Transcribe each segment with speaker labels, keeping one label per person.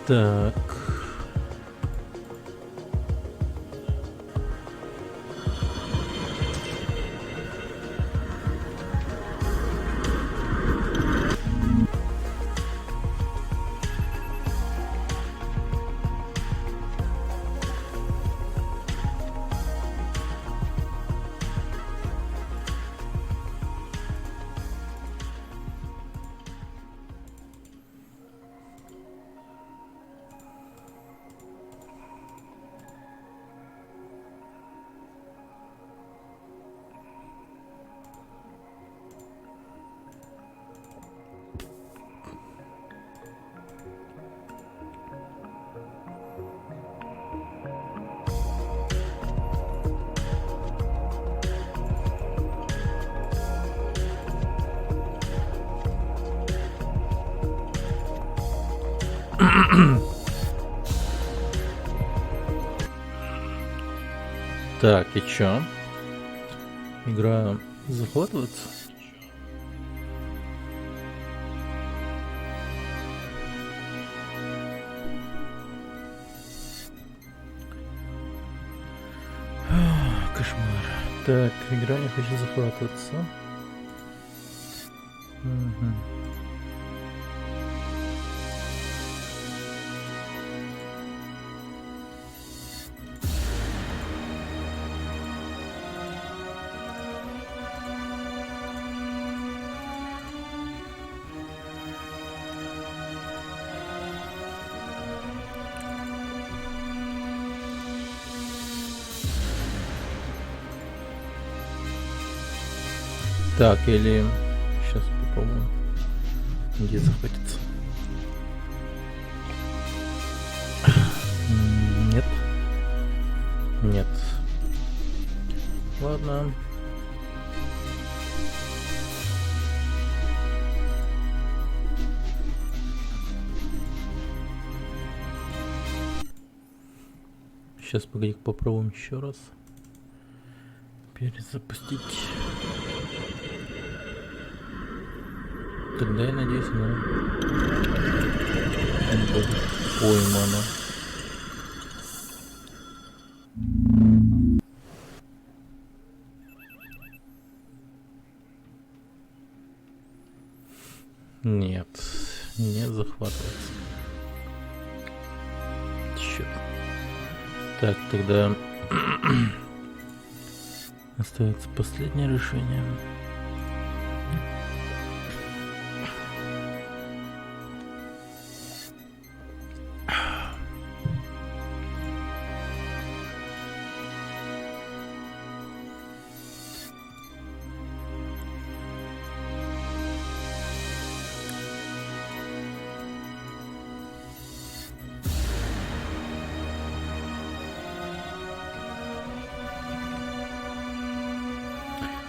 Speaker 1: Так. Так, и чё? Игра захватывается? Кошмар. Так, игра не хочет захватываться. Мгм. Так, или сейчас попробуем. Где захватится? Нет. Нет. Ладно. Сейчас погоди, попробуем еще раз. Перезапустить. Тогда я надеюсь, она будет поймана. Нет, не захватывается. Черт. Так, тогда остается последнее решение.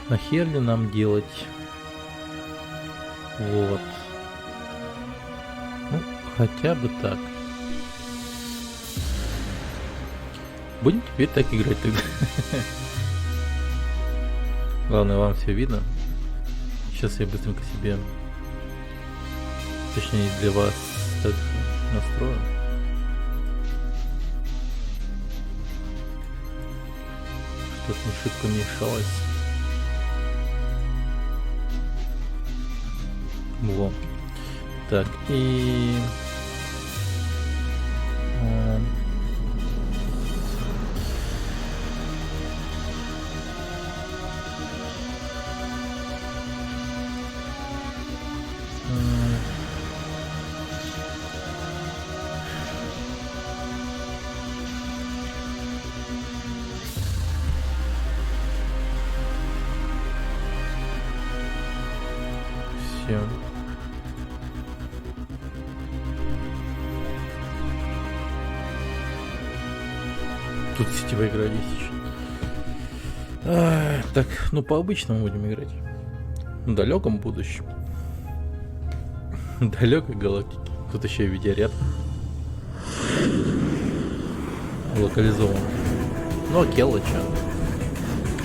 Speaker 1: А хер ли нам делать? Вот. Ну, хотя бы так. Будем теперь так играть тогда. Главное, вам все видно. Сейчас я быстренько себе, точнее для вас, так настрою. Чтоб не шибко мешалось. Во. Так, и... Все. Тут сетевая игра есть еще. Так, ну по обычному будем играть. В далеком будущем. Далекой галактике. Тут еще и видеоряд. Локализован. Ну а Келла чё?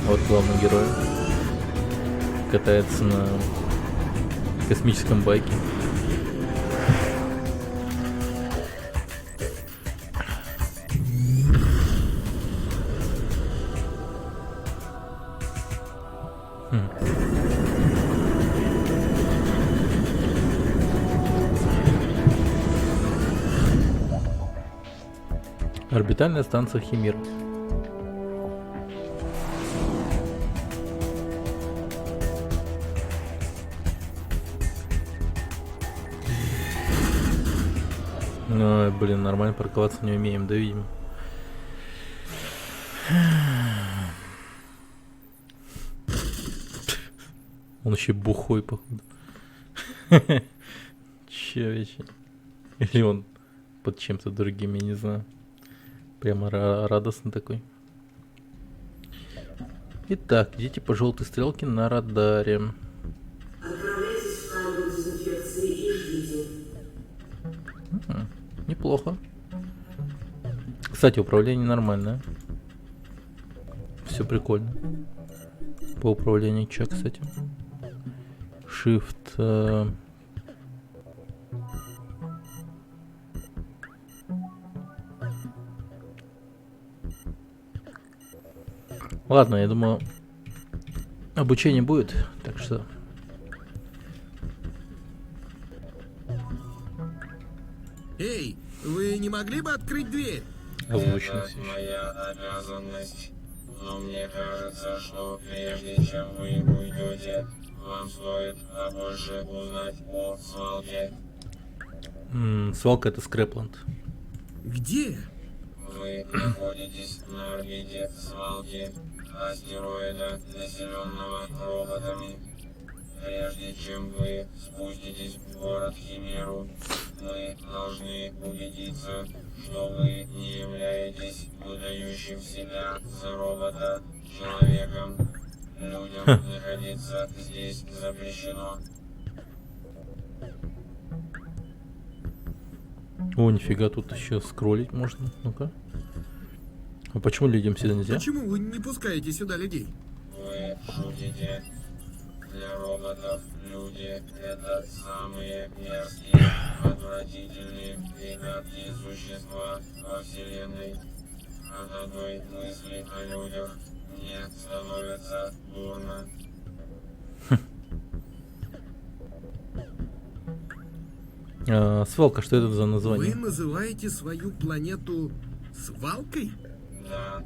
Speaker 1: Вот главный герой. Катается на космическом байке. Орбитальная станция Химер. Ой, блин, нормально парковаться не умеем, да, видимо. Он еще бухой, походу. Че вообще? Или он под чем-то другим, я не знаю. Прямо радостный такой. Итак, идите по желтой стрелке на радаре.
Speaker 2: Отправляйтесь в камеру дезинфекции и ждите.
Speaker 1: Неплохо. Кстати, управление нормальное. Все прикольно. По управлению че, кстати? Shift. Ладно, я думаю, обучение будет, так что...
Speaker 3: Эй, вы не могли бы открыть дверь?
Speaker 1: Озвученность
Speaker 4: Это
Speaker 1: еще.
Speaker 4: моя обязанность. Но мне кажется, что прежде чем вы уйдете, вам стоит побольше узнать о свалке.
Speaker 1: Свалка — это Скрэпленд.
Speaker 3: Где?
Speaker 4: Вы находитесь на орбите свалки астероида, населенного роботами. Прежде чем вы спуститесь в город Химеру, мы должны убедиться, что вы не являетесь выдающим себя за робота человеком. Людям находиться здесь запрещено.
Speaker 1: О, нифига, тут еще скроллить можно. Ну-ка. А почему людям сюда нельзя?
Speaker 3: Почему вы не пускаете сюда людей?
Speaker 4: Вы шутите. Для роботов люди — это самые мерзкие, отвратительные и гадкие существа во Вселенной. От одной мысли о людях мне становится дурно.
Speaker 1: Свалка, что это за
Speaker 3: Вы
Speaker 1: название?
Speaker 3: называете свою планету свалкой?
Speaker 4: Да,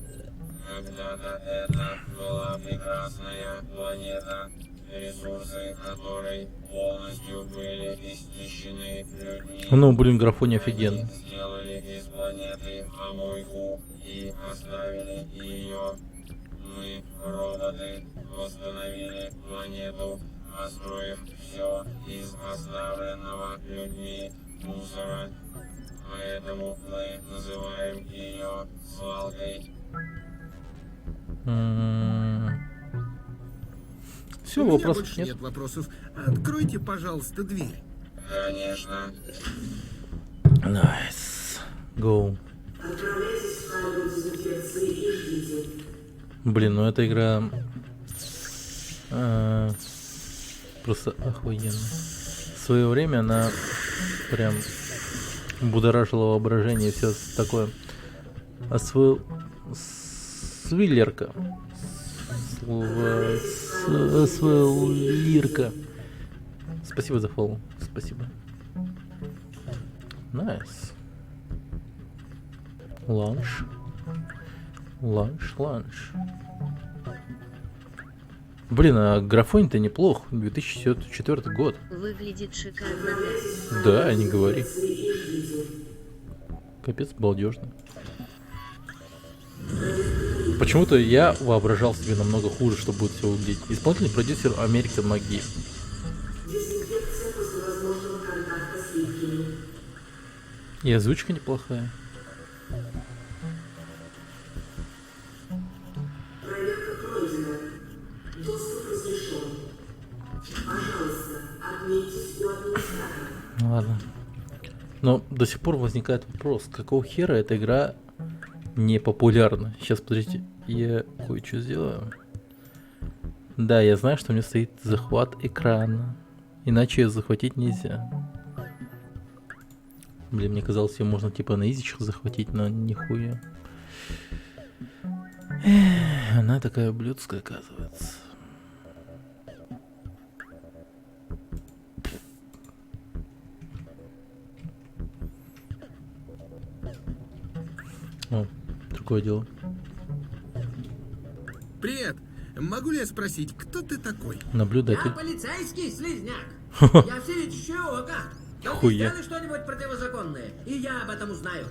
Speaker 4: когда-то это была прекрасная планета, ресурсы которой полностью были истощены людьми.
Speaker 1: Ну, блин, графоний офигенно.
Speaker 4: Сделали из планеты помойку и оставили ее. Мы, роботы, восстановили планету, построив все из оставленного людьми мусора. Поэтому мы называем ее свалкой.
Speaker 1: Все,
Speaker 3: У меня
Speaker 1: вопросов
Speaker 3: больше
Speaker 1: нет.
Speaker 3: нет вопросов. Откройте, пожалуйста, дверь.
Speaker 4: Конечно.
Speaker 1: Nice. Go.
Speaker 2: Отправляйтесь в камеру дезинфекции и ждите.
Speaker 1: Блин, ну эта игра просто охуенно. В свое время она прям будоражила воображение и все такое. А свиллерка. Свиллирка. Спасибо за фоллоу. Спасибо. Найс. Ланч. Ланч. Блин, а графон-то неплох. 2004 год.
Speaker 5: Выглядит шикарно.
Speaker 1: Да, не говори. Капец, балдежно. Почему-то я воображал себе намного хуже, что будет все выглядеть. Исполнительный продюсер American McGee.
Speaker 2: Дезинфекция после возможного контакта с липкими.
Speaker 1: И озвучка неплохая.
Speaker 2: Проверка пройдена. Доступ разрешен. Пожалуйста, отметьтесь у администратора.
Speaker 1: Ладно. Но до сих пор возникает вопрос, какого хера эта игра не популярна. Сейчас, подождите, я кое-что сделаю. Да, я знаю, что у меня стоит захват экрана. Иначе захватить нельзя. Блин, мне казалось, ее можно типа на изичах захватить, но нихуя. Она такая ублюдская, оказывается. О, другое дело.
Speaker 3: Привет. Могу ли я спросить, кто ты такой?
Speaker 5: Я
Speaker 1: Наблюдатель.
Speaker 5: полицейский слизняк. Я всевидящее око. Но ты
Speaker 1: Хуя.
Speaker 5: сделай что-нибудь противозаконное, и я об этом узнаю.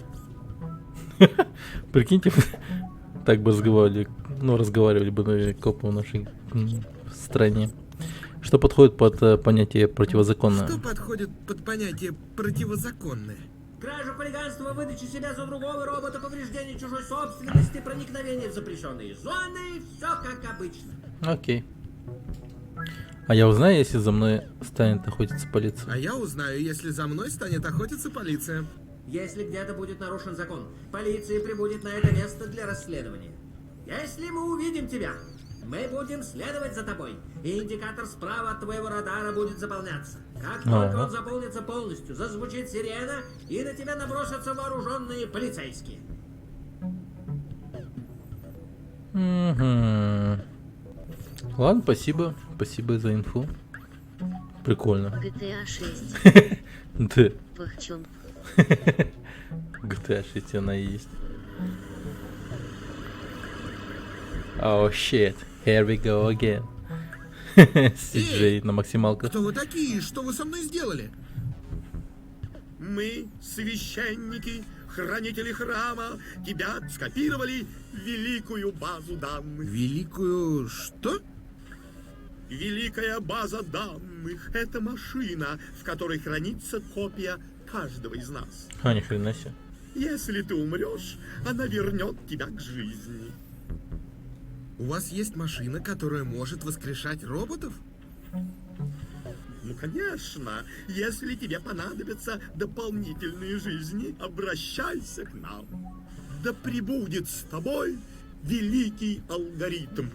Speaker 1: Прикиньте, так бы разговаривали бы копы в нашей стране. Что подходит под понятие противозаконное?
Speaker 3: Что подходит под понятие противозаконное?
Speaker 5: Кража, хулиганство, выдача себя за другого робота, повреждение чужой собственности, проникновение в запрещенные зоны, все как обычно.
Speaker 1: Окей. А я узнаю, если за мной станет охотиться полиция.
Speaker 3: А я узнаю, если за мной станет охотиться полиция.
Speaker 5: Если где-то будет нарушен закон, полиция прибудет на это место для расследования. Если мы увидим тебя, мы будем следовать за тобой, и индикатор справа от твоего радара будет заполняться. Как только
Speaker 1: Ага.
Speaker 5: он заполнится полностью, зазвучит сирена, и на тебя набросятся вооруженные полицейские.
Speaker 1: Мгм. Ладно, спасибо. Спасибо за инфу. Прикольно.
Speaker 6: GTA 6.
Speaker 1: Да.
Speaker 6: Вахчун.
Speaker 1: GTA 6 она и есть. Oh shit. Here we go again. CJ на максималках.
Speaker 3: Кто вы такие? Что вы со мной сделали?
Speaker 7: Мы, священники, хранители храма, тебя скопировали в великую базу данных.
Speaker 3: Великую... что?
Speaker 7: Великая база данных — это машина, в которой хранится копия каждого из нас.
Speaker 1: А, ни хрена себе.
Speaker 7: Если ты умрешь, она вернет тебя к жизни.
Speaker 3: У вас есть машина, которая может воскрешать роботов?
Speaker 7: Ну, конечно, если тебе понадобятся дополнительные жизни, обращайся к нам. Да пребудет с тобой великий алгоритм.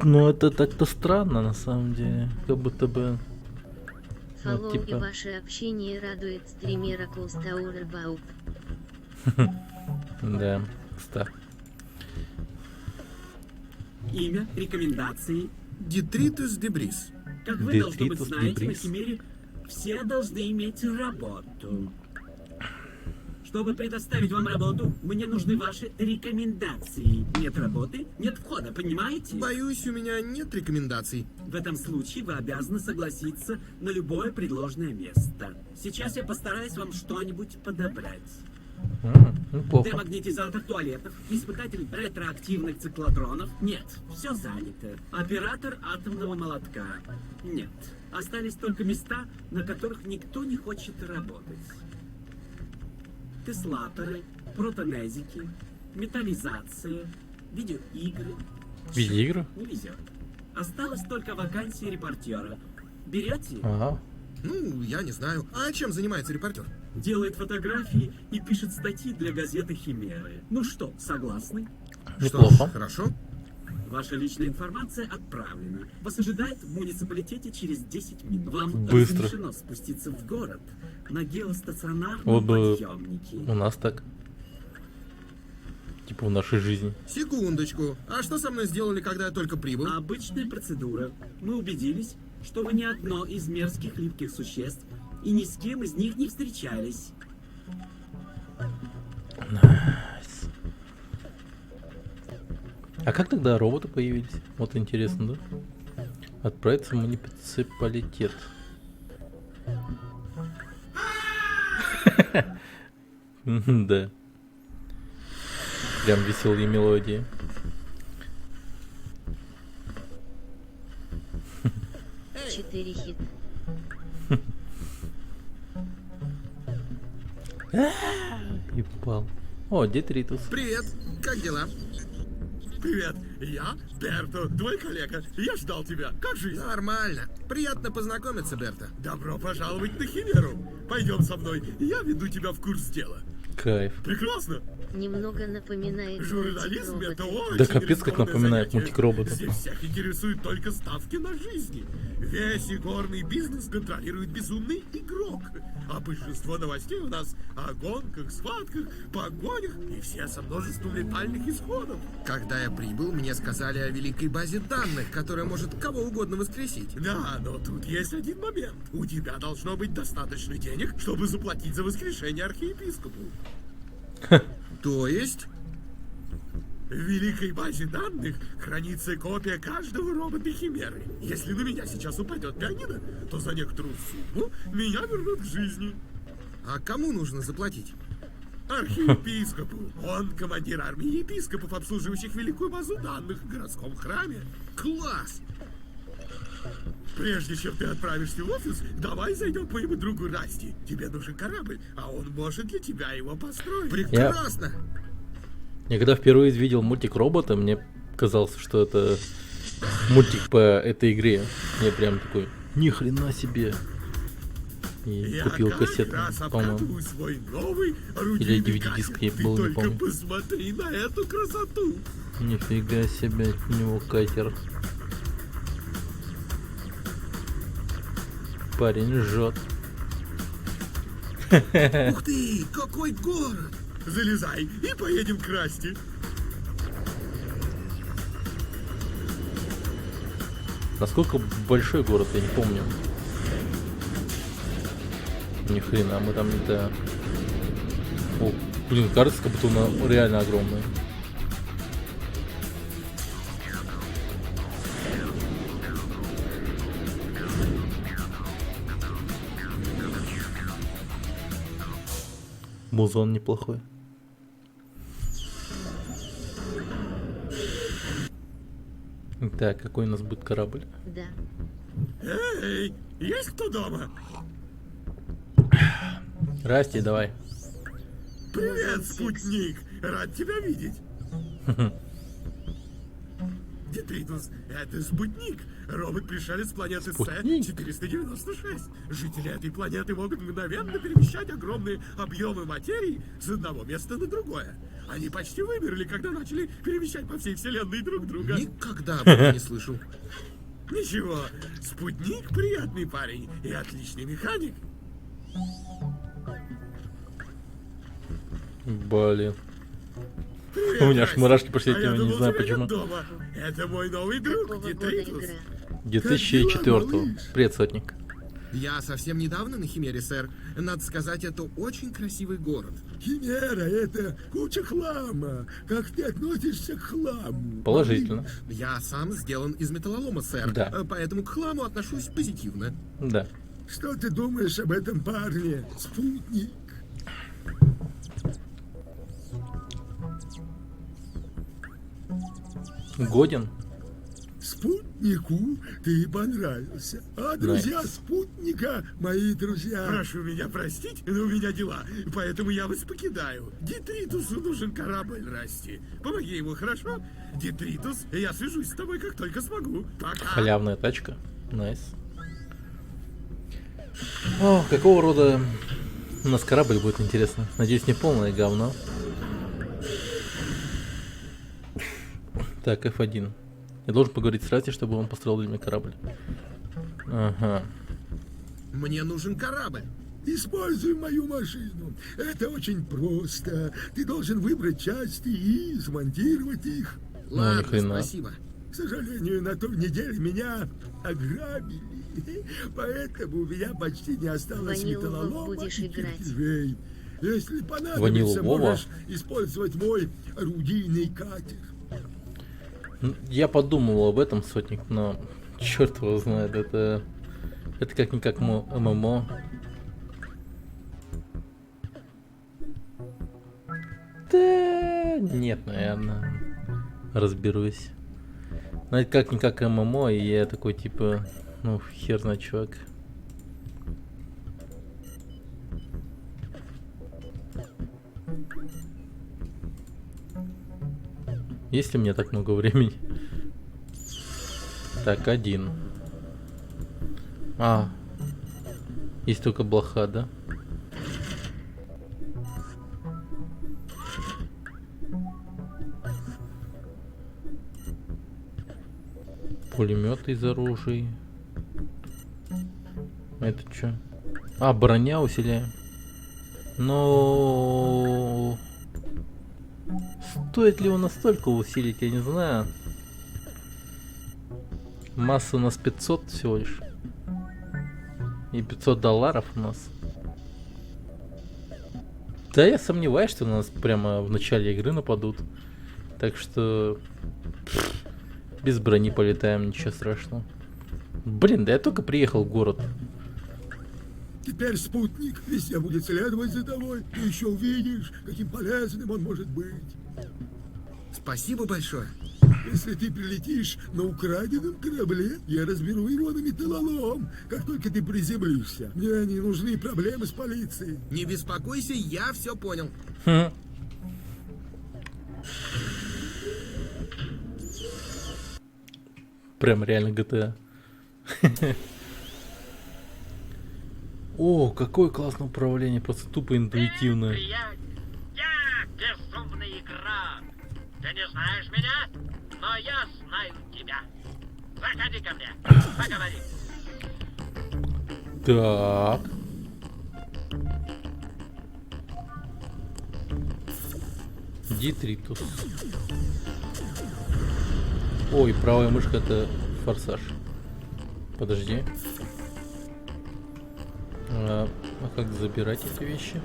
Speaker 1: Ну это так-то странно на самом деле. Как будто бы...
Speaker 6: Фоллоу и
Speaker 1: типа-
Speaker 6: ваше общение радует стримера Клаустаурербауп.
Speaker 1: Да, ста.
Speaker 8: Имя, рекомендации.
Speaker 3: Детритус дебрис.
Speaker 8: Как вы, должно быть,
Speaker 1: Detritus
Speaker 8: знаете, на
Speaker 1: debris.
Speaker 8: Химере все должны иметь работу. Чтобы предоставить вам работу, мне нужны ваши рекомендации. Нет работы, нет входа, понимаете?
Speaker 3: Боюсь, у меня нет рекомендаций.
Speaker 8: В этом случае вы обязаны согласиться на любое предложенное место. Сейчас я постараюсь вам что-нибудь подобрать.
Speaker 1: Неплохо.
Speaker 8: Демагнетизатор туалетов, испытатель ретроактивных циклотронов. Нет, все занято. Оператор атомного молотка. Нет. Остались только места, на которых никто не хочет работать. Теслаторы, протонезики, металлизация, видеоигры.
Speaker 1: Видеоигры?
Speaker 8: Не везет. Осталась только вакансия репортера. Берете?
Speaker 1: Ага.
Speaker 3: Ну, я не знаю. А чем занимается репортер?
Speaker 8: Делает фотографии и пишет статьи для газеты «Химеры». Ну что, согласны?
Speaker 1: Неплохо.
Speaker 3: Что ж, хорошо.
Speaker 8: Ваша личная информация отправлена. Вас ожидает в муниципалитете через 10 минут. Вам
Speaker 1: Быстро.
Speaker 8: разрешено спуститься в город на геостационарном
Speaker 1: Вот бы
Speaker 8: подъемнике.
Speaker 1: у нас так. Типа в нашей жизни.
Speaker 3: Секундочку. А что со мной сделали, когда я только прибыл?
Speaker 8: Обычная процедура. Мы убедились, что вы не одно из мерзких липких существ и ни с кем из них не встречались.
Speaker 1: А как тогда роботы появились? Вот интересно, да? Отправиться в муниципалитет. Да. Прям веселые мелодии.
Speaker 6: Четыре хит.
Speaker 1: Ебал. О, Детритус.
Speaker 3: Привет. Как дела?
Speaker 7: Привет, я Берто, твой коллега. Я ждал тебя. Как жизнь?
Speaker 3: Нормально. Приятно познакомиться, Берта.
Speaker 7: Добро пожаловать на Химеру. Пойдем со мной, я веду тебя в курс дела.
Speaker 1: Кайф.
Speaker 7: Прекрасно.
Speaker 6: Немного напоминает
Speaker 7: Журнализм —
Speaker 6: мультик
Speaker 7: это
Speaker 6: робота.
Speaker 7: очень
Speaker 1: Да капец, как
Speaker 7: рискованное
Speaker 1: напоминает
Speaker 7: занятие.
Speaker 1: мультик робота.
Speaker 7: Здесь всех интересуют только ставки на жизни. Весь игорный бизнес контролирует безумный игрок. А большинство новостей у нас о гонках, схватках, погонях и все со множеством летальных исходов.
Speaker 3: Когда я прибыл, мне сказали о великой базе данных, которая может кого угодно воскресить.
Speaker 7: Да, но тут есть один момент. У тебя должно быть достаточно денег, чтобы заплатить за воскрешение архиепископу.
Speaker 3: То есть?
Speaker 7: В великой базе данных хранится копия каждого робота Химеры. Если на меня сейчас упадет пианино, то за некоторую сумму меня вернут к жизни.
Speaker 3: А кому нужно заплатить?
Speaker 7: Архиепископу. Он командир армии епископов, обслуживающих великую базу данных в городском храме.
Speaker 3: Класс!
Speaker 7: Прежде чем ты отправишься в офис, давай зайдем к моему другу Расти. Тебе нужен корабль, а он может для тебя его построить.
Speaker 3: Прекрасно!
Speaker 1: Я когда впервые видел мультик робота, мне казалось, что это мультик по этой игре. Я прям такой, ни хрена себе. И
Speaker 7: Я
Speaker 1: купил
Speaker 7: как
Speaker 1: кассету,
Speaker 7: раз
Speaker 1: по-моему.
Speaker 7: обкатываю свой новый
Speaker 1: Или
Speaker 7: орудийный
Speaker 1: DVD-диск
Speaker 7: катер.
Speaker 1: я
Speaker 7: Ты
Speaker 1: был, не
Speaker 7: только
Speaker 1: помню.
Speaker 7: посмотри на эту красоту.
Speaker 1: Нифига себе, от него катер. Парень жжет.
Speaker 3: Ух ты, какой город!
Speaker 7: Залезай и поедем к Расти.
Speaker 1: Насколько большой город, я не помню. Ни хрена, мы там это... О, блин, кажется, как будто она реально огромная. Музон неплохой. Так, какой у нас будет корабль?
Speaker 6: Да.
Speaker 7: Эй, есть кто дома?
Speaker 1: Расти, давай.
Speaker 7: Привет, спутник! Рад тебя видеть. Детритус, это спутник. Робот-пришелец с планеты
Speaker 1: Спутник?
Speaker 7: С-496. Жители этой планеты могут мгновенно перемещать огромные объемы материи с одного места на другое. Они почти вымерли, когда начали перемещать по всей вселенной друг друга.
Speaker 3: Никогда об этом не слышал.
Speaker 7: Ничего, спутник приятный парень и отличный механик.
Speaker 1: Блин.
Speaker 7: Привет,
Speaker 1: У меня аж
Speaker 7: Расти.
Speaker 1: мурашки пошли от
Speaker 7: А я
Speaker 1: него, не
Speaker 7: думал,
Speaker 1: знаю
Speaker 7: тебя нет
Speaker 1: почему.
Speaker 7: дома. Это мой новый друг,
Speaker 6: Какого года
Speaker 7: Детритус.
Speaker 6: игра?
Speaker 1: 2004-го. Привет, сотник.
Speaker 3: Я совсем недавно на Химере, сэр. Надо сказать, это очень красивый город.
Speaker 9: Химера — это куча хлама. Как ты относишься к хламу?
Speaker 1: Положительно.
Speaker 3: Я сам сделан из металлолома, сэр.
Speaker 1: Да.
Speaker 3: Поэтому к хламу отношусь позитивно.
Speaker 1: Да.
Speaker 9: Что ты думаешь об этом парне, спутник?
Speaker 1: Годен?
Speaker 9: Спутнику ты понравился. А друзья спутника — мои друзья.
Speaker 7: Прошу меня простить, но у меня дела, поэтому я вас покидаю. Детритусу нужен корабль, Расти. Помоги ему, хорошо? Детритус, я свяжусь с тобой, как только смогу. Пока.
Speaker 1: Халявная тачка. Найс. О, какого рода у нас корабль будет, интересно. Надеюсь, не полное говно. Так, F1. Я должен поговорить с Расти, чтобы он построил для меня корабль. Ага.
Speaker 3: Мне нужен корабль.
Speaker 9: Используй мою машину. Это очень просто. Ты должен выбрать части и смонтировать их.
Speaker 1: ни
Speaker 3: Ладно,
Speaker 1: хрена.
Speaker 3: спасибо.
Speaker 9: К сожалению, на той неделе меня ограбили. Поэтому у меня почти не осталось
Speaker 6: Ванилу
Speaker 9: металлолома
Speaker 6: будешь
Speaker 9: и
Speaker 6: играть.
Speaker 9: кирпичей. Если
Speaker 1: Ванилу
Speaker 9: понадобится,
Speaker 1: Вова?
Speaker 9: можешь использовать мой орудийный катер.
Speaker 1: Я подумал об этом, сотник, но черт его знает, это как-никак ММО. Да нет, наверное, разберусь. Но это как-никак ММО, и я такой типа, ну хер знает, чувак. Есть ли мне так много времени? Так, 1. А. Есть только блоха, да? Пулемет из оружия. Это что? А, броня усиляем. Но стоит ли его настолько усилить, я не знаю. Масса у нас 500 всего лишь. И $500 у нас. Да, я сомневаюсь, что на нас прямо в начале игры нападут. Так что... без брони полетаем, ничего страшного. Блин, да я только приехал в город.
Speaker 9: Теперь спутник везде будет следовать за тобой. Ты еще увидишь, каким полезным он может быть.
Speaker 3: Спасибо большое.
Speaker 9: Если ты прилетишь на украденном корабле, я разберу его на металлолом, как только ты приземлишься. Мне не нужны проблемы с полицией.
Speaker 3: Не беспокойся, я все понял.
Speaker 1: Хм. Прям реально GTA. О, какое классное управление, просто тупо интуитивное.
Speaker 5: Я безумный игрок. Ты не знаешь меня, но я знаю тебя. Заходи ко мне, поговори.
Speaker 1: Так. Дитритус. Ой, правая мышка это форсаж. Подожди. А как забирать эти вещи?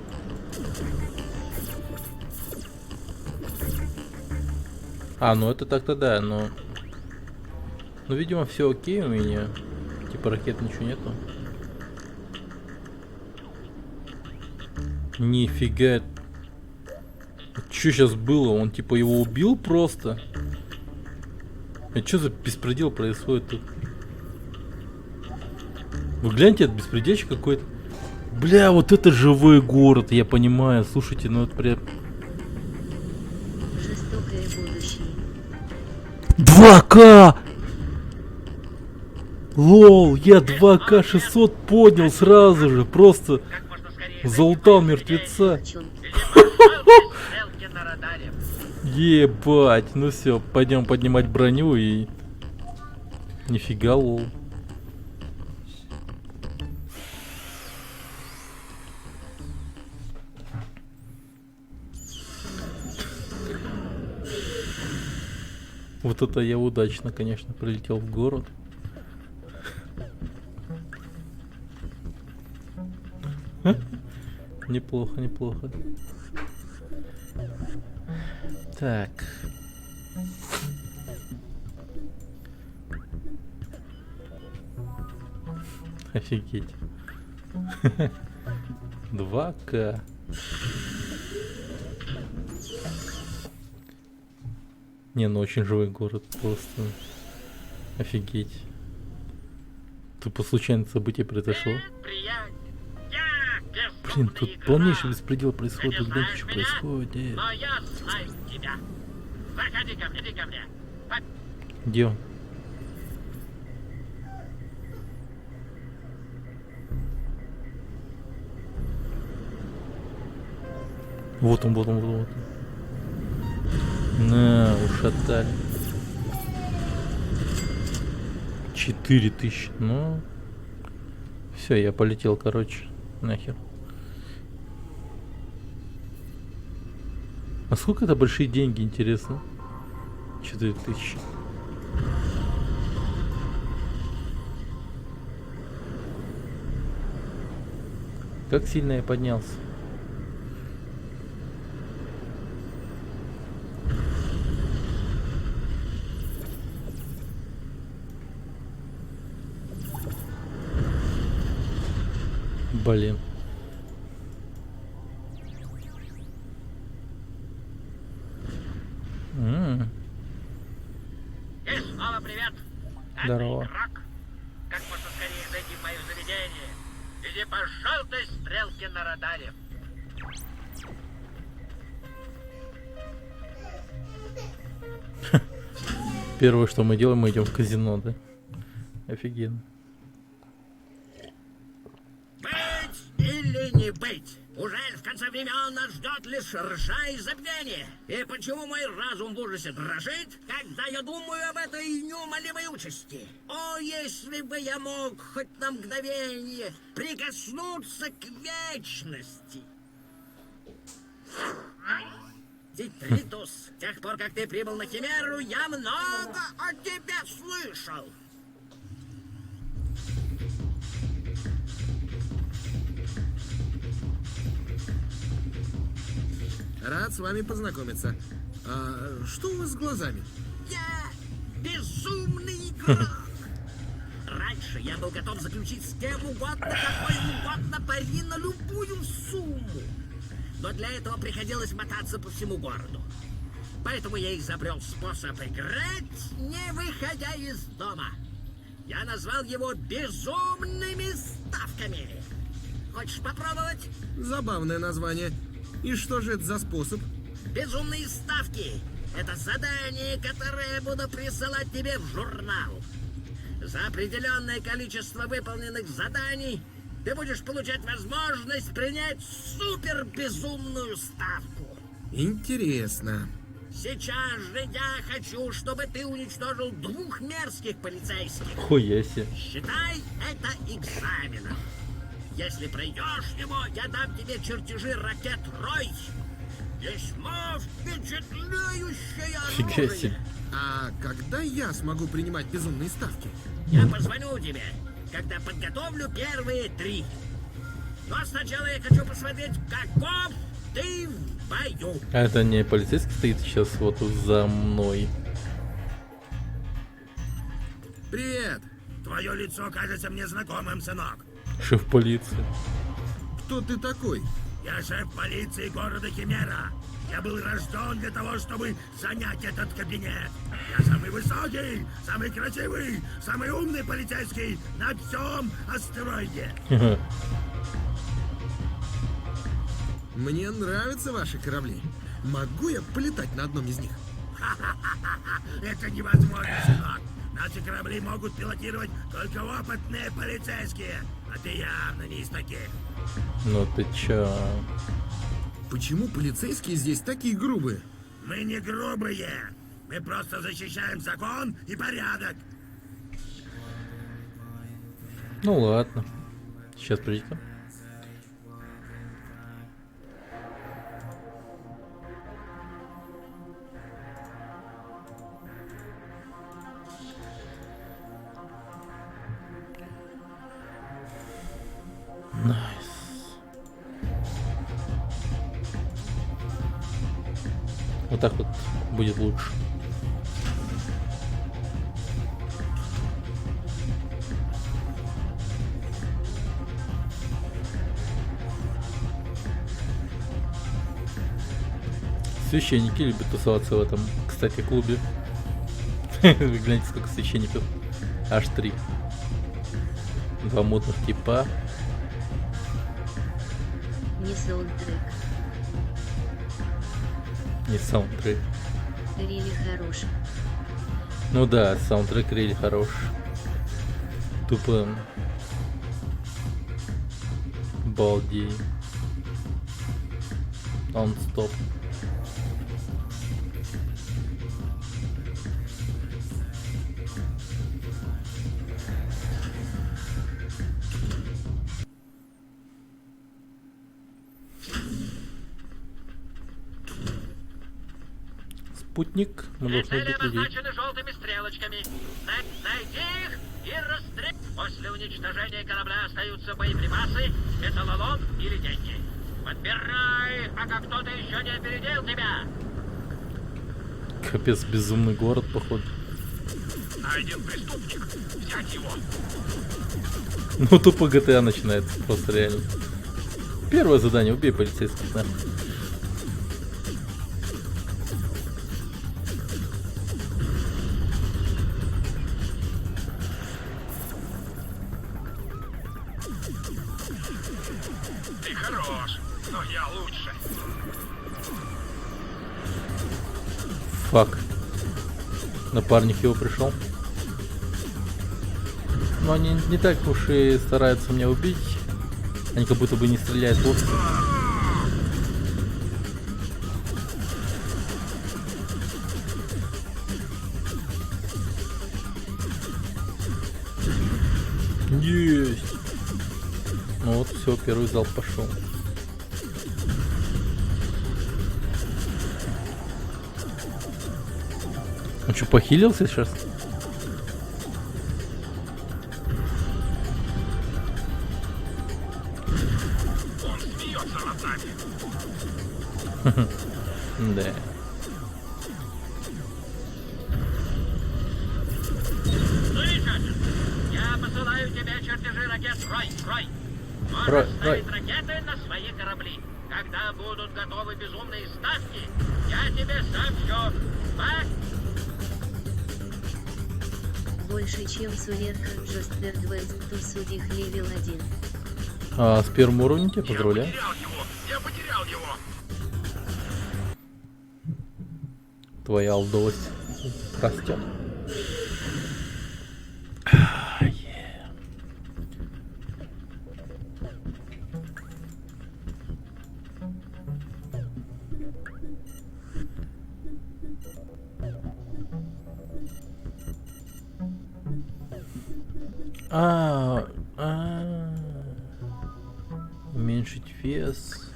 Speaker 1: А, ну это так-то да, но... Ну, видимо, все окей у меня. Типа ракет ничего нету. Нифига. Что сейчас было? Он типа его убил просто? А что за беспредел происходит тут? Вы гляньте, это беспредельщик какой-то. Бля, вот это живой город, я понимаю. Слушайте, ну это прям...
Speaker 6: Жестокое будущее.
Speaker 1: 2К! Лол, я 2К 600 поднял сразу же. Просто залутал мертвеца.
Speaker 6: Девчонки.
Speaker 5: Стрелки на радаре.
Speaker 1: Ебать, ну все, пойдем поднимать броню и... Нифига, лол. Вот это я удачно, конечно, прилетел в город. Неплохо, неплохо. Так. Офигеть. 2К. Не, ну очень живой город, просто офигеть. Тупо случайное событие произошло.
Speaker 5: Приятель, я
Speaker 1: Блин,
Speaker 5: безумный
Speaker 1: тут
Speaker 5: игрок.
Speaker 1: полнейший беспредел
Speaker 5: Ты
Speaker 1: происходит.
Speaker 5: не
Speaker 1: Гляньте,
Speaker 5: знаешь
Speaker 1: что
Speaker 5: меня,
Speaker 1: происходит.
Speaker 5: но я знаю тебя. Заходи ко мне, иди ко мне.
Speaker 1: Где он? Вот он, вот он, вот он. На, ушатали. 4000. Ну. Все, я полетел, короче. Нахер. А сколько это большие деньги, интересно? 4000. Как сильно я поднялся? Блин.
Speaker 5: И снова привет.
Speaker 1: Здорово.
Speaker 5: Это игрок. Как можно скорее зайти в мое заведение? Иди по желтой стрелке на радаре.
Speaker 1: Первое, что мы делаем, мы идем в казино, да? Офигенно.
Speaker 5: Быть или не быть? Уже в конце времен нас ждет лишь ржа и забвение. И почему мой разум в ужасе дрожит, когда я думаю об этой неумолимой участи? О, если бы я мог хоть на мгновение прикоснуться к вечности. Дитритус, с тех пор, как ты прибыл на Химеру, я много о тебе слышал.
Speaker 3: Рад с вами познакомиться. А что у вас с глазами?
Speaker 5: Я безумный игрок. Раньше я был готов заключить с кем угодно, какой угодно пари на любую сумму. Но для этого приходилось мотаться по всему городу. Поэтому я изобрел способ играть, не выходя из дома. Я назвал его безумными ставками. Хочешь попробовать?
Speaker 3: Забавное название. И что же это за способ?
Speaker 5: Безумные ставки. Это задание, которое я буду присылать тебе в журнал. За определенное количество выполненных заданий ты будешь получать возможность принять супербезумную ставку.
Speaker 3: Интересно.
Speaker 5: Сейчас же я хочу, чтобы ты уничтожил 2 мерзких полицейских.
Speaker 1: Хуя себе.
Speaker 5: Считай это экзаменом. Если пройдешь его, я дам тебе чертежи ракет Рой. Весьма впечатляющее
Speaker 1: Фига
Speaker 5: оружие.
Speaker 1: себе.
Speaker 3: А когда я смогу принимать безумные ставки?
Speaker 5: Я позвоню тебе, когда подготовлю первые 3. Но сначала я хочу посмотреть, каков ты в бою.
Speaker 1: А это не полицейский стоит сейчас вот за мной?
Speaker 3: Привет!
Speaker 7: Твое лицо кажется мне знакомым, сынок.
Speaker 1: Шеф полиции.
Speaker 3: Кто ты такой?
Speaker 7: Я шеф полиции города Химера. Я был рожден для того, чтобы занять этот кабинет. Я самый высокий, самый красивый, самый умный полицейский на всем астероиде.
Speaker 3: Мне нравятся ваши корабли. Могу я полетать на одном из них?
Speaker 7: Это невозможно, сынок. Наши корабли могут пилотировать только опытные полицейские. А ты явно не из таких.
Speaker 1: Ну ты чё?
Speaker 3: Почему полицейские здесь такие грубые?
Speaker 7: Мы не грубые. Мы просто защищаем закон и порядок.
Speaker 1: Ну ладно. Сейчас, подожди-ка. Найс. Вот так вот будет лучше. Священники любят тусоваться в этом, кстати, клубе. Вы гляньте, сколько священников. Аж 3. 2 мутных типа.
Speaker 6: Не саундтрек.
Speaker 1: Не саундтрек.
Speaker 6: Рили хорош.
Speaker 1: Ну да, саундтрек рели хорош. Тупо. Балди. Нон-стоп. Спутник, мы должны
Speaker 5: Цели
Speaker 1: убить людей.
Speaker 5: обозначены желтыми стрелочками. Найди их и расстрель. После уничтожения корабля остаются боеприпасы, металлолом или деньги. Подбирай их, пока кто-то еще не опередил тебя.
Speaker 1: Капец, безумный город, походу.
Speaker 7: Найден преступник. Взять его.
Speaker 1: Ну тупо GTA начинается просто реально. Первое задание, убей полицейских, да.
Speaker 7: Ты хорош, но я лучше.
Speaker 1: Фак. Напарник его пришел. Но они не так уж и стараются меня убить. Они как будто бы не стреляют вовсе. Есть. Ну вот, все, первый залп пошел. Он что, похилился сейчас?
Speaker 7: Он смеется над нами.
Speaker 1: Да.
Speaker 5: Слышишь? Я посылаю тебе чертежи ракет Рой.
Speaker 1: Рой,
Speaker 5: Можешь ставить ракеты на свои корабли. Когда будут готовы безумные ставки, я тебе сообщу. А?
Speaker 6: Больше, чем Сулерка Джостер Двест Тусудих левел 1.
Speaker 1: А с первым уровнем тебя поздравляю.
Speaker 7: Я потерял его.
Speaker 1: Твоя алдовость растет. Уменьшить вес.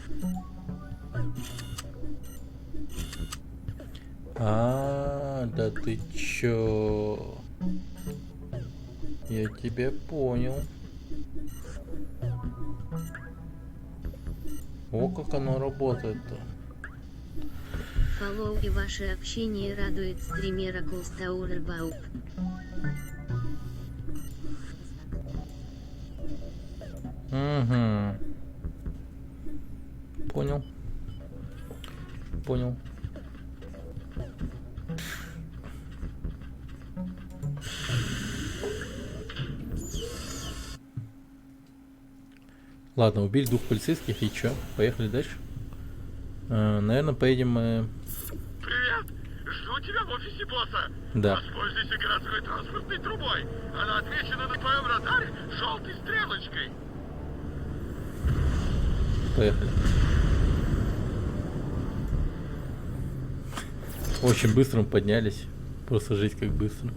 Speaker 1: Да ты чё? Я тебя понял. О, как оно работает-то.
Speaker 6: Фоллоу и ваше общение радует стримера Кулстаурбауп.
Speaker 1: Угу. Понял. Понял. Ладно, убили 2 полицейских и чё? Поехали дальше. Наверное, поедем мы...
Speaker 7: Привет! Жду тебя в офисе босса.
Speaker 1: Да.
Speaker 7: Воспользуйся городской транспортной трубой. Она отмечена на твоем радаре желтой стрелочкой.
Speaker 1: Поехали. Очень быстро мы поднялись. Просто жить как быстро.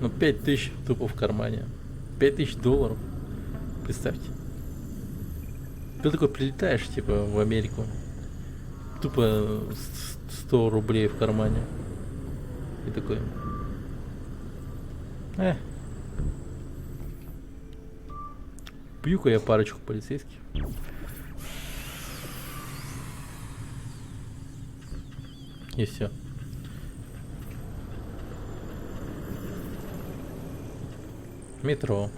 Speaker 1: Ну, 5000 тупо в кармане. $5000. Представьте. Ты такой прилетаешь, типа, в Америку. Тупо 100 рублей в кармане. И такой... Пью-ка я парочку полицейских. И все. Метро.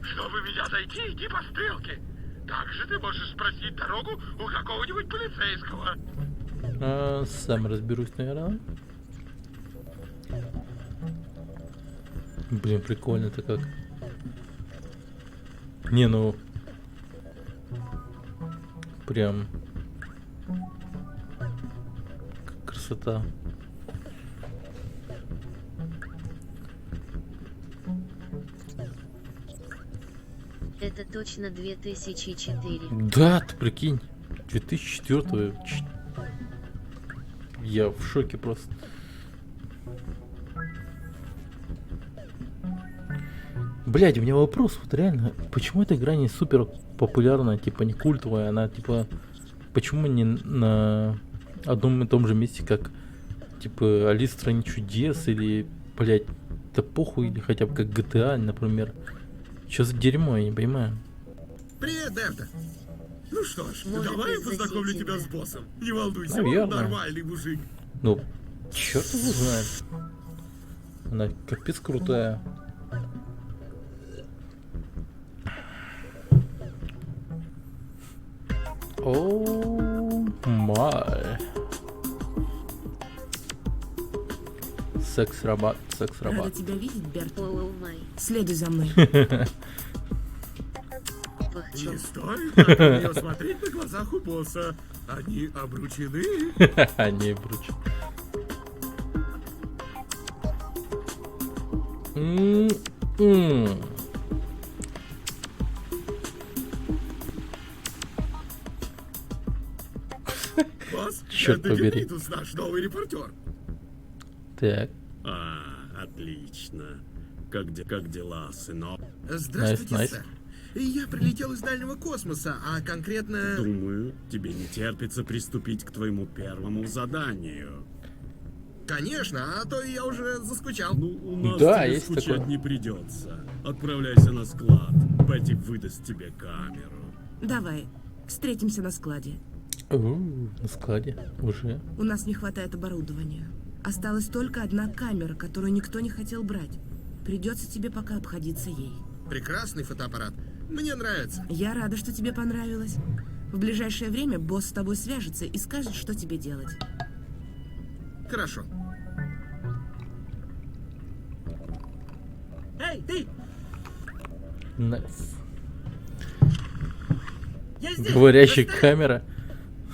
Speaker 7: Чтобы меня зайти, иди по стрелке. Также ты можешь спросить дорогу у какого-нибудь полицейского.
Speaker 1: Сам разберусь, наверное. Блин, прикольно-то как. Не, ну... Прям... Красота.
Speaker 6: Это точно 2004.
Speaker 1: Да, ты прикинь. 2004. Я в шоке просто. Блядь, у меня вопрос, вот реально, почему эта игра не супер популярная, типа не культовая, она типа, почему не на одном и том же месте, как типа Алиса в стране чудес или, блядь, да похуй, или хотя бы как GTA, например. Что за дерьмо, я не понимаю.
Speaker 3: Привет, Дерта.
Speaker 7: Ну что ж,
Speaker 6: Может,
Speaker 7: давай я
Speaker 6: из-за
Speaker 7: познакомлю
Speaker 6: сети,
Speaker 7: тебя
Speaker 6: да?
Speaker 7: с боссом. Не волнуйся, он
Speaker 1: Наверное.
Speaker 7: нормальный мужик.
Speaker 1: Ну, черт его знает. Она капец крутая. О май. Секс-рабат,
Speaker 10: Рада
Speaker 1: секс-рабат.
Speaker 10: тебя видеть, Берт.
Speaker 6: Оу май.
Speaker 10: Следуй за мной.
Speaker 6: Пахчу.
Speaker 7: Не стоит так на нее смотреть на глазах у босса. Они обручены.
Speaker 1: Не бруч.
Speaker 7: Босс,
Speaker 1: Черт
Speaker 7: это
Speaker 1: побери.
Speaker 7: Демидус, наш новый репортер.
Speaker 1: Так,
Speaker 8: Отлично. Как дела, сынок?
Speaker 3: Здравствуйте,
Speaker 1: Найс, найс.
Speaker 3: сэр. Я прилетел из дальнего космоса, а конкретно...
Speaker 8: Думаю, тебе не терпится приступить к твоему первому заданию.
Speaker 3: Конечно, а то я уже заскучал.
Speaker 8: Ну, у нас
Speaker 1: Да,
Speaker 8: тебе
Speaker 1: есть
Speaker 8: скучать
Speaker 1: такое.
Speaker 8: не придется. Отправляйся на склад. Бетти выдаст тебе камеру.
Speaker 10: Давай, встретимся на складе.
Speaker 1: На складе уже.
Speaker 10: У нас не хватает оборудования. Осталась только одна камера, которую никто не хотел брать. Придется тебе пока обходиться ей.
Speaker 3: Прекрасный фотоаппарат. Мне нравится.
Speaker 10: Я рада, что тебе понравилось. В ближайшее время босс с тобой свяжется и скажет, что тебе делать.
Speaker 3: Хорошо.
Speaker 5: Эй, ты!
Speaker 1: Найс.
Speaker 5: Я здесь!
Speaker 1: Говорящая
Speaker 5: Доставь!
Speaker 1: камера.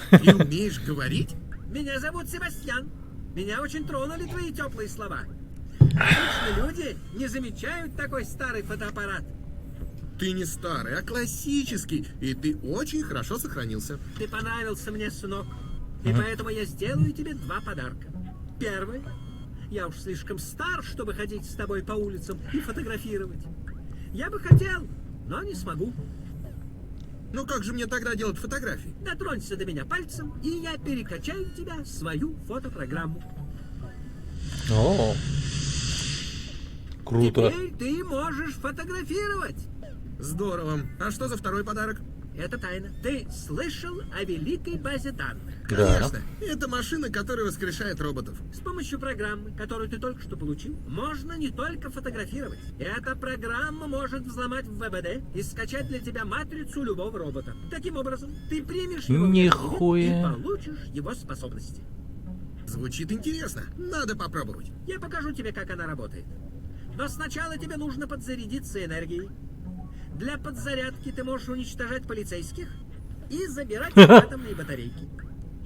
Speaker 3: Ты умеешь говорить?
Speaker 5: Меня зовут Себастьян. Меня очень тронули твои теплые слова. Обычно люди не замечают такой старый фотоаппарат.
Speaker 3: Ты не старый, а классический. И ты очень хорошо сохранился.
Speaker 5: Ты понравился мне, сынок. И поэтому я сделаю тебе два подарка. Первый. Я уж слишком стар, чтобы ходить с тобой по улицам и фотографировать. Я бы хотел, но не смогу.
Speaker 3: Ну как же мне тогда делать фотографии?
Speaker 5: Дотронься до меня пальцем, и я перекачаю тебя в свою фотопрограмму.
Speaker 1: О, круто.
Speaker 5: Теперь ты можешь фотографировать.
Speaker 3: Здорово. А что за второй подарок?
Speaker 5: Это тайна. Ты слышал о великой базе данных?
Speaker 1: Да.
Speaker 3: Конечно. Это машина, которая воскрешает роботов.
Speaker 5: С помощью программы, которую ты только что получил, можно не только фотографировать. Эта программа может взломать в ВБД и скачать для тебя матрицу любого робота. Таким образом, ты примешь его
Speaker 1: Нихуя.
Speaker 5: и получишь его способности.
Speaker 3: Звучит интересно. Надо попробовать.
Speaker 5: Я покажу тебе, как она работает. Но сначала тебе нужно подзарядиться энергией. Для подзарядки ты можешь уничтожать полицейских и забирать атомные батарейки.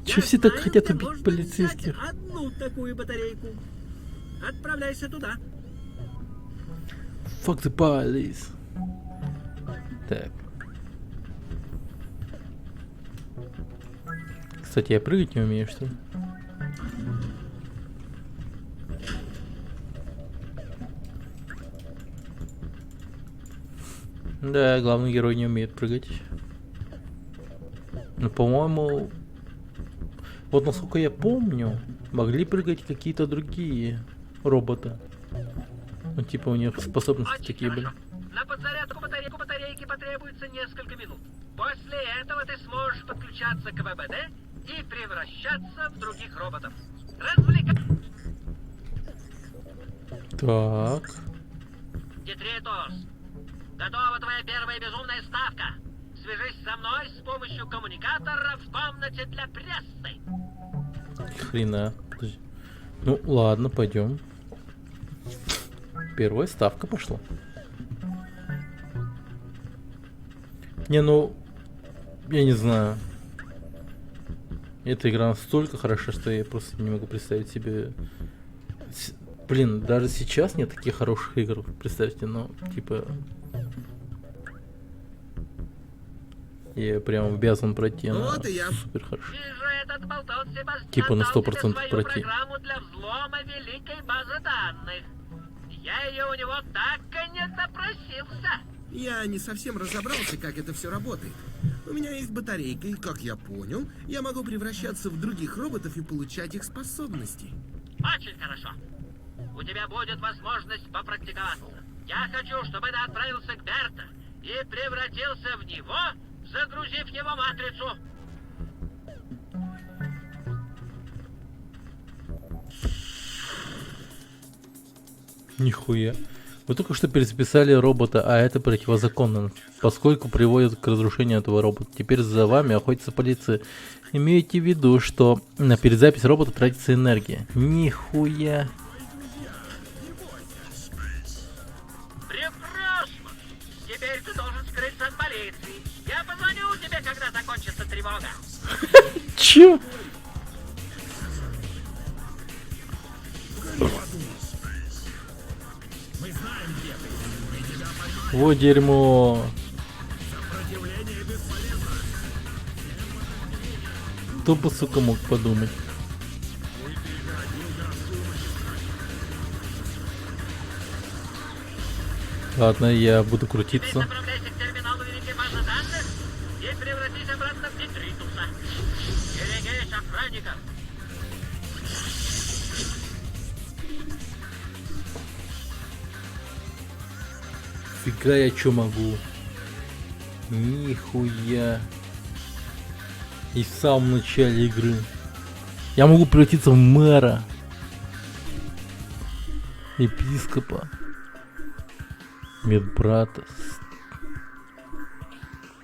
Speaker 1: Чё
Speaker 5: Я
Speaker 1: все так
Speaker 5: знаю,
Speaker 1: хотят
Speaker 5: где
Speaker 1: убить
Speaker 5: можно
Speaker 1: полицейских?
Speaker 5: взять одну такую батарейку. Отправляйся туда.
Speaker 1: Fuck the police. Так. Кстати, я прыгать не умею, что ли? Да, главный герой не умеет прыгать. Но, по-моему, вот насколько я помню, могли прыгать какие-то другие роботы. Ну, типа у них способности такие были.
Speaker 5: На подзарядку батарейки потребуется несколько минут. После этого ты сможешь подключаться к ВБД и превращаться в других роботов. Развлекай!
Speaker 1: Так.
Speaker 5: Детритус, готова твоя первая безумная ставка. Свяжись со мной с помощью коммуникатора в комнате для прессы.
Speaker 1: Хрена. Подожди. Ну ладно, пойдем. Первая ставка пошла. Не, ну, я не знаю. Эта игра настолько хороша, что я просто не могу представить себе. Блин, даже сейчас нет таких хороших игр, представьте, но типа я прям обязан пройти.
Speaker 3: Вот
Speaker 1: Она
Speaker 3: и я.
Speaker 1: супер хорошо.
Speaker 5: Вижу, этот болтон Себастьян
Speaker 1: Типа на
Speaker 5: дал тебе
Speaker 1: 100%
Speaker 5: свою
Speaker 1: пройти.
Speaker 5: программу для взлома великой базы данных. Я ее у него так и не допросился.
Speaker 3: Я не совсем разобрался, как это все работает. У меня есть батарейка, и, как я понял, я могу превращаться в других роботов и получать их способности.
Speaker 5: Очень хорошо. У тебя будет возможность попрактиковаться. Я хочу, чтобы ты отправился к Берта и превратился в него, загрузив его матрицу.
Speaker 1: Нихуя. Вы только что перезаписали робота, а это противозаконно, поскольку приводит к разрушению этого робота. Теперь за вами охотится полиция. Имейте в виду, что на перезапись робота тратится энергия. Нихуя.
Speaker 5: Прекрасно. Теперь ты должен скрыться от полиции. Я позвоню тебе, когда закончится тревога.
Speaker 1: Чё? Вот дерьмо. Кто бы, сука, мог подумать? Ладно, я буду крутиться.
Speaker 5: Направляйся к терминалу великой базы данных и превратись обратно в Детритуса. Берегись охранников.
Speaker 1: Нифига я чё могу. Нихуя. И в самом начале игры. Я могу превратиться в мэра. Епископа. Медбрата.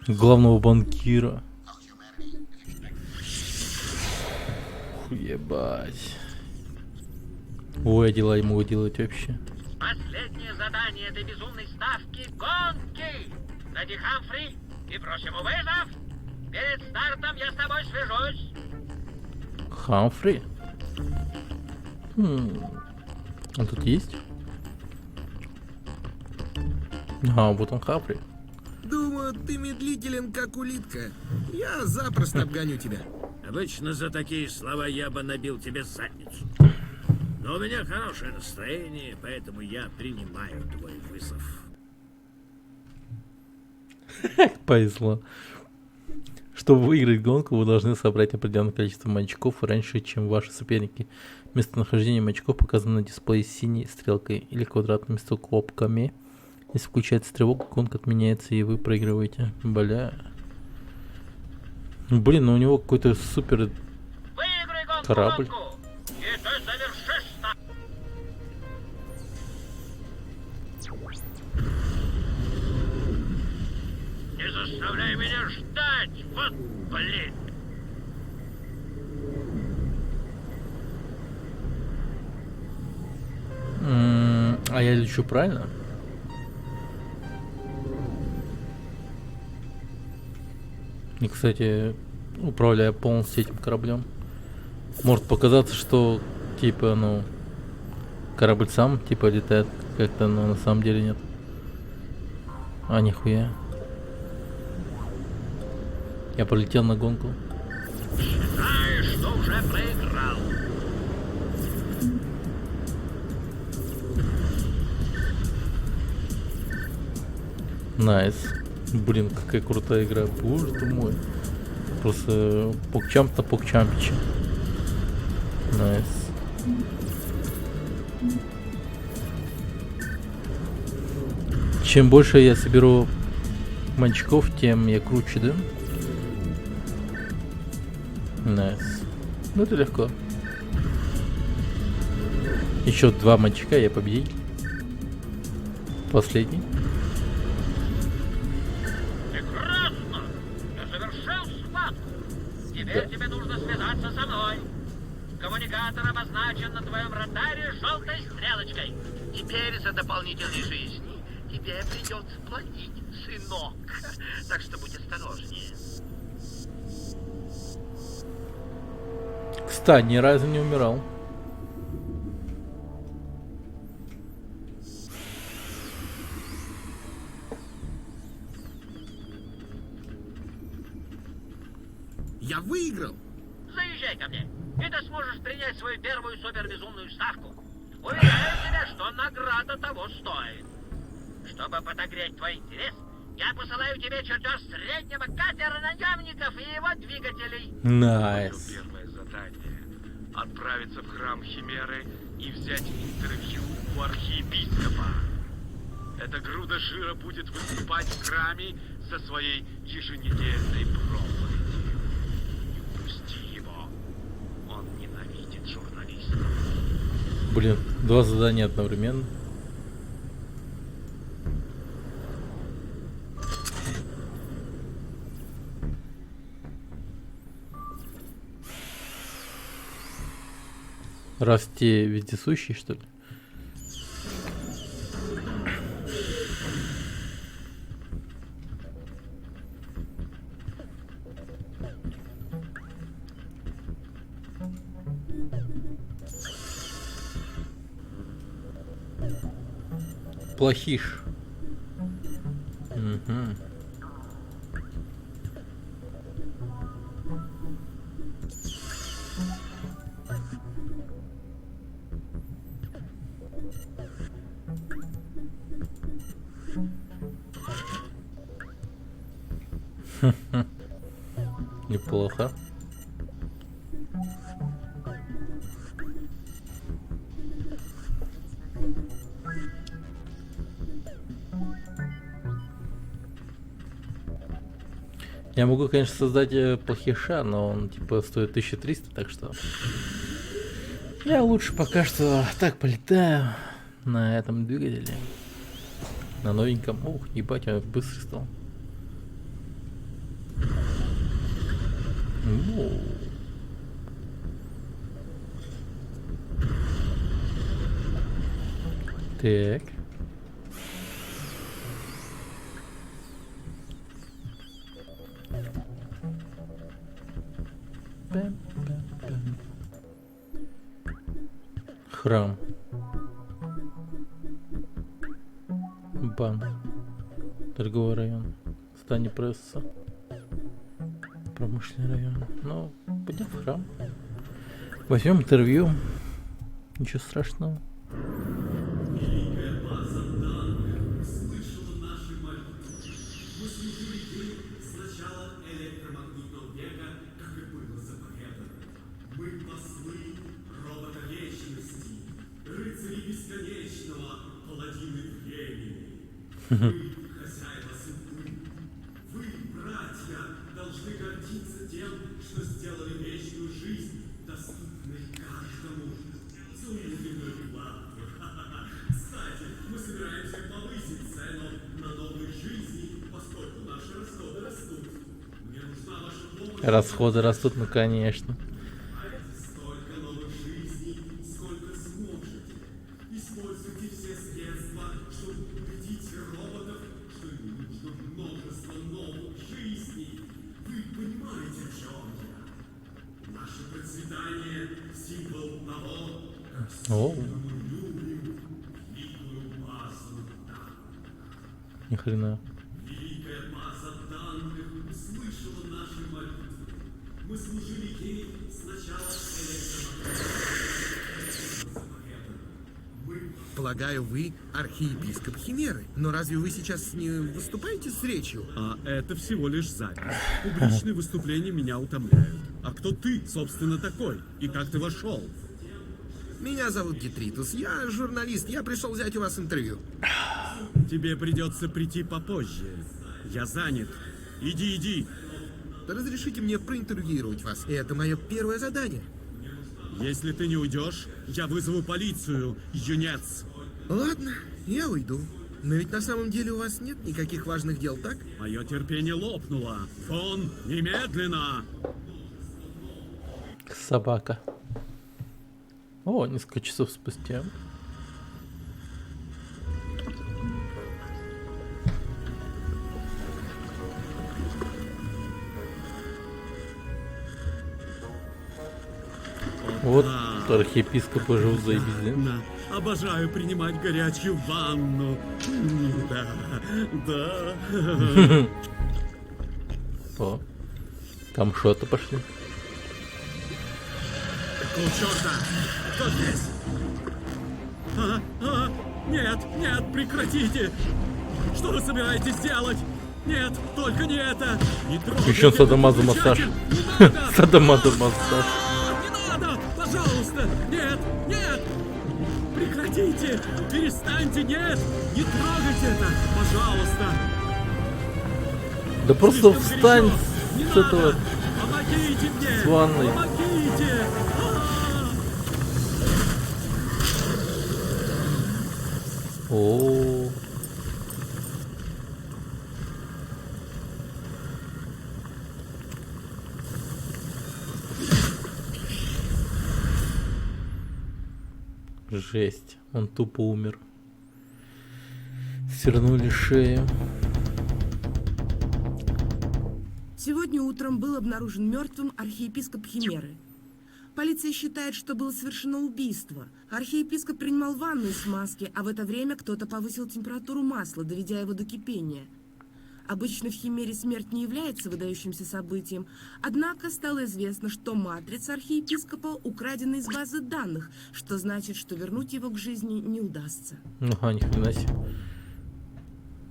Speaker 1: Главного банкира. Фу, ебать. Ой, дела я могу делать вообще.
Speaker 5: Последнее задание этой безумной ставки — гонки! Найди Хамфри и брось ему вызов! Перед стартом я с тобой свяжусь!
Speaker 1: Хамфри? Он тут есть? А, вот он Хамфри.
Speaker 3: Думаю, ты медлителен, как улитка. Я запросто обгоню тебя.
Speaker 8: Обычно за такие слова я бы набил тебе задницу. Но у меня хорошее настроение, поэтому я принимаю твой вызов.
Speaker 1: Повезло. Чтобы выиграть гонку, вы должны собрать определенное количество маячков раньше, чем ваши соперники. Местонахождение маячков показано на дисплее синей стрелкой или квадратными скобками. Если включается тревога, гонка отменяется и вы проигрываете. Бля. Блин, ну у него какой-то супер корабль.
Speaker 5: И ты завершишь старт! Не заставляй меня ждать! Вот, блин!
Speaker 1: А я лечу правильно? И, кстати, управляя полностью этим кораблем, может показаться, что типа, ну, корабль сам типа летает как-то, но на самом деле нет. А нихуя. Я полетел на гонку.
Speaker 5: Знаешь, что уже проиграл.
Speaker 1: Найс. Блин, какая крутая игра. Боже ты мой. Просто покчамп на покчампиче. Найс. Чем больше я соберу маячков, тем я круче, да? Найс. Ну это легко. Еще 2 маячка, я победитель. Последний.
Speaker 5: Прекрасно! Ты завершил схватку. Теперь тебе нужно связаться со мной. Коммуникатор обозначен на твоем радаре желтой стрелочкой.
Speaker 11: Теперь за дополнительные жизни тебе придется платить, сынок. Так что будь осторожнее.
Speaker 1: Кстати, ни разу не умирал.
Speaker 3: Я выиграл.
Speaker 5: Заезжай ко мне, и ты сможешь принять свою первую супербезумную ставку. Уверяю тебя, что награда того стоит. Чтобы подогреть твой интерес, я посылаю тебе чертеж среднего катера наемников и его двигателей.
Speaker 1: Найс.
Speaker 11: Первое задание — отправиться в храм Химеры и взять интервью у архиепископа. Эта груда жира будет выступать в храме со своей еженедельной проповедью. Не упусти его. Он ненавидит журналистов.
Speaker 1: Блин, 2 задания одновременно. Раз те вездесущие, что ли? Плохиш. Угу. Неплохо. Я могу, конечно, создать плохиша, но он типа стоит 1300, так что... Я лучше пока что так полетаю на этом двигателе. На новеньком. Ух, ебать, он быстро стал. Воу. Так. Храм. Банк. Торговый район. Здание пресса. Промышленный район. Ну, пойдем в храм. Возьмем интервью. Ничего страшного.
Speaker 7: Хозяева судьбы, вы, братья, должны гордиться тем, что сделали вечную жизнь доступной каждому. Кстати, мы собираемся повысить цену на новые жизни, поскольку наши расходы растут. Мне нужна ваша помощь.
Speaker 1: Расходы растут, ну конечно.
Speaker 7: Столько новых жизней, сколько сможете. Используйте все средства, чтобы убедить роботов, что им нужно множество новых жизней. Вы понимаете, о чем я? Наше процветание — символ того, как сильно мы любим великую базу данных.
Speaker 1: Ни хрена.
Speaker 7: Великая база данных услышала наши молитвы. Мы служили ей сначала
Speaker 3: Полагаю, вы архиепископ Химеры. Но разве вы сейчас не выступаете с речью?
Speaker 8: А это всего лишь запись. Публичные выступления меня утомляют. А кто ты, собственно, такой? И как ты вошел?
Speaker 3: Меня зовут Детритус. Я журналист. Я пришел взять у вас интервью.
Speaker 8: Тебе придется прийти попозже. Я занят. Иди.
Speaker 3: Разрешите мне проинтервьюировать вас. Это мое первое задание.
Speaker 8: Если ты не уйдешь, я вызову полицию, юнец.
Speaker 3: Ладно, я уйду. Но ведь на самом деле у вас нет никаких важных дел, так?
Speaker 8: Мое терпение лопнуло. Фон, немедленно!
Speaker 1: Собака. О, несколько часов спустя. Вот архиепископ уже заебись.
Speaker 8: На. Обожаю принимать горячую ванну. Да.
Speaker 1: О, там что-то пошли.
Speaker 8: Какого черта? Кто здесь? Нет, прекратите! Что вы собираетесь делать? Нет, только не это! Не трогайте!
Speaker 1: Еще садомазо массаж. Садомазо массаж.
Speaker 8: Не надо! Пожалуйста! Нет! Прекратите! Перестаньте! Нет! Не трогайте это! Пожалуйста!
Speaker 1: Да просто встань с этого.
Speaker 8: Помогите мне!
Speaker 1: С ванной.
Speaker 8: Помогите!
Speaker 1: О. Жесть, он тупо умер. Свернули шею.
Speaker 10: Сегодня утром был обнаружен мертвым архиепископ Химеры. Полиция считает, что было совершено убийство. Архиепископ принимал ванну из маски, а в это время кто-то повысил температуру масла, доведя его до кипения. Обычно в Химере смерть не является выдающимся событием, однако стало известно, что матрица архиепископа украдена из базы данных, что значит, что вернуть его к жизни не удастся.
Speaker 1: Ага, ни хрена себе.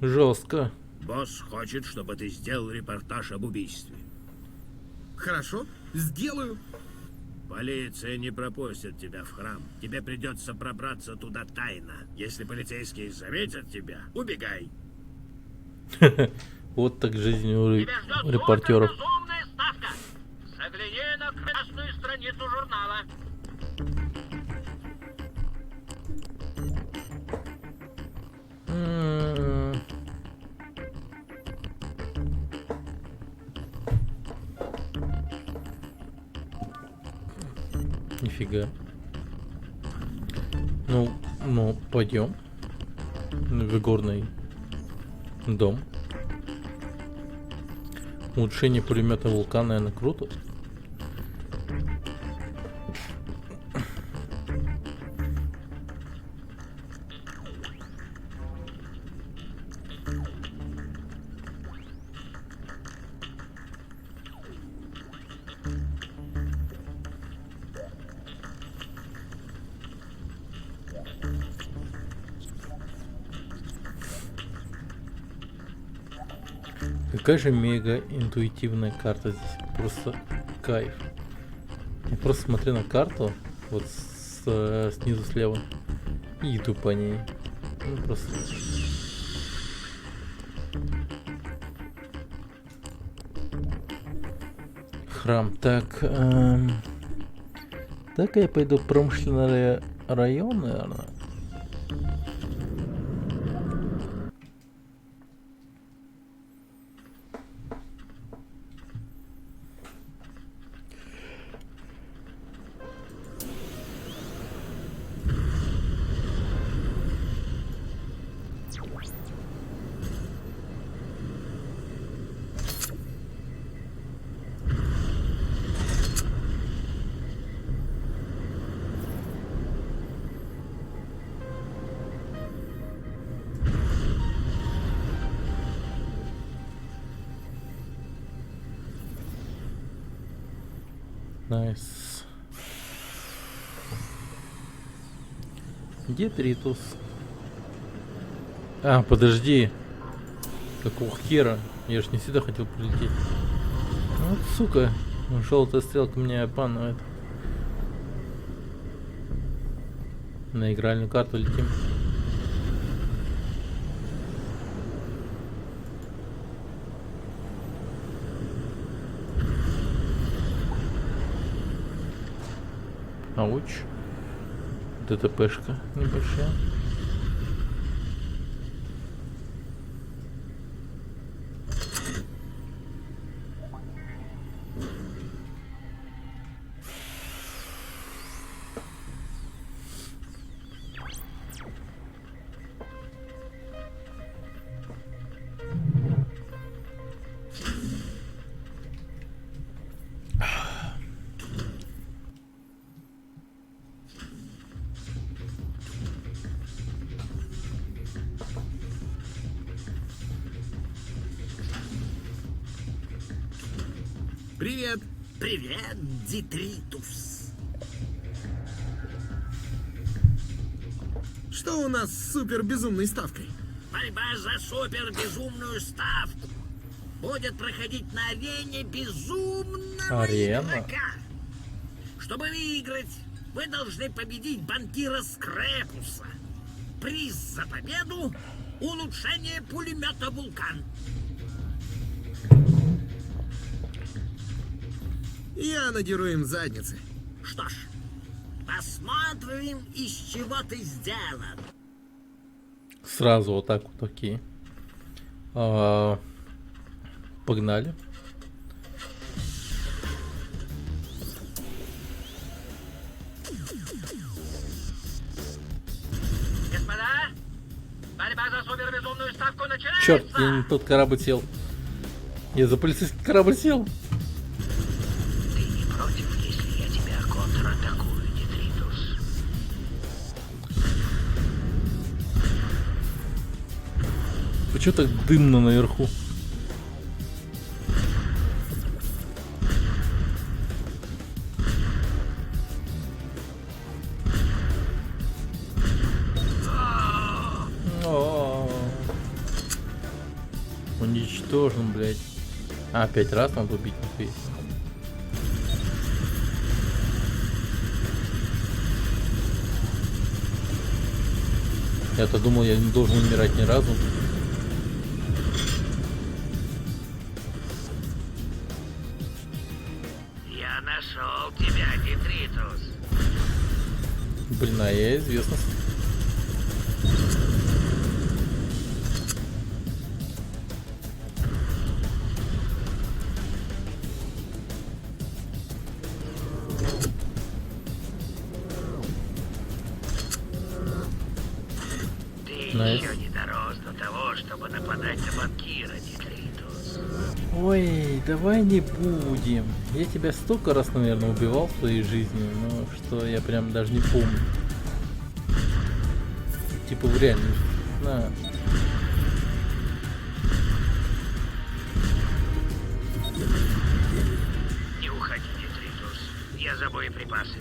Speaker 1: Жестко.
Speaker 12: Босс хочет, чтобы ты сделал репортаж об убийстве.
Speaker 3: Хорошо, сделаю.
Speaker 12: Полиция не пропустит тебя в храм. Тебе придется пробраться туда тайно. Если полицейские заметят тебя, убегай.
Speaker 1: Вот так жизнь у репортеров.
Speaker 11: Безумная ставка. Загляни на красную страницу журнала.
Speaker 1: Нифига. Ну, пойдем в игорный дом. Улучшение пулемета Вулкан, наверное, круто. Какая же мега интуитивная карта здесь. Просто кайф. Я просто смотрю на карту, вот снизу слева, и иду по ней. Ну, просто... Храм. Так, так я пойду в промышленный район, наверное. Найс. Детритус. А, подожди. Какого хера? Я ж не сюда хотел прилететь. Вот сука. Желтая стрелка меня обманывает. На игральную карту летим. Ауч. ДТПшка небольшая.
Speaker 3: Привет!
Speaker 12: Привет, Детритус.
Speaker 3: Что у нас с супер безумной ставкой?
Speaker 12: Борьба за супер безумную ставку будет проходить на арене безумного игрока. Чтобы выиграть, вы должны победить банкира Скрепуса. Приз за победу — улучшение пулемета «Вулкан».
Speaker 3: Я надеру им задницы.
Speaker 12: Что ж, посмотрим, из чего ты сделан.
Speaker 1: Сразу вот так вот такие. Погнали.
Speaker 11: Господа, борьба за супербезумную ставку начинается!
Speaker 1: Черт, я не тот корабль сел. Я за полицейский корабль сел.
Speaker 5: Ты не против, если я тебя контратакую, Детритус?
Speaker 1: Почему так дымно наверху? Уничтожен, блядь. А, 5 раз надо убить, нахуй. Я-то думал, я не должен умирать ни разу.
Speaker 12: Я нашел тебя, Детритус.
Speaker 1: Блин, а я известность.
Speaker 12: Ты
Speaker 1: Найс.
Speaker 12: еще не дорос до того, чтобы нападать на банкира, Детритус.
Speaker 1: Ой, давай не будем. Я тебя столько раз, наверное, убивал в своей жизни, но что я прям даже не помню. Типа в реальности. На.
Speaker 12: Не уходи, Детритус. Я за боеприпасы.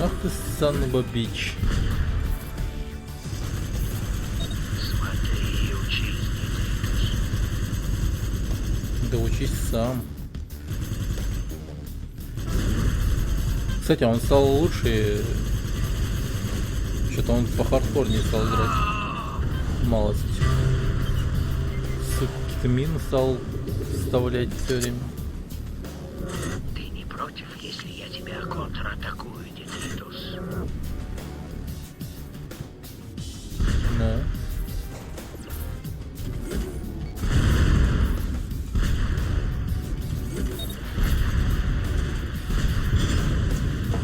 Speaker 1: Ах ты, сануба бич.
Speaker 12: Смотри и учись, Детритус.
Speaker 1: Да учись сам. Кстати, он стал лучше. Что-то он по хардкорнее стал играть. Малость. Сука, какие-то мины стал вставлять все время.
Speaker 12: Ты не против, если я тебя контратакую, Детритус?
Speaker 1: Ну.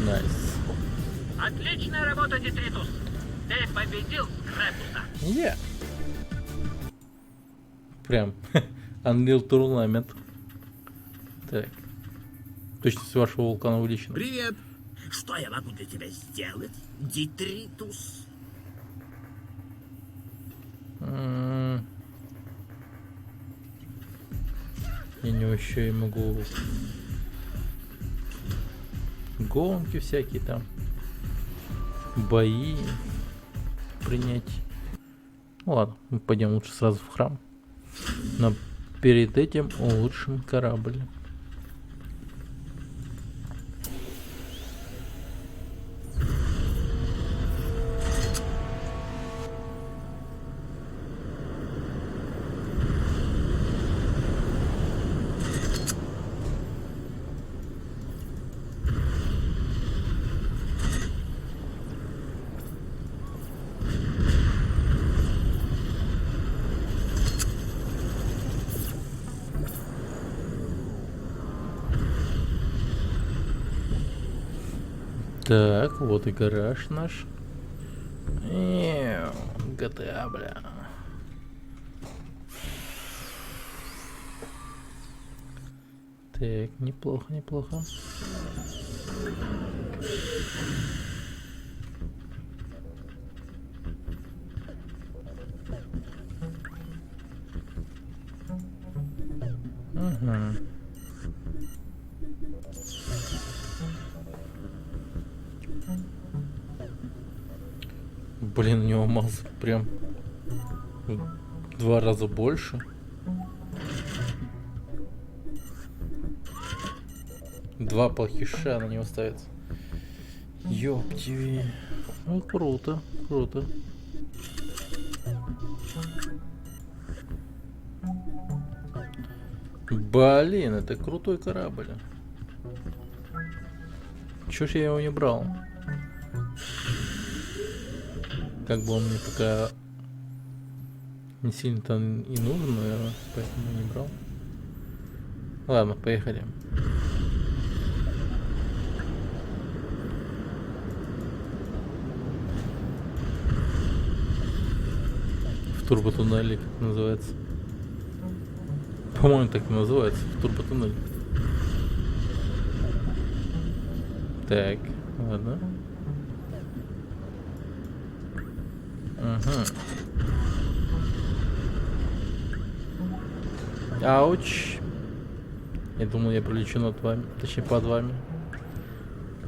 Speaker 1: Найс.
Speaker 11: Отличная работа, Детритус! Ты победил Скрэпуса!
Speaker 1: Я. Прям. Unreal Tournament. Так. Точность вашего вулкана увеличена.
Speaker 3: Привет!
Speaker 12: Что я могу для тебя сделать, Детритус?
Speaker 1: Я не еще и могу гонки всякие там, бои принять. Ну ладно, мы пойдем лучше сразу в храм. Но перед этим улучшим корабль. Так, вот и гараж наш. GTA, бля. Так, неплохо, неплохо. Угу. Блин, у него масса прям в 2 раза больше. 2 плохиша на него ставится. Ёптиви. Ну, круто, круто. Блин, это крутой корабль. Чё ж я его не брал? Как бы он мне пока не сильно-то и нужен, наверное, поэтому не брал. Ладно, поехали. В турботуннеле, как это называется. По-моему, так и называется, в турботуннеле. Так, ладно. Ага. Ауч. Я думал, я пролечу над вами, точнее под вами.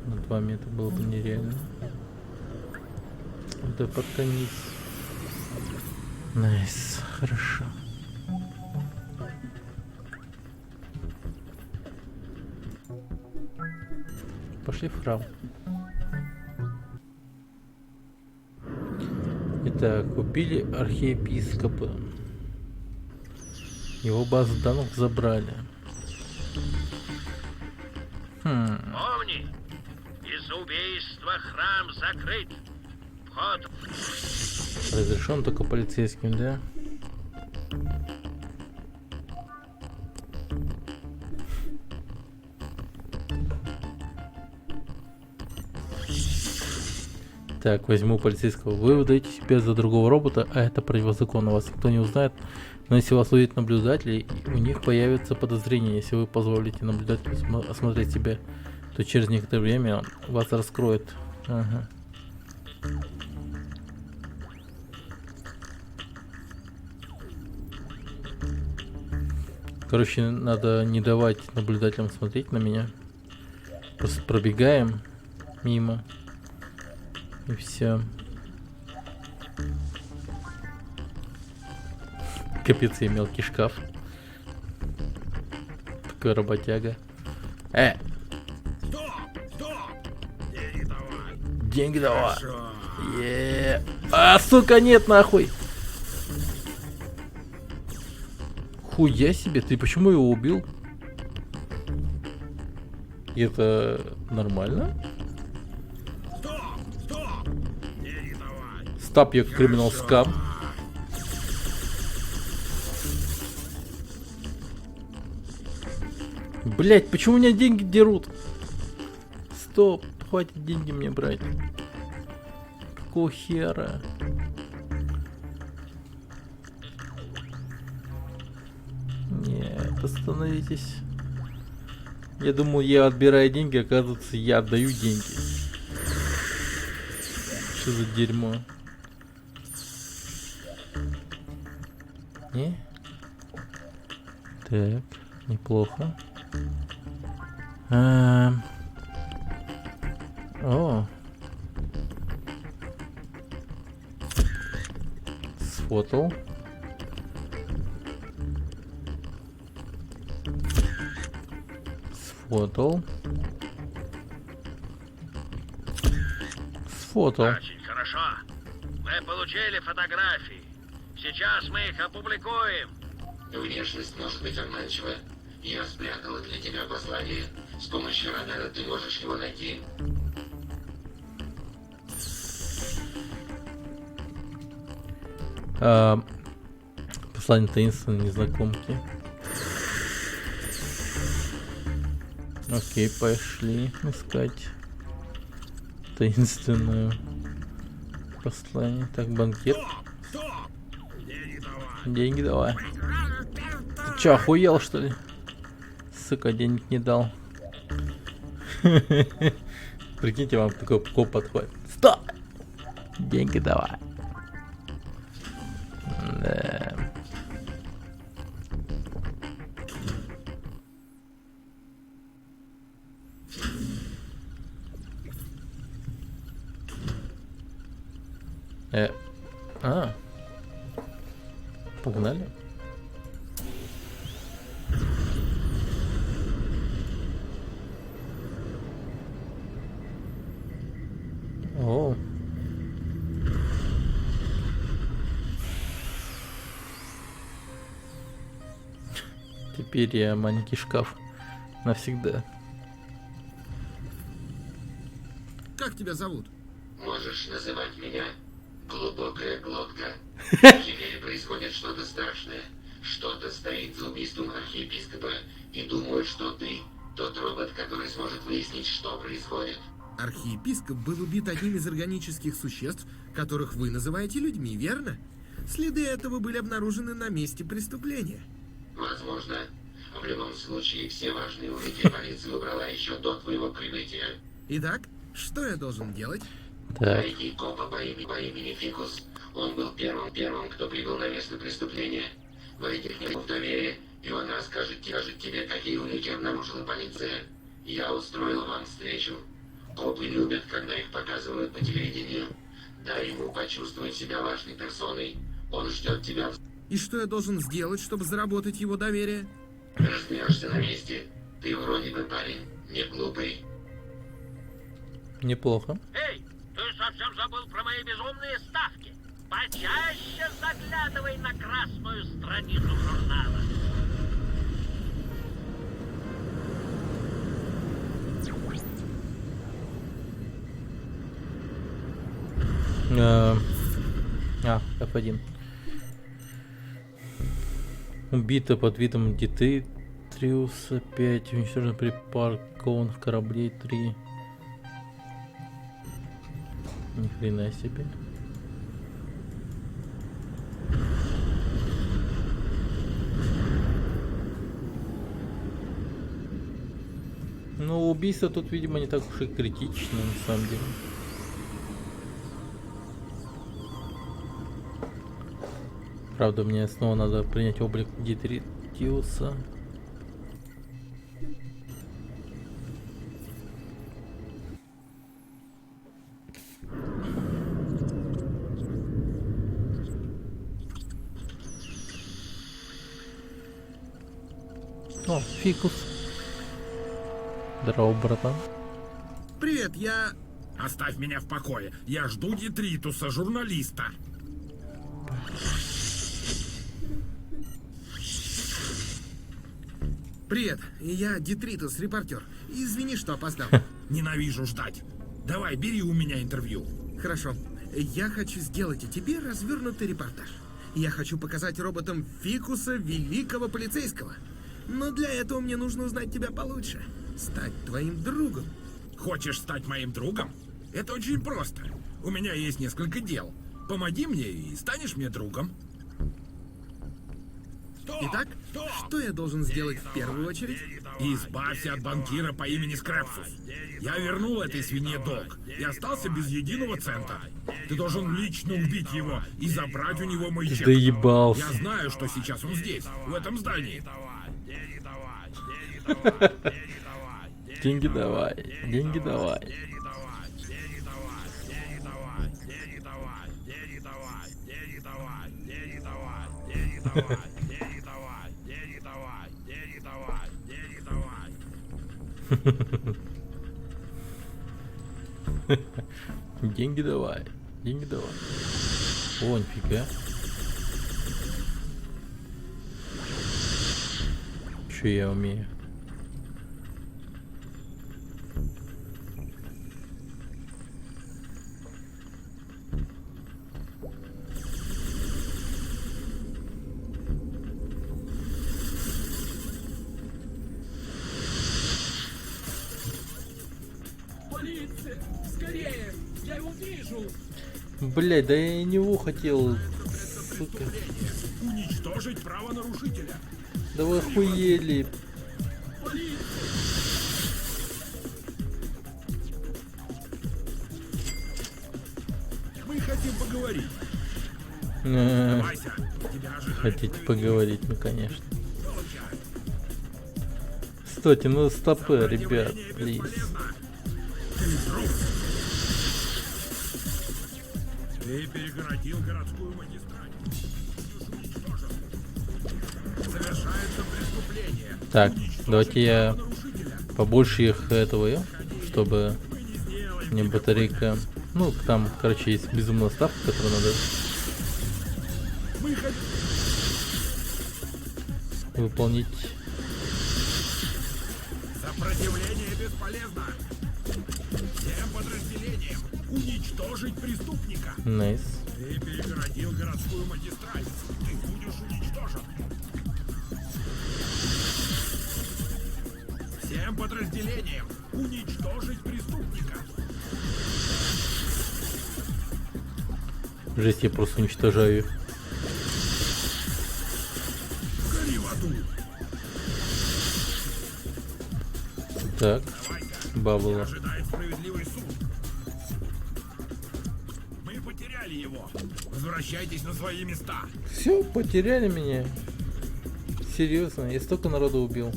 Speaker 1: Над вами это было бы нереально. Да пока не... Найс, хорошо. Пошли в храм. Итак, убили архиепископа. Его базу данных забрали.
Speaker 12: Помни, из-за убийства храм закрыт. Вход.
Speaker 1: Разрешен только полицейским, да? Так, возьму полицейского. Вы выдаете себя за другого робота, а это противозаконно. Вас никто не узнает. Но если вас увидят наблюдатели, у них появится подозрение. Если вы позволите наблюдателю осмотреть себя, то через некоторое время вас раскроет. Ага. Короче, надо не давать наблюдателям смотреть на меня. Просто пробегаем мимо. И все. Капец, я мелкий шкаф. Такой работяга. Деньги давай. А, сука, нет, нахуй. Хуя себе, ты почему его убил? Это нормально? Stop your criminal scam. Блять, почему у меня деньги дерут? Стоп, хватит деньги мне брать. Какого хера? Нет, остановитесь. Я думал, я отбираю деньги, оказывается, я отдаю деньги. Что за дерьмо? Не? Так, неплохо. О. Сфотал. Сфотал. Сфотал.
Speaker 12: Очень хорошо. Мы получили фотографии. Сейчас мы их опубликуем.
Speaker 13: Внешность может быть обманчива. Я спрятала для тебя послание. С помощью радара ты можешь его найти.
Speaker 1: Послание таинственной незнакомки. Окей, пошли искать таинственное послание. Так, банкет. Деньги давай. Ты чё, охуел, что ли? Сука, денег не дал. Прикиньте, вам такой коп подходит. Стоп! Деньги давай. Да. Погнали. О. Теперь я маленький шкаф навсегда.
Speaker 3: Как тебя зовут?
Speaker 13: Можешь называть меня глубокая глотка. В мире происходит что-то страшное. Что-то стоит за убийством архиепископа и думает, что ты тот робот, который сможет выяснить, что происходит.
Speaker 3: Архиепископ был убит одним из органических существ, которых вы называете людьми, верно? Следы этого были обнаружены на месте преступления.
Speaker 13: Возможно. В любом случае, все важные улики полиция убрала еще до твоего прибытия.
Speaker 3: Итак, что я должен делать?
Speaker 13: Найди копа по имени Фикус. Он был первым, кто прибыл на место преступления. Войди к нему в доверие, и он расскажет тебе, какие улики обнаружила полиция. Я устроил вам встречу. Копы любят, когда их показывают по телевидению. Дай ему почувствовать себя важной персоной. Он ждет тебя.
Speaker 3: И что я должен сделать, чтобы заработать его доверие?
Speaker 13: Разберешься на месте. Ты вроде бы парень, не глупый.
Speaker 1: Неплохо.
Speaker 12: Эй, ты совсем забыл про мои безумные ставки. Почаще заглядывай на красную страницу журнала.
Speaker 1: F1. Убито под видом Детриуса 5. Уничтожено припаркованных кораблей 3. Ни хрена себе. Ну, убийство тут, видимо, не так уж и критично, на самом деле. Правда, мне снова надо принять облик Детритиуса. О, Фикус. Здорово, братан.
Speaker 3: Привет, я...
Speaker 7: Оставь меня в покое. Я жду Детритуса, журналиста.
Speaker 3: Привет, я Детритус, репортер. Извини, что опоздал.
Speaker 7: Ненавижу ждать. Давай, бери у меня интервью.
Speaker 3: Хорошо. Я хочу сделать о тебе развернутый репортаж. Я хочу показать роботам Фикуса великого полицейского. Но для этого мне нужно узнать тебя получше. Стать твоим другом.
Speaker 7: Хочешь стать моим другом? Это очень просто. У меня есть несколько дел. Помоги мне и станешь мне другом.
Speaker 3: Итак, что я должен сделать в первую очередь?
Speaker 7: Избавься от банкира по имени Скрепсус. Я вернул этой свинье долг и остался без единого цента. Ты должен лично убить его и забрать у него мой чек.
Speaker 1: Доебался.
Speaker 7: Я знаю, что сейчас он здесь, в этом здании.
Speaker 1: Деньги давай, деньги давай. Деньги давай, деньги давай. О, нифига. Что я умею?
Speaker 8: Полиция! Скорее! Я его вижу!
Speaker 1: Блять, да я и него хотел. Сука.
Speaker 7: Уничтожить правонарушителя.
Speaker 1: Да вы охуели.
Speaker 7: Мы хотим поговорить.
Speaker 1: Хотите поговорить, ну конечно. Стойте, ну стопы, ребят, плиз.
Speaker 7: Ты перегородил городскую магистраль. Совершается преступление.
Speaker 1: Так, давайте я побольше их этого, чтобы мне батарейка. Ну, там, короче, есть безумная ставка, которую надо выполнить.
Speaker 7: Сопротивление бесполезно. Всем подразделениям уничтожить преступника.
Speaker 1: Найс.
Speaker 7: Ты перегородил городскую магистраль. Ты будешь уничтожен. Всем подразделениям уничтожить преступника.
Speaker 1: Жесть, я просто уничтожаю их.
Speaker 7: Гори в аду.
Speaker 1: Так, бабла.
Speaker 7: Ожидает справедливый суд. Мы потеряли его. Возвращайтесь на свои места.
Speaker 1: Все, потеряли меня. Серьезно, я столько народу убил.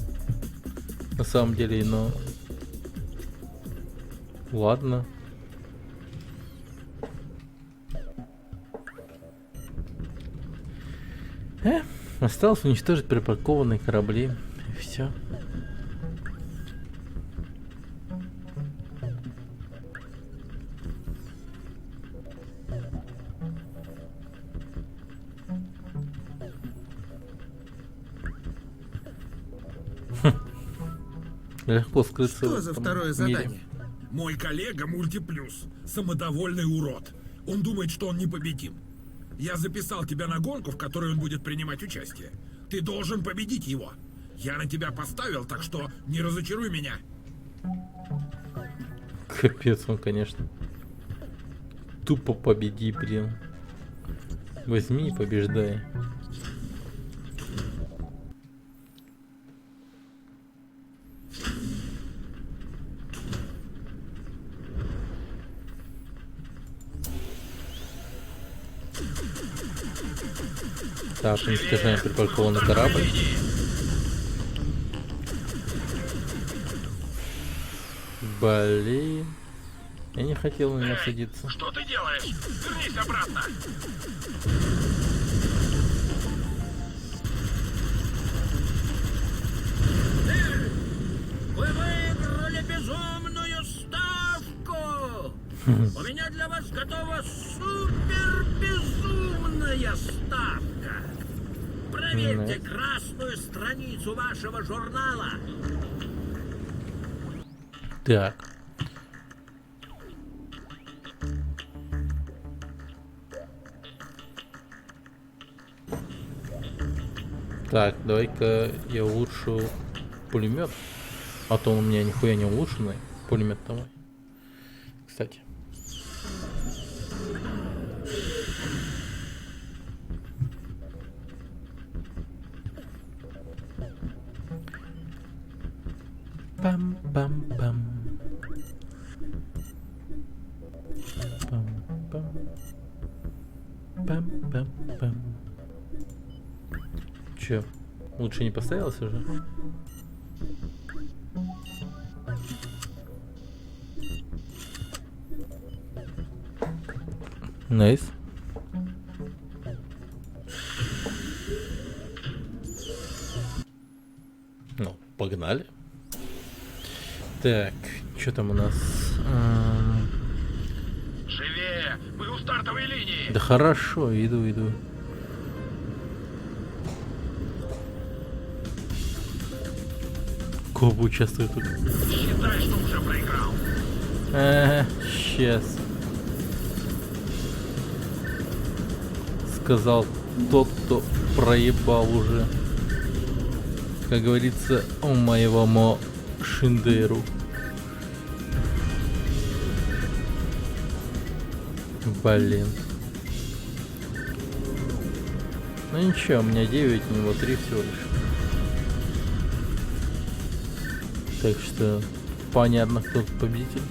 Speaker 1: На самом деле, но... Ладно. Осталось уничтожить припаркованные корабли. И все. Легко скрыться
Speaker 3: Что
Speaker 1: в
Speaker 3: за
Speaker 1: этом
Speaker 3: второе
Speaker 1: мире.
Speaker 3: задание?
Speaker 7: Мой коллега Мультиплюс. Самодовольный урод. Он думает, что он непобедим. Я записал тебя на гонку, в которой он будет принимать участие. Ты должен победить его. Я на тебя поставил, так что не разочаруй меня.
Speaker 1: Капец он, конечно. Тупо победи, блин. Возьми и побеждай. Так, уничтожаем припаркованный корабль. Блин. Я не хотел на него садиться.
Speaker 11: Что ты делаешь? Вернись обратно!
Speaker 12: Вы выиграли безумную ставку! У меня для вас готова супер-безумная ставка! Проверьте красную страницу вашего журнала!
Speaker 1: Так. Так, давай-ка я улучшу пулемет. А то он у меня нихуя не улучшенный. Пулемет давай. Кстати. Пам-пам-пам. Пам-пам. Пам-пам-пам. Че, лучше не поставился уже? Найс. Ну, погнали. Так, что там у нас?
Speaker 11: Живее! Мы у стартовой линии!
Speaker 1: Да хорошо, иду. Коба участвует тут.
Speaker 11: Считай, что уже проиграл.
Speaker 1: Сейчас. Сказал тот, кто проебал уже. Как говорится, у моего мо Шиндеру. Блин. Ну ничего, у меня 9, у него 3 всего лишь. Так что понятно, кто тут победитель.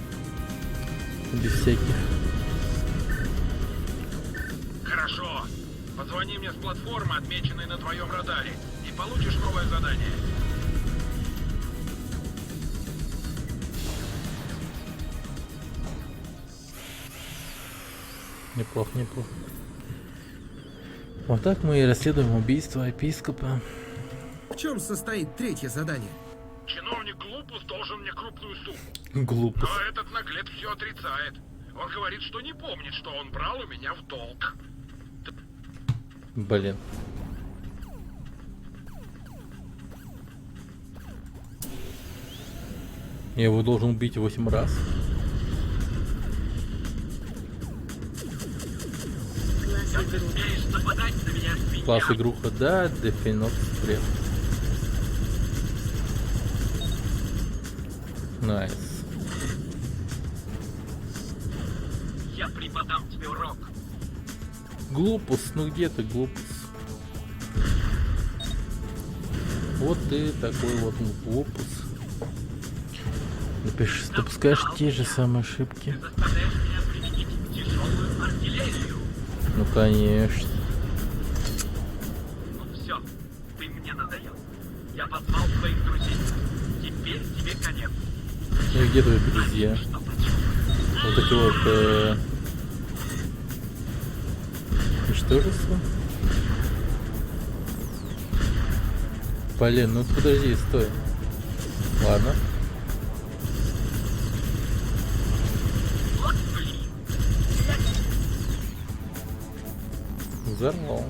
Speaker 1: Без всяких.
Speaker 11: Хорошо. Позвони мне с платформы, отмеченной на твоем радаре, и получишь новое задание.
Speaker 1: Неплохо. Вот так мы и расследуем убийство епископа.
Speaker 3: В чем состоит третье задание?
Speaker 11: Чиновник Глупус должен мне крупную сумму.
Speaker 1: Глупус.
Speaker 11: Но этот наглец все отрицает. Он говорит, что не помнит, что он брал у меня в долг.
Speaker 1: Блин. Я его должен убить 8 раз. Класс игруха, да, Дефинокс прям. Найс.
Speaker 12: Я преподам тебе урок.
Speaker 1: Глупус, ну где ты, глупус? Вот ты такой вот глупус. Напиши, что допускаешь те же самые ошибки.
Speaker 12: Заставляешь меня применить тяжелую артиллерию.
Speaker 1: Ну конечно.
Speaker 12: Ну все, ты мне надоел. Я позвал своих друзей. Теперь тебе конец.
Speaker 1: Ну и где твои друзья? Вот эти вот ничтожество. Блин, ну подожди, стой. Ладно. Взорвал.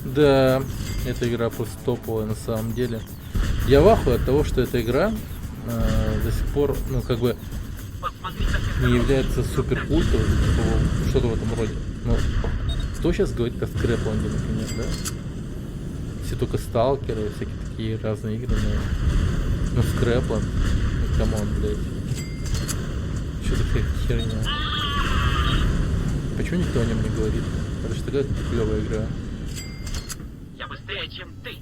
Speaker 1: Да, эта игра просто топовая на самом деле. Я в ахуе от того, что эта игра до сих пор, ну как бы, не является супер культовой, типа, что-то в этом роде. Ну, кто сейчас говорит о скрэпланде, например, да? Все только сталкеры, всякие такие разные игры, но... Ну, скрэпланд, ну, камон, блядь. Что такая херня? Почему никто о нем не говорит? Это же такая клевая игра.
Speaker 12: Я быстрее, чем ты.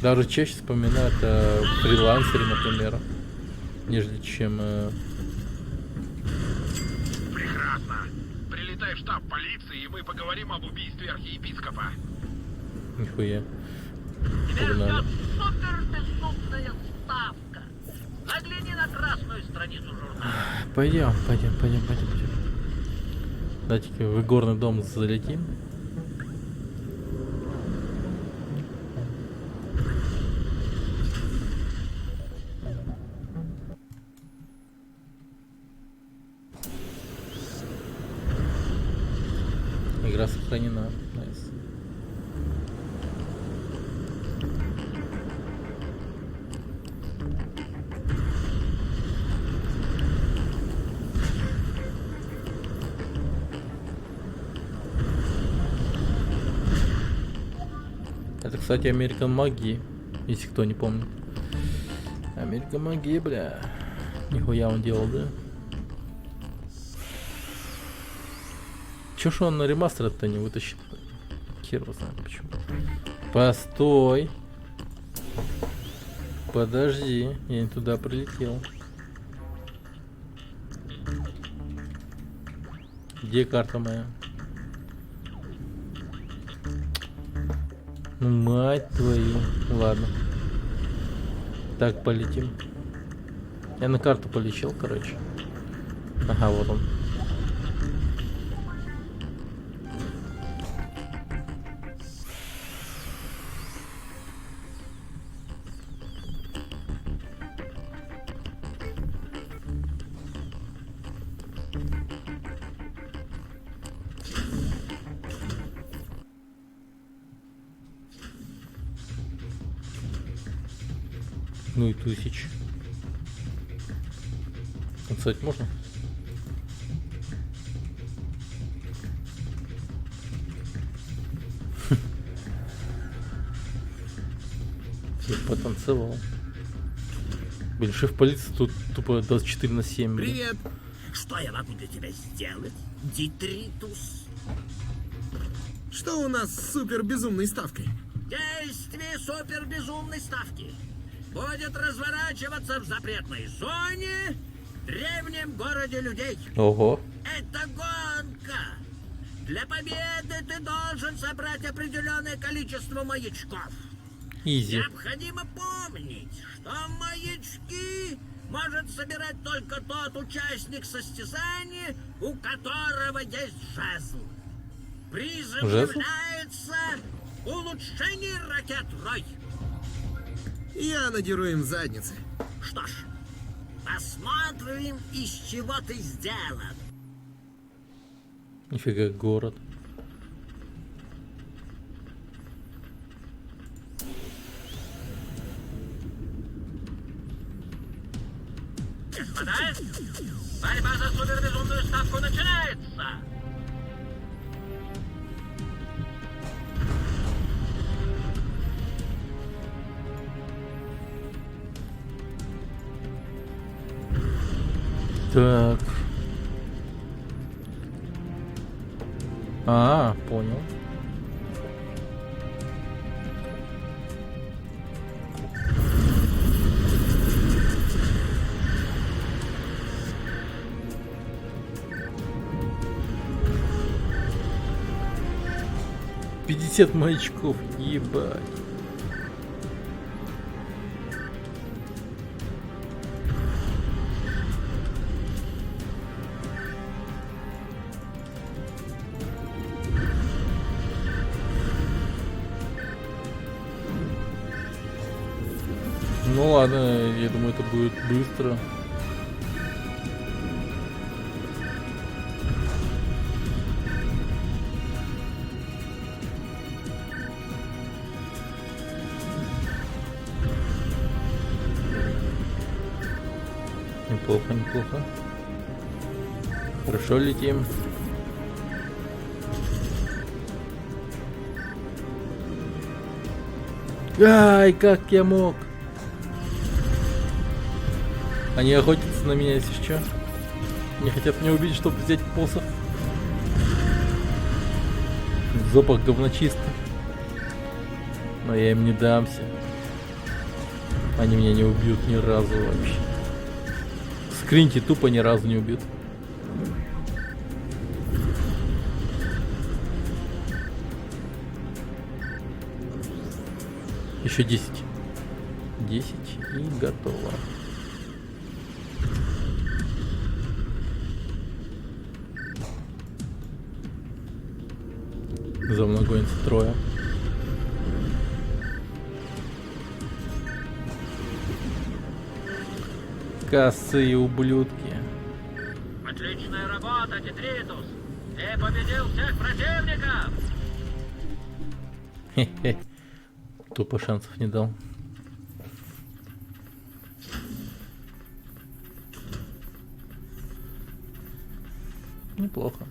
Speaker 1: Даже чаще вспоминают о фрилансере, например, нежели чем...
Speaker 11: Прекрасно. Прилетай в штаб полиции, и мы поговорим об убийстве архиепископа.
Speaker 1: Нихуя.
Speaker 12: Тебя
Speaker 1: Погнали.
Speaker 12: ждет супербезумная ставка. Загляни на красную страницу журнала.
Speaker 1: Пойдем. Давайте-ка в игорный дом залетим. Игра сохранена. Найс. Это, кстати, American Магии, если кто не помнит. American Магии, бля. Нихуя он делал, да? Чё ж он на ремастер-то не вытащил? Хер его знает почему. Постой. Подожди, я не туда прилетел. Где карта моя? Ну, мать твою. Ладно. Так, полетим. Я на карту полечил, короче. Ага, вот он. Ну и тысяч. Танцевать можно? Я потанцевал. Блин, шеф полиции тут тупо 24/7.
Speaker 12: Привет! Что я могу для тебя сделать, Дитритус?
Speaker 3: Что у нас с супер безумной ставкой?
Speaker 12: Действие супербезумной ставки будет разворачиваться в запретной зоне, в древнем городе людей.
Speaker 1: Ого.
Speaker 12: Это гонка. Для победы ты должен собрать определенное количество маячков.
Speaker 1: Изи.
Speaker 12: Необходимо помнить, что маячки может собирать только тот участник состязания, у которого есть жезл. Призом
Speaker 1: Жезл?
Speaker 12: является улучшение ракет Рой.
Speaker 3: Я надеру им задницы.
Speaker 12: Что ж, посмотрим, из чего ты сделан.
Speaker 1: Нифига город.
Speaker 12: Господа, борьба за супербезумную ставку начинается.
Speaker 1: Так. А, понял. «50 маячков, ебать». Ну ладно, я думаю, это будет быстро. Неплохо, неплохо. Хорошо летим. Ай, как я мог? Они охотятся на меня, если что. Не хотят меня убить, чтобы взять посох. Запах говночистый. Но я им не дамся. Они меня не убьют ни разу вообще. Скринти тупо ни разу не убьют. Еще 10. 10 и готово. За мной гонится трое. Косые ублюдки.
Speaker 12: Отличная работа, Детритус! Ты победил всех противников!
Speaker 1: Хе-хе. Тупо шансов не дал. Неплохо.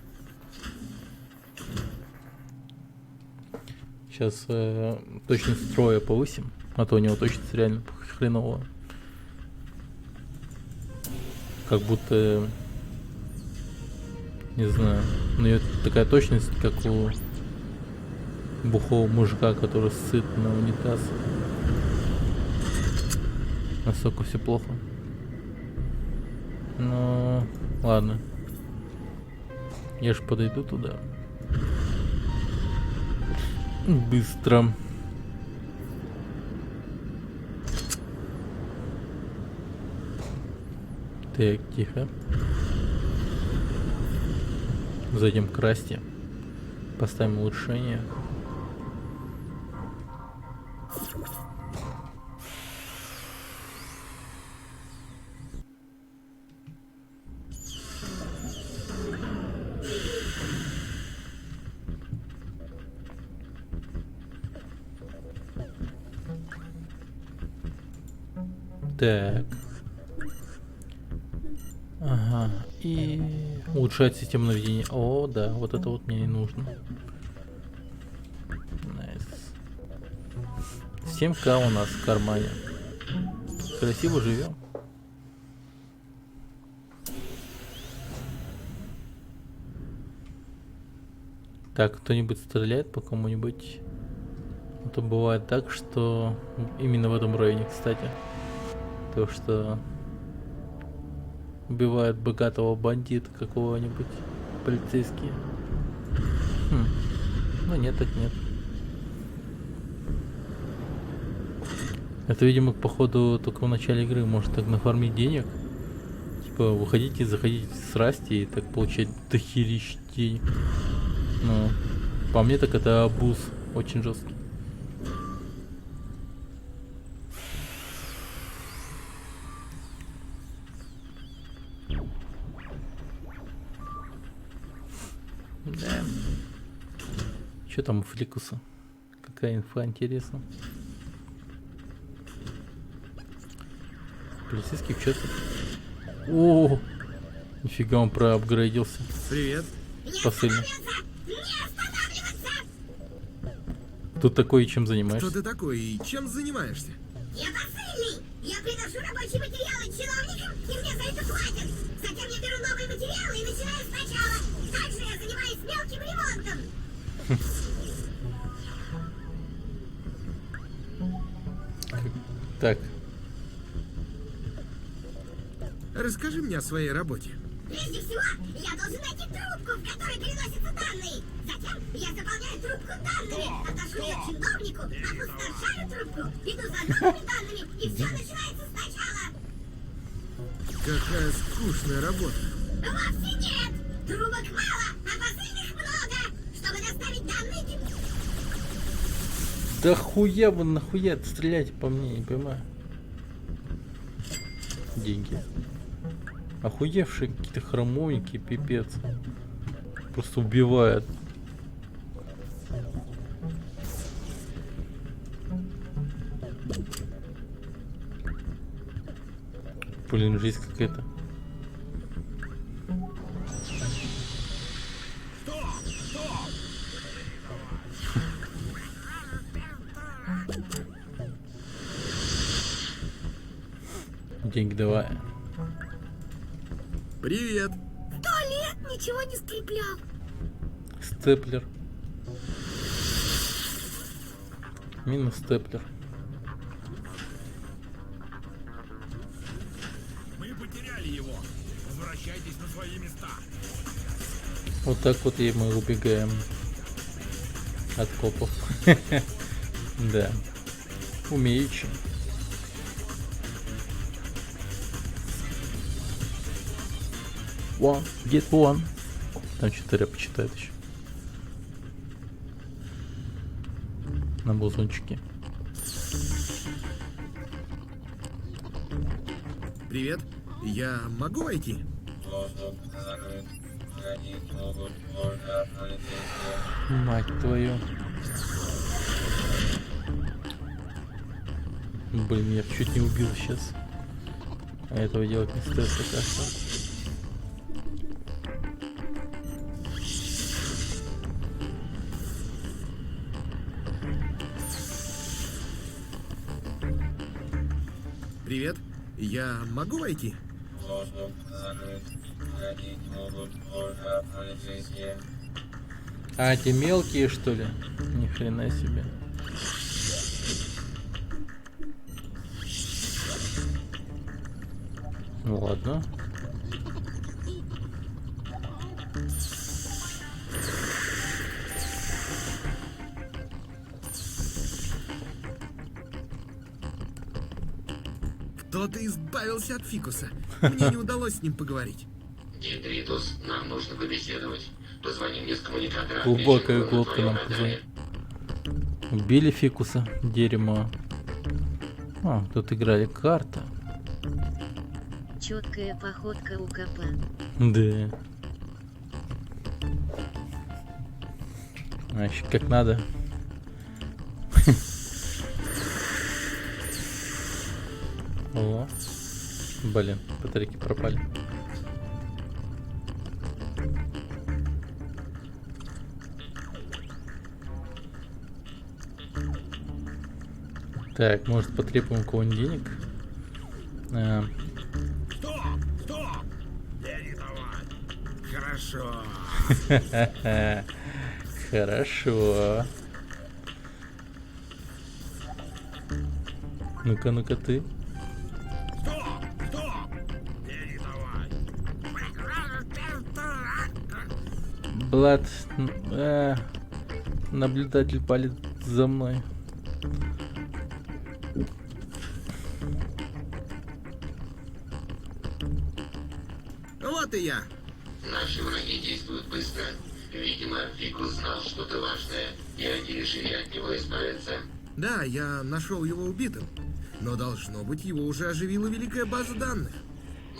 Speaker 1: Сейчас точность строя повысим, а то у него точность реально хреновая. Как будто, не знаю, у нее такая точность, как у бухого мужика, который сыт на унитаз. Настолько все плохо. Но ладно. Я же подойду туда. Быстро. Так, тихо. Зайдем к Расти. Поставим улучшение. Так. Ага. И улучшать систему наведения. О, да, вот это вот мне и нужно. Найс. 7К у нас в кармане. Красиво живем. Так, кто-нибудь стреляет по кому-нибудь? Это бывает так, что именно в этом районе, кстати. То, что убивают богатого бандита какого-нибудь, полицейские. Ну нет, так нет. Это, видимо, походу только в начале игры может так нафармить денег. Типа, выходите, заходите с Расти и так получать дохерищ денег. Ну, по мне так это абуз очень жесткий. Да. Что там у Фликуса? Какая инфа, интересно. Полицейский участок. О, нифига он проапгрейдился.
Speaker 3: Привет.
Speaker 1: Посыльный. Тут такой, чем занимаешься?
Speaker 3: Кто ты такой и чем занимаешься?
Speaker 14: Я посыльный! Я приношу рабочие материалы чиновникам, и мне за это платят. Затем я беру новые материалы и начинаю сначала. Также я занимаюсь мелким ремонтом.
Speaker 1: Так.
Speaker 3: Расскажи мне о своей работе.
Speaker 14: Прежде всего, я должен найти трубку, в которой переносятся данные. Затем я заполняю трубку данными, отношу ее чиновнику, опустошаю трубку, иду за новыми данными, и все начинается сначала.
Speaker 3: Какая скучная работа.
Speaker 14: Вовсе нет! Трубок мало, а посыльных много. Чтобы доставить данные...
Speaker 1: Да хуя вы нахуя стреляете по мне, не понимаю. Деньги. Охуевшие какие-то хромовники, пипец. Просто убивают. Блин, жизнь какая-то Деньги давай.
Speaker 3: Привет.
Speaker 14: 100 лет ничего не скреплял.
Speaker 1: Степлер. Минус степлер.
Speaker 7: Мы потеряли его. Возвращайтесь на свои места.
Speaker 1: Вот так вот и мы убегаем от копов. Да. Умеючи. One, get one. Там 4 почитает еще. На бузончике.
Speaker 3: Привет. Я могу войти?
Speaker 4: Воздух закрыт. Ходить могут только полицейские.
Speaker 1: Мать твою. Блин, я чуть не убил сейчас. А этого делать не стоит, кажется.
Speaker 3: Привет. Я могу войти?
Speaker 4: Воздух закрыт. Ходить могут только полицейские.
Speaker 1: А, эти мелкие, что ли? Ни хрена себе. Ну ладно.
Speaker 3: Кто-то избавился от фикуса. Мне не удалось с ним поговорить.
Speaker 13: Детритус, нам нужно побеседовать. Позвони мне с коммуникатора.
Speaker 1: Глубокая глотка нам позвонит. Убили фикуса. Дерьмо. А, тут играли карта.
Speaker 6: Четкая походка у копа.
Speaker 1: Да. А еще как надо. О, блин, батарейки пропали. Так, может потребуем у кого-нибудь денег?
Speaker 7: Стоп! Не давай. Хорошо.
Speaker 1: Хорошо. Ну-ка, ну-ка ты. Блад, наблюдатель палит за мной.
Speaker 3: Вот и я.
Speaker 13: Наши враги действуют быстро. Видимо, Фикус знал что-то важное, и они решили от него избавиться.
Speaker 3: Да, я нашел его убитым. Но должно быть, его уже оживила великая база данных.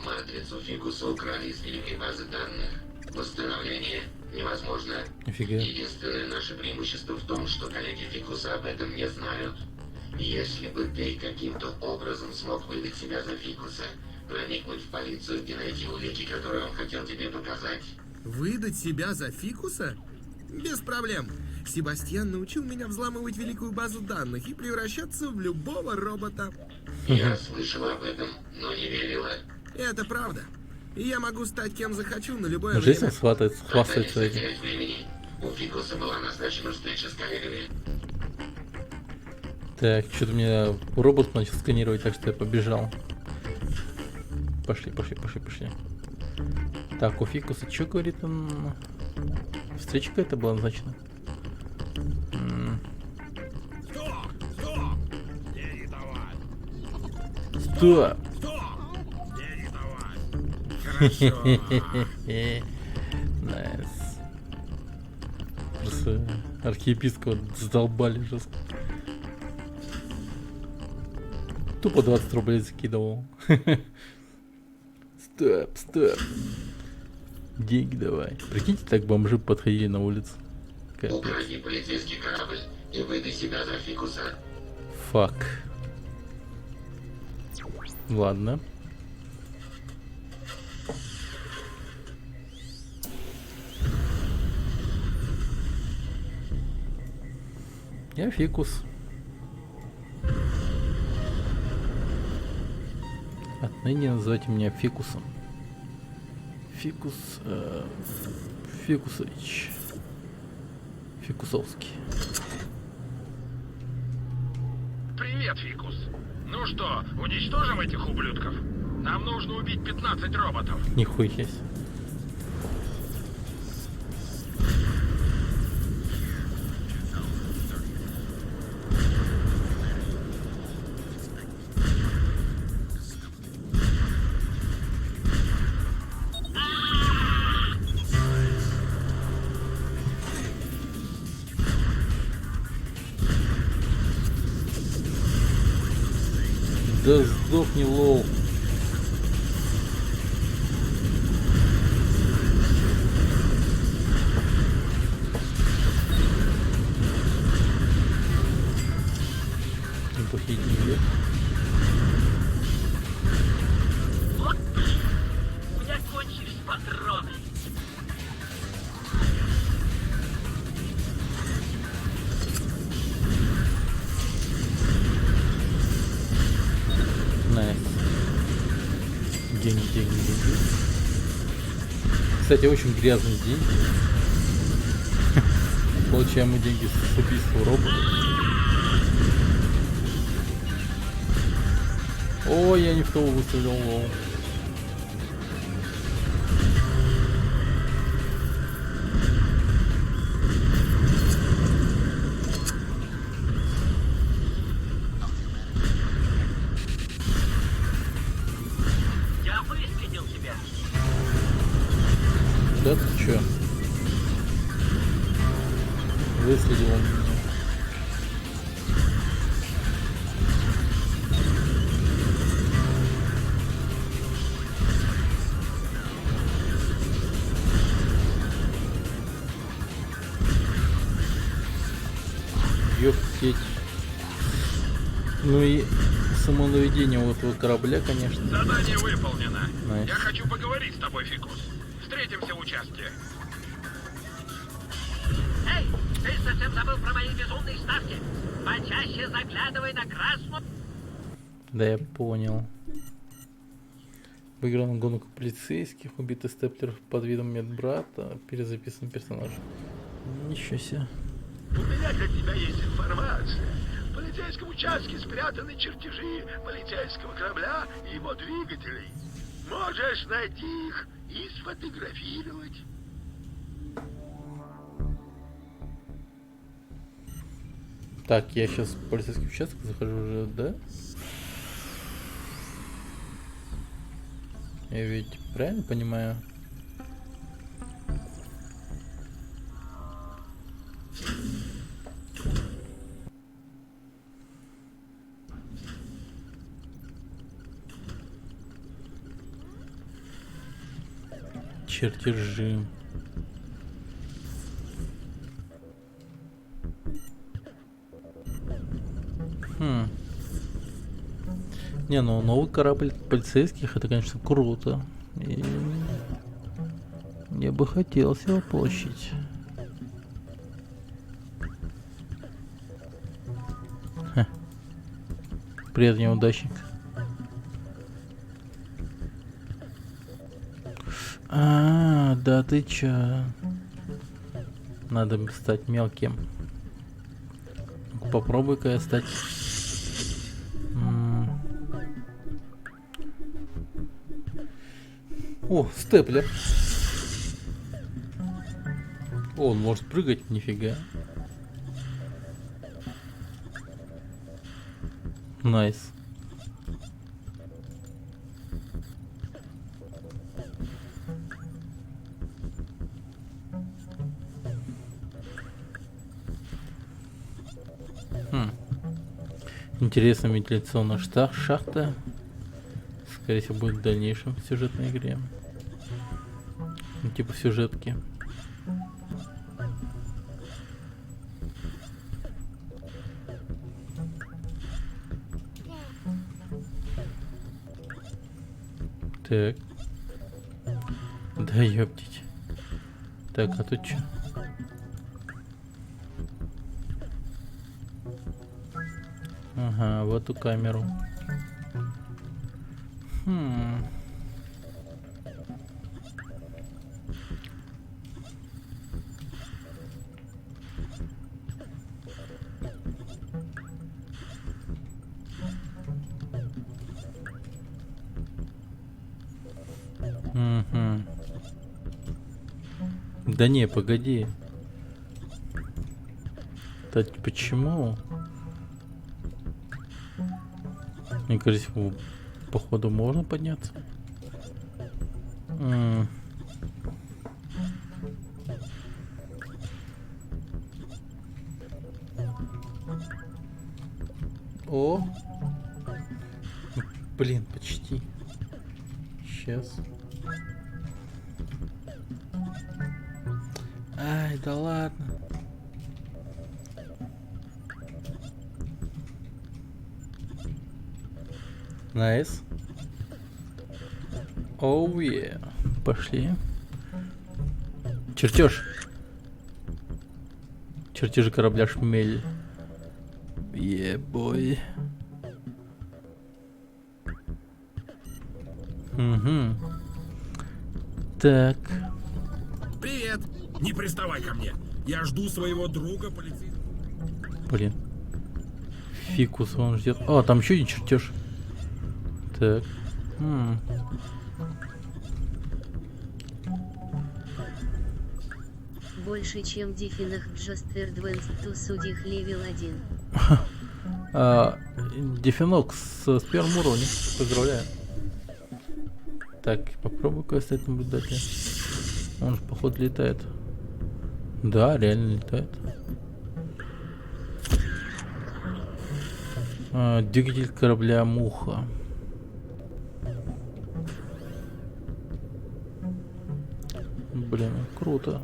Speaker 13: Матрицу Фикуса украли из великой базы данных. Восстановление невозможно.
Speaker 1: Офига.
Speaker 13: Единственное наше преимущество в том, что коллеги Фикуса об этом не знают. Если бы ты каким-то образом смог выдать себя за Фикуса, проникнуть в полицию и найти улики, которые он хотел тебе показать.
Speaker 3: Выдать себя за фикуса? Без проблем. Себастьян научил меня взламывать великую базу данных и превращаться в любого робота.
Speaker 13: Я слышала об этом, но не верила.
Speaker 3: Это правда. И я могу стать кем захочу на любое
Speaker 1: Жизнь
Speaker 3: время.
Speaker 1: хвастается этим.
Speaker 13: Терять времени. У Фикуса была назначена встреча с коллегами.
Speaker 1: Так, что-то мне робот начал сканировать, так что я побежал. Пошли. Так, у Фикуса что говорит он? Встреча какая-то была назначена? Стоп! Найс. Просто архиепископа задолбали жестко. Тупо 20 рублей закидывал. Стоп. Деньги давай. Прикиньте, так бомжи подходили на улицу.
Speaker 13: Укради полицейский корабль и выдай себя за Фикуса.
Speaker 1: Фак. Ладно. Я Фикус. А Ныне называйте меня Фикусом. Фикус... Фикусович. Фикусовский.
Speaker 11: Привет, Фикус. Ну что, уничтожим этих ублюдков? Нам нужно убить 15 роботов.
Speaker 1: Нихуя себе. Да сдохни, лол. Неплохие деньги.
Speaker 12: Вот блин, у меня кончились патроны.
Speaker 1: Найс. Деньги, деньги, деньги. Кстати, очень грязные деньги. Получаем мы деньги с убийства робота. Ой, я не в того выстрелил, лол.
Speaker 12: Я выследил тебя.
Speaker 1: Да ты чё? Выследил он меня. Ёптеть. Ну и само наведение у этого корабля, конечно.
Speaker 11: Задание выполнено.
Speaker 1: Найс.
Speaker 11: Я хочу поговорить с тобой, Фикус. Встретимся в участке.
Speaker 12: Эй, ты совсем забыл про мои безумные ставки? Почаще заглядывай на красную...
Speaker 1: Да, я понял. Выиграл гонку полицейских, убитый степлер под видом медбрата, перезаписан персонаж. Ничего себе.
Speaker 11: У меня для тебя есть информация. В полицейском участке спрятаны чертежи полицейского корабля и его двигателей. Можешь найти их и сфотографировать.
Speaker 1: Так, я сейчас в полицейский участок захожу уже, да? Я ведь правильно понимаю? Чертежи. Не, ну новый корабль полицейских, это, конечно, круто. И я бы хотел его получить. Ха. Привет, неудачник. А, да ты чё? Надо стать мелким. Попробуй-ка я стать... О, степлер. О, он может прыгать, нифига. Найс. Интересная вентиляционная шахта. Скорее всего, будет в дальнейшем в сюжетной игре. Ну, типа сюжетки. Так. Да ёптить. Так, а тут что? Ага, в эту камеру. Да не, погоди. Да почему? Мне кажется, походу можно подняться. О! Блин, почти. Сейчас. Ай, да ладно. Найс. Оу, yeah. Пошли. Чертеж. Чертежи корабля Шмель. Ебой. Угу. Так.
Speaker 7: Привет! Не приставай ко мне. Я жду своего друга полицейского.
Speaker 1: Блин. Фикус он ждет. А, там еще один чертеж. Так.
Speaker 6: Больше, чем Диффинах Джостердвенсту судих левел 1.
Speaker 1: Дефинокс с первым уровнем. Поздравляю. Так, попробуй-ка стать наблюдателем. Он же, походу, летает. Да, реально летает. Двигатель корабля Муха. Блин, круто.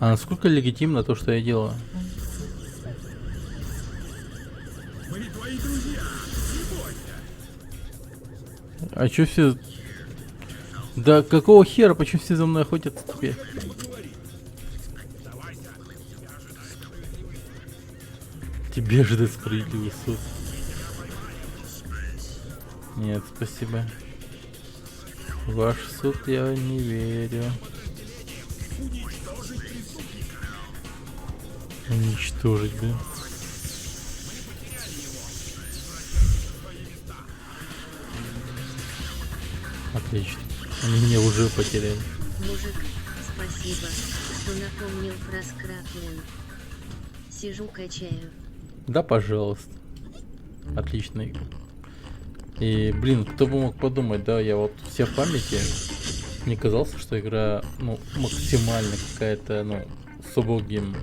Speaker 1: А насколько легитимно то, что я делаю?
Speaker 7: Мы ведь твои друзья. Не бойся.
Speaker 1: А чё все... Да какого хера, почему все за мной охотятся теперь? Тебе ждать справедливый суд. Нет, спасибо. В ваш суд я не верю. Уничтожить, блин. Отлично. Они меня уже потеряли.
Speaker 6: Мужик, спасибо, что напомнил про скрапленд. Сижу, качаю.
Speaker 1: Да, пожалуйста. Отлично. И, блин, кто бы мог подумать, да, я вот все в памяти. Мне казалось, что игра, ну, максимально какая-то, ну, с убогим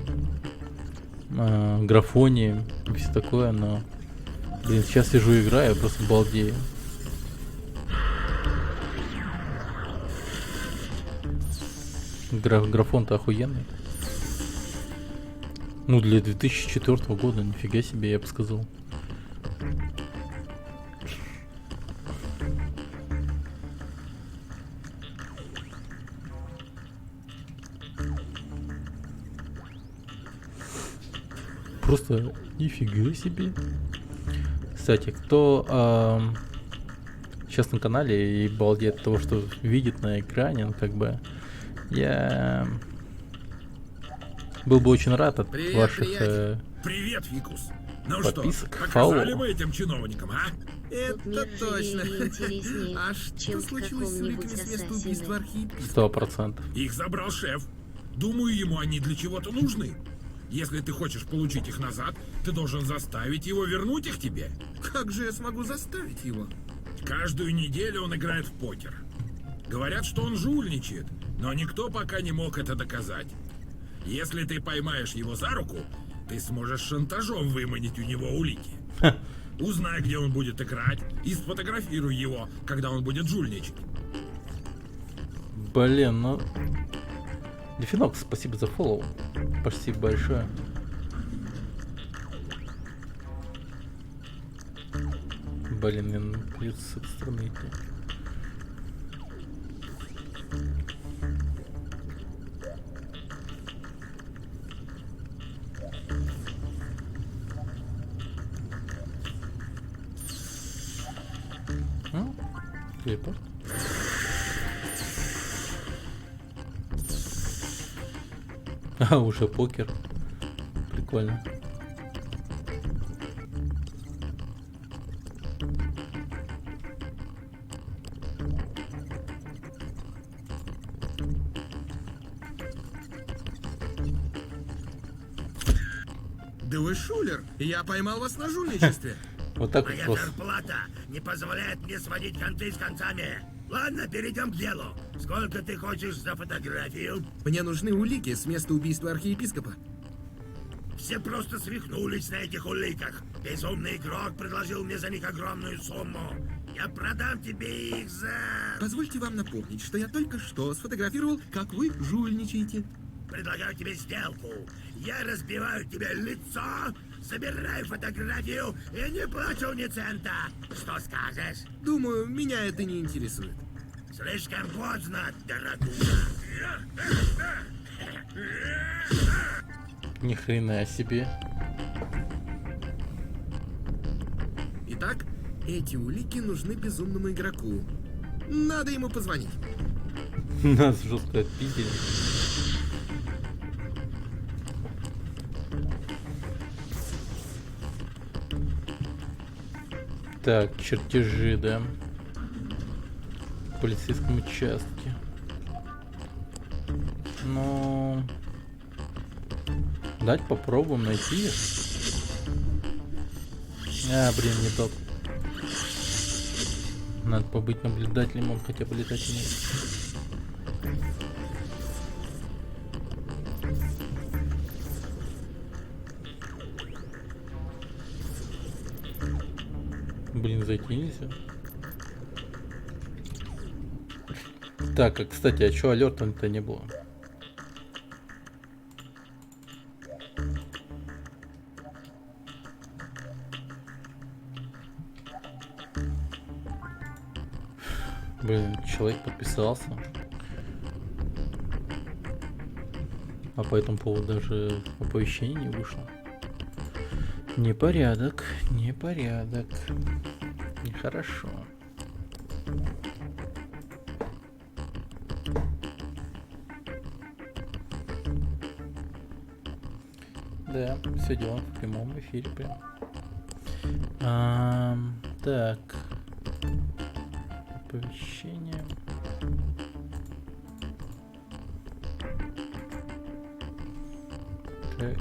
Speaker 1: графонием и все такое, но, блин, сейчас сижу и играю, просто балдею. Графон-то охуенный. Ну, для 2004 года, нифига себе, я бы сказал. Просто нифига себе. Кстати, кто сейчас на канале и балдеет от того, что видит на экране, ну, как бы, я был бы очень рад от ваших
Speaker 7: Привет, Фикус. Ну
Speaker 1: подписок,
Speaker 7: что,
Speaker 1: фоллоу.
Speaker 7: показали мы этим чиновникам, а?
Speaker 3: Это точно. А что случилось с уликами с места убийства архиепископа?
Speaker 1: 100%.
Speaker 7: Их забрал шеф. Думаю, ему они для чего-то нужны. Если ты хочешь получить их назад, ты должен заставить его вернуть их тебе.
Speaker 3: Как же я смогу заставить его?
Speaker 7: Каждую неделю он играет в покер. Говорят, что он жульничает, но никто пока не мог это доказать. Если ты поймаешь его за руку, ты сможешь шантажом выманить у него улики. Узнай, где он будет играть, и сфотографируй его, когда он будет жульничать.
Speaker 1: Блин, ну... Дефинокс, спасибо за фоллоу. Спасибо большое. Блин, мне придется с этой стороны идти. Телепорт. А, уже покер. Прикольно.
Speaker 3: Да вы шулер, я поймал вас на жульничестве.
Speaker 1: Вот так
Speaker 7: Моя
Speaker 1: просто.
Speaker 7: зарплата не позволяет мне сводить концы с концами. Ладно, перейдем к делу. Сколько ты хочешь за фотографию?
Speaker 3: Мне нужны улики с места убийства архиепископа.
Speaker 7: Все просто свихнулись на этих уликах. Безумный игрок предложил мне за них огромную сумму. Я продам тебе их за...
Speaker 3: Позвольте вам напомнить, что я только что сфотографировал, как вы жульничаете.
Speaker 7: Предлагаю тебе сделку. Я разбиваю тебе лицо, собираю фотографию и не плачу ни цента. Что скажешь?
Speaker 3: Думаю, меня это не интересует.
Speaker 7: Слишком поздно, дорогуша.
Speaker 1: Ни хрена себе.
Speaker 3: Итак, эти улики нужны безумному игроку. Надо ему позвонить.
Speaker 1: Нас жестко отпиздили. Так, чертежи, да. В полицейском участке. Ну... Дать попробуем найти их. А, блин, не тот. Надо побыть наблюдателем, он хотя бы летать умеет. Блин, зайти нельзя. Так, а кстати, а чё алерта-то не было? Блин, человек подписался. А по этому поводу даже оповещение не вышло. Непорядок, непорядок. Нехорошо. Да, все дело в прямом эфире прям. Так. Оповещение. Так.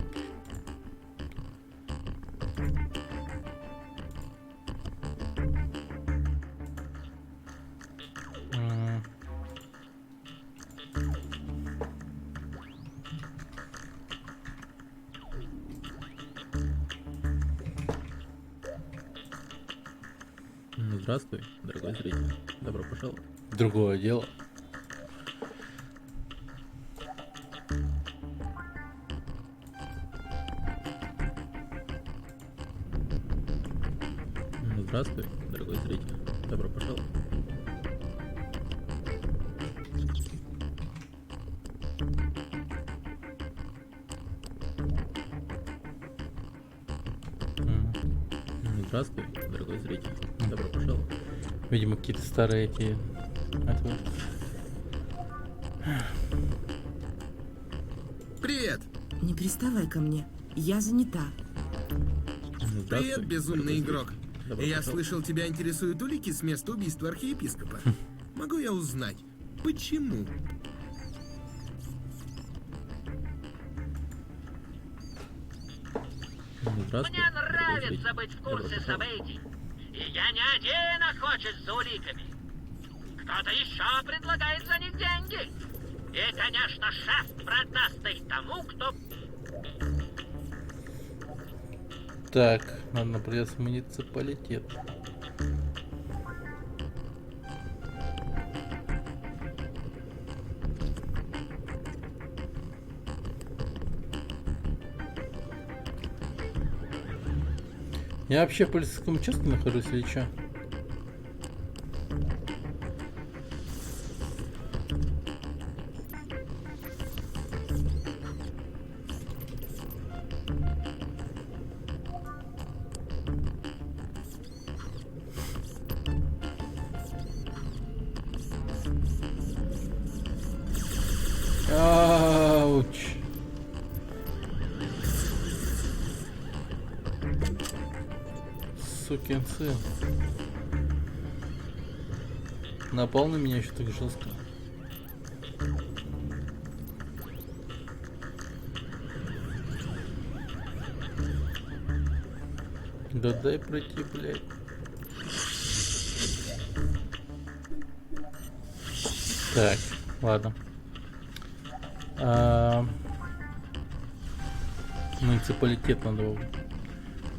Speaker 1: Здравствуй, дорогой зритель. Добро пожаловать. Другое дело. Здравствуй, дорогой зритель. Добро пожаловать. Здравствуй, дорогой зритель. Добро пожаловать. Видимо, какие-то старые эти...
Speaker 3: Привет!
Speaker 10: Не приставай ко мне. Я занята.
Speaker 3: Привет, безумный игрок.
Speaker 1: Добро
Speaker 3: Я
Speaker 1: пожаловать.
Speaker 3: слышал, тебя интересуют улики с места убийства архиепископа. Могу я узнать, почему?
Speaker 12: Мне нравится быть в курсе событий. И я не один охочусь за уликами. Кто-то еще предлагает за них деньги. И, конечно, шеф продаст их тому, кто...
Speaker 1: Так, надо придется в муниципалитет. Я вообще в полицейском участке нахожусь или что? сукин сын. Напал на меня еще так жестко. Да дай пройти, блядь. Так, ладно. Муниципалитет надо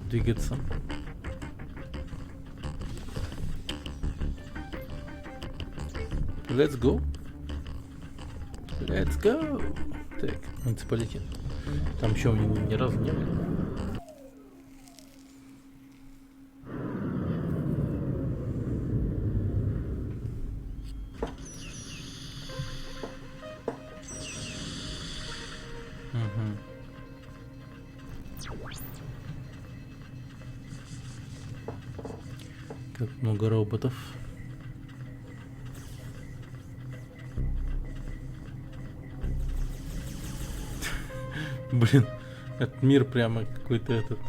Speaker 1: двигаться. Let's go. Let's go. Так, муниципалитет. Там еще ни разу не было. Как много роботов. Блин, этот мир прямо какой-то этот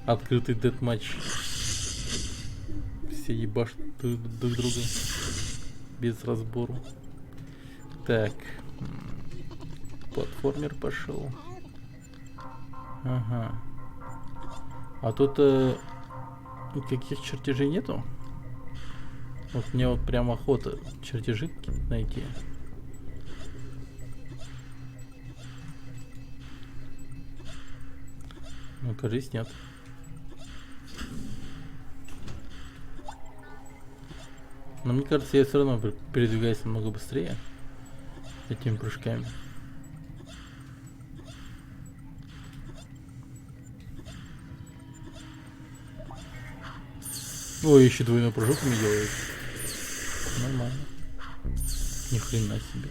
Speaker 1: открытый дедматч. Все ебашут друг друга без разбору. Так, платформер пошел. Ага. А тут никаких чертежей нету? Вот мне вот прям охота чертежи найти. Ну, кажется, нет. Но мне кажется, я все равно передвигаюсь намного быстрее этими прыжками. Ой, еще двойной прыжок мне делает. Нормально. Ни хрена себе.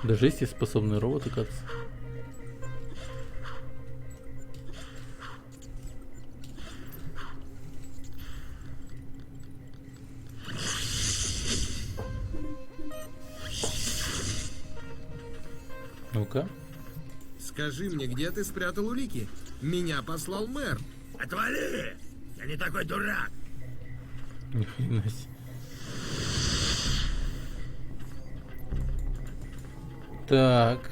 Speaker 1: Даже есть способные роботы, кажется. Ну-ка.
Speaker 3: Скажи мне, где ты спрятал улики? Меня послал мэр.
Speaker 7: Отвали! Я не такой дурак.
Speaker 1: Ни хрена себе. Так.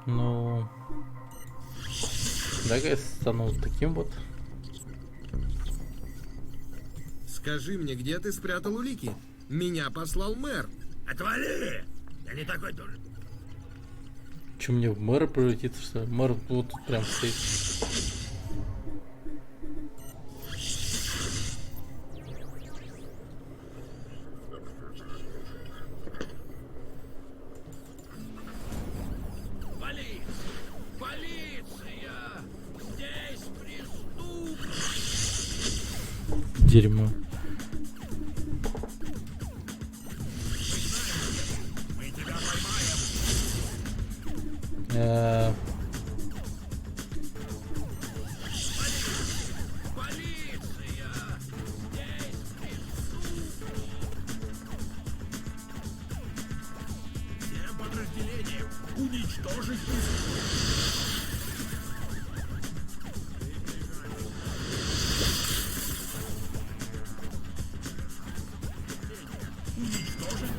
Speaker 1: Ну, давай я стану вот таким вот.
Speaker 3: Скажи мне, где ты спрятал улики? Меня послал мэр.
Speaker 7: Отвали! Я не такой дурак.
Speaker 1: Че, мне в мэра превратиться, что ли? Мэр вот тут прям стоит. Дерьмо.
Speaker 7: Мы тебя поймаем. Всем подразделениям уничтожить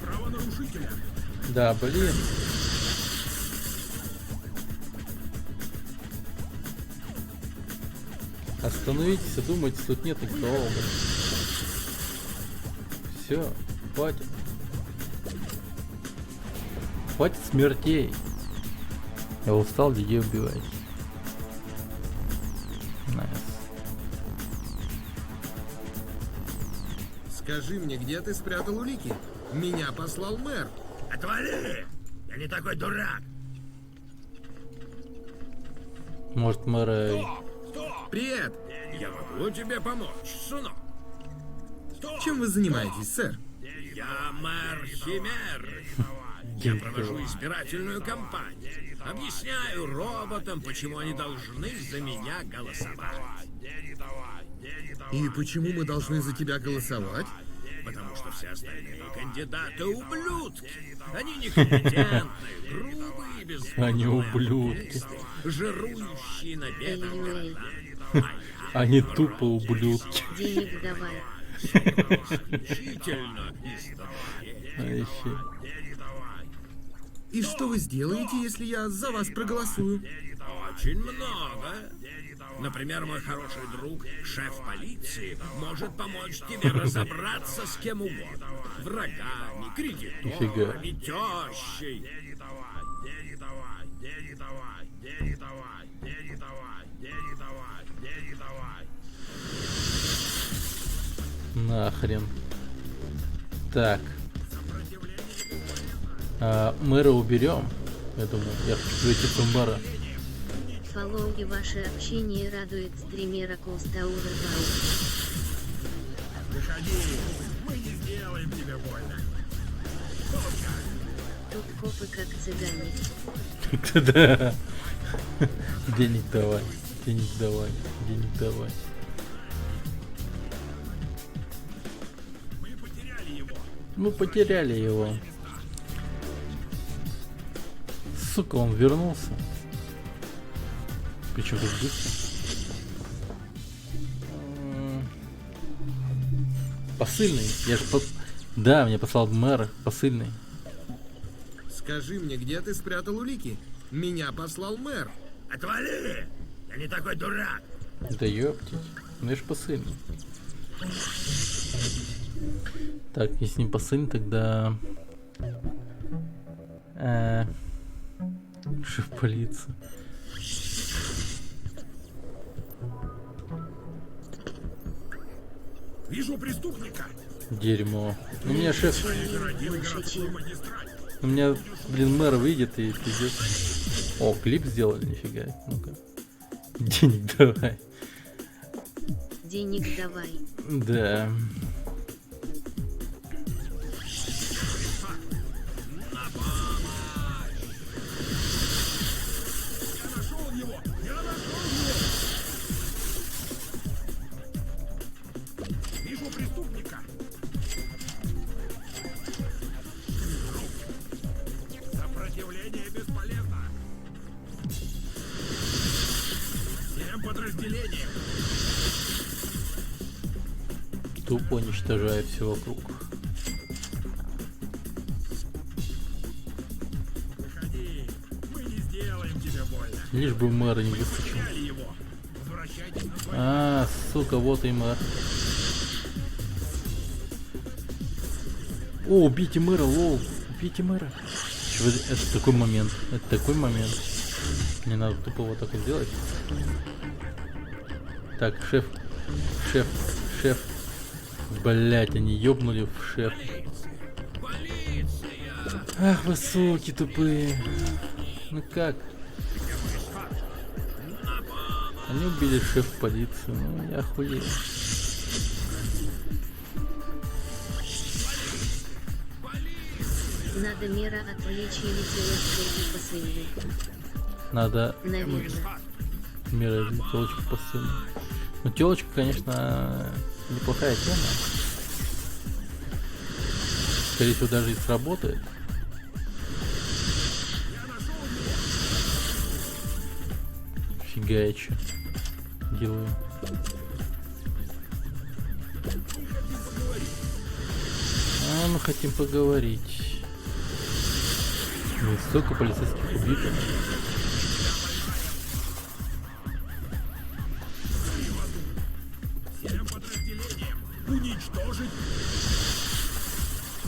Speaker 7: правонарушителя.
Speaker 1: Да, блин. Остановитесь, думайте, тут нет никого. Все, хватит. Хватит смертей. Я устал людей убивать.
Speaker 3: Скажи мне, где ты спрятал улики? Меня послал мэр.
Speaker 7: Отвали! Я не такой дурак.
Speaker 1: Может, мэра...
Speaker 3: Привет!
Speaker 7: Я могу тебе помочь, сынок.
Speaker 3: Чем вы занимаетесь, сэр? Я мэр Химер. Я провожу избирательную кампанию. Объясняю роботам, почему они должны за меня голосовать.
Speaker 7: И почему мы должны за тебя голосовать?
Speaker 3: Потому что все остальные кандидаты ублюдки. Они некомпетентные, грубые, безумные,
Speaker 1: Они ублюдки.
Speaker 3: жирующие на бедном
Speaker 6: Эй,
Speaker 3: городах.
Speaker 1: Они тупо ублюдки.
Speaker 6: денег давай.
Speaker 3: Исключительно из
Speaker 1: А еще.
Speaker 7: И что вы сделаете, если я за вас проголосую?
Speaker 3: Очень много. Например, мой хороший друг, шеф полиции, может помочь тебе разобраться с кем угодно. Врагами, кредиторами, тещей.
Speaker 1: Нахрен. Так. Мэра уберем. Я думаю, я хочу пройти к мэра.
Speaker 6: Фоллоу и ваше общение радует стримера Колстаура Вау.
Speaker 7: Выходи, мы не сделаем тебе больно.
Speaker 6: Тут копы как цыгане.
Speaker 1: Да. Денег давай. Денег давай. Денег давай. Мы потеряли его. Сука, он вернулся. Причем тут быстро. Посыльный. Я же Да, мне послал мэр посыльный.
Speaker 3: Скажи мне, где ты спрятал улики? Меня послал мэр. Отвали! Я не такой дурак.
Speaker 1: Да ёптить. Ну я ж посыльный. Так, если не посыльный, тогда... Шеф полиции.
Speaker 7: Вижу преступника.
Speaker 1: Дерьмо. У меня шеф...
Speaker 6: Больше, чем
Speaker 1: У меня, блин, мэр выйдет и пиздец. О, клип сделали, нифига. Ну-ка. Денег давай.
Speaker 6: денег давай.
Speaker 1: Да.
Speaker 7: Вижу преступника. Сопротивление бесполезно. Всем подразделениям.
Speaker 1: Тупо уничтожает все вокруг.
Speaker 7: Выходи, мы не сделаем тебе больно.
Speaker 1: Лишь бы мэр не выскочил.
Speaker 7: Потеряли его. Возвращайтесь на свои...
Speaker 1: А, сука, вот и мэр. О, убейте мэра, лол. Убейте мэра. Чё, это такой момент. Это такой момент. Мне надо тупо вот так вот сделать. Так, шеф. Шеф. Шеф. Блять, они ёбнули в шеф. Ах вы суки тупые. Ну как? Они убили шеф полиции. Ну я охуел.
Speaker 6: Надо мера отвлечь или телочку посыльный.
Speaker 1: Надо
Speaker 6: Наверное.
Speaker 1: мера или телочку посыльный. Ну телочка, конечно, неплохая тема. Скорее всего, даже и сработает. Фига я чё делаю. А, мы хотим поговорить. Ну, столько полицейских убито.
Speaker 7: Всем подразделениям уничтожить.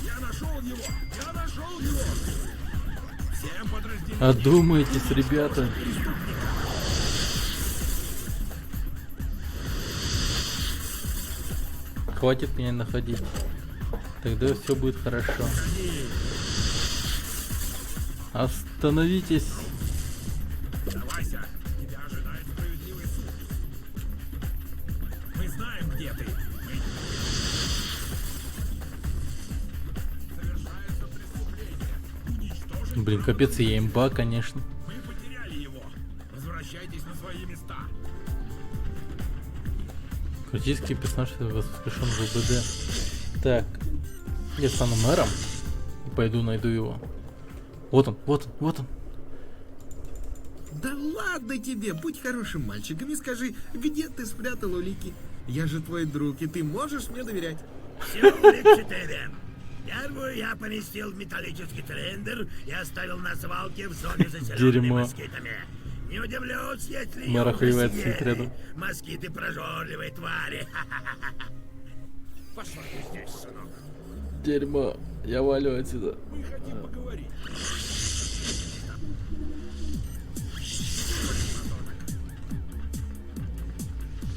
Speaker 7: Я нашел его. Я нашел его. Всем подразделениям.
Speaker 1: Одумайтесь, ребята. Хватит меня находить. Тогда все будет хорошо. Остановитесь.
Speaker 7: Давайся. Тебя ожидает справедливый суд. Мы знаем, где ты.
Speaker 1: Блин, капец, я имба, конечно.
Speaker 7: Мы потеряли его. Возвращайтесь на свои места.
Speaker 1: Критический персонаж воскрешен в ВБД. Так, я стану мэром и пойду найду его. Вот он, вот он, вот он.
Speaker 3: Да ладно тебе, будь хорошим мальчиком и скажи, где ты спрятал улики? Я же твой друг, и ты можешь мне доверять.
Speaker 7: Сюрприз 4. Первую я поместил в металлический цилиндр и оставил на свалке в зоне, заселенной
Speaker 1: Дерьмо.
Speaker 7: москитами. Не удивлюсь, если
Speaker 1: Мэр
Speaker 7: ее
Speaker 1: охуевает
Speaker 7: уже
Speaker 1: сидит
Speaker 7: съели.
Speaker 1: рядом.
Speaker 7: Москиты прожорливые твари. Пошла ты здесь, сынок.
Speaker 1: Дерьмо, я валю отсюда.
Speaker 7: Мы хотим поговорить.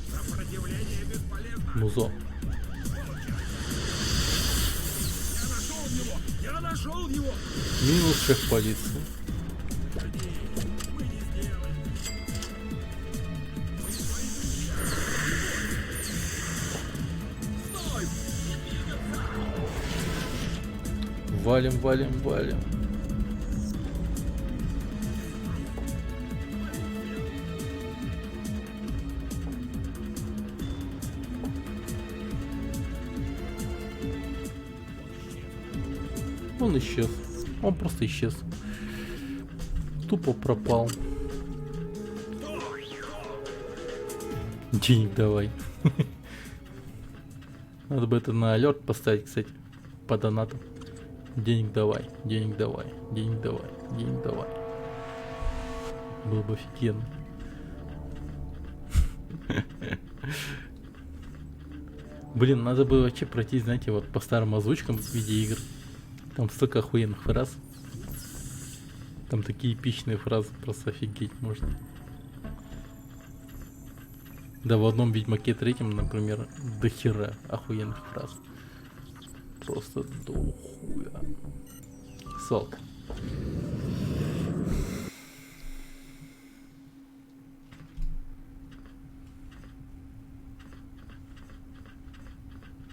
Speaker 7: Сопротивление бесполезно.
Speaker 1: Музо.
Speaker 7: Я нашел его!
Speaker 1: Минус шеф полиции. Валим, валим, валим. Он исчез. Он просто исчез. Тупо пропал. Денег давай. Надо бы это на алерт поставить, кстати, по донату. Денег давай, денег давай, денег давай, денег давай. Было бы офигенно. Блин, надо бы вообще пройти, знаете, вот по старым озвучкам в виде игр. Там столько охуенных фраз. Там такие эпичные фразы, просто офигеть можно. Да, в одном Ведьмаке 3, например, до хера охуенных фраз. Просто до хуя. Салк.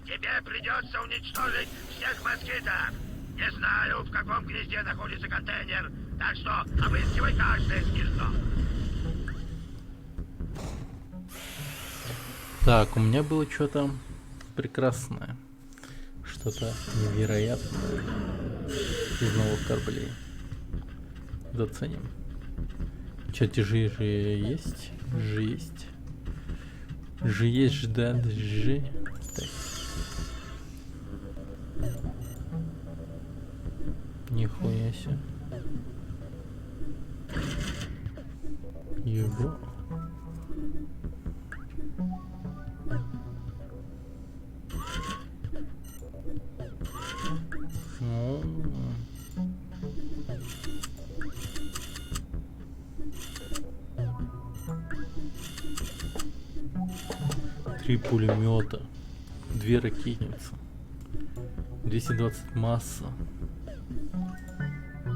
Speaker 7: Тебе придется уничтожить всех москитов. Не знаю, в каком гнезде находится контейнер, так что обыскивай каждое гнездо.
Speaker 1: Так, у меня было что-то прекрасное. Что-то невероятное. Из новых кораблей. Заценим. Чертежи же есть. Же есть. Же есть, ждать, же. Так. Нихуя себе. Его. Три пулемета, 2 ракетницы, 220 масса.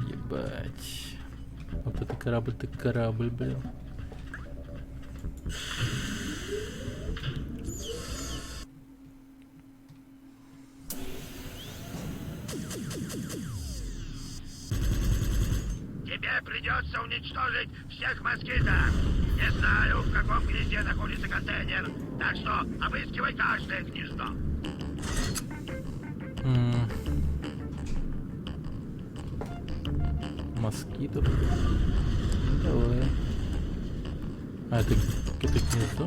Speaker 1: Ебать. Вот это корабль, так корабль, блин.
Speaker 7: Тебе придется уничтожить всех москитов. Не знаю, в каком гнезде находится контейнер, так что обыскивай каждое гнездо.
Speaker 1: Москитов. Давай. А, это гнездо?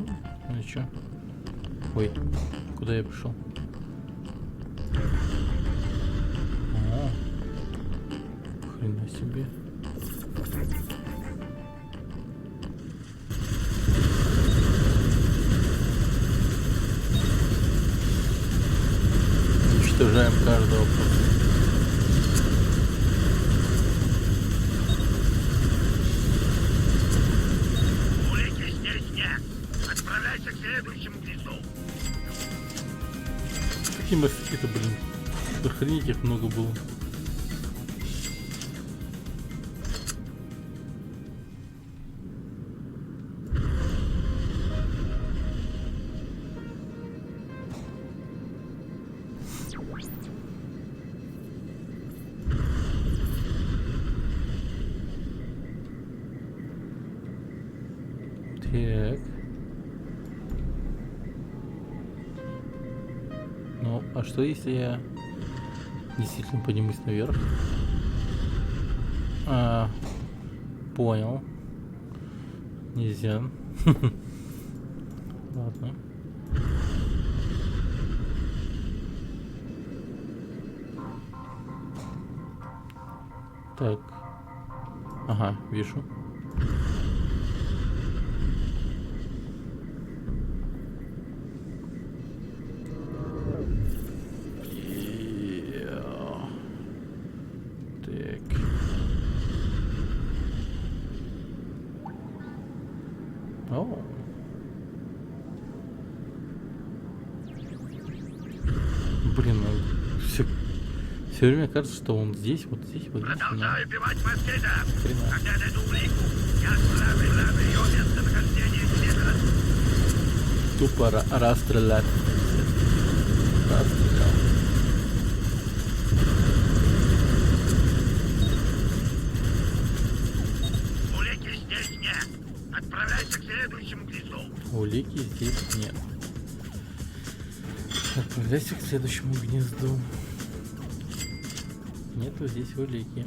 Speaker 1: Ну чё? Ой, куда я пришел? О, хрена себе. Уничтожаем каждого просто.
Speaker 7: Улики здесь нет. Отправляйся к следующему гнезду.
Speaker 1: Какие москиты, блин. Охренеть их много было. Так. Ну, а что если я действительно поднимусь наверх? Понял. Нельзя. Ладно. Так. Ага, вижу. Так. О. Блин, ну все время кажется, что он здесь, вот здесь, вот здесь.
Speaker 11: Продолжаю пивать москита. Когда найду улику, я сразу ее местонахождение Химера.
Speaker 1: Тупо расстрелять. Расстрелял.
Speaker 11: Улики здесь нет. Отправляйся к следующему гнезду.
Speaker 1: Улики здесь нет. Отправляйся к следующему гнезду. Нету здесь улики.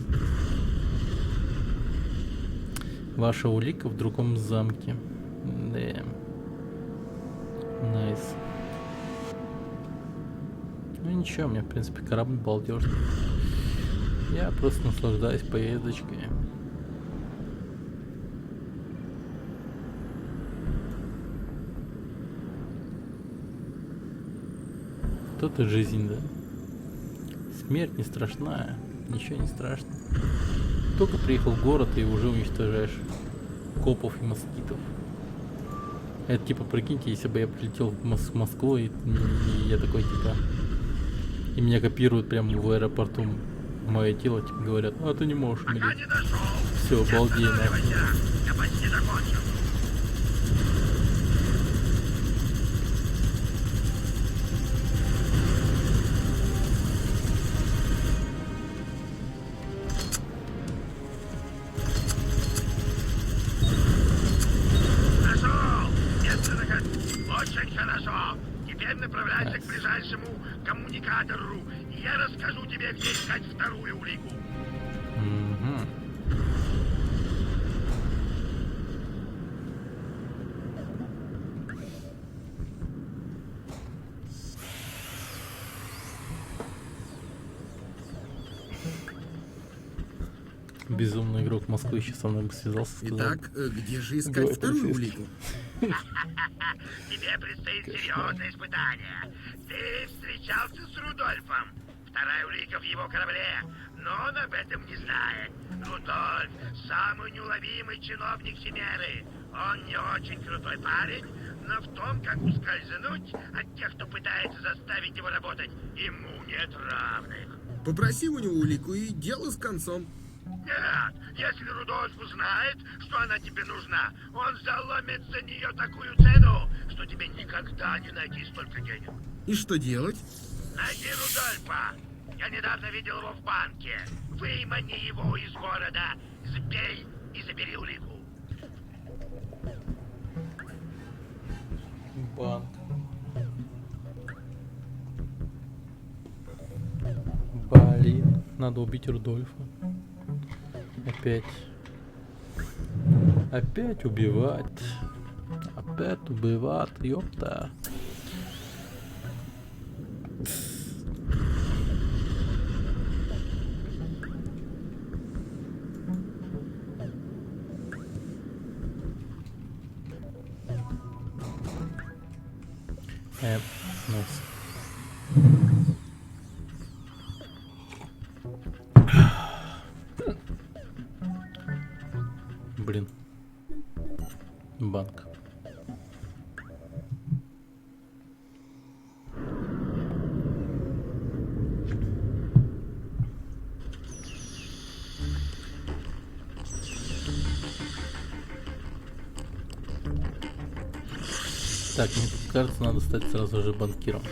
Speaker 1: Ваша улика в другом замке. Да. Найс. Ну ничего, у меня в принципе корабль балдежный. Я просто наслаждаюсь поездочкой. Тут и жизнь, да? Смерть не страшная, ничего не страшно. Только приехал в город и уже уничтожаешь копов и москитов. Это типа, прикиньте, если бы я прилетел в Москву и я такой типа... И меня копируют прямо в аэропорту мое тело, типа говорят, а ты не можешь умереть. Все, обалденно.
Speaker 11: Я почти закончил. Очень хорошо. Теперь направляйся к ближайшему коммуникатору, и я расскажу тебе, где искать вторую улику.
Speaker 1: Безумный игрок Москвы еще со мной бы связался. Сказал,
Speaker 3: Итак, где же искать
Speaker 1: давай
Speaker 3: вторую
Speaker 1: полицейский.
Speaker 3: улику?
Speaker 11: Тебе предстоит серьезное испытание. Ты встречался с Рудольфом. Вторая улика в его корабле, но он об этом не знает. Рудольф — самый неуловимый чиновник Химеры. Он не очень крутой парень, но в том, как ускользнуть от тех, кто пытается заставить его работать, ему нет равных.
Speaker 3: Попроси у него улику и дело с концом.
Speaker 11: Нет, если Рудольф узнает, что она тебе нужна, он заломит за нее такую цену, что тебе никогда не найти столько денег.
Speaker 3: И что делать?
Speaker 11: Найди Рудольфа. Я недавно видел его в банке. Вымани его из города, сбей и забери улику.
Speaker 1: Банк. Блин, надо убить Рудольфа. Опять. Опять убивать. Опять убивать, ёпта. Nice. Блин. Банк. Так, мне кажется, надо стать сразу же банкиром.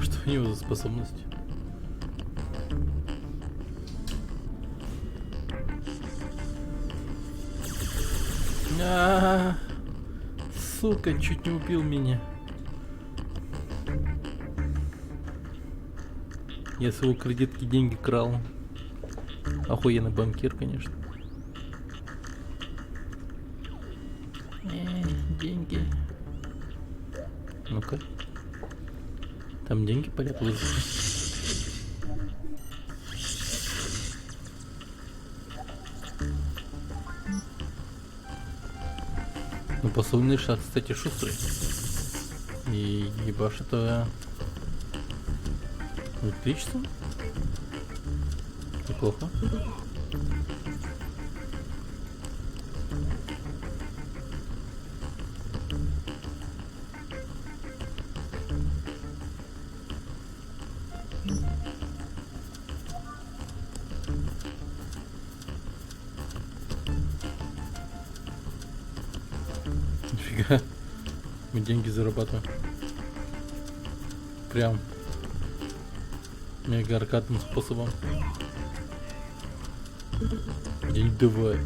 Speaker 1: Что у него за способность? Сука, чуть не убил меня. Я с его кредитки деньги крал. Охуенный банкир, конечно. Деньги. Ну-ка. Там деньги полетели. Ну, посыльный шаг, кстати, шустрый. И ебашь это... Электричество? Неплохо. Нифига. Мы деньги зарабатываем. Прям мега аркадным способом. День давай.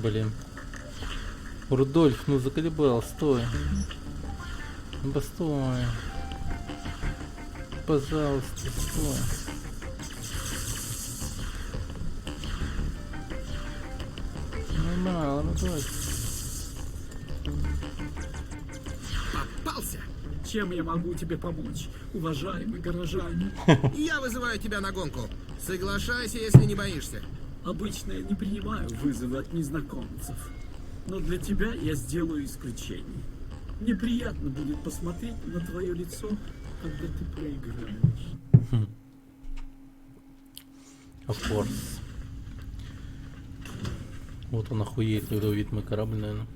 Speaker 1: Блин. Рудольф, ну заколебал, стой. Ну постой. Пожалуйста, стой. Нормально, Рудольф.
Speaker 3: Попался!
Speaker 8: Чем я могу тебе помочь, уважаемый горожанин?
Speaker 3: Я вызываю тебя на гонку. Соглашайся, если не боишься.
Speaker 8: Обычно я не принимаю вызовы от незнакомцев. Но для тебя я сделаю исключение. Мне приятно будет посмотреть на твое лицо, когда ты проиграешь.
Speaker 1: Of course. Вот он охуеет, когда увидит мой корабль, наверное.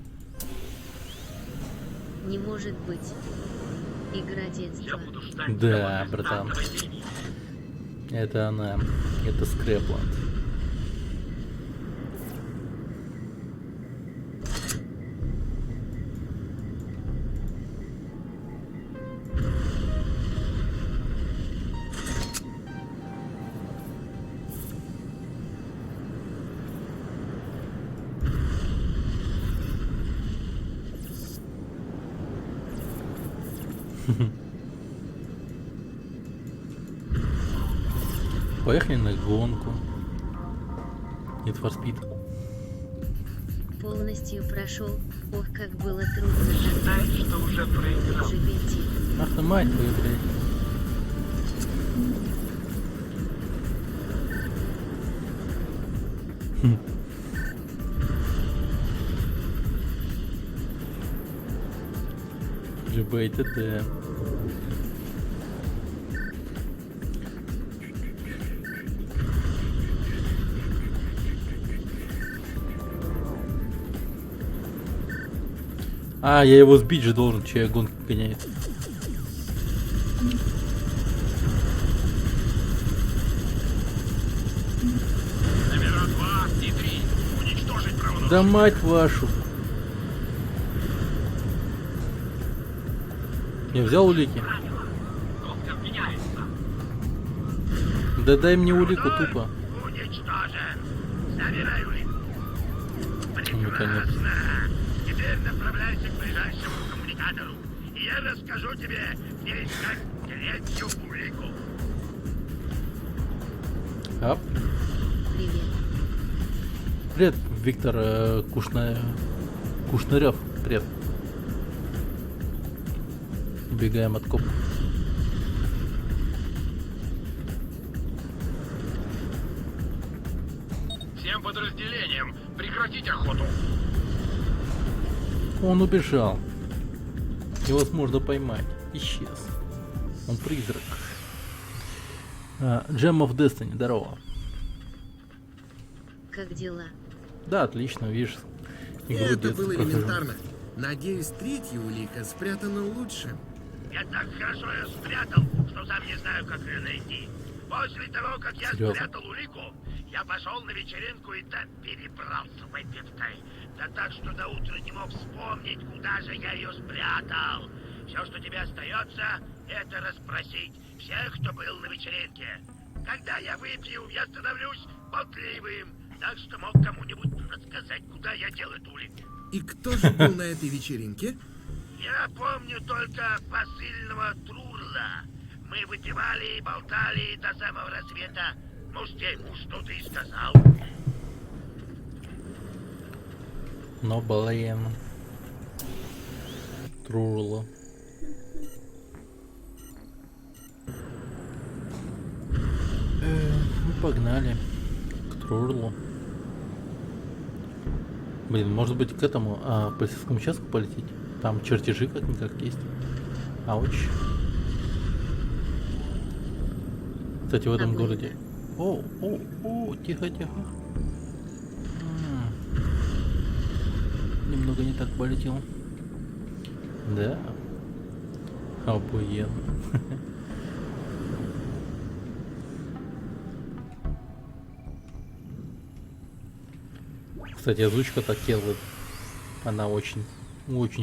Speaker 6: Не может быть. Игра детства.
Speaker 1: Да, братан. Это она. Это Скрэпланд. Поехали на гонку. Need for Speed.
Speaker 6: Полностью прошел. Ох, как было трудно.
Speaker 11: Считай, что уже проиграл.
Speaker 6: Живите.
Speaker 1: Ах ты мать твою, блядь. GBTD. А, я его сбить же должен, чья гонка гоняет.
Speaker 11: Номера 2 и 3. Уничтожить правоносителя.
Speaker 1: Да мать вашу. Я взял улики.
Speaker 11: Доктор меняется.
Speaker 1: Да дай мне улику, тупо.
Speaker 11: Уничтожен. Забирай улику.
Speaker 1: Наконец.
Speaker 11: Теперь направляйся к ближайшему коммуникатору. И я расскажу тебе, где искать третью улику.
Speaker 1: Ап.
Speaker 6: Привет.
Speaker 1: Привет, Виктор Кушнарев. Привет. Убегаем от копа.
Speaker 11: Всем подразделениям прекратить охоту.
Speaker 1: Он убежал. Его можно поймать. Исчез. Он призрак. Gem of Destiny, здорово.
Speaker 6: Как дела?
Speaker 1: Да, отлично, видишь. Игру
Speaker 3: Это
Speaker 1: детства
Speaker 3: было
Speaker 1: прохожу.
Speaker 3: элементарно. Надеюсь, третья улика спрятана лучше.
Speaker 15: Я так хорошо ее спрятал, что сам не знаю, как ее найти. После того, как я
Speaker 1: Серьезно?
Speaker 15: спрятал улику, я пошел на вечеринку и там перебрался выпивкой. Да так, что до утра не мог вспомнить, куда же я ее спрятал. Все, что тебе остается, это расспросить всех, кто был на вечеринке. Когда я выпью, я становлюсь болтливым, так что мог кому-нибудь рассказать, куда я дел эту улику.
Speaker 3: И кто же был на этой вечеринке?
Speaker 15: Я помню только посыльного Трурла. Мы выпивали и болтали до самого рассвета. Может, я ему что-то и сказал.
Speaker 1: Но блин. Труло. Ну погнали. К Трурлу. Блин, может быть к этому полицейскому участку полететь? Там чертежи как-никак есть. Ауч. Кстати, в этом городе... О, тихо. Немного не так полетел. Да. Охуенно. Кстати, озвучка Такелы. Она очень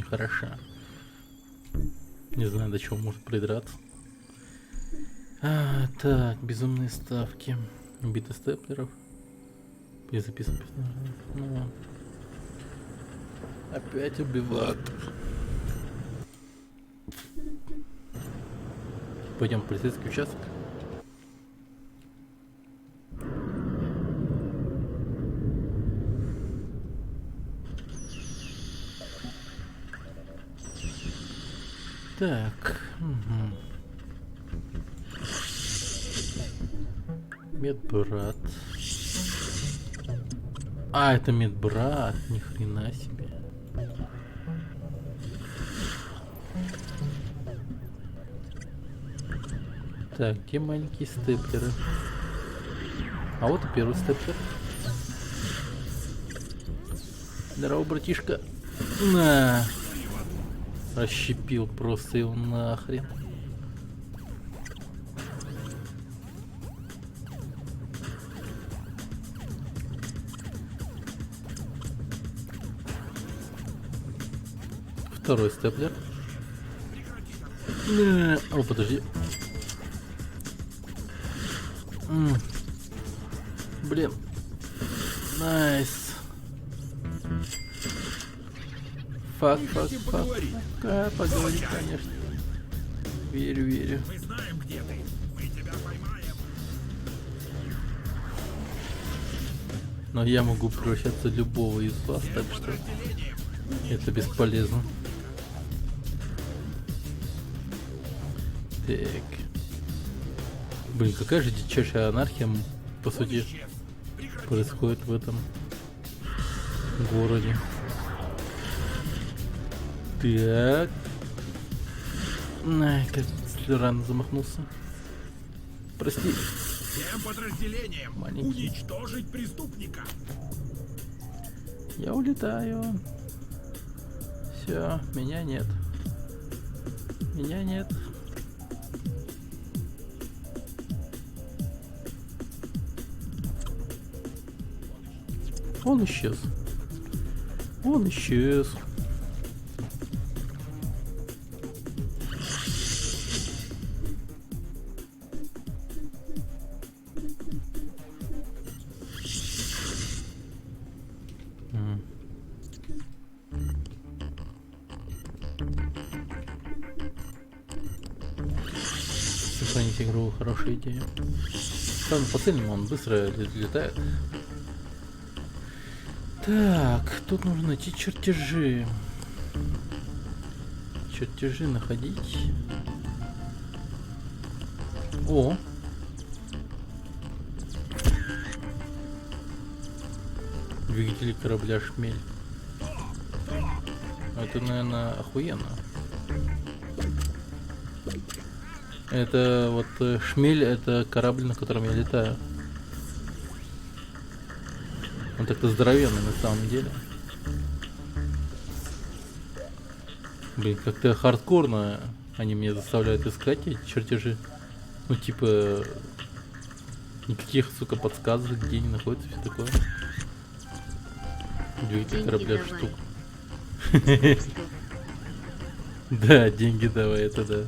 Speaker 1: хороша. Не знаю, до чего может придраться. Так, безумные ставки. Биты степлеров. Перезаписывать персонажа. Ну. Опять убивают. Пойдем в полицейский участок. Так. Угу. Медбрат. Это медбрат, ни хрена себе. Так, где маленькие степлеры? А вот и первый степлер. Здорово, братишка. На. Расщепил просто его нахрен. Второй степлер. О, подожди. Блин. Найс. Фак. Поговорить, конечно. Верю.
Speaker 7: Мы знаем, где ты. Мы тебя поймаем.
Speaker 1: Но я могу превращаться в любого из вас, так что это бесполезно. Так. Блин, какая же дичайшая анархия, по сути, происходит в этом городе. Так. Как рано замахнулся. Прости.
Speaker 7: Всем подразделениям
Speaker 1: маленький.
Speaker 7: Уничтожить преступника.
Speaker 1: Я улетаю. Все, меня нет. Он исчез. Сохранить игру — хорошая идея. Там по-цельному он быстро летает. Так, тут нужно найти чертежи. Чертежи находить. О! Двигатели корабля «Шмель». Это, наверное, охуенно. Это вот «Шмель» — это корабль, на котором я летаю. Он так-то здоровенный на самом деле. Блин, как-то хардкорно Они меня заставляют искать эти чертежи. Ну, типа, никаких, сука, подсказок, где они находятся, все такое. Двигатель корабля штук. Да, деньги давай, это да.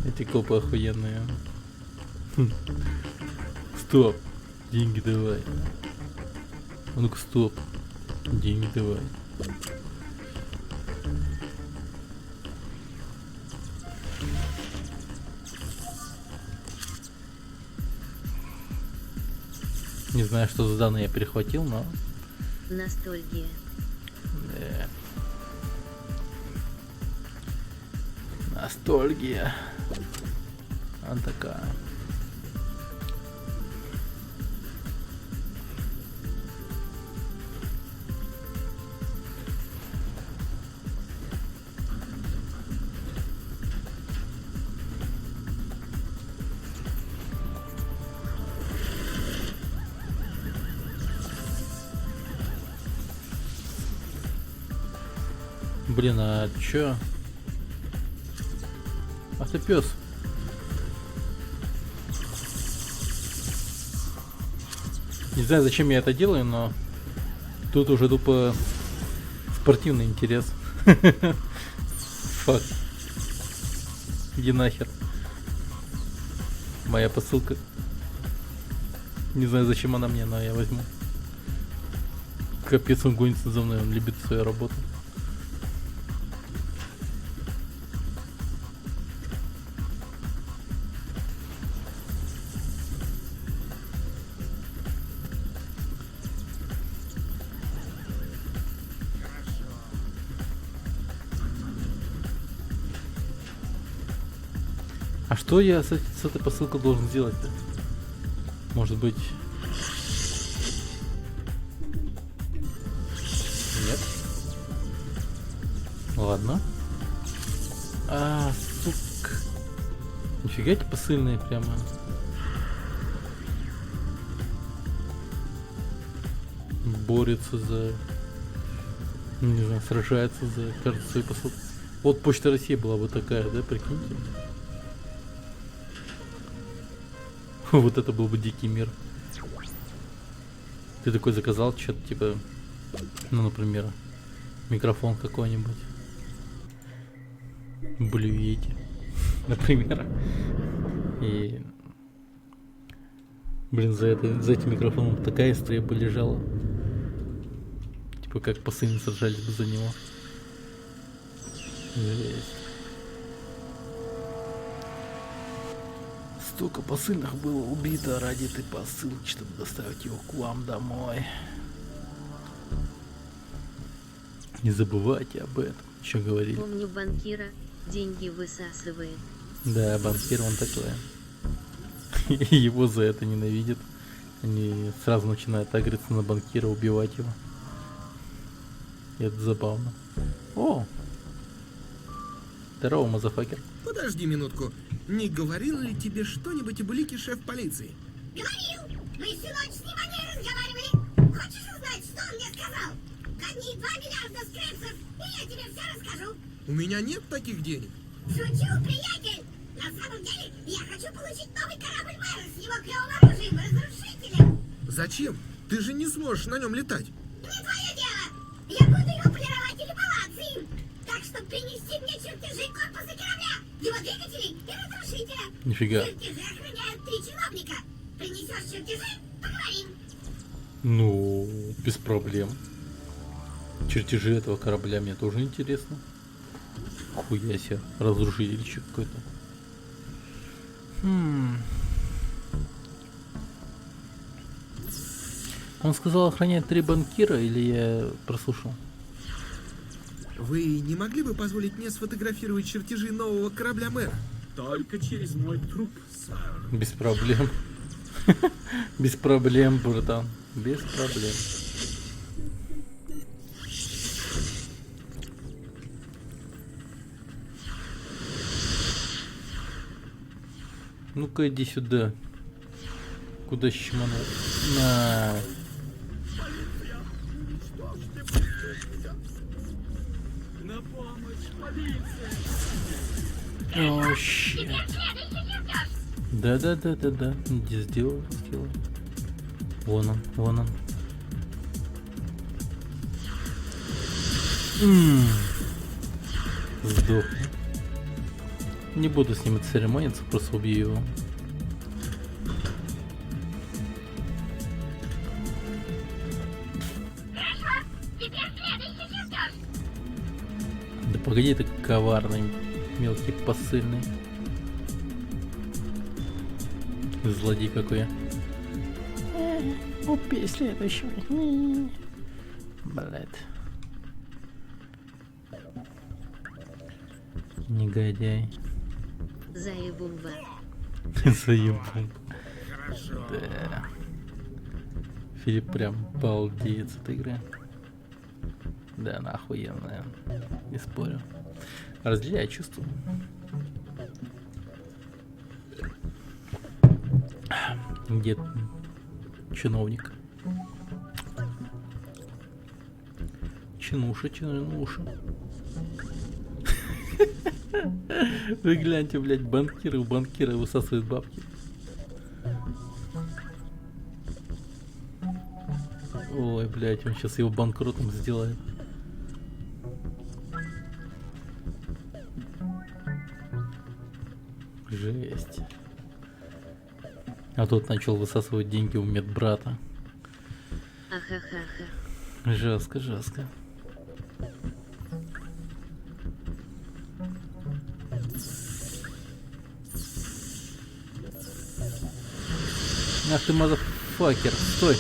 Speaker 1: Эти копы охуенные. Стоп. Деньги давай. А ну-ка, стоп. Деньги давай. Не знаю, что за данные я перехватил, но...
Speaker 6: Ностальгия.
Speaker 1: Да. Ностальгия. Она такая. Блин, а чё? Ах ты пёс. Не знаю, зачем я это делаю, но тут уже тупо спортивный интерес. Фак. Иди нахер. Моя посылка. Не знаю, зачем она мне, но я возьму. Капец, он гонится за мной, он любит свою работу. А что я с этой посылкой должен сделать-то? Может быть... Нет. Ладно. А, сука. Нифига эти посыльные прямо. Борются за... Не знаю, сражаются за каждую свою посылку. Вот Почта России была бы такая, да, прикиньте. Вот это был бы дикий мир. Ты такой заказал что-то типа, ну, например, микрофон какой-нибудь. Блюете, например. И, блин, за этим микрофоном такая история бы лежала. Типа как посыльные сражались бы за него. Жесть. Столько посыльных было убито ради этой посылки, чтобы доставить его к вам домой. Не забывайте об этом, что говорили.
Speaker 6: Помню банкира, деньги высасывает.
Speaker 1: Да, банкир он такой. И его за это ненавидят. Они сразу начинают агриться на банкира, убивать его. И это забавно. О! Здорово, мазафакер.
Speaker 3: Подожди минутку. Не говорил ли тебе что-нибудь об улике шеф полиции?
Speaker 14: Говорил! Мы всю ночь с ним о ней разговаривали. Хочешь узнать, что он мне сказал? Гони 2 миллиарда скрепсов, и я тебе все расскажу.
Speaker 3: У меня нет таких денег.
Speaker 14: Шучу, приятель! На самом деле, я хочу получить новый корабль мэра с его клевым оружием, разрушителем.
Speaker 3: Зачем? Ты же не сможешь на нем летать.
Speaker 14: Не твое дело! Я буду его полировать или баловаться им. Так что принести мне чертежи корпуса корабля, его двигателей и разрушителя.
Speaker 1: Нифига.
Speaker 14: Чертежи охраняют 3 чиновника. Принесешь чертежи, поговорим.
Speaker 1: Ну, без проблем. Чертежи этого корабля мне тоже интересно. Хуя себе, разрушительчик какой-то. Он сказал охранять 3 банкира, или я прослушал?
Speaker 3: Вы не могли бы позволить мне сфотографировать чертежи нового корабля мэра?
Speaker 8: Только через мой труп, сэр.
Speaker 1: Без проблем. Без проблем, братан. Без проблем. Ну-ка иди сюда. Куда щеманул? На.
Speaker 8: помощь! Полиция!
Speaker 1: О, щит. Да. Где сделал? Вон он. Сдох. Не буду с ним церемониться, просто убью его. Да погоди, ты коварный, мелкий посыльный. Злодей какой я. Убей следующего. Блядь. Негодяй.
Speaker 6: Заебумба.
Speaker 1: Заебум. Да. Филипп прям балдеет с этой игры. Да, она охуенная. Не спорю. Разделяю чувства. Где чиновник? Чинуша. Вы гляньте, блядь, банкиры высасывают бабки. Ой, блядь, он сейчас его банкротом сделает. Жесть. А тут начал высасывать деньги у медбрата.
Speaker 6: Ахахаха.
Speaker 1: Жестко. Ах ты, мазафакер, стой!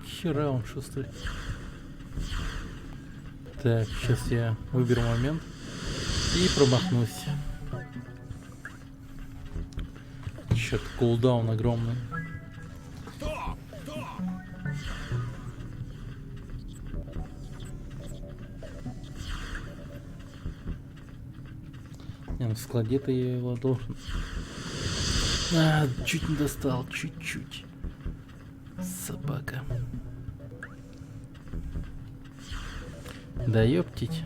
Speaker 1: Хера он шустрый. Так, сейчас я выберу момент и промахнусь. Чё-то кулдаун огромный. Не, ну в складе-то я его должен... чуть не достал, чуть-чуть. Собака. Да ёптить.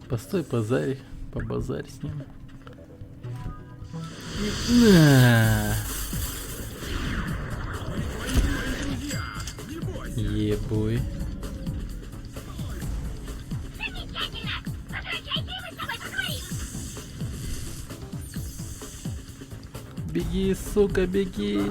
Speaker 1: Постой, побазарь с ним. Ебой. Беги, сука, беги.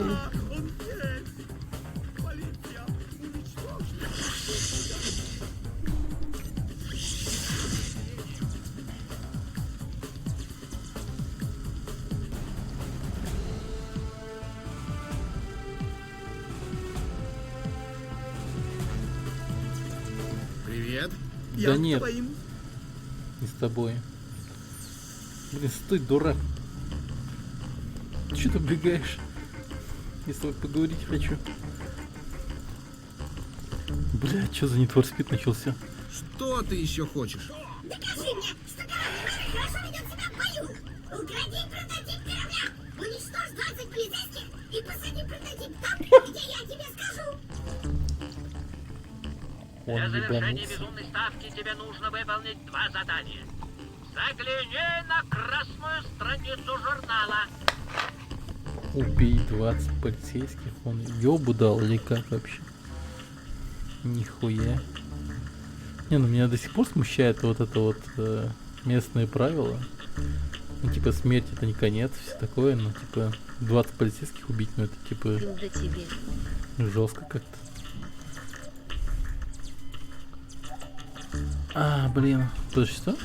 Speaker 3: Привет.
Speaker 1: Да
Speaker 3: Я
Speaker 1: нет.
Speaker 3: твоим.
Speaker 1: Не с тобой. Блин, стой, дурак. Че ты бегаешь? Я с тобой поговорить хочу. Бля, что за Need for Speed начался?
Speaker 3: Что ты еще хочешь?
Speaker 14: Докажи мне, что король хорошо ведет себя в бою. Укради прототип корабля, уничтожь 20 полицейских и посади прототип там, где я тебе скажу.
Speaker 12: Для завершения безумной ставки тебе нужно выполнить 2 задания. Загляни на красную страницу журнала.
Speaker 1: Убей 20 полицейских. Он ёбу дал или как вообще? Нихуя. Не, ну меня до сих пор смущает вот это вот местные правила. Ну типа смерть это не конец, все такое, но типа 20 полицейских убить, ну это типа
Speaker 6: Да тебе.
Speaker 1: жестко как-то. Блин, подожди, что?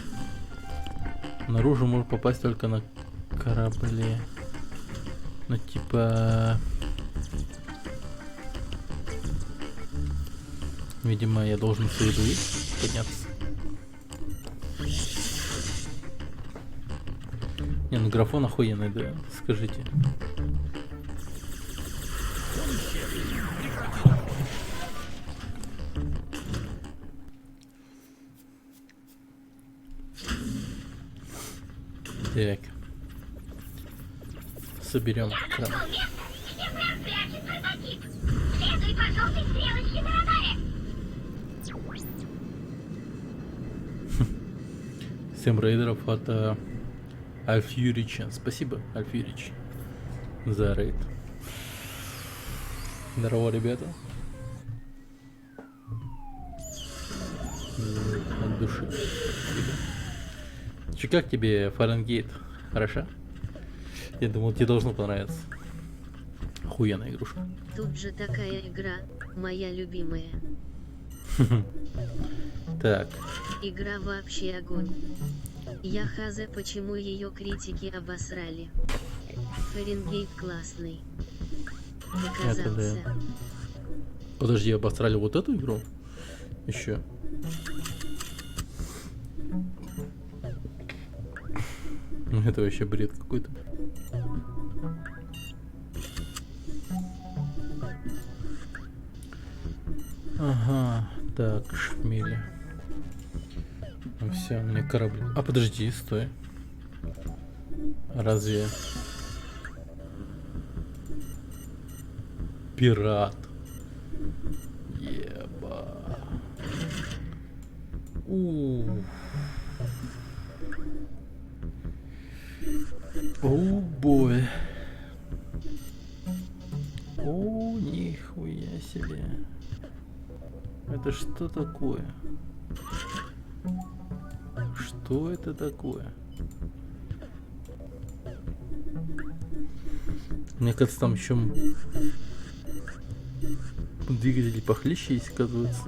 Speaker 1: Наружу может попасть только на корабле. Ну типа... Видимо, я должен с еду подняться. Не, ну графон охуенный, да, скажите. Так. Соберем кран.
Speaker 14: Где враг прячет прототип? Следуй по желтой стрелочке на радаре.
Speaker 1: 7 рейдеров от Альф Юрича. Спасибо, Альф Юрич, за рейд. Здорово, ребята. От души. Спасибо. Че, как тебе Фаренгейт? Хороша? Я думал, тебе должно понравиться. Охуенная игрушка.
Speaker 6: Тут же такая игра, моя любимая.
Speaker 1: Так.
Speaker 6: Игра вообще огонь. Я хаза, почему ее критики обосрали. Фаренгейт классный.
Speaker 1: Это да. Подожди, обосрали вот эту игру? Еще. Это вообще бред какой-то. Ага, так, шмели. Ну все, у меня корабль. А подожди, стой. Разве пират? Еба. О, бой. О, нихуя себе. Это что такое? Что это такое? Мне кажется, там еще двигатели похлеще есть, оказывается.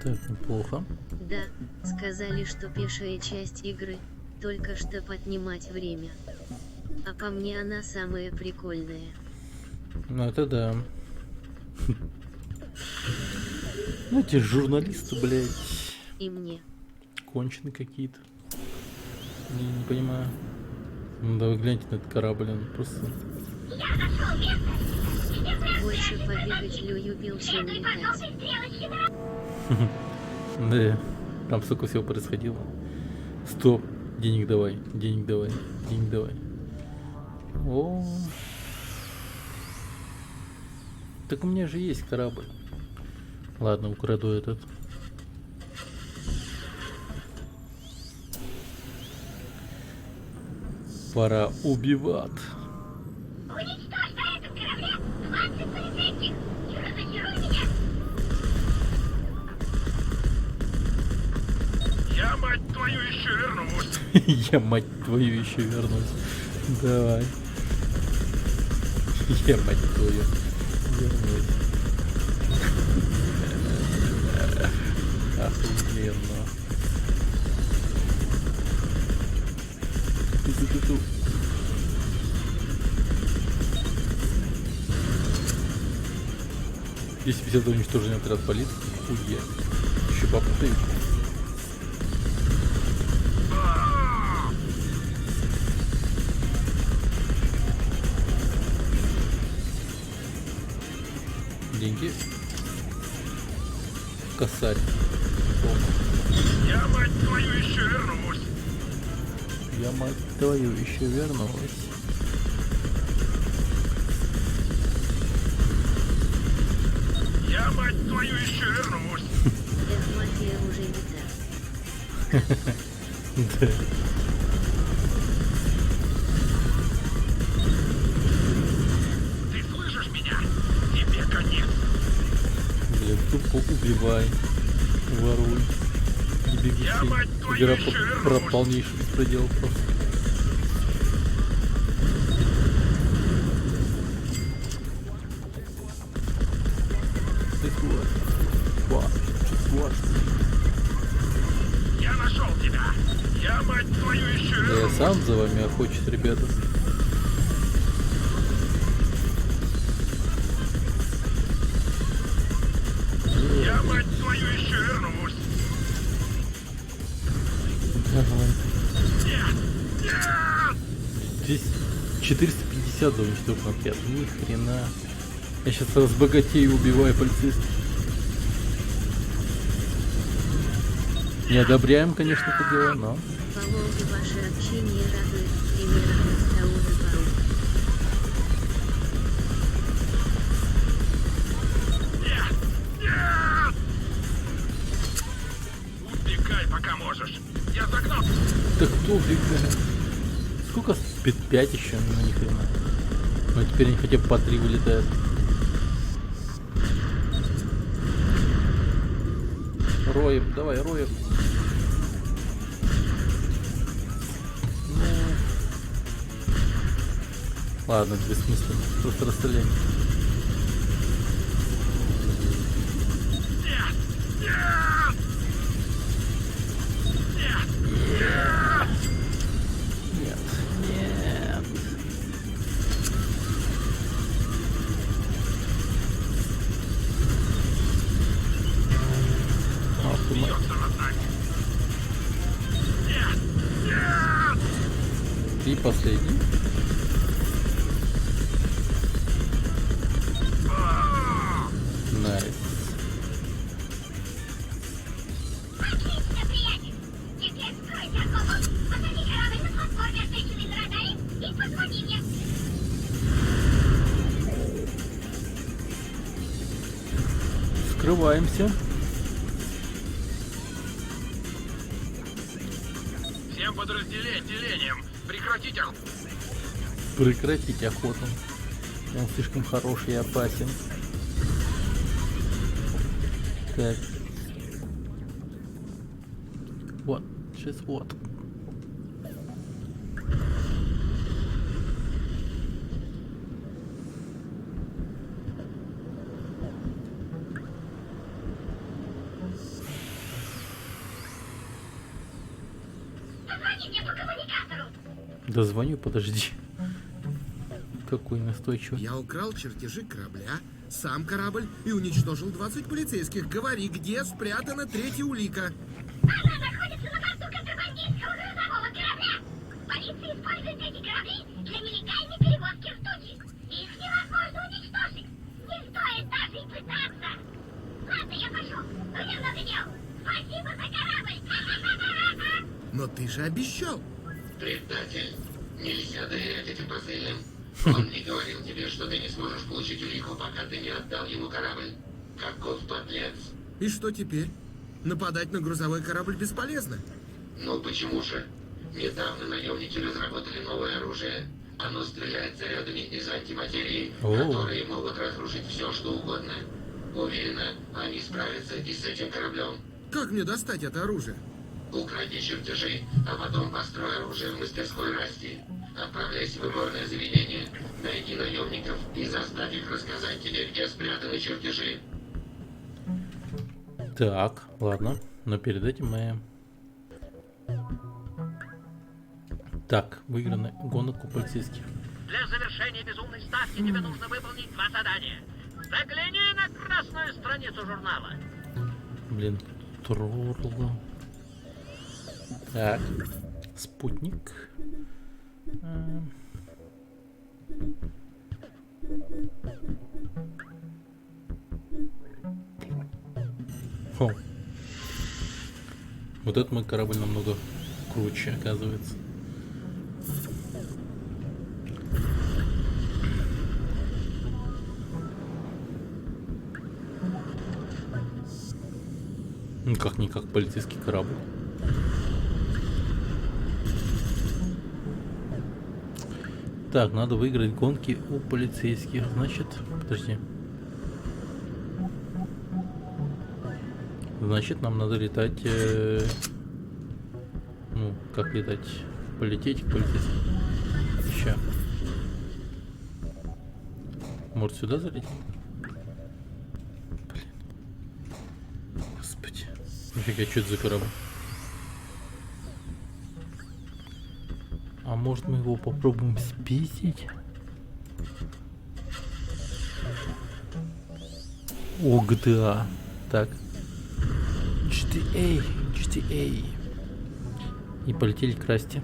Speaker 1: Так, неплохо.
Speaker 6: Да, сказали, что пешая часть игры, только чтоб отнимать время. А по мне она самая прикольная.
Speaker 1: Ну это да. Ну эти журналисты, блядь.
Speaker 6: И мне.
Speaker 1: Конченые какие-то. Не понимаю. Ну да вы гляньте на этот корабль, он просто...
Speaker 6: Больше побегать любил, чем летать.
Speaker 1: Да, там столько всего происходило. Стоп, денег давай, денег давай, денег давай. О, так у меня же есть корабль. Ладно, украду этот. Пора убивать.
Speaker 14: Уничтожь на этом корабле 20 полицейских и разочаруй меня.
Speaker 15: Я, мать твою, еще вернусь.
Speaker 1: Я, мать твою, еще вернусь. Давай. Я, мать твою, вернусь. Охуенно. Ту-ту-ту-ту. Если 50 уничтожения отряд полиции, хуя. Еще попутаю. Деньги. Косарь.
Speaker 15: Я, мать твою, еще вернусь.
Speaker 1: Я, мать твою, еще вернулась.
Speaker 15: Я, мать твою, еще вернусь.
Speaker 6: Эх, мафия уже не та.
Speaker 1: Да.
Speaker 15: Ты слышишь меня? Тебе конец.
Speaker 1: Блин, тупо убивай. Воруй. Не беги. Игра про полнейший беспредел просто.
Speaker 15: Я нашел тебя. Я, мать твою, еще
Speaker 1: Я сам за вами охочусь, ребята.
Speaker 15: Я, мать твою, еще вернусь.
Speaker 1: Давай.
Speaker 15: Нет! Нет!
Speaker 1: Здесь 450 за уничтоженных отряд. Ни хрена. Я сейчас разбогатею, убиваю полицейских. Не одобряем, конечно, это дело, но...
Speaker 6: По Волге ваше общение радует, примерно Тауны Пару.
Speaker 15: Убегай, пока можешь. Я загнал.
Speaker 1: Да кто убегает? Сколько спит? 5 еще? Ну ни хрена. Ну теперь они хотя бы по 3 вылетают. Роем, давай, роем. Ну... Ладно, бессмысленно. Просто расстреляем. Нет, нет. Ах ты мать. И последний. Найс.
Speaker 14: Отлично, приятель! Теперь скройся окопом, посади корабль на платформе, отмеченной на радаре, и позвони мне.
Speaker 1: Скрываемся.
Speaker 15: Всем подразделениям прекратить охоту.
Speaker 1: Прекратить охоту. Он слишком хороший и опасен. Так. Вот. Сейчас вот.
Speaker 14: Позвони мне по коммуникатору.
Speaker 1: Да звоню, подожди. Какой настойчивый.
Speaker 3: Я украл чертежи корабля, сам корабль и уничтожил 20 полицейских. Говори, где спрятана третья улика?
Speaker 14: Она находится на борту контрабандистского грузового корабля. Полиция использует эти корабли для нелегальной перевозки ртути. Их невозможно уничтожить. Не стоит даже и пытаться. Ладно, я пошел. У меня много дел. Спасибо за корабль.
Speaker 3: Но ты же обещал.
Speaker 13: Предатель. Нельзя доверять этим посыльным. Он не говорил тебе, что ты не сможешь получить улику, пока ты не отдал ему корабль. Каков подлец.
Speaker 3: И что теперь? Нападать на грузовой корабль бесполезно.
Speaker 13: Ну почему же? Недавно наемники разработали новое оружие. Оно стреляет зарядами из антиматерии, которые могут разрушить все, что угодно. Уверена, они справятся и с этим кораблем.
Speaker 3: Как мне достать это оружие?
Speaker 13: Укради чертежи, а потом построй оружие в мастерской Расти. Отправляйся в игорное заведение, найди наемников и заставь их рассказать тебе, где спрятаны чертежи.
Speaker 1: Так, ладно. Но перед этим мы... Так, выиграны гонок у полицейских.
Speaker 12: Для завершения безумной ставки тебе нужно выполнить 2 задания. Загляни на красную страницу журнала.
Speaker 1: Блин, тролло. Так, спутник. Фу. Вот этот мой корабль намного круче, оказывается. Ну как-никак полицейский корабль. Так, надо выиграть гонки у полицейских. Значит, подожди. Значит, нам надо летать... ну, как летать? Полететь к полицейским. Еще. Может, сюда залететь? Блин. Господи. Нифига, что это за корабль? А может, мы его попробуем спиздить? Ох, да. Так. GTA, GTA. И полетели к Расти.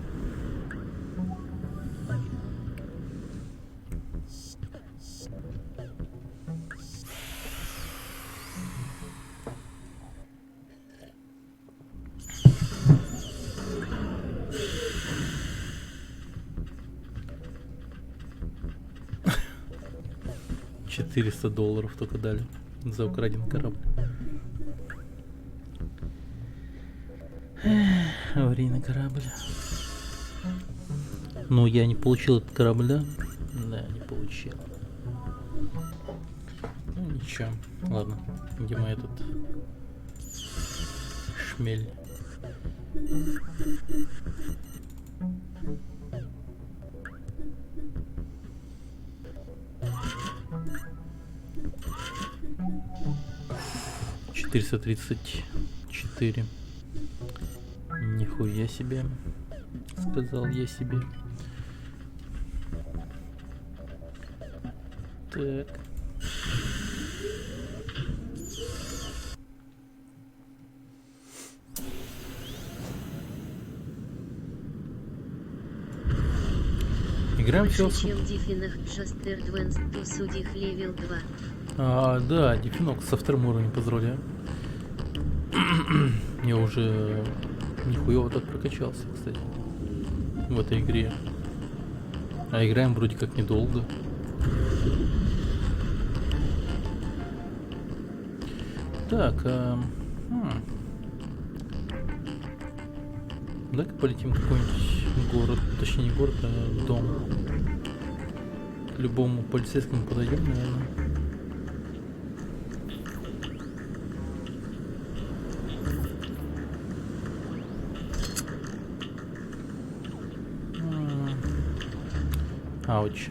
Speaker 1: $400 только дали за украденный корабль. Аварийный корабль. Ну, я не получил этот корабль, да? Да, не получил. Ну, ничего. Ладно, где мой этот шмель? $434. Нихуя себе, сказал я себе. Так. Играем все.
Speaker 6: Чем Диффинах Джастердвенс ту судих левел 2.
Speaker 1: Да, Диффинок со вторым уровнем поздравляю. Я уже нихуево так прокачался, кстати, в этой игре. А играем вроде как недолго. Так, давай-ка полетим в какой-нибудь город, точнее не город, а дом. К любому полицейскому подойдем, наверное. Ауч.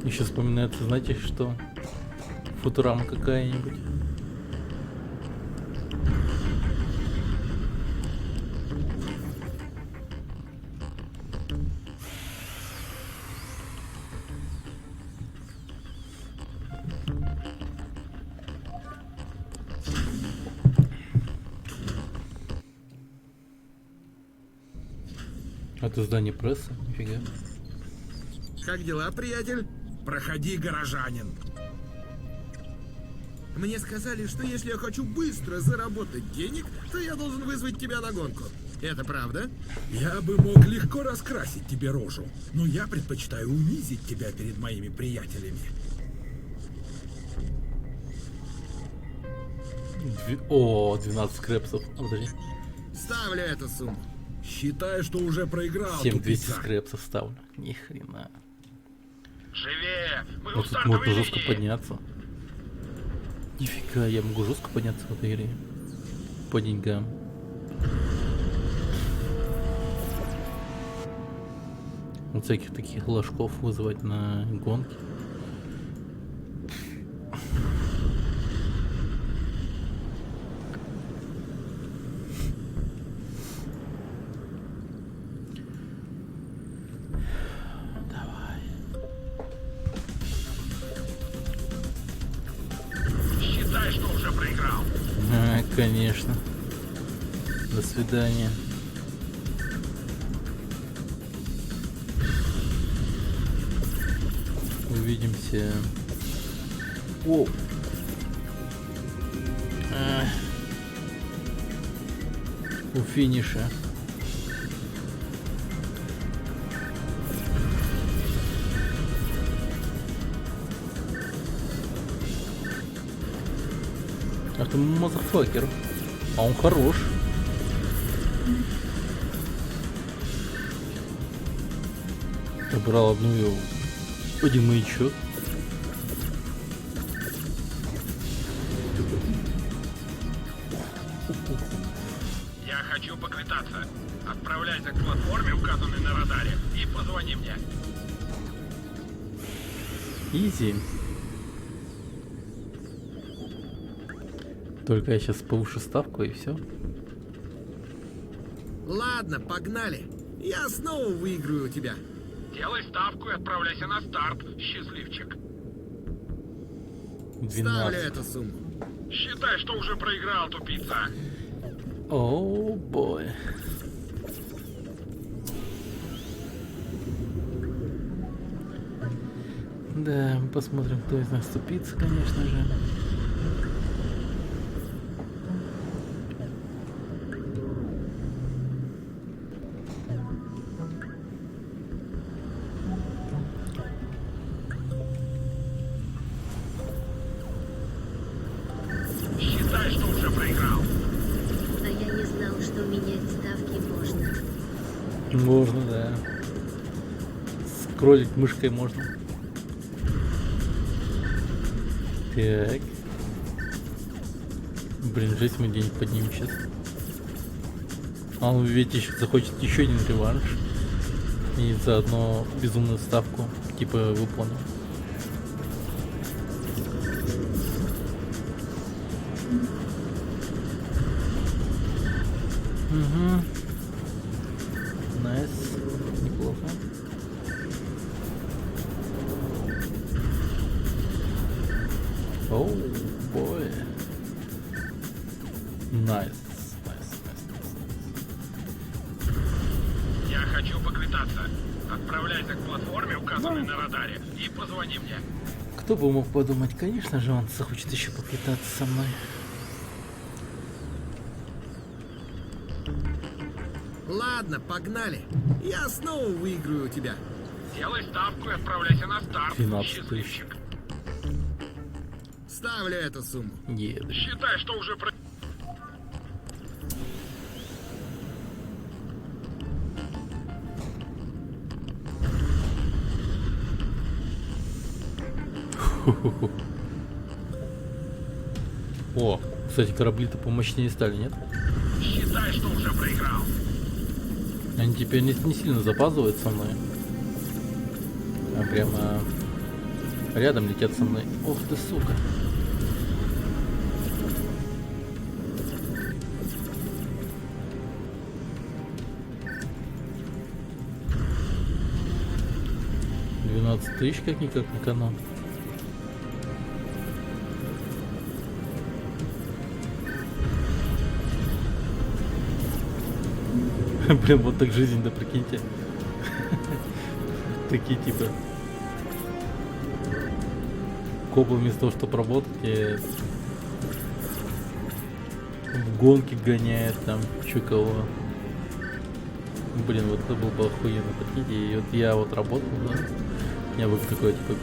Speaker 1: Еще вспоминается, знаете, что Футурама какая-нибудь. Это здание прессы, нифига.
Speaker 3: Как дела, приятель?
Speaker 7: Проходи, горожанин.
Speaker 3: Мне сказали, что если я хочу быстро заработать денег, то я должен вызвать тебя на гонку. Это правда?
Speaker 9: Я бы мог легко раскрасить тебе рожу, но я предпочитаю унизить тебя перед моими приятелями.
Speaker 1: О, 12 скрепсов. Подожди.
Speaker 3: Ставлю эту сумму.
Speaker 9: Считай, что уже проиграл.
Speaker 1: 7200 скрепсов ставлю. Ни хрена.
Speaker 11: Живее! Мы
Speaker 1: Вот
Speaker 11: у
Speaker 1: тут
Speaker 11: стартовой
Speaker 1: можно жестко
Speaker 11: линии!
Speaker 1: подняться. Нифига, я могу жестко подняться в этой игре. По деньгам. Вот всяких таких ложков вызывать на гонки.
Speaker 11: Считай, что уже проиграл.
Speaker 1: Конечно. До свидания. Увидимся. О! У финиша. Ах ты мазафакер. А он хорош. Собрал один маячок.
Speaker 11: Я хочу поквитаться. Отправляйся к платформе, указанной на радаре, и позвони мне.
Speaker 1: Изи. Только я сейчас повышу ставку и все.
Speaker 3: Ладно, погнали. Я снова выиграю у тебя.
Speaker 11: Делай ставку и отправляйся на старт, счастливчик.
Speaker 1: 12.
Speaker 3: Ставлю эту сумму.
Speaker 11: Считай, что уже проиграл, тупица.
Speaker 1: О, бой. Да, посмотрим, кто из нас тупица, конечно же.
Speaker 15: Считай, что уже проиграл.
Speaker 6: А я не знал, что менять ставки можно.
Speaker 1: Можно, да. Скроллить мышкой можно. Так. Блин, жесть, мы день поднимем сейчас. А он ведь еще захочет еще один реванш. И заодно безумную ставку. Типа выполнил. Угу. Найс. Неплохо. Оу, бой. Найс.
Speaker 11: Я хочу поквитаться. Отправляйся к платформе, указанной на радаре, и позвони мне.
Speaker 1: Кто бы мог подумать, конечно же, он захочет еще поквитаться со мной.
Speaker 3: Ладно, погнали. Я снова выиграю у тебя.
Speaker 11: Делай ставку и отправляйся на старт,
Speaker 1: 12
Speaker 11: счастливчик.
Speaker 3: Ставлю эту сумму.
Speaker 1: Еду.
Speaker 11: Считай, что уже про...
Speaker 1: О, кстати, корабли-то помощнее стали, нет?
Speaker 11: Считай, что уже проиграл.
Speaker 1: Они теперь не сильно запаздывают со мной. А прямо рядом летят со мной. Ох ты, сука. $12 000 как-никак на кону. Блин, вот так жизнь, да, прикиньте. Такие типа копы вместо того, чтобы работать, в гонки гоняет там, чё кого. Блин, вот это было бы охуенно, прикиньте. И вот я вот работал, да, я бы такой, типа,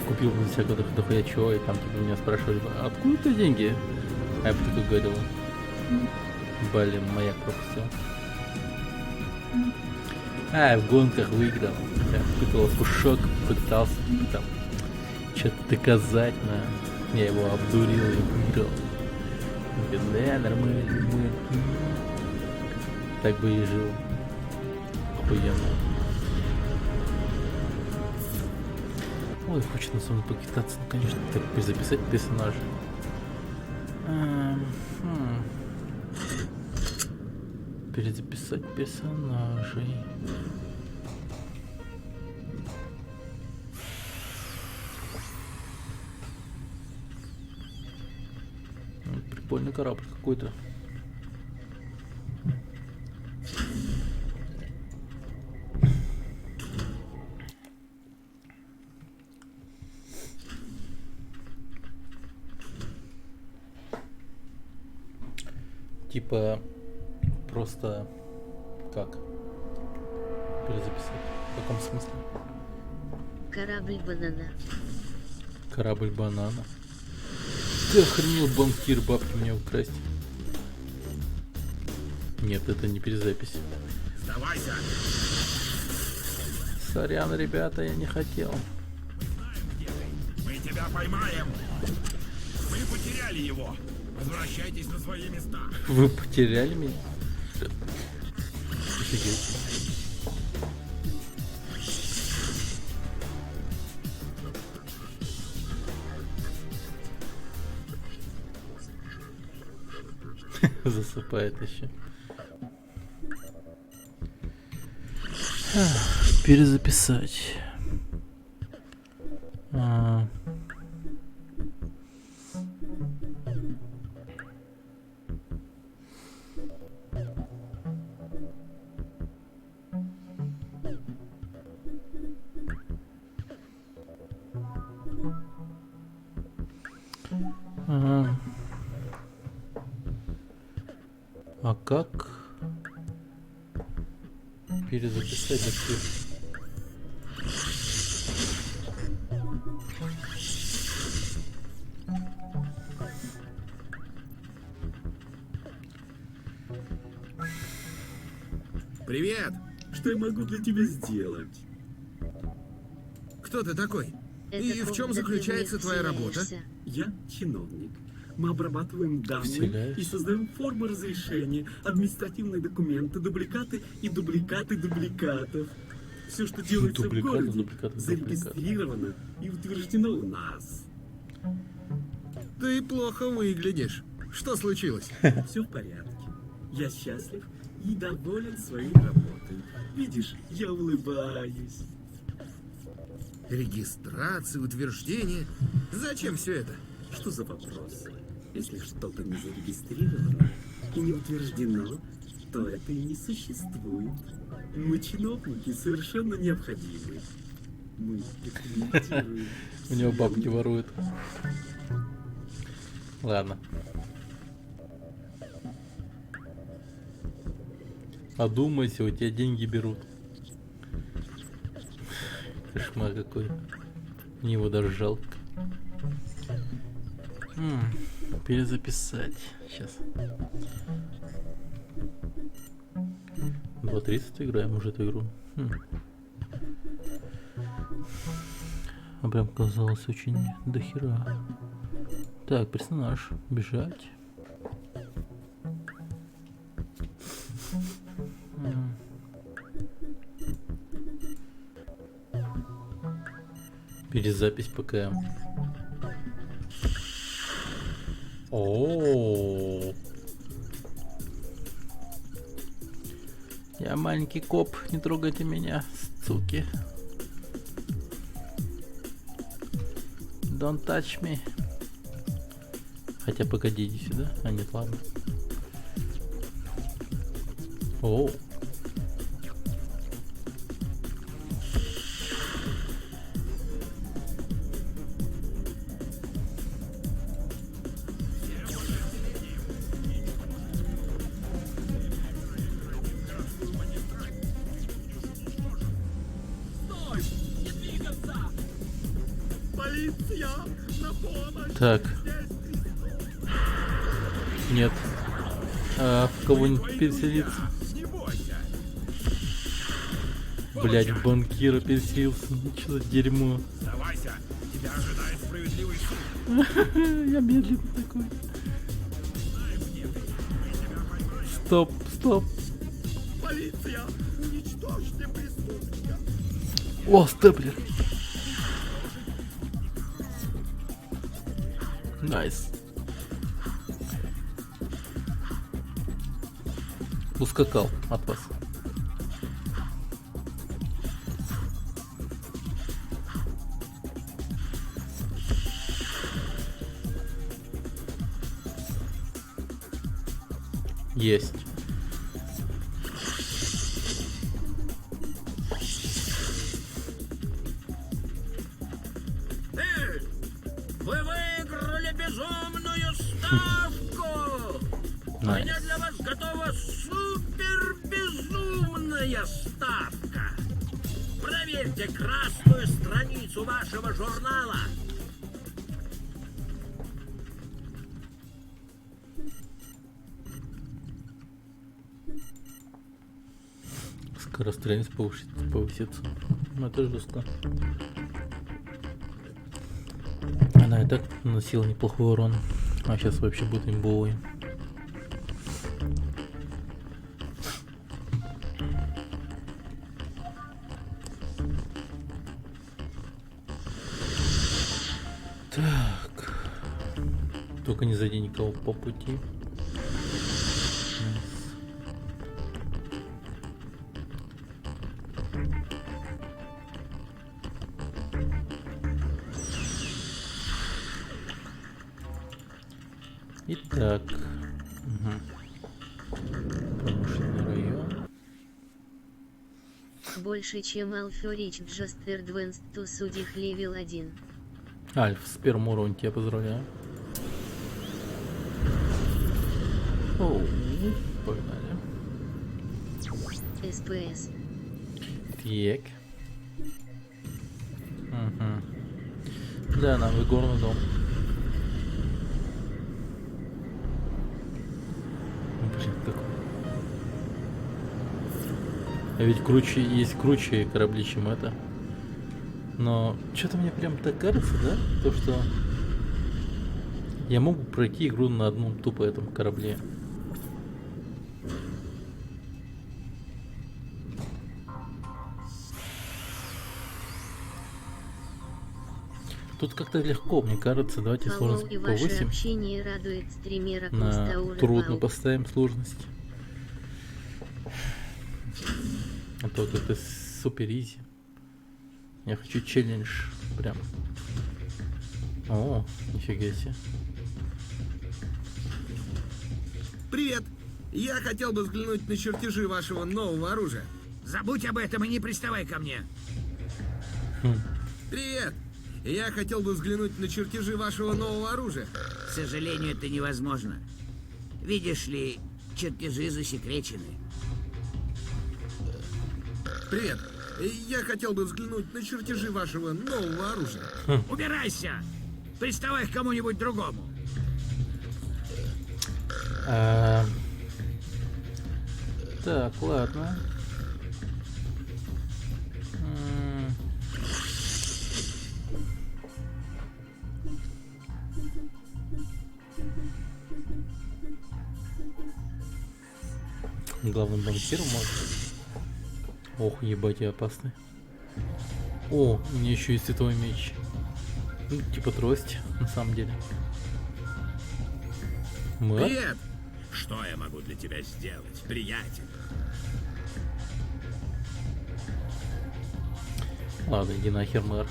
Speaker 1: купил бы всякого дохуя чего, и там, типа, меня спрашивали, откуда у тебя деньги? А я бы такой говорил, блин, маяк пропустил. А, в гонках выиграл. Я пытался кушок, пытался там что-то доказать, но я его обдурил и выиграл. Да, нормально. Так бы и жил. Охуенно. Ой, хочется со мной покидаться, ну, конечно, так перезаписать персонажа. Перезаписать персонажей. Прикольный корабль какой-то. Типа просто как перезаписать? В каком смысле?
Speaker 6: Корабль банана.
Speaker 1: Корабль банана. Ты охренел, банкир, бабки мне украсть. Нет, это не перезапись.
Speaker 15: Сдавайся.
Speaker 1: Сорян, ребята, я не хотел.
Speaker 15: Мы тебя поймаем. Мы потеряли его. Возвращайтесь на свои места.
Speaker 1: Вы потеряли меня? Офигеть. Засыпает еще. Перезаписать. как перезаписать архив?
Speaker 3: Привет!
Speaker 8: Что я могу для тебя сделать?
Speaker 3: Кто ты такой?
Speaker 6: Это
Speaker 3: И в чем
Speaker 6: когда ты
Speaker 3: заключается
Speaker 6: в них
Speaker 3: твоя работа?
Speaker 6: вселяешься.
Speaker 8: Я чиновник. Мы обрабатываем данные
Speaker 1: Вселяешься?
Speaker 8: и создаем формы разрешения, административные документы, дубликаты и дубликаты дубликатов. Все, что делается
Speaker 1: Дубликаты,
Speaker 8: в городе,
Speaker 1: дубликаты,
Speaker 8: зарегистрировано и утверждено у нас.
Speaker 3: Ты плохо выглядишь. Что случилось?
Speaker 8: Все в порядке. Я счастлив и доволен своей работой. Видишь, я улыбаюсь.
Speaker 3: Регистрация, утверждение. Зачем все это?
Speaker 8: Что за вопрос? Если что-то не зарегистрировано и не утверждено, то это и не существует. Мы, чиновники, совершенно необходимы. Мы документируем.
Speaker 1: У него бабки воруют. Ладно. Одумайся, у тебя деньги берут. Кошмар какой. Мне его даже жалко. Перезаписать. Сейчас. 2.30 играем уже эту игру. А прям казалось очень дохера. Так, персонаж. Бежать. Перезапись ПК. О, я маленький коп, не трогайте меня, суки. Don't touch me. Хотя погоди, иди сюда. А нет, ладно. О.
Speaker 7: Полиция! На помощь!
Speaker 1: Так. Нет. А в кого-нибудь переселиться?
Speaker 7: Не бойся!
Speaker 1: Блять, в банкира переселился. Ну что за дерьмо?
Speaker 7: Сдавайся! Тебя ожидает справедливый суд!
Speaker 1: Я медленно такой. Стоп, стоп.
Speaker 7: Полиция! Уничтожьте преступника!
Speaker 1: О, степлер. Найс. Ускакал от вас. Есть.
Speaker 5: Вы выиграли безумную ставку! У меня для вас готова супер-безумная ставка! Проверьте красную страницу вашего журнала!
Speaker 1: Скорострельность повысится. Ну, это жестко. Она и так наносила неплохой урон. А сейчас вообще будет имбовый. Так. Только не зади никого по пути. Итак, промышленный район.
Speaker 6: Больше, чем Алферич Джастер Двенст ту судих левел 1.
Speaker 1: Альф, с первым уровнем тебя поздравляю. Оу, погнали.
Speaker 6: FPS.
Speaker 1: Так. Угу. Да, нам в игорный дом. Блин, какой. А ведь круче, есть круче корабли, чем это. Но что-то мне прям так кажется, да? То, что я могу пройти игру на одном тупо этом корабле. Тут как-то легко, мне кажется. Давайте
Speaker 6: Фоллоу
Speaker 1: сложность
Speaker 6: и ваше
Speaker 1: повысим.
Speaker 6: общение радует стримера
Speaker 1: На
Speaker 6: Кустаура
Speaker 1: трудно
Speaker 6: Пау.
Speaker 1: поставим сложность. А то это супер изи. Я хочу челлендж прям. О, нифига себе.
Speaker 3: Привет! Я хотел бы взглянуть на чертежи вашего нового оружия.
Speaker 15: Забудь об этом и не приставай ко мне.
Speaker 3: Привет! Я хотел бы взглянуть на чертежи вашего нового оружия.
Speaker 15: К сожалению, это невозможно. Видишь ли, чертежи засекречены.
Speaker 3: Привет! Я хотел бы взглянуть на чертежи вашего нового оружия.
Speaker 15: Убирайся! Приставай к кому-нибудь другому.
Speaker 1: Так, ладно. Главным банкиром можно. Ох, ебать, я опасный. О, у меня еще есть световой меч. Ну, типа трость, на самом деле.
Speaker 3: Привет!
Speaker 7: Что я могу для тебя сделать, приятель?
Speaker 1: Ладно, иди нахер, мэр.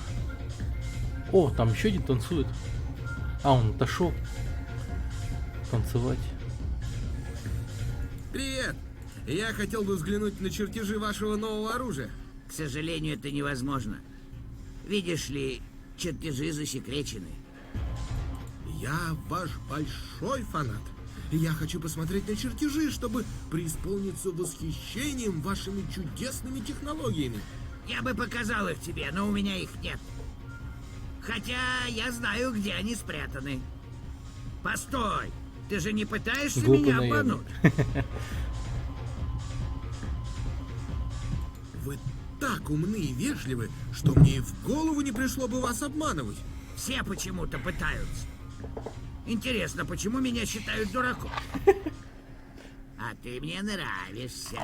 Speaker 1: О, там еще один танцует. А, он отошел. Танцевать.
Speaker 3: Привет! Я хотел бы взглянуть на чертежи вашего нового оружия.
Speaker 15: К сожалению, это невозможно. Видишь ли, чертежи засекречены.
Speaker 3: Я ваш большой фанат. Я хочу посмотреть на чертежи, чтобы преисполниться восхищением вашими чудесными технологиями.
Speaker 15: Я бы показал их тебе, но у меня их нет. Хотя я знаю, где они спрятаны. Постой! Ты же не пытаешься
Speaker 1: Глупый
Speaker 15: меня
Speaker 1: наемник.
Speaker 15: обмануть?
Speaker 3: Вы так умны и вежливы, что мне и в голову не пришло бы вас обманывать.
Speaker 15: Все почему-то пытаются. Интересно, почему меня считают дураком? А ты мне нравишься.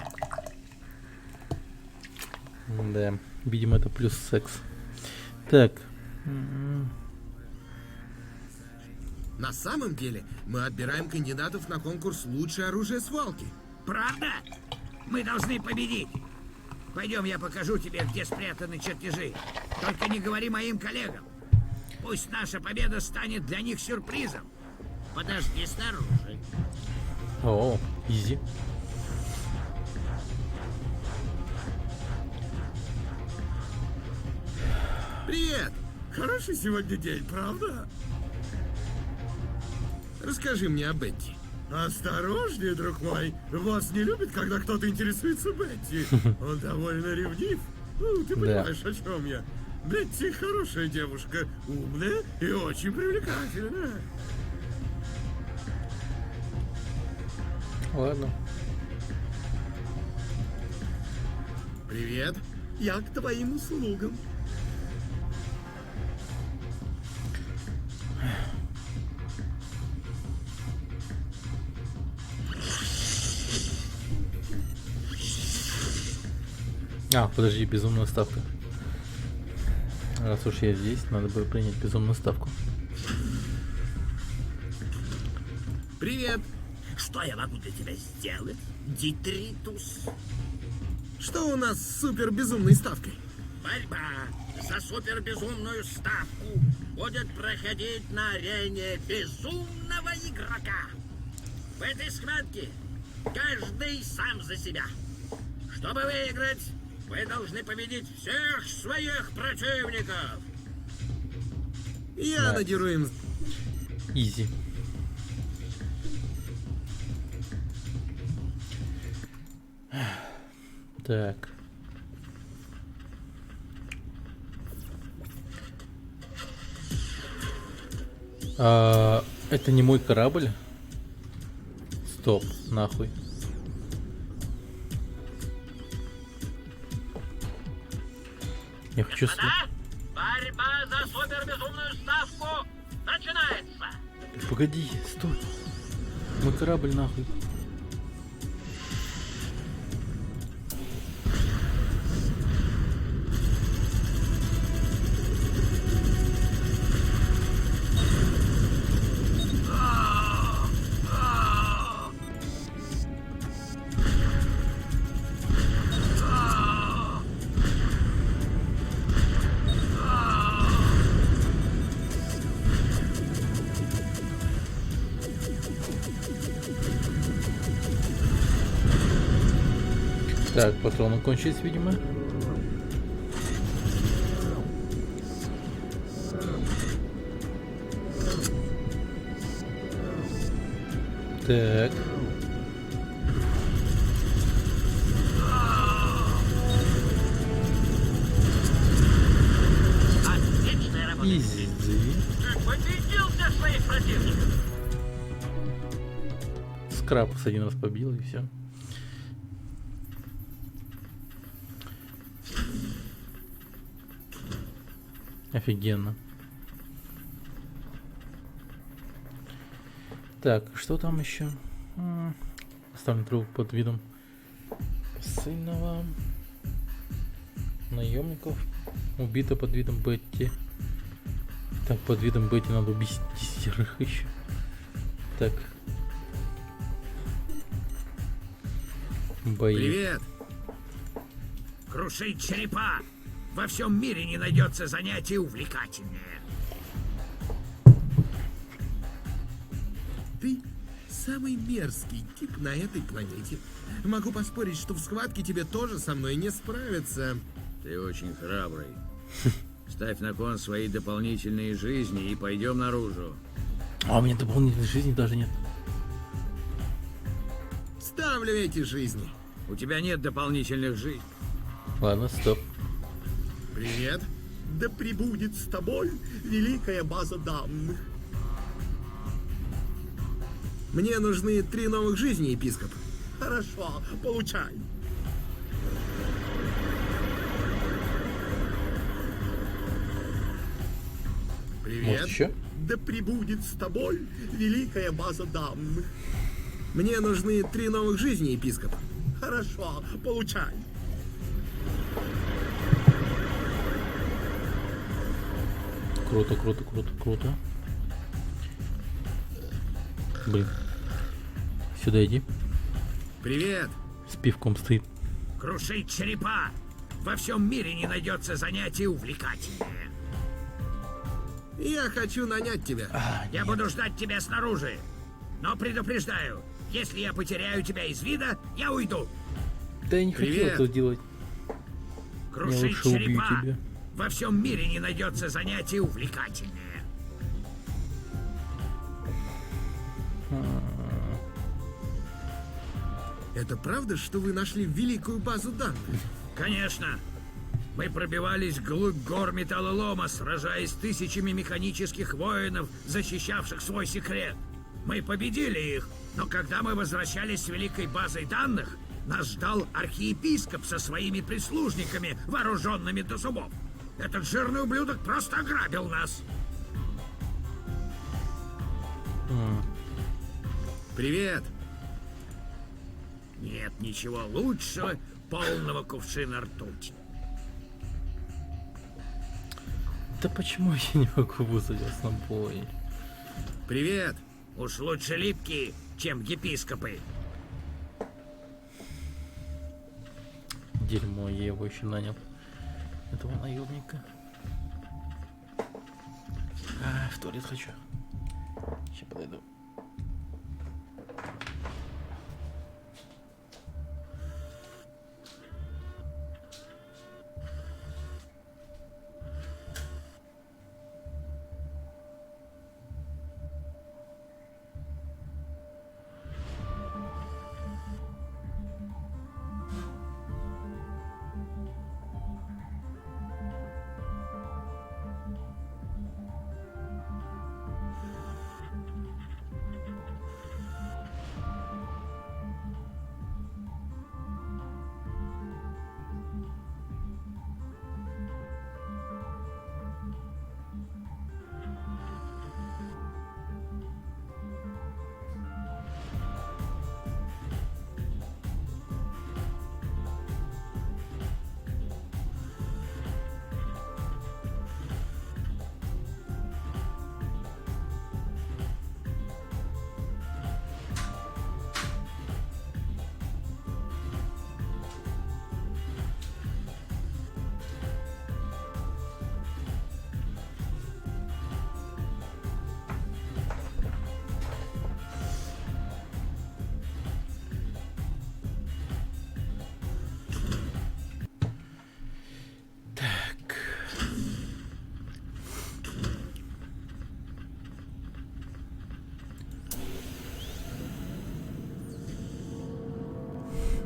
Speaker 1: Да, видимо, это плюс секс. Так.
Speaker 3: На самом деле, мы отбираем кандидатов на конкурс «Лучшее оружие свалки».
Speaker 15: Правда? Мы должны победить. Пойдем, я покажу тебе, где спрятаны чертежи. Только не говори моим коллегам. Пусть наша победа станет для них сюрпризом. Подожди снаружи.
Speaker 1: О, изи.
Speaker 3: Привет!
Speaker 7: Хороший сегодня день, правда?
Speaker 3: Расскажи мне о Бетти.
Speaker 7: Осторожнее, друг мой. Вас не любит, когда кто-то интересуется Бетти. Он довольно ревнив. Ну, ты понимаешь, о чем я. Бетти хорошая девушка, умная и очень привлекательная.
Speaker 1: Ладно.
Speaker 3: Привет. Я к твоим услугам.
Speaker 1: А, подожди, безумная ставка. Раз уж я здесь, надо бы принять безумную ставку.
Speaker 3: Привет.
Speaker 15: Что я могу для тебя сделать, Дитритус?
Speaker 3: Что у нас с супер безумной ставкой?
Speaker 15: Борьба за супербезумную ставку будет проходить на арене безумного игрока. В этой схватке каждый сам за себя. Чтобы выиграть, вы должны победить всех своих противников.
Speaker 3: Я надеру им...
Speaker 1: Изи. Так. Это не мой корабль? Стоп, нахуй. Я хочу...
Speaker 12: Господа, борьба за супербезумную ставку начинается!
Speaker 1: Погоди, стой. Мой корабль нахуй. Так, патроны кончились, видимо. Так.
Speaker 12: Отличная работа.
Speaker 1: Изи.
Speaker 12: Ты победил всех своих противников.
Speaker 1: Скрабс один раз побил и все. Офигенно. Так, что там еще? Оставлен труп под видом посыльного. Наемников. Убито под видом Бетти. Так, под видом Бетти надо убить 10 еще. Так. Бои.
Speaker 3: Привет! Крушить черепа! Во всем мире не найдется занятие увлекательнее. Ты самый мерзкий тип на этой планете. Могу поспорить, что в схватке тебе тоже со мной не справиться.
Speaker 16: Ты очень храбрый. Ставь на кон свои дополнительные жизни и пойдем наружу.
Speaker 1: А у меня дополнительной жизни даже нет.
Speaker 3: Ставлю эти жизни.
Speaker 16: У тебя нет дополнительных жизней.
Speaker 1: Ладно, стоп.
Speaker 7: Привет. Да пребудет с тобой великая база данных.
Speaker 3: Мне нужны 3 новых жизни, епископ.
Speaker 7: Хорошо, получай. Привет.
Speaker 1: Может, еще?
Speaker 7: Да пребудет с тобой великая база данных.
Speaker 3: Мне нужны 3 новых жизни, епископ.
Speaker 7: Хорошо, получай.
Speaker 1: Круто, круто, круто, круто. Блин. Сюда иди.
Speaker 3: Привет.
Speaker 1: С пивком стоит.
Speaker 3: Крушить черепа! Во всем мире не найдется занятие увлекательнее. Я хочу нанять тебя.
Speaker 15: Я буду ждать тебя снаружи. Но предупреждаю, если я потеряю тебя из вида, я уйду.
Speaker 1: Да я не хотел этого делать. Я
Speaker 3: Крушить
Speaker 1: лучше убью
Speaker 3: черепа!
Speaker 1: тебя.
Speaker 3: Во всем мире не найдется занятие увлекательнее. Это правда, что вы нашли великую базу данных? Конечно. Мы пробивались вглубь гор металлолома, сражаясь с тысячами механических воинов, защищавших свой секрет. Мы победили их, но когда мы возвращались с великой базой данных, нас ждал архиепископ со своими прислужниками, вооруженными до зубов. Этот жирный ублюдок просто ограбил нас. Привет. Нет ничего лучшего полного кувшина ртути.
Speaker 1: Да почему я не могу вызвать вас на бой?
Speaker 3: Привет. Уж лучше липкие, чем епископы.
Speaker 1: Дерьмо, я его еще нанял. Этого наемника. В туалет хочу. Сейчас подойду.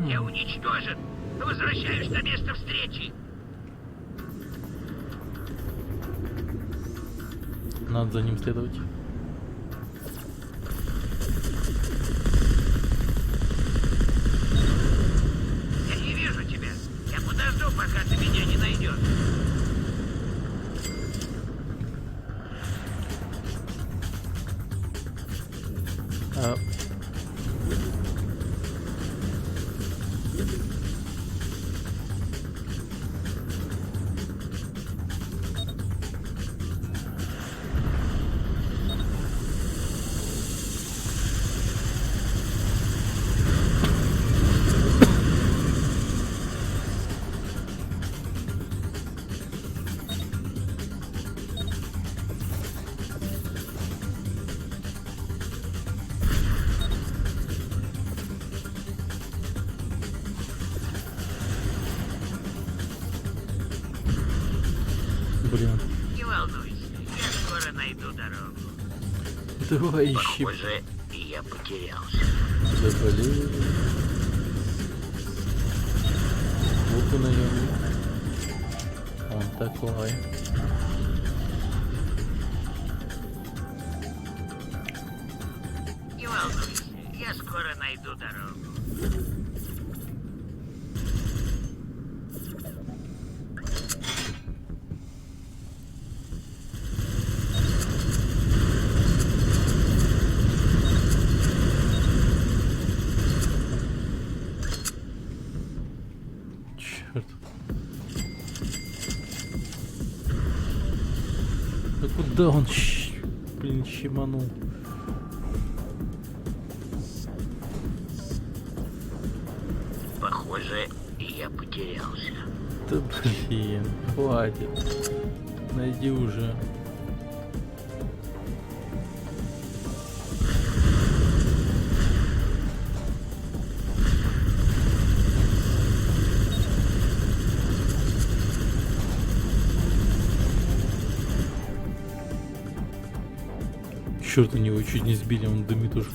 Speaker 15: Я уничтожен. Возвращаюсь на место встречи.
Speaker 1: Надо за ним следовать.
Speaker 15: Я не вижу тебя. Я подожду, пока ты меня не найдешь.
Speaker 1: Блин.
Speaker 15: Не волнуйся, я скоро найду дорогу.
Speaker 1: Давай ищи.
Speaker 15: Похоже, я потерялся.
Speaker 1: Да блин. Вот он наемник. Он такой.
Speaker 15: Не волнуйся, я скоро найду дорогу.
Speaker 1: Черт. Да куда он, блин, щеманул?
Speaker 15: Похоже, я потерялся.
Speaker 1: Да блин, хватит. Найди уже. Черт, у него чуть не сбили, он дымит уже.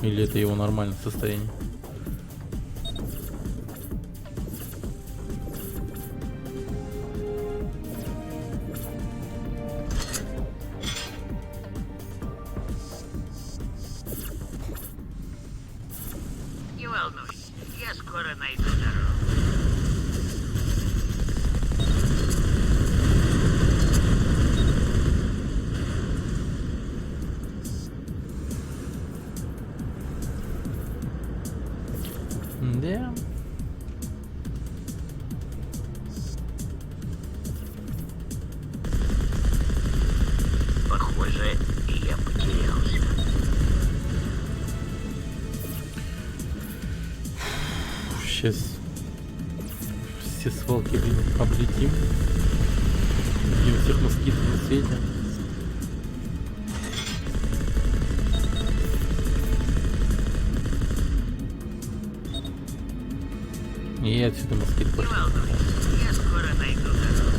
Speaker 1: Или это его нормальное состояние?
Speaker 15: Не волнуйся, я скоро найду дорогу.
Speaker 1: Да.
Speaker 15: Похоже, я потерялся.
Speaker 1: Сейчас все свалки, блин, облетим. Убьем всех москитов на свете. И отсюда москит
Speaker 15: Не
Speaker 1: пошел.
Speaker 15: волнуйся, я скоро найду дорогу.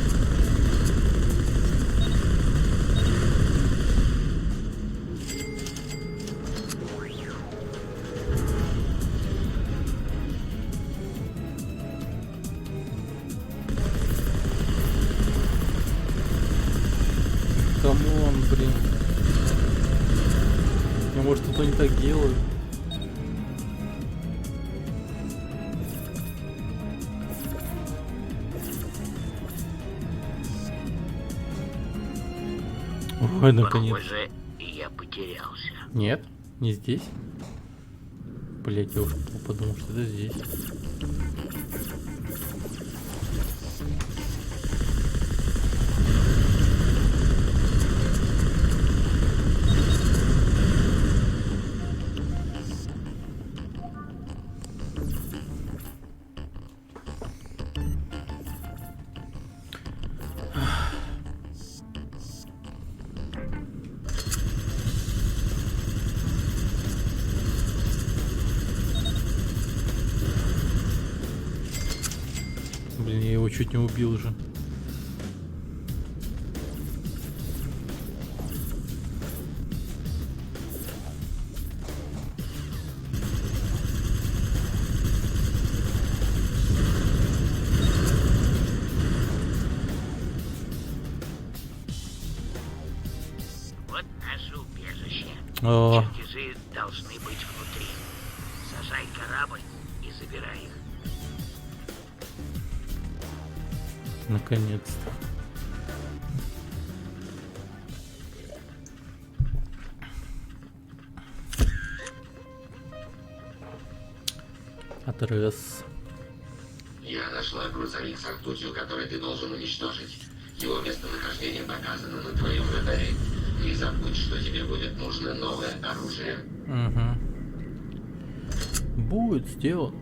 Speaker 1: Камон, блин. Ну, может, кто-то не так делает. Ой, наконец.
Speaker 15: Похоже, я потерялся.
Speaker 1: Нет, не здесь. Блять, я уже подумал, что это здесь. Блин, я его чуть не убил уже.
Speaker 15: Вот наше убежище.
Speaker 1: О.
Speaker 15: Чертежи должны быть внутри. Сажай корабль и забирай их.
Speaker 1: Наконец-то. Отрез.
Speaker 13: Я нашла грузовик с ртутью, который ты должен уничтожить. Его местонахождение показано на твоем радаре. Не забудь, что тебе будет нужно новое оружие.
Speaker 1: Угу. Будет сделано.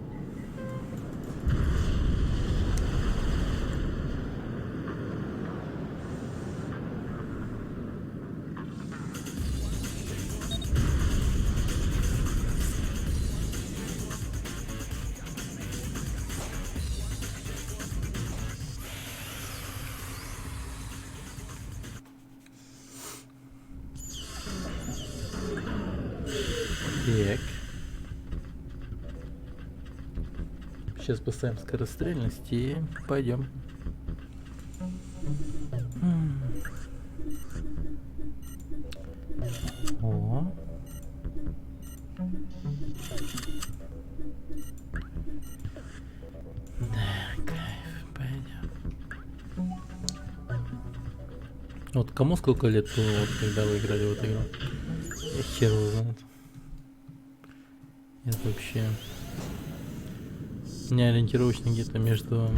Speaker 1: Так. Сейчас поставим скорострельность и пойдем. О. Да, кайф, пойдем. Вот кому сколько лет было, вот, когда вы играли в эту игру? Я хер его знает. Это вообще... У меня ориентировочно где-то между...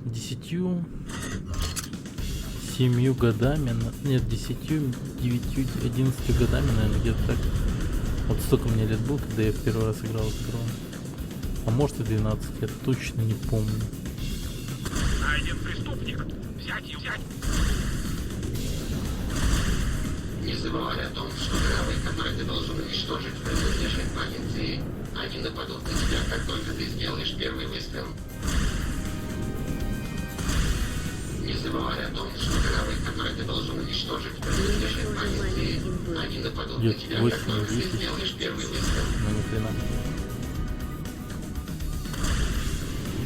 Speaker 1: Десятью... 7 годами... Нет, 10, 9, 11 годами, наверное, где-то так. Вот столько мне лет было, когда я в первый раз играл в игру. А может и 12, я точно не помню.
Speaker 11: Найден преступник. Взять ее, взять.
Speaker 13: Не забывай о том, что корабль, который ты должен уничтожить, принадлежит полиции. Они нападут на тебя, как только ты сделаешь первый выстрел. Не забывай о том, что корабль, который ты должен уничтожить, принадлежит полиции. Они нападут на тебя, как только ты сделаешь первый выстрел.
Speaker 1: Ну ни хрена.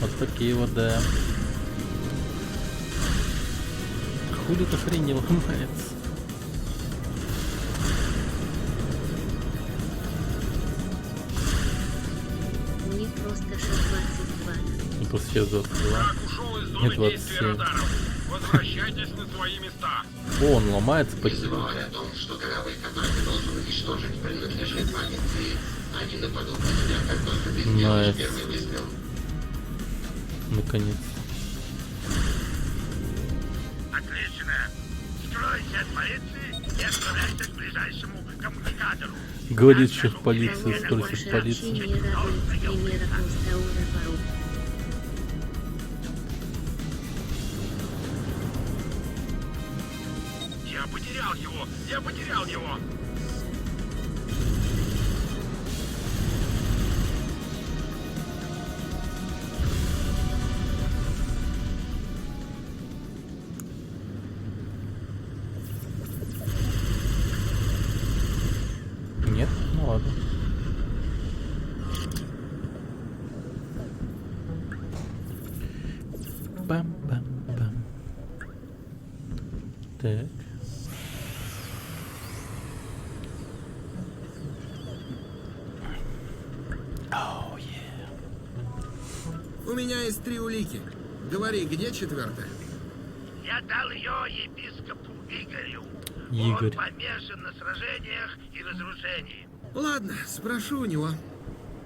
Speaker 1: Вот такие вот, да. Хули-то хрень не ломается.
Speaker 6: Мне просто 622.
Speaker 1: Ну просто сейчас 22.
Speaker 11: Враг ушел из зоны действия
Speaker 1: 27.
Speaker 11: радаров. Возвращайтесь на свои места.
Speaker 1: О, он ломается
Speaker 13: Не
Speaker 1: почти.
Speaker 13: забывай о том, что корабль, который ты должен уничтожить, принадлежит полиции. Они нападут на тебя, как только ты сделаешь
Speaker 1: Найс.
Speaker 13: первый выстрел.
Speaker 1: Наконец.
Speaker 15: Отлично. Скройся от полиции и отправляйся к ближайшему коммуникатору.
Speaker 1: Говорит шеф полиции, спросит
Speaker 6: Больше
Speaker 1: полиции.
Speaker 6: общения радует примера Кустаура Пару.
Speaker 11: Я потерял его. Я потерял его.
Speaker 1: Нет? Ну ладно. Бам-бам-бам. Так. Оу,
Speaker 3: У меня есть 3 улики. Говори, где 4-я?
Speaker 15: Я дал ее епископу Игорю.
Speaker 1: Игорь.
Speaker 15: Он помешан на сражениях и разрушении.
Speaker 3: Ладно, спрошу у него.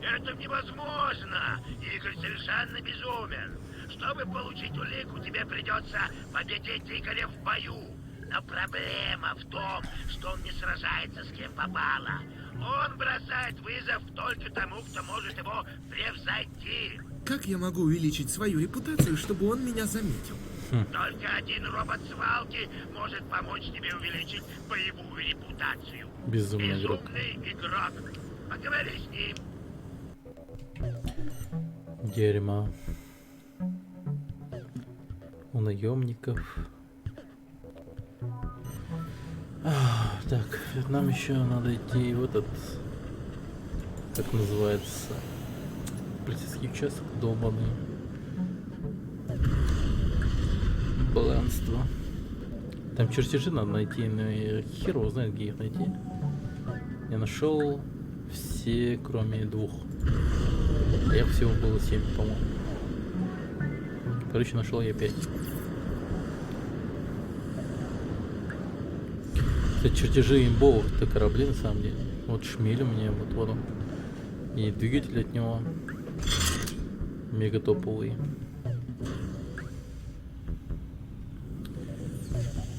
Speaker 15: Это невозможно. Игорь совершенно безумен. Чтобы получить улику, тебе придется победить Игоря в бою. Но проблема в том, что он не сражается с кем попало. Он бросает вызов только тому, кто может его превзойти.
Speaker 3: Как я могу увеличить свою репутацию, чтобы он меня заметил?
Speaker 15: Только один робот свалки может помочь тебе увеличить боевую репутацию.
Speaker 1: Безумный игрок.
Speaker 15: Безумный игрок. Поговори с ним.
Speaker 1: Дерьмо. У наемников. Так, нам еще надо идти в этот, как называется, полицейский участок долбаный. Баланство. Там чертежи надо найти, но я хер его знает, где их найти. Я нашел все, кроме 2. А их всего было 7, по-моему. Короче, нашел я 5. Кстати, чертежи имбовых-то кораблей на самом деле. Вот шмель у меня, вот он. И двигатель от него мега топовый.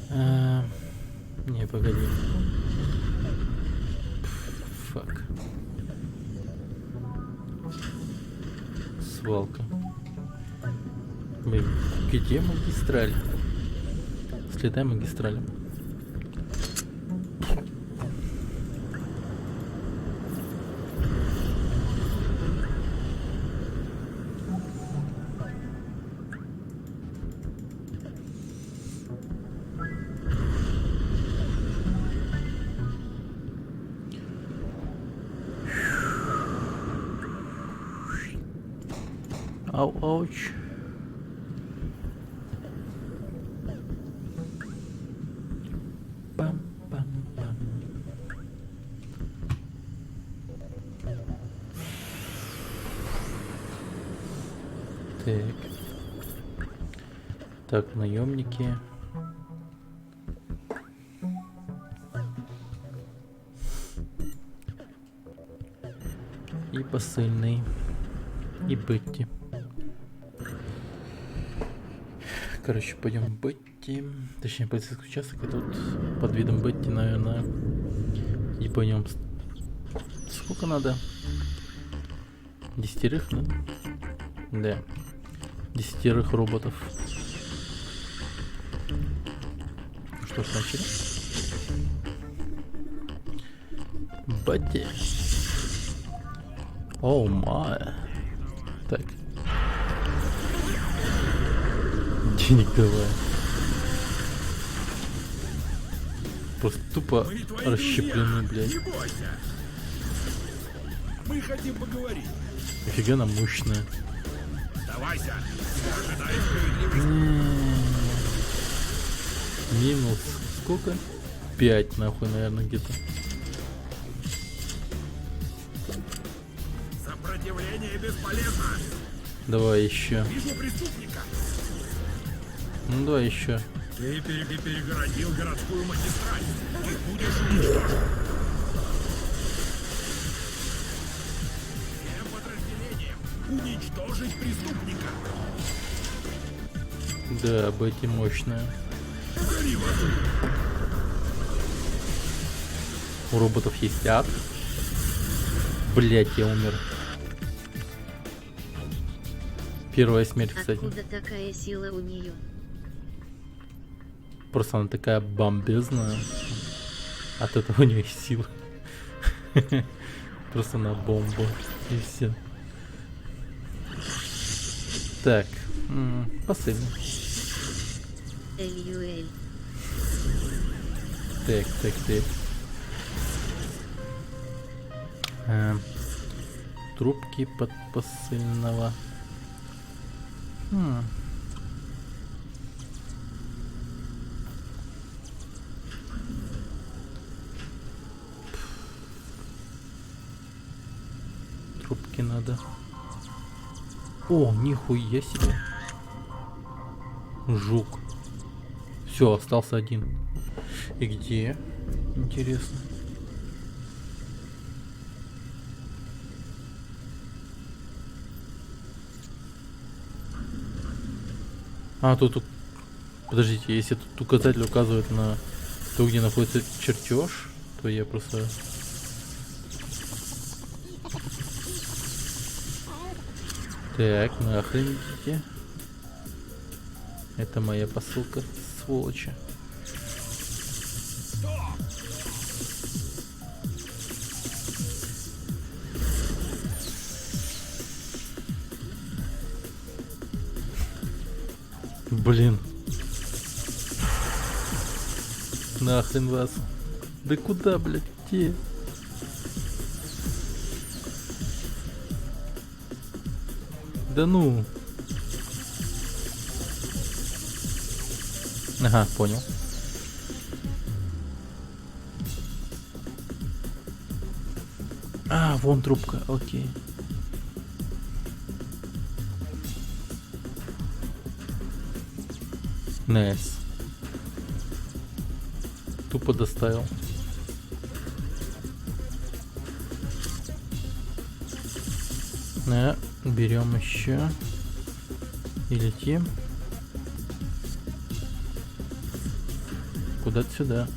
Speaker 1: Не, погоди. Фак. Свалка. Блин, где магистраль? Слетаем магистралем. Ау, ауч. Пам-пам-пам. Так. Так, наемники. И посыльный. И Бетти. Короче, пойдем в Бетти. Точнее, полицейский участок. И тут под видом Бетти, наверное, и пойдем. Сколько надо? 10, да? Да. 10 роботов. Что ж, начали? Бетти. О май. Так. Денег давай. Просто тупо расщеплены, блядь.
Speaker 7: Не бойся. Мы хотим поговорить.
Speaker 1: Офига она мощная.
Speaker 7: Сдавайся. Ожидай справедливости.
Speaker 1: Минус сколько? 5, нахуй, наверное, где-то.
Speaker 7: Сопротивление бесполезно.
Speaker 1: Давай еще.
Speaker 7: Вижу преступника.
Speaker 1: Ну давай еще.
Speaker 7: Ты перегородил городскую магистраль. Ты будешь уничтожен. Всем подразделениям уничтожить преступника.
Speaker 1: Да, Бетти мощная.
Speaker 7: Гори в аду.
Speaker 1: У роботов есть ад. Блять, я умер. Первая смерть, кстати.
Speaker 6: Откуда такая сила у нее?
Speaker 1: Просто она такая бомбезная. От этого у нее есть сила. Просто на бомбу. И все. Так. Посыльный.
Speaker 6: Эль-Юэль.
Speaker 1: Так. Трубки под посыльного. Трубки надо. О, нихуя себе. Жук. Все, остался один. И где? Интересно. А, тут... Подождите, если тут указатель указывает на то, где находится чертеж, то я просто... Так, нахрен идите. Это моя посылка, сволочи. Блин. Нахрен вас. Да куда, блядь, идти? Да ну. Ага, понял. А, вон трубка, окей. Найс. Тупо доставил. Берем еще. И летим. Куда-то сюда.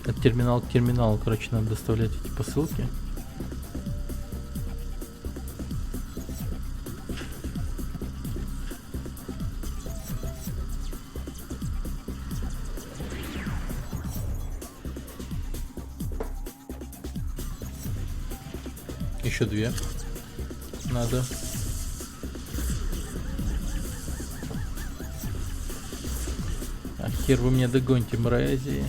Speaker 1: От терминала к терминалу, короче, надо доставлять эти посылки. Еще 2 надо. А хер вы меня догоните, мрази.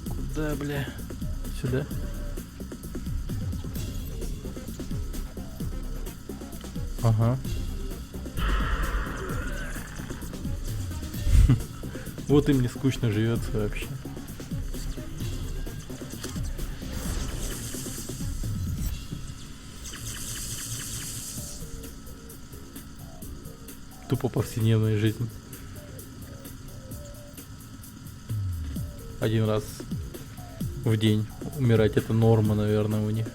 Speaker 1: Куда, бля? Сюда? Ага. Вот им не скучно живется вообще. Тупо повседневная жизнь. Один раз в день умирать — это норма, наверное, у них.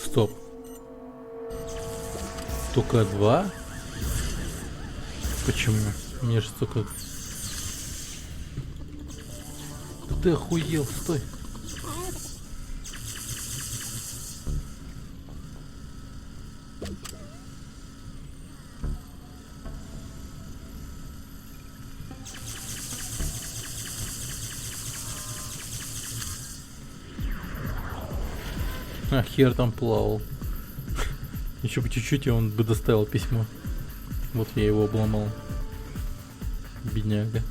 Speaker 1: Стоп. Только 2? Почему? Мне же столько... Ты охуел, стой. А хер там плавал. Еще бы чуть-чуть, и он бы доставил письмо. Вот я его обломал. Бедняга.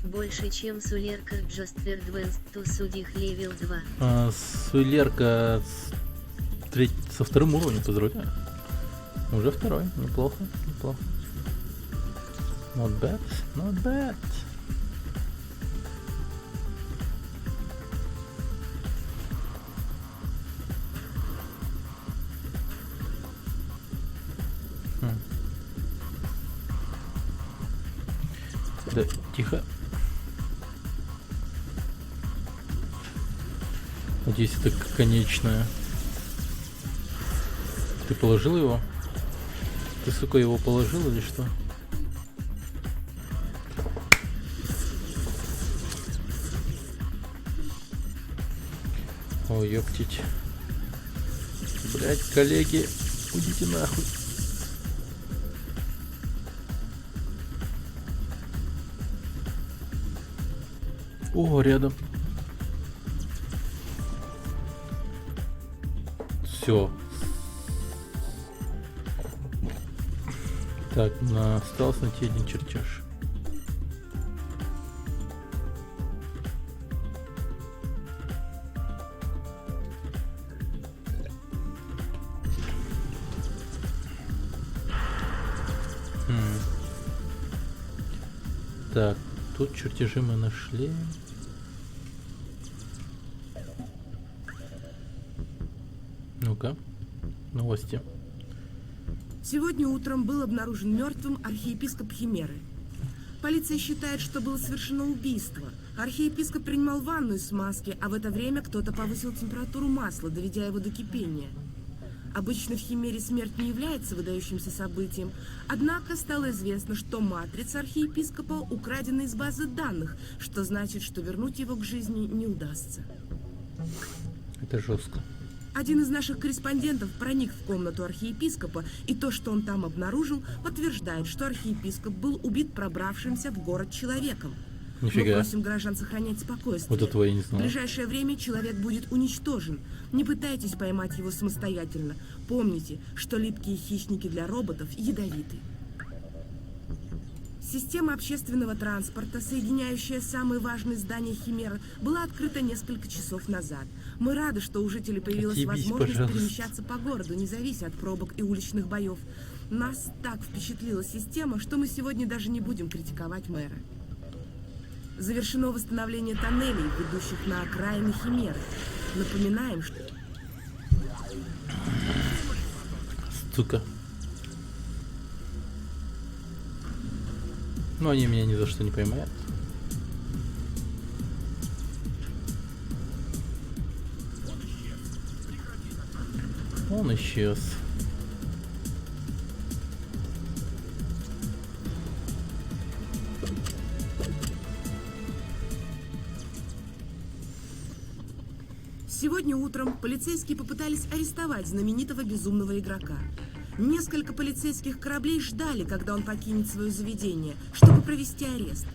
Speaker 6: Больше, чем Сулерка Just Advanced to Судих левел 2.
Speaker 1: Сулерка со 2-м уровнем, поздравляю. Уже 2-й, неплохо, неплохо. Not bad, not bad. Да, тихо. Надеюсь, это конечная. Ты положил его? Ты, сука, его положил или что? О, ёптить. Блять, коллеги, уйдите нахуй. О, рядом. Все. Так, остался найти один чертеж. Так, тут чертежи мы нашли. Ну-ка, новости.
Speaker 10: Сегодня утром был обнаружен мертвым архиепископ Химеры. Полиция считает, что было совершено убийство. Архиепископ принимал ванну из смазки, а в это время кто-то повысил температуру масла, доведя его до кипения. Обычно в Химере смерть не является выдающимся событием, однако стало известно, что матрица архиепископа украдена из базы данных, что значит, что вернуть его к жизни не удастся.
Speaker 1: Это жестко.
Speaker 10: Один из наших корреспондентов проник в комнату архиепископа, и то, что он там обнаружил, подтверждает, что архиепископ был убит пробравшимся в город человеком.
Speaker 1: Нифига.
Speaker 10: Мы просим граждан сохранять спокойствие.
Speaker 1: Вот этого я не
Speaker 10: В
Speaker 1: знал.
Speaker 10: ближайшее время человек будет уничтожен. Не пытайтесь поймать его самостоятельно. Помните, что липкие хищники для роботов ядовиты. Система общественного транспорта, соединяющая самые важные здания Химеры, была открыта несколько часов назад. Мы рады, что у жителей появилась
Speaker 1: Отъебись,
Speaker 10: возможность
Speaker 1: пожалуйста.
Speaker 10: перемещаться по городу, не завися от пробок и уличных боев. Нас так впечатлила система, что мы сегодня даже не будем критиковать мэра. Завершено восстановление тоннелей, ведущих на окраины Химеры. Напоминаем, что...
Speaker 1: Сука. Но они меня ни за что не поймают. Он исчез.
Speaker 10: Сегодня утром полицейские попытались арестовать знаменитого безумного игрока. Несколько полицейских кораблей ждали, когда он покинет свое заведение, чтобы провести арест.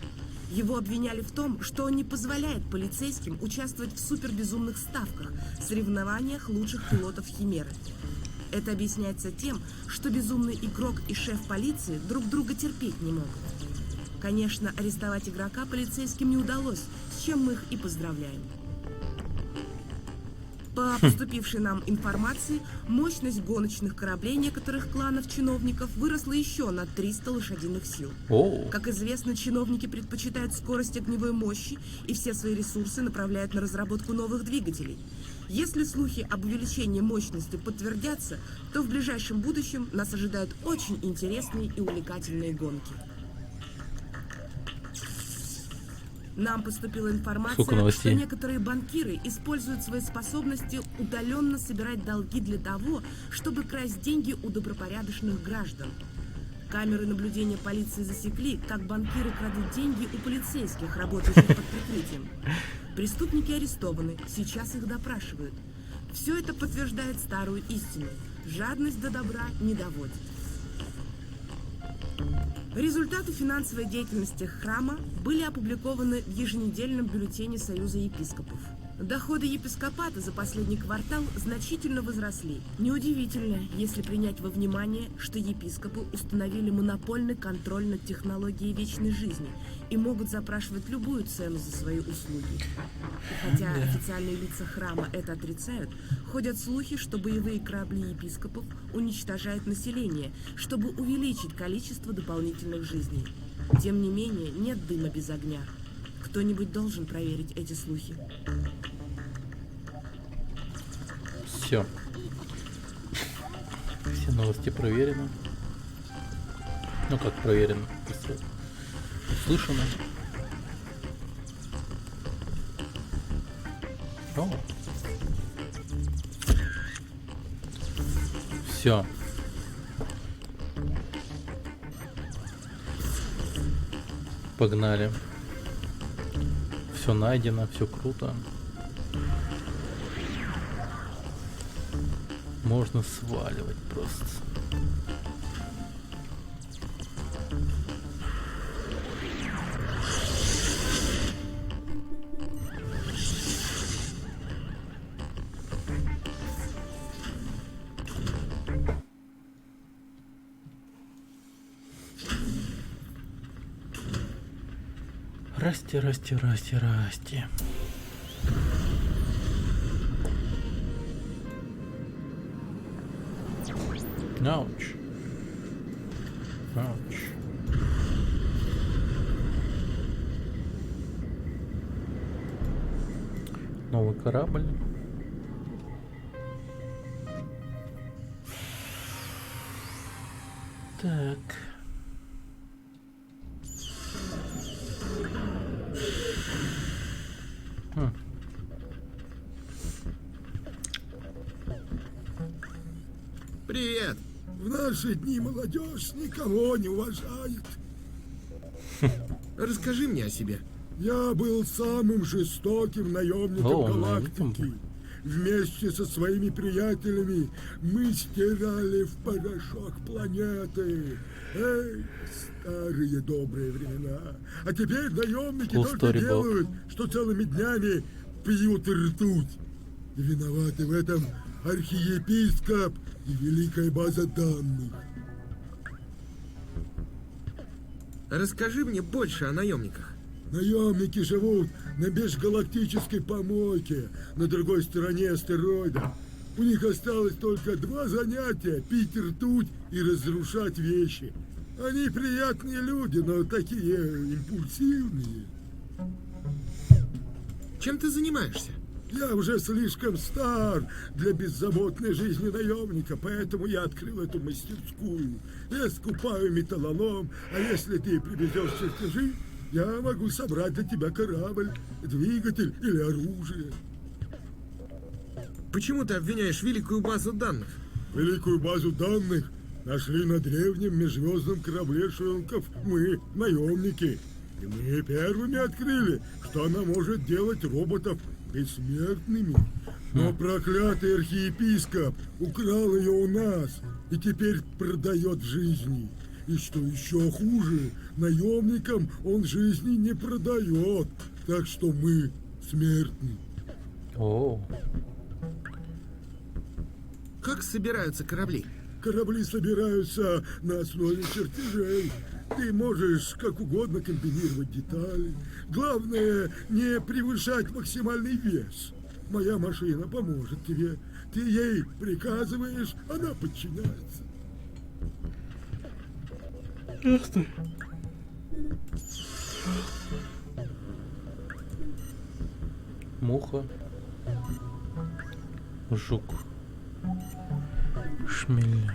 Speaker 10: Его обвиняли в том, что он не позволяет полицейским участвовать в супербезумных ставках, соревнованиях лучших пилотов Химеры. Это объясняется тем, что безумный игрок и шеф полиции друг друга терпеть не могут. Конечно, арестовать игрока полицейским не удалось, с чем мы их и поздравляем. По поступившей нам информации, мощность гоночных кораблей некоторых кланов чиновников выросла еще на 300 лошадиных сил.
Speaker 1: О.
Speaker 10: Как известно, чиновники предпочитают скорость огневой мощи и все свои ресурсы направляют на разработку новых двигателей. Если слухи об увеличении мощности подтвердятся, то в ближайшем будущем нас ожидают очень интересные и увлекательные гонки. Нам поступила информация, что некоторые банкиры используют свои способности удаленно собирать долги для того, чтобы красть деньги у добропорядочных граждан. Камеры наблюдения полиции засекли, как банкиры крадут деньги у полицейских, работающих под прикрытием. Преступники арестованы, сейчас их допрашивают. Все это подтверждает старую истину. Жадность до добра не доводит. Результаты финансовой деятельности храма были опубликованы в еженедельном бюллетене Союза епископов. Доходы епископата за последний квартал значительно возросли. Неудивительно, если принять во внимание, что епископы установили монопольный контроль над технологией вечной жизни и могут запрашивать любую цену за свои услуги. И хотя официальные лица храма это отрицают, ходят слухи, что боевые корабли епископов уничтожают население, чтобы увеличить количество дополнительных жизней. Тем не менее, нет дыма без огня. Кто-нибудь должен проверить эти слухи.
Speaker 1: Все. Все новости проверены. Ну как проверено? Услышано. О. Все. Погнали. Все найдено, все круто. Можно сваливать просто. Расти, расти, расти, расти. Ауч. Ауч. Новый корабль. Так.
Speaker 3: Привет.
Speaker 9: В наши дни молодежь никого не уважает.
Speaker 3: Расскажи мне о себе.
Speaker 9: Я был самым жестоким наемником галактики. Вместе со своими приятелями мы стирали в порошок планеты. Эй, старые добрые времена. А теперь наемники только делают, что целыми днями пьют ртуть. И виноваты в этом архиепископ и великая база данных.
Speaker 3: Расскажи мне больше о наемниках.
Speaker 9: Наемники живут на межгалактической помойке на другой стороне астероида. У них осталось только 2 занятия – пить ртуть и разрушать вещи. Они приятные люди, но такие импульсивные.
Speaker 3: Чем ты занимаешься?
Speaker 9: Я уже слишком стар для беззаботной жизни наемника, поэтому я открыл эту мастерскую. Я скупаю металлолом, а если ты привезешь чертежи, я могу собрать для тебя корабль, двигатель или оружие.
Speaker 3: Почему ты обвиняешь великую базу данных?
Speaker 9: Великую базу данных нашли на древнем межзвездном корабле шелков мы, наемники. И мы первыми открыли, что она может делать роботов бессмертными. Но проклятый архиепископ украл ее у нас и теперь продает жизни. И что еще хуже, наемникам он жизни не продает. Так что мы смертны.
Speaker 1: О.
Speaker 3: Как собираются корабли?
Speaker 9: Корабли собираются на основе чертежей. Ты можешь как угодно комбинировать детали. Главное, не превышать максимальный вес. Моя машина поможет тебе. Ты ей приказываешь, она подчиняется.
Speaker 1: Ясно. Муха. Жук. Шмель.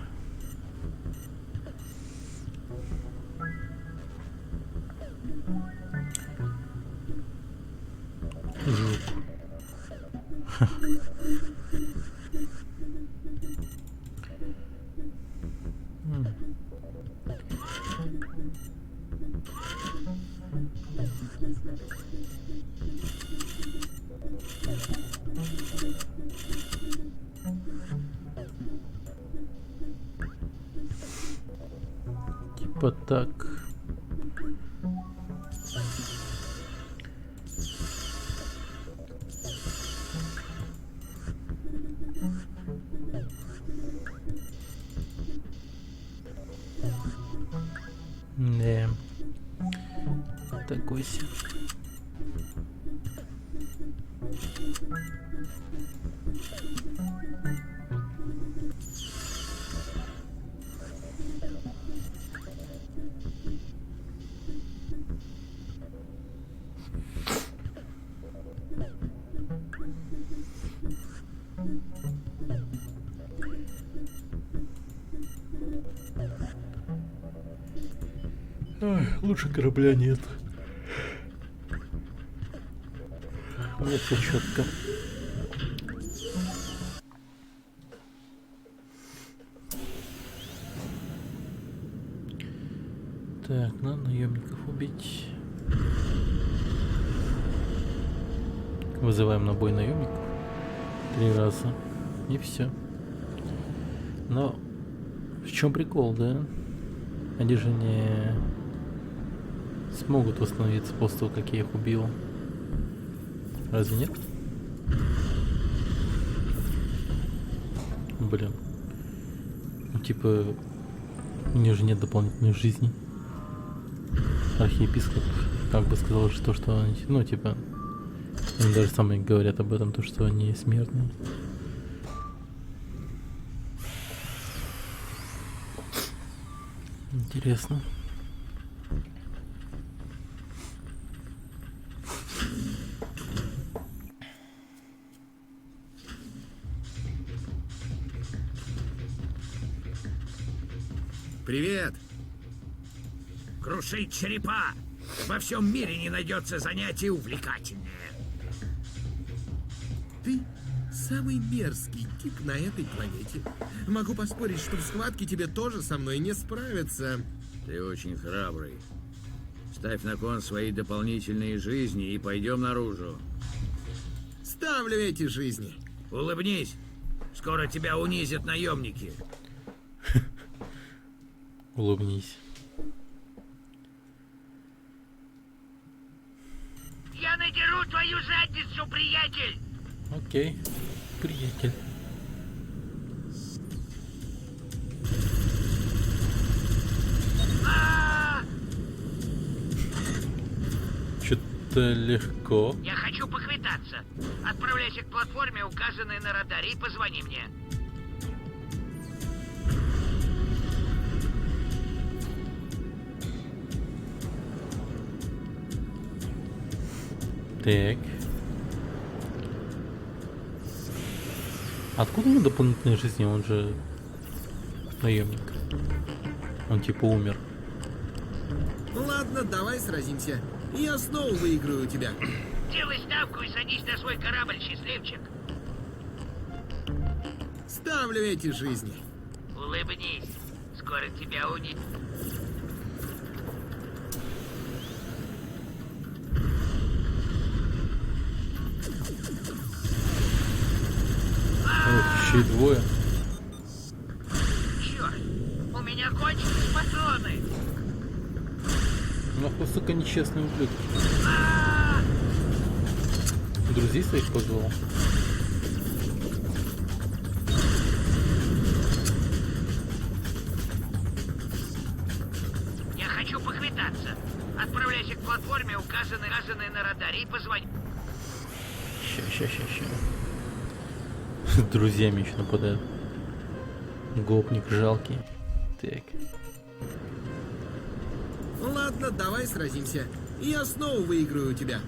Speaker 1: Жук. Типа так. Да. Такой себе. Ой, лучше корабля нет. У меня все четко. Так, надо наемников убить. Вызываем на бой наемников 3 раза. И все. Но в чем прикол, да? Они же не смогут восстановиться после того, как я их убил. Разве нет? Блин. Ну, типа, у них же нет дополнительной жизни. Архиепископ как бы сказал, что они, ну, типа, они даже сами говорят об этом, то, что они смертные. Интересно.
Speaker 3: Привет.
Speaker 16: Крушить черепа. Во всем мире не найдется занятие увлекательнее.
Speaker 3: Ты самый мерзкий тип на этой планете. Могу поспорить, что в схватке тебе тоже со мной не справиться.
Speaker 16: Ты очень храбрый. Ставь на кон свои дополнительные жизни и пойдем наружу.
Speaker 3: Ставлю эти жизни.
Speaker 16: Улыбнись. Скоро тебя унизят наемники.
Speaker 1: Улыбнись.
Speaker 15: Я надеру твою задницу, приятель!
Speaker 1: Окей, приятель. Что-то легко.
Speaker 12: Я хочу поквитаться. Отправляйся к платформе, указанной на радаре, и позвони мне.
Speaker 1: Так. Откуда у него дополнительные жизни? Он же наемник. Он типа умер.
Speaker 3: Ну ладно, давай сразимся. Я снова выиграю у тебя.
Speaker 12: Делай ставку и садись на свой корабль, счастливчик.
Speaker 3: Ставлю эти жизни.
Speaker 12: Улыбнись. Скоро тебя унесут.
Speaker 1: Еще и двое.
Speaker 12: Черт, у меня кончились патроны.
Speaker 1: Ну, сука, нечестный ублюдок. Друзей своих позвал.
Speaker 12: Я хочу поквитаться. Отправляйся к платформе, указанной на радаре, и позвони.
Speaker 1: Ща. С друзьями еще нападают. Гопник жалкий. Так.
Speaker 3: Ну ладно, давай сразимся. Я снова выиграю у тебя.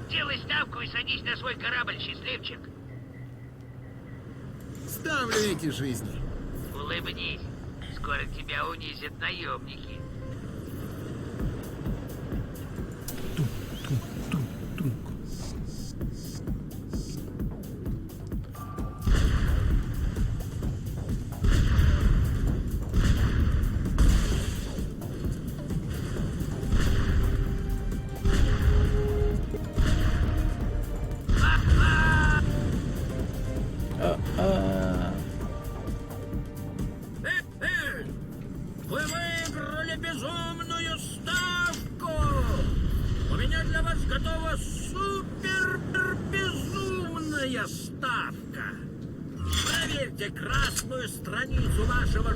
Speaker 12: Делай ставку и садись на свой корабль, счастливчик.
Speaker 3: Ставлю эти жизни.
Speaker 12: Улыбнись. Скоро тебя унизят наемники.
Speaker 8: Вы выиграли безумную ставку! У меня для вас готова супер-безумная ставка! Проверьте красную страницу вашего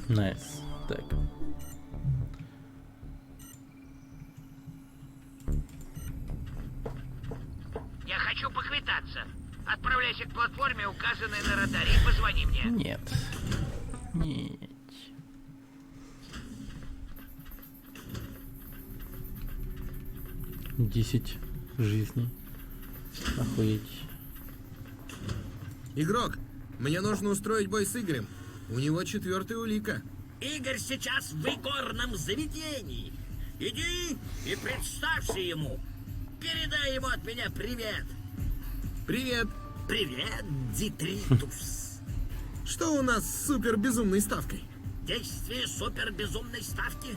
Speaker 1: Найс. Так.
Speaker 12: Я хочу поквитаться. Отправляйся к платформе, указанной на радаре, и позвони мне.
Speaker 1: Нет. Нет. Десять жизней. Охуеть.
Speaker 3: Игрок, мне нужно устроить бой с Игорем. У него 4-я улика.
Speaker 8: Игорь сейчас в игорном заведении. Иди и представься ему. Передай ему от меня привет.
Speaker 3: Привет.
Speaker 8: Привет, Детритус.
Speaker 3: Что у нас с супер-безумной ставкой?
Speaker 8: Действие супер-безумной ставки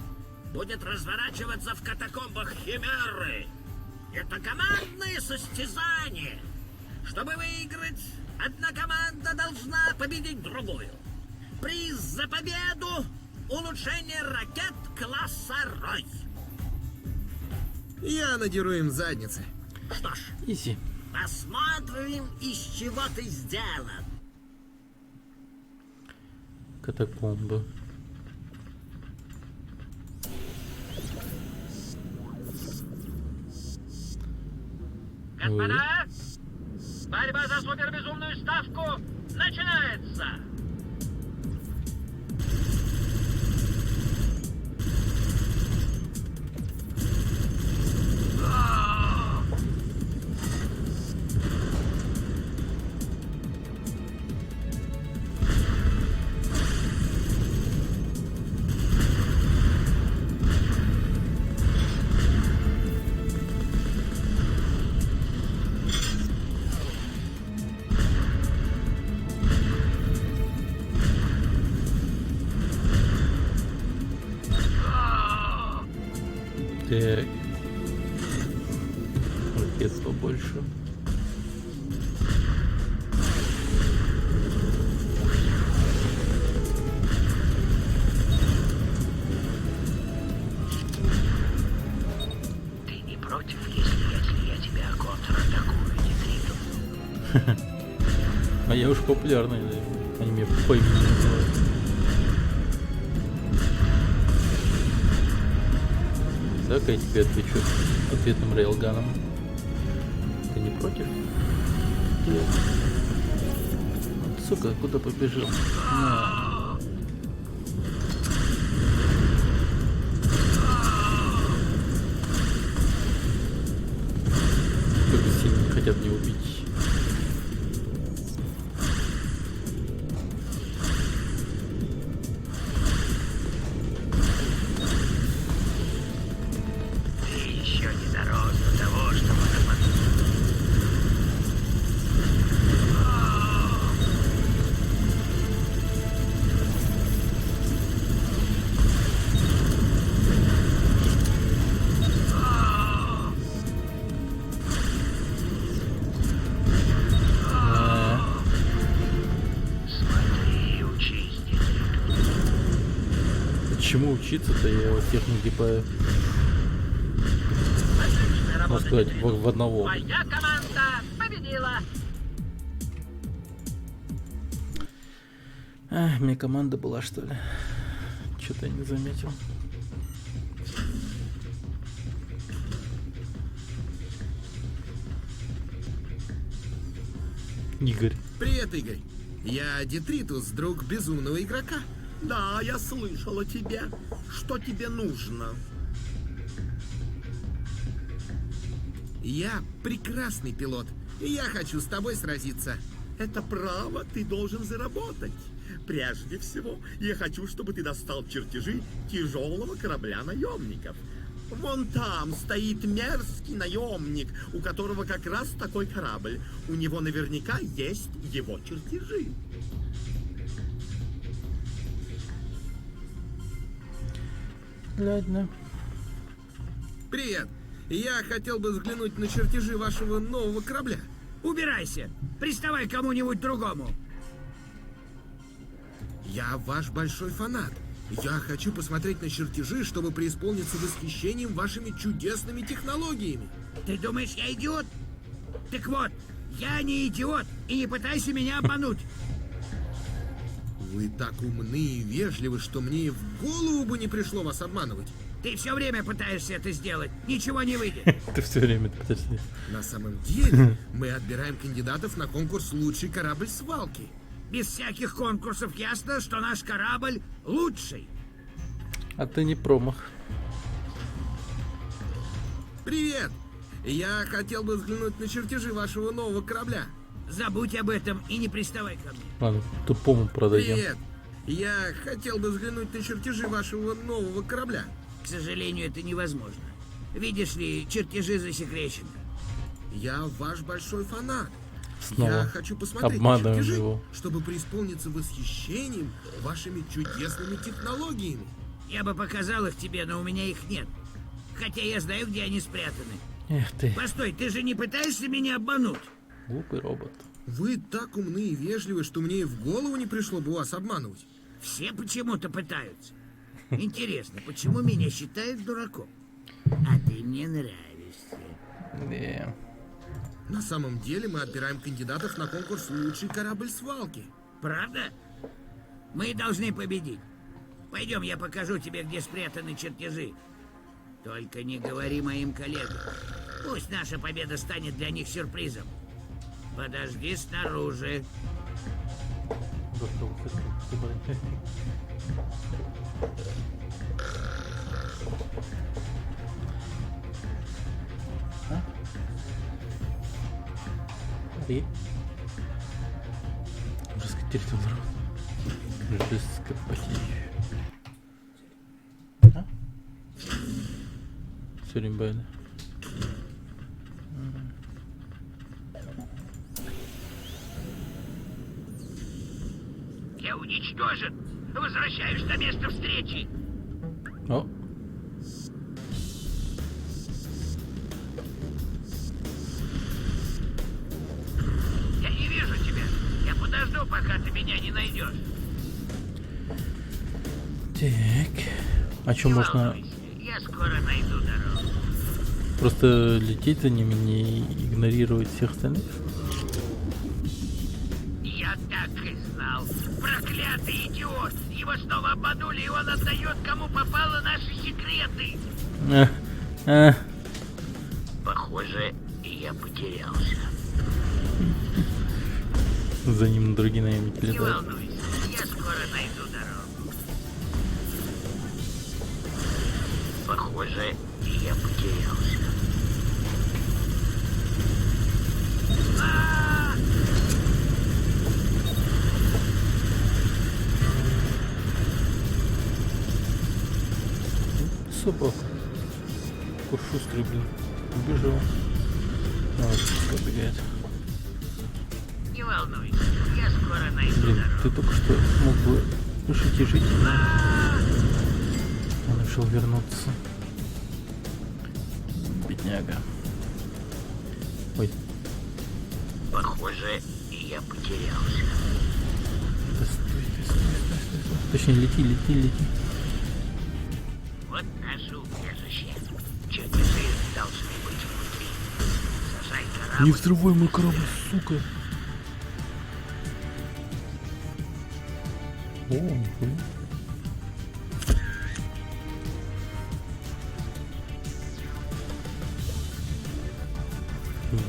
Speaker 8: будет разворачиваться в катакомбах Химеры. Это командное состязание. Чтобы выиграть, одна команда должна победить другую. Приз за победу — улучшение ракет класса Рой.
Speaker 3: Я надеру им задницы.
Speaker 8: Что ж,
Speaker 1: Изи.
Speaker 8: посмотрим, из чего ты сделан.
Speaker 1: Катакомбы.
Speaker 12: Господа, борьба за супербезумную ставку начинается!
Speaker 1: Так. Ракетство больше.
Speaker 12: Ты не против, если я тебя контратакую, Детритус?
Speaker 1: А я уж популярный, да. Они меня по имени называют. Так, я тебе отвечу ответным рейлганом. Ты не против? Вот, сука, куда побежал? На. Как сильно не хотят меня убить. Чему учиться-то, я вот всех нагибаю. Можно сказать, в одного.
Speaker 12: Моя команда победила.
Speaker 1: А, у меня команда была, что ли? Что-то я не заметил. Игорь.
Speaker 3: Привет, Игорь. Я Детритус, друг безумного игрока.
Speaker 7: Да, я слышал о тебе. Что тебе нужно?
Speaker 3: Я прекрасный пилот, и я хочу с тобой сразиться.
Speaker 7: Это право ты должен заработать. Прежде всего, я хочу, чтобы ты достал чертежи тяжелого корабля наемников. Вон там стоит мерзкий наемник, у которого как раз такой корабль. У него наверняка есть его чертежи.
Speaker 1: Ладно.
Speaker 3: Привет. Я хотел бы взглянуть на чертежи вашего нового корабля.
Speaker 5: Убирайся! Приставай к кому-нибудь другому!
Speaker 3: Я ваш большой фанат. Я хочу посмотреть на чертежи, чтобы преисполниться восхищением вашими чудесными технологиями.
Speaker 5: Ты думаешь, я идиот? Так вот, я не идиот, и не пытайся меня обмануть.
Speaker 3: Вы так умны и вежливы, что мне и в голову бы не пришло вас обманывать.
Speaker 5: Ты все время пытаешься это сделать, ничего не выйдет.
Speaker 1: Ты все время пытаешься.
Speaker 3: На самом деле, мы отбираем кандидатов на конкурс «Лучший корабль свалки».
Speaker 5: Без всяких конкурсов ясно, что наш корабль лучший.
Speaker 1: А ты не промах.
Speaker 3: Привет! Я хотел бы взглянуть на чертежи вашего нового корабля.
Speaker 5: Забудь об этом и не приставай ко мне.
Speaker 1: Ладно, тупому продадим.
Speaker 3: Привет! Я хотел бы взглянуть на чертежи вашего нового корабля.
Speaker 5: К сожалению, это невозможно. Видишь ли, чертежи засекречены.
Speaker 3: Я ваш большой фанат.
Speaker 1: Снова
Speaker 3: Я хочу посмотреть
Speaker 1: обманываем
Speaker 3: чертежи,
Speaker 1: его.
Speaker 3: чтобы преисполниться восхищением вашими чудесными технологиями.
Speaker 5: Я бы показал их тебе, но у меня их нет. Хотя я знаю, где они спрятаны.
Speaker 1: Эх ты,
Speaker 5: Постой, ты же не пытаешься меня обмануть?
Speaker 1: глупый робот.
Speaker 3: Вы так умны и вежливы, что мне и в голову не пришло бы вас обманывать.
Speaker 5: Все почему-то пытаются. Интересно, почему меня считают дураком? А ты мне нравишься.
Speaker 1: Да.
Speaker 3: На самом деле мы отбираем кандидатов на конкурс «Лучший корабль свалки».
Speaker 5: Правда? Мы должны победить. Пойдем, я покажу тебе, где спрятаны чертежи. Только не говори моим коллегам. Пусть наша победа станет для них сюрпризом. Подожди снаружи.
Speaker 1: И? Раскатерил народ. Раскопать. А? Все время байна.
Speaker 12: Я уничтожен. Возвращаюсь на место встречи.
Speaker 1: О.
Speaker 15: буду, пока ты меня не найдешь.
Speaker 1: Так. А что,
Speaker 15: Не
Speaker 1: можно
Speaker 15: волнуйся, я скоро найду дорогу.
Speaker 1: просто лететь за ними, не игнорировать всех остальных?
Speaker 15: Я так и знал. Проклятый идиот! Его снова обманули, и он отдает, кому попало, наши секреты. Похоже, я потерялся.
Speaker 1: За ним другие наемники
Speaker 15: Не
Speaker 1: летают.
Speaker 15: волнуйся, я скоро найду дорогу. Похоже, я потерялся.
Speaker 1: Собака. Какой шустрый, блин. Убежал. А, вот что бегает.
Speaker 15: Не волнуйся, я скоро найду
Speaker 1: Блин,
Speaker 15: дорогу.
Speaker 1: ты только что мог бы жить и жить. Он решил вернуться. Бедняга. Ой.
Speaker 15: Похоже, я потерялся.
Speaker 1: Да стой. Точнее, лети.
Speaker 15: Вот наше убежище. Чертежи должны быть внутри. Сажай корабль.
Speaker 1: Не взрывай мой корабль, сука. О, нихуя.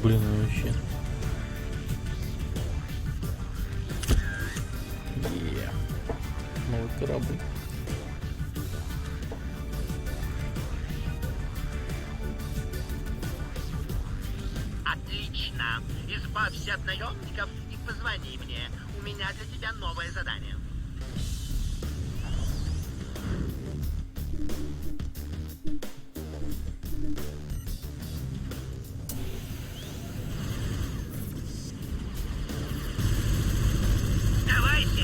Speaker 1: Блин, вообще. Новый корабль.
Speaker 15: Отлично. Избавься от наемников и позвони мне. У меня для тебя новое задание. Давайте.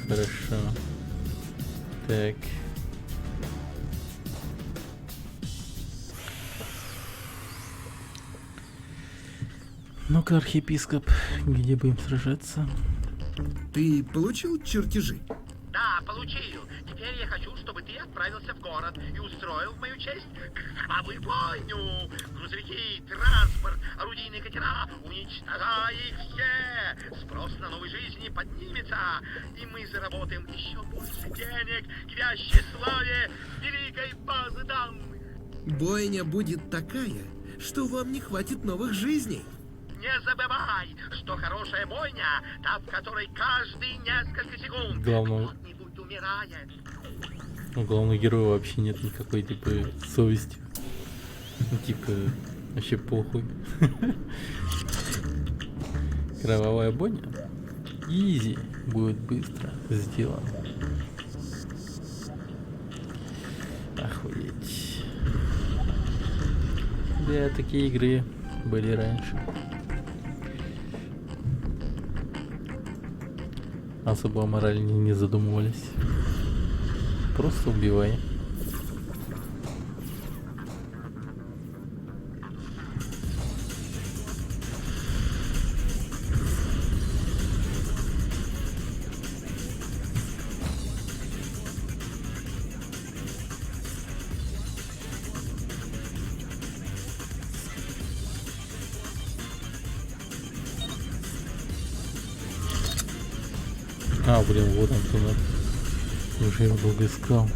Speaker 1: Хорошо. Так. Ну-ка, архиепископ, где будем сражаться?
Speaker 3: Ты получил чертежи?
Speaker 15: Да, получил. Теперь я хочу, чтобы ты отправился в город и устроил в мою честь кровавую бойню. Грузовики, транспорт, орудийные катера, уничтожай их все. Спрос на новой жизни поднимется, и мы заработаем еще больше денег к вящей славе великой базы данных.
Speaker 3: Бойня будет такая, что вам не хватит новых жизней.
Speaker 15: Не забывай, что хорошая бойня, та, в которой каждые несколько секунд
Speaker 1: Главное,
Speaker 15: кто-нибудь умирает.
Speaker 1: у главного героя вообще нет никакой, типа, совести. Ну, типа, вообще похуй. Кровавая бойня? Изи. Будет быстро сделано. Охуеть. Да, такие игры были раньше. Особо о морали не задумывались. Просто убивай. А, блин, вот он туда. Уже его долго искал.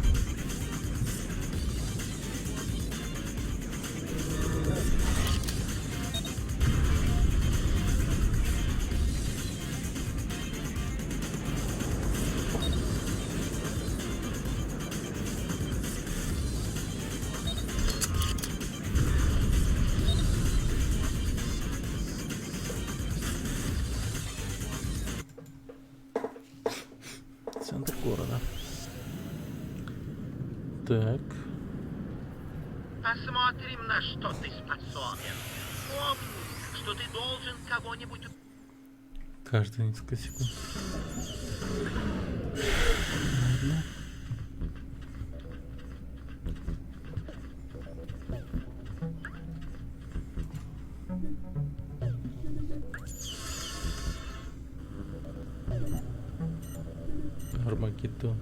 Speaker 1: Центр города. Так.
Speaker 15: Посмотрим, на что ты способен. Помни, что ты должен кого-нибудь...
Speaker 1: Каждые несколько секунд. Ладно. Армагеддон.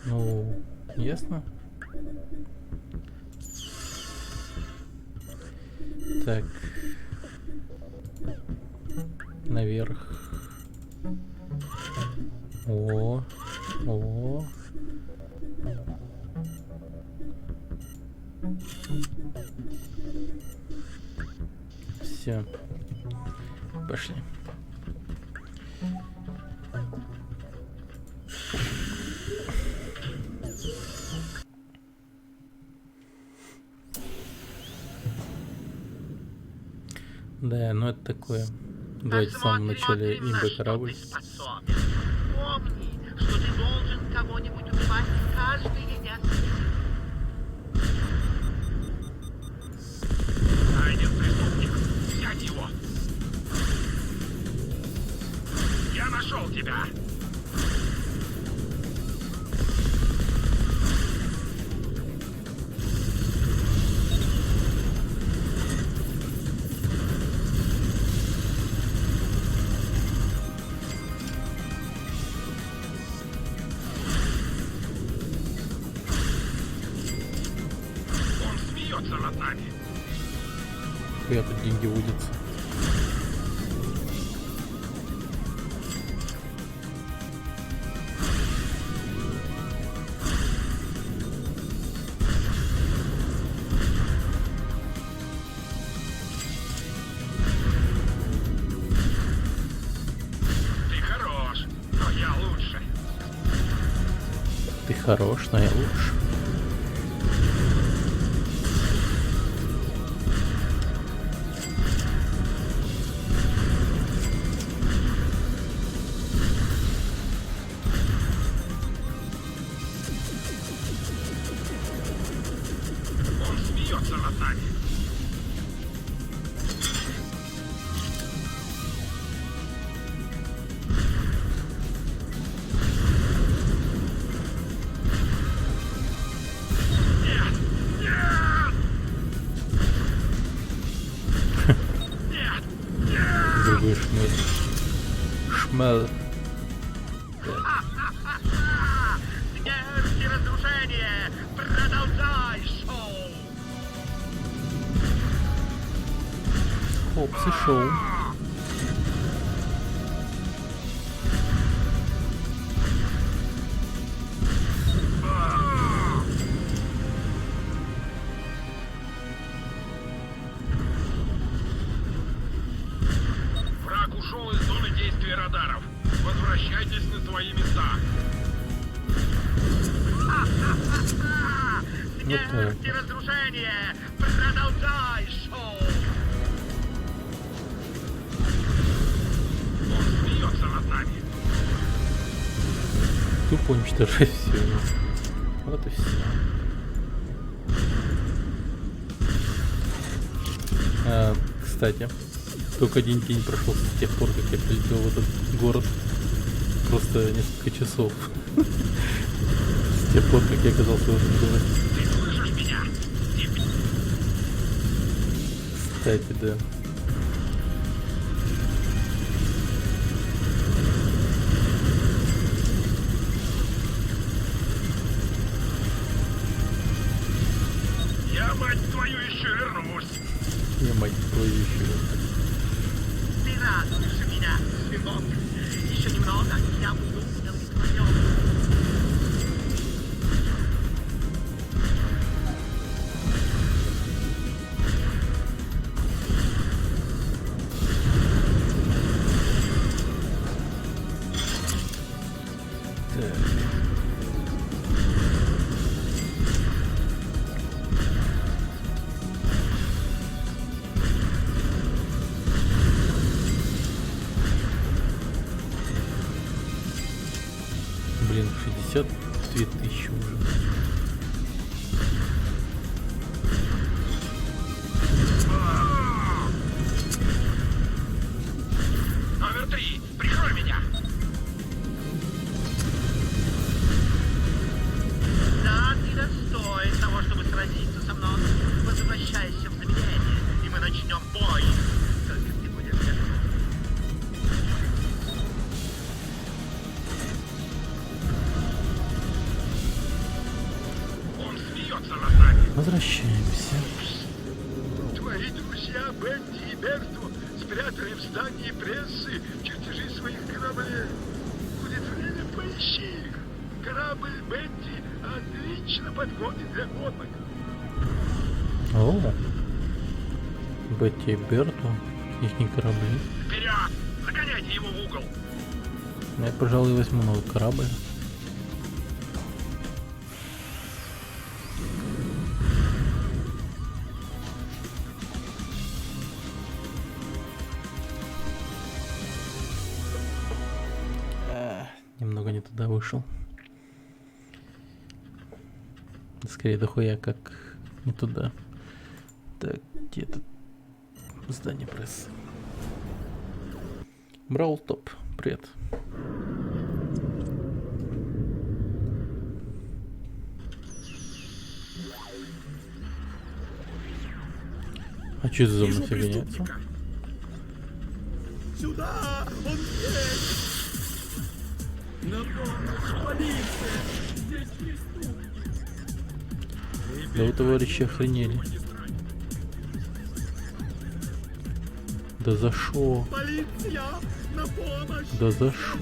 Speaker 1: Ну, ясно. Так. Наверх. О. Все. Пошли. Да, ну это такое. Давайте в самом начале имба корабль.
Speaker 12: Помни, что ты должен кого-нибудь убивать каждые несколько.
Speaker 15: Найден преступник. Взять его. Я нашел тебя. Он смеется над нами.
Speaker 1: Я тут деньги водятся.
Speaker 15: Ты хорош, но я лучше.
Speaker 1: Ты хорош, но я лучше.
Speaker 15: Он смеется над нами. Нет! Нет! Нет! Нет!
Speaker 1: Другой шмель. Шмель.
Speaker 15: Смерть и разрушение! Продолжай шоу!
Speaker 1: Хопс и шоу.
Speaker 15: Враг ушел из зоны действия радаров. Возвращайтесь на свои места. Смерть и разрушение! Продолжай шоу! Он смеется над нами.
Speaker 1: Тупо уничтожать все. Вот и все. Кстати, только один день прошел с тех пор, как я прилетел в этот город. Просто несколько часов. С тех пор, как я оказался в этом городе.
Speaker 15: Ты слышишь меня?
Speaker 1: Кстати, да.
Speaker 15: Я, мать твою, еще вернусь.
Speaker 1: Я мать твою еще вернусь.
Speaker 12: Ты радуешь меня, сынок. Еще немного, и я буду удовлетворен.
Speaker 1: Блин, 62 тысячи уже.
Speaker 15: Номер 3, прикрой меня!
Speaker 12: Да, ты достоин того, чтобы сразиться со мной. Возвращайся в заведение, и мы начнем бой. Только ты будешь готов.
Speaker 15: Он смеется над нами.
Speaker 1: Возвращаемся.
Speaker 7: Твои друзья Бенди и Берту спрятали в здании прессы чертежи своих кораблей. Будет время, поищи их. Корабль Бенди отлично подходит для гонок.
Speaker 1: О, Бетти и Берту, их корабли.
Speaker 15: Вперед! Загоняйте его в угол!
Speaker 1: Я, пожалуй, возьму новый корабль. Немного не туда вышел. Скорее дохуя как не туда. Так, где это здание прессы? Браул Топ, привет. А что за зона все гоняется?
Speaker 7: Сюда! Он есть!
Speaker 8: На помощь, полиция! Здесь преступник!
Speaker 1: Да вы, товарищи, охренели. Да за шо?
Speaker 7: Полиция! На помощь!
Speaker 1: Да за шо?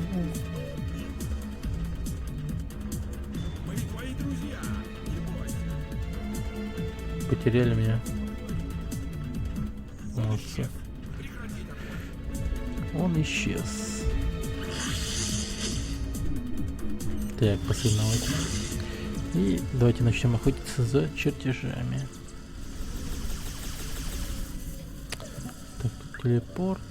Speaker 7: Мы твои друзья! Не бойся!
Speaker 1: Потеряли меня. Молодцы. Он исчез. Так, посыльного. И давайте начнем охотиться за чертежами. Так, тут телепорт.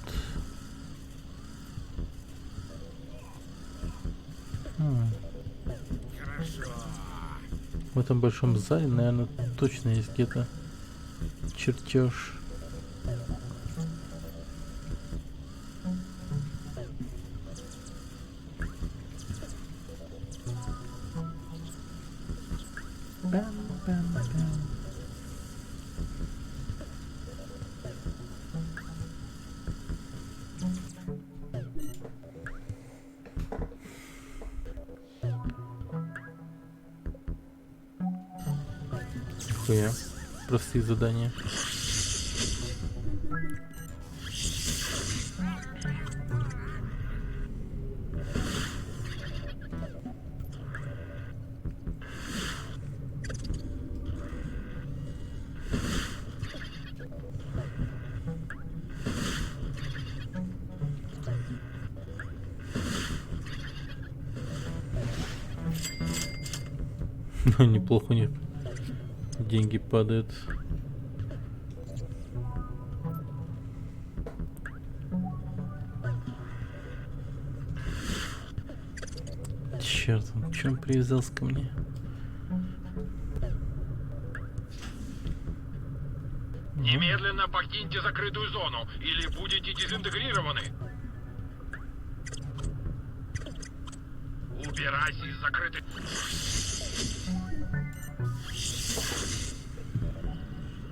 Speaker 1: В этом большом зале, наверное, точно есть где-то чертеж. Хуя. Простые задания. Ну, неплохо у них деньги падают. Черт, он чем привязался ко мне?
Speaker 15: Немедленно покиньте закрытую зону, или будете дезинтегрированы. Убирайся из закрытой...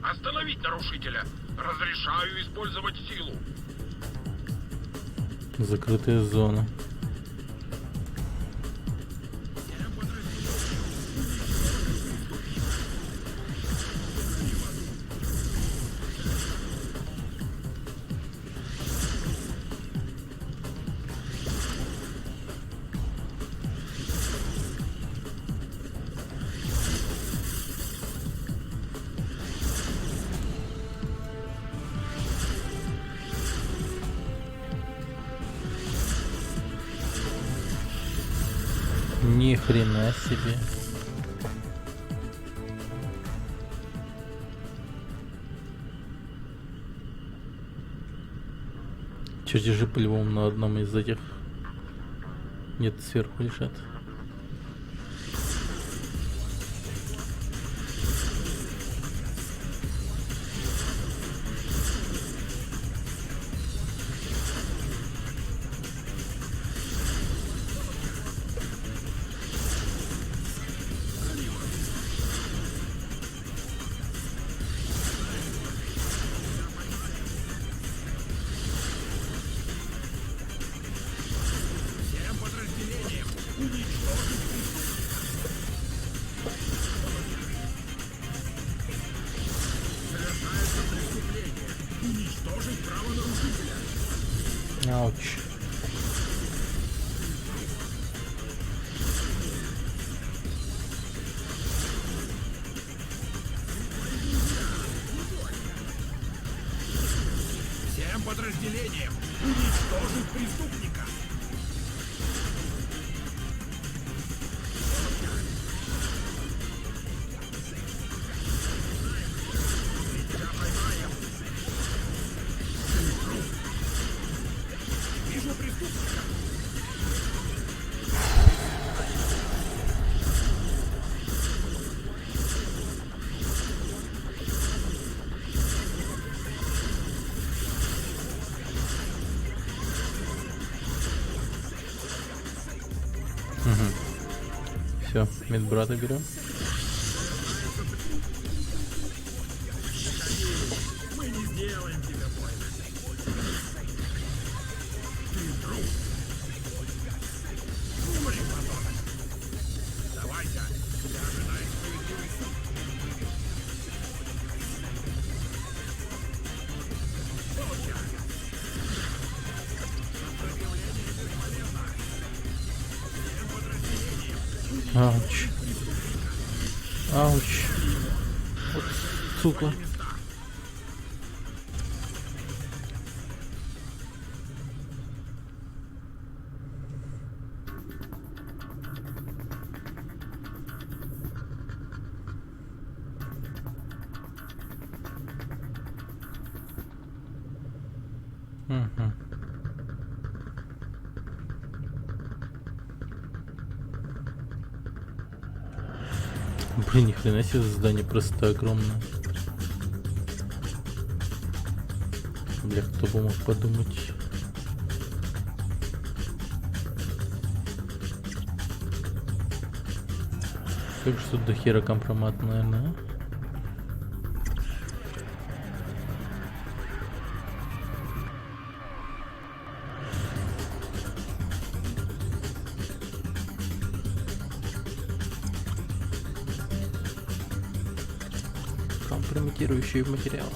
Speaker 15: Остановить нарушителя. Разрешаю использовать силу.
Speaker 1: Закрытая зона. Ни хрена себе. Чертежи по-любому на одном из этих где-то сверху лежат. Ауч.
Speaker 7: Всем подразделениям уничтожить преступника. Вижу преступника.
Speaker 1: Все, медбрата берем.
Speaker 7: Мы не сделаем тебе больно. Ты друг. Умри, подонок. Давайте. Я ожидаю справедливый суд. Получай. Сопротивление бесполезно. Всем подразделениям.
Speaker 1: Ауч. Ауч. Вот, сука. Угу. Блин, ни хрена себе здание просто огромное. Бля, кто бы мог подумать. Как же тут до хера компромат, наверное, а? Компрометирующие материалы.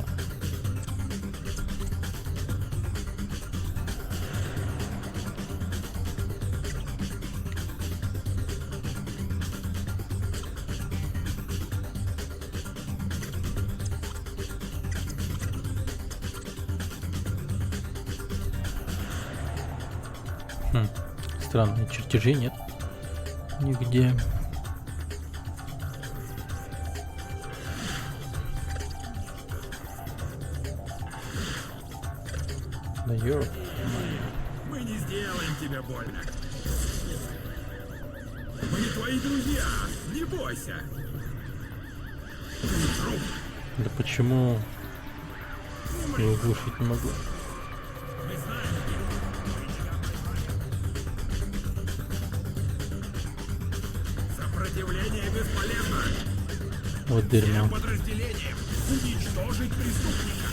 Speaker 1: Странные чертежи нет нигде. Да ёп.
Speaker 7: Мы не сделаем тебе больно. Мы твои друзья. Не бойся. Ты друг.
Speaker 1: Да почему я его глушить не могу?
Speaker 7: Мы знаем. Сопротивление бесполезно.
Speaker 1: Вот дерьмо.
Speaker 7: Всем подразделениям уничтожить преступника.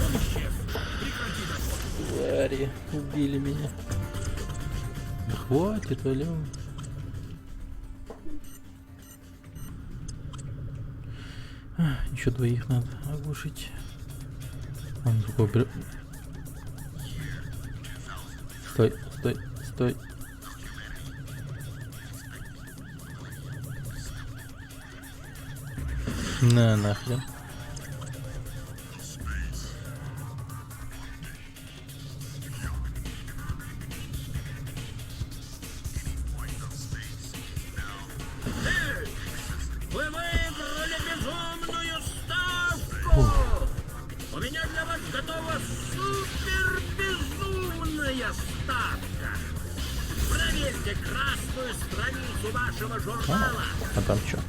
Speaker 7: Он исчез. Прекрати доход.
Speaker 1: Твари, убили меня. Да хватит, алё. Еще двоих надо оглушить. Он такой Стой, стой, стой. На нахрен.
Speaker 5: Вы выиграли безумную ставку! У меня для вас готова супер безумная ставка! Проверьте красную страницу вашего журнала!
Speaker 1: А там что?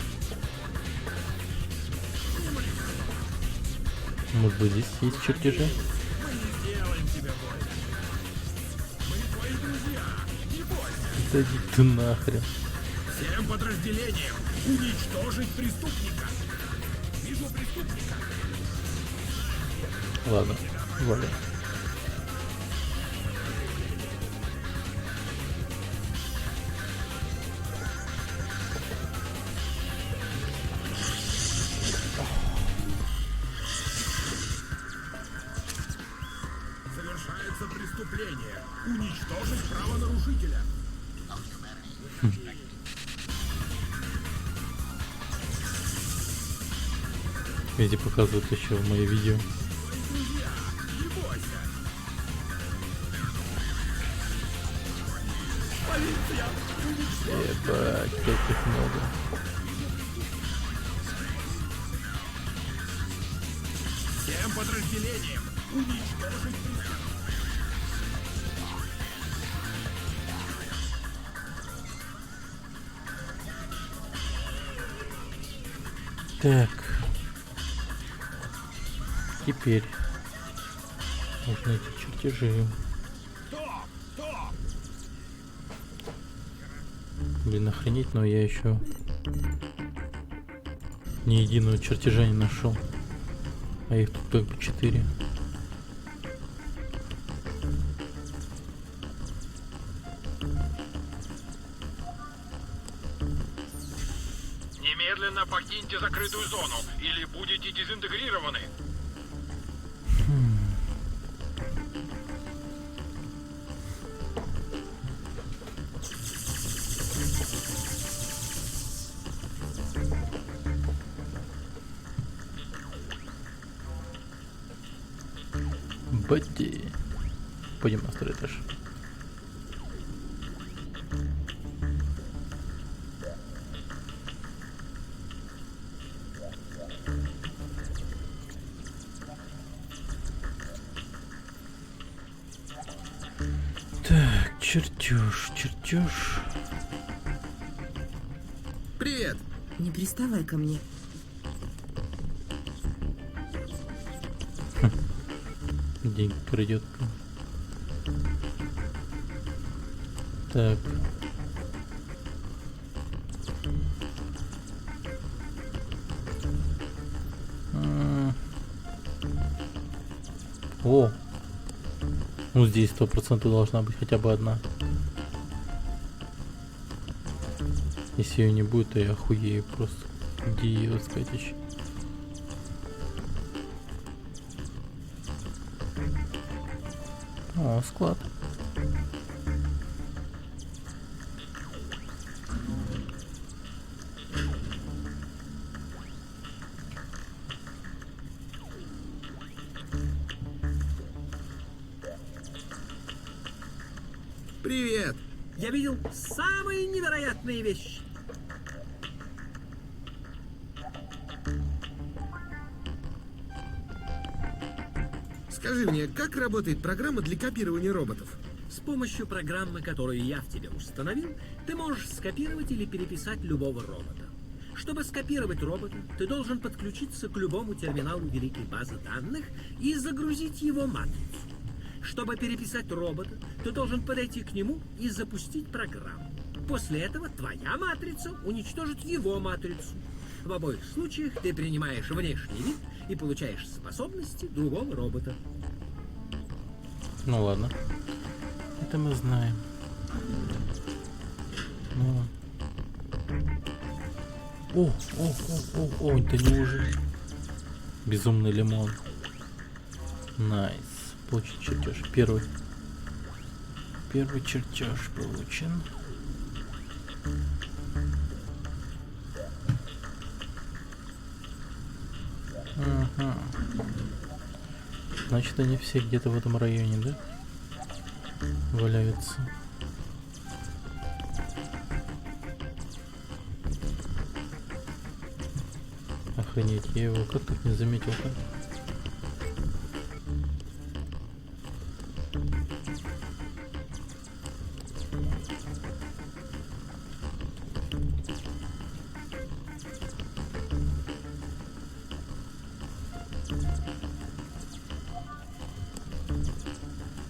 Speaker 1: Может быть, здесь есть чертежи?
Speaker 7: Мы не сделаем тебе больно. Мы твои друзья. Не бойся.
Speaker 1: Да иди ты нахрен.
Speaker 7: Всем подразделениям уничтожить преступника. Вижу преступника.
Speaker 1: Ладно, валя.
Speaker 7: Совершается преступление. преступления. Уничтожить правонарушителя.
Speaker 1: Везде показывают еще мои видео.
Speaker 7: Друзья, не бойся. Полиция!
Speaker 1: Ебать, как их много.
Speaker 7: Всем подразделениям уничтожить
Speaker 1: Так. Теперь нужно эти чертежи. Блин, охренеть, но я еще ни единого чертежа не нашел. А их тут как бы 4.
Speaker 11: Немедленно покиньте закрытую зону, или будете дезинтегрированы.
Speaker 1: Бадди. Пойдем на второй этаж. Так, чертеж.
Speaker 3: Привет!
Speaker 10: Не приставай ко мне.
Speaker 1: День пройдет. Так. О! Ну здесь 100% должна быть хотя бы одна. Если ее не будет, то я охуею просто. Где ее искать еще? О, склад.
Speaker 3: Привет!
Speaker 8: Я видел самые невероятные вещи.
Speaker 3: Скажи мне, как работает программа для копирования роботов?
Speaker 8: С помощью программы, которую я в тебе установил, ты можешь скопировать или переписать любого робота. Чтобы скопировать робота, ты должен подключиться к любому терминалу великой базы данных и загрузить его матрицу. Чтобы переписать робота, ты должен подойти к нему и запустить программу. После этого твоя матрица уничтожит его матрицу. В обоих случаях ты принимаешь внешний вид и получаешь способности другого робота.
Speaker 1: Ну ладно. Это мы знаем. Ну. О, да неужели? Безумный лимон. Найс. Получить чертеж. Первый чертеж получен. Ага. Значит, они все где-то в этом районе, да? Валяются. Охренеть, я его как так не заметил-то?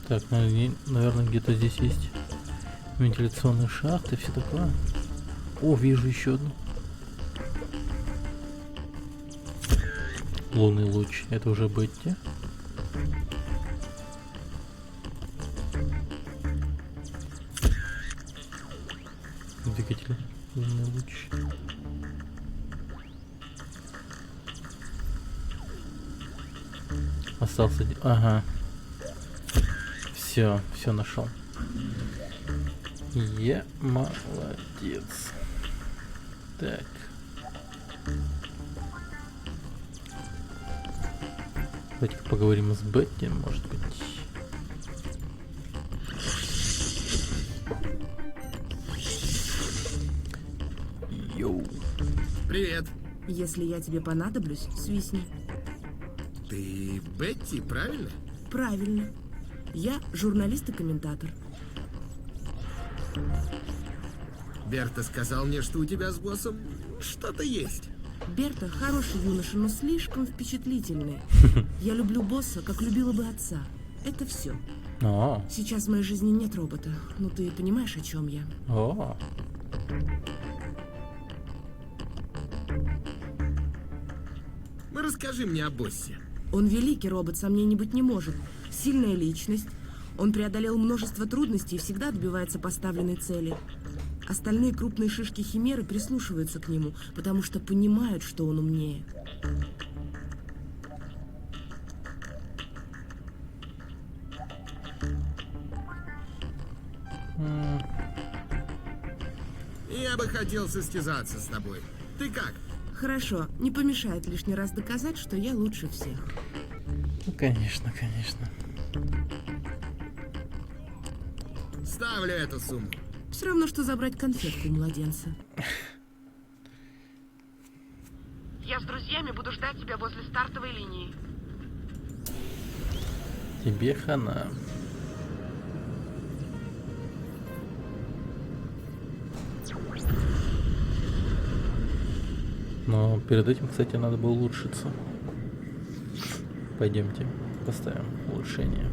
Speaker 1: Так, наверное, где-то здесь есть вентиляционные шахты, все такое. О, вижу еще одну. Лунный луч. Это уже Бетти. Двигатель. Лунный луч. Остался... Ага. Все нашел. Я молодец. Так. Давайте поговорим с Бетти, может быть. Йоу.
Speaker 3: Привет.
Speaker 10: Если я тебе понадоблюсь, свистни.
Speaker 3: Ты Бетти, правильно?
Speaker 10: Правильно. Я журналист и комментатор.
Speaker 3: Берта сказал мне, что у тебя с боссом что-то есть.
Speaker 10: Берта хороший юноша, но слишком впечатлительный. Я люблю босса, как любила бы отца. Это все.
Speaker 1: О.
Speaker 10: Сейчас в моей жизни нет робота. Ну ты понимаешь, о чем я?
Speaker 1: О.
Speaker 3: Ну, расскажи мне о боссе.
Speaker 10: Он великий робот, сомнений быть не может. Сильная личность. Он преодолел множество трудностей и всегда отбивается поставленной цели. Остальные крупные шишки Химеры прислушиваются к нему, потому что понимают, что он умнее.
Speaker 3: Я бы хотел состязаться с тобой. Ты как?
Speaker 10: Хорошо, не помешает лишний раз доказать, что я лучше всех.
Speaker 1: Ну, конечно, конечно.
Speaker 3: Ставлю эту сумму.
Speaker 10: Все равно, что забрать конфетку у младенца.
Speaker 17: Я с друзьями буду ждать тебя возле стартовой линии.
Speaker 1: Тебе хана. Но перед этим, кстати, надо было улучшиться. Пойдемте, поставим улучшение.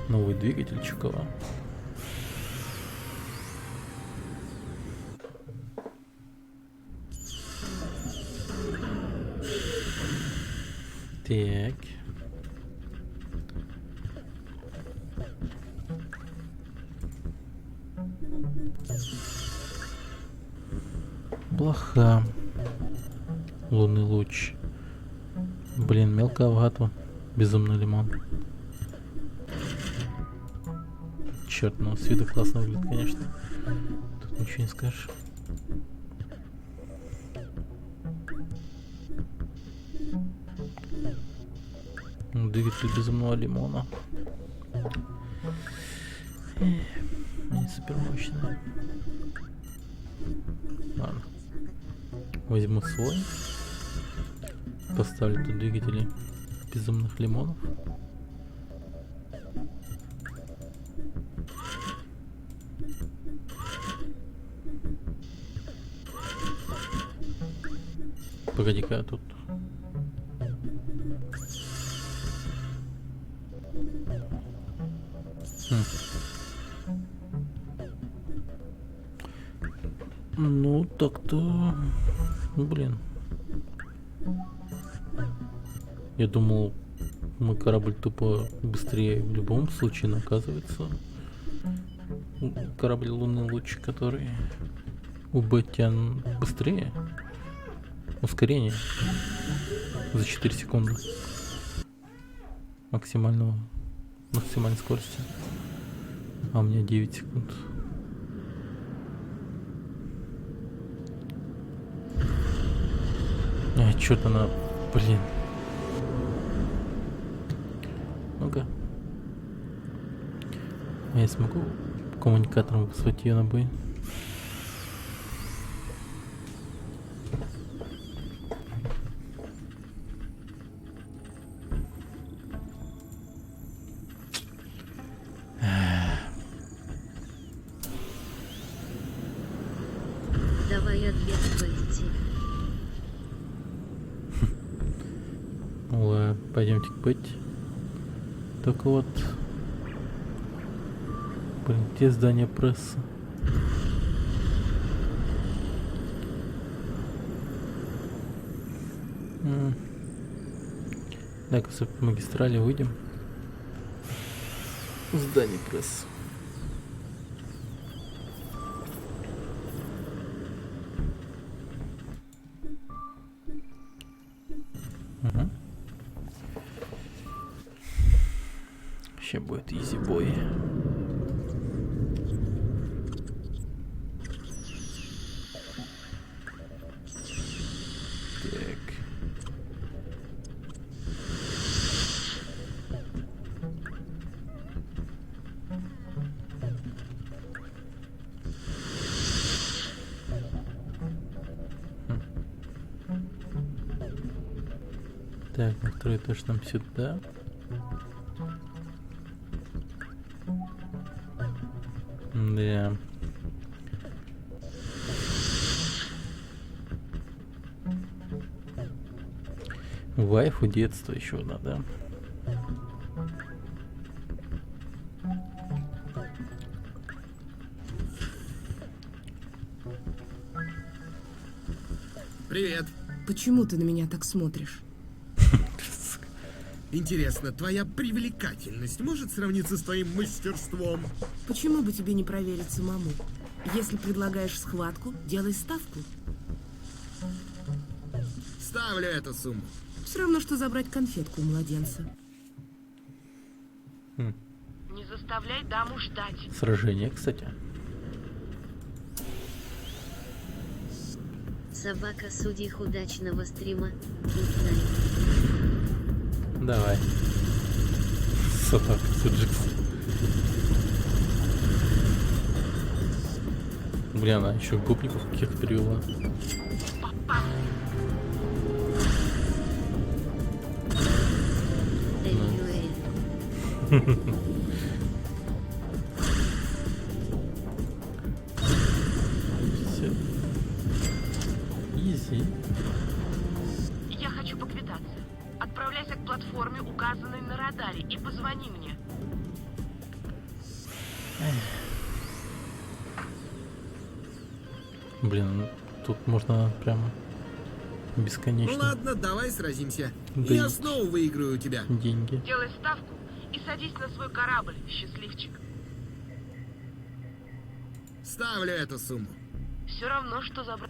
Speaker 1: Новый двигатель Чукова. Так. Плоха. Лунный луч. Блин, мелковато. Безумный лимон. Черт, ну с виду классно выглядит, конечно. Тут ничего не скажешь. Двигатель безумного лимона. Не супер мощный. Ладно. Возьму свой. Поставлю тут двигатели безумных лимонов. Погоди-ка, тут... Ну, так-то... Блин. Я думал, мой корабль тупо быстрее в любом случае, но оказывается... Корабль Лунный Луч, который у Бетти быстрее. Ускорение за 4 секунды максимальной скорости, а у меня 9 секунд. Что-то она, блин. Ну-ка, я смогу коммуникатором вызвать ее на бой?
Speaker 6: Давай ответ Бетти.
Speaker 1: Ладно, пойдемте к Бетти. Только вот... Блин, где здание прессы? Так, по магистрали выйдем. Здание прессы. Вообще будет изи-бой. Так. Так, на второй этаж нам сюда. Да. Вайфу детства еще одна, да?
Speaker 3: Привет.
Speaker 10: Почему ты на меня так смотришь?
Speaker 3: Интересно, твоя привлекательность может сравниться с твоим мастерством?
Speaker 10: Почему бы тебе не проверить самому? Если предлагаешь схватку, делай ставку.
Speaker 3: Ставлю эту сумму.
Speaker 10: Все равно, что забрать конфетку у младенца.
Speaker 17: Не заставляй даму ждать.
Speaker 1: Сражение, кстати.
Speaker 6: Собака судей удачного стрима. Гуднайт.
Speaker 1: Давай. Собака Суджикс. Бля, она еще гопников каких-то перевела. Все. Изи.
Speaker 17: Я хочу поквитаться. Отправляйся к платформе, указанной на радаре, и позвони мне.
Speaker 1: Блин, ну, тут можно прям бесконечно.
Speaker 3: Ну ладно, давай сразимся.
Speaker 1: Да
Speaker 3: Я
Speaker 1: и-
Speaker 3: снова выиграю у тебя.
Speaker 1: Деньги.
Speaker 17: Делай ставку и садись на свой корабль, счастливчик.
Speaker 3: Ставлю эту сумму.
Speaker 17: Все равно, что забрать.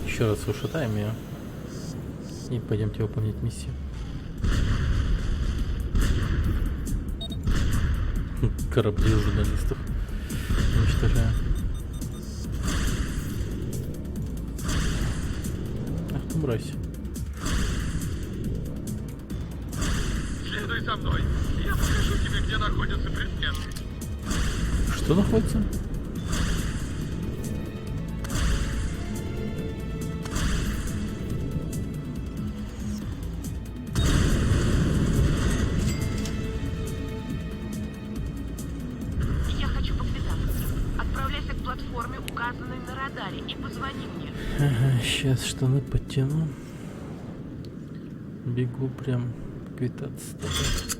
Speaker 1: Еще раз ушатаем ее. И пойдемте выполнять миссию. Корабли журналистов. Уничтожаем. Ах ты мразь.
Speaker 11: Следуй за мной. Я покажу тебе, где находятся предметы.
Speaker 1: Что находится?
Speaker 17: Я хочу поквитаться. Отправляйся к платформе, указанной на радаре, и позвони мне.
Speaker 1: Ага, сейчас штаны подтяну. Бегу прям квитаться с тобой.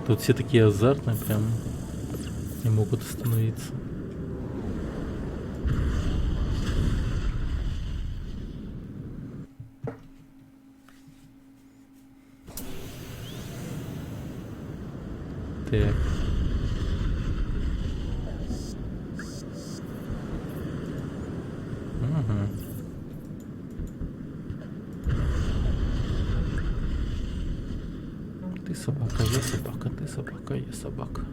Speaker 1: Тут все такие азартные, прям не могут остановиться. Так. Ага. Ты собака, я собака, ты собака, я собака.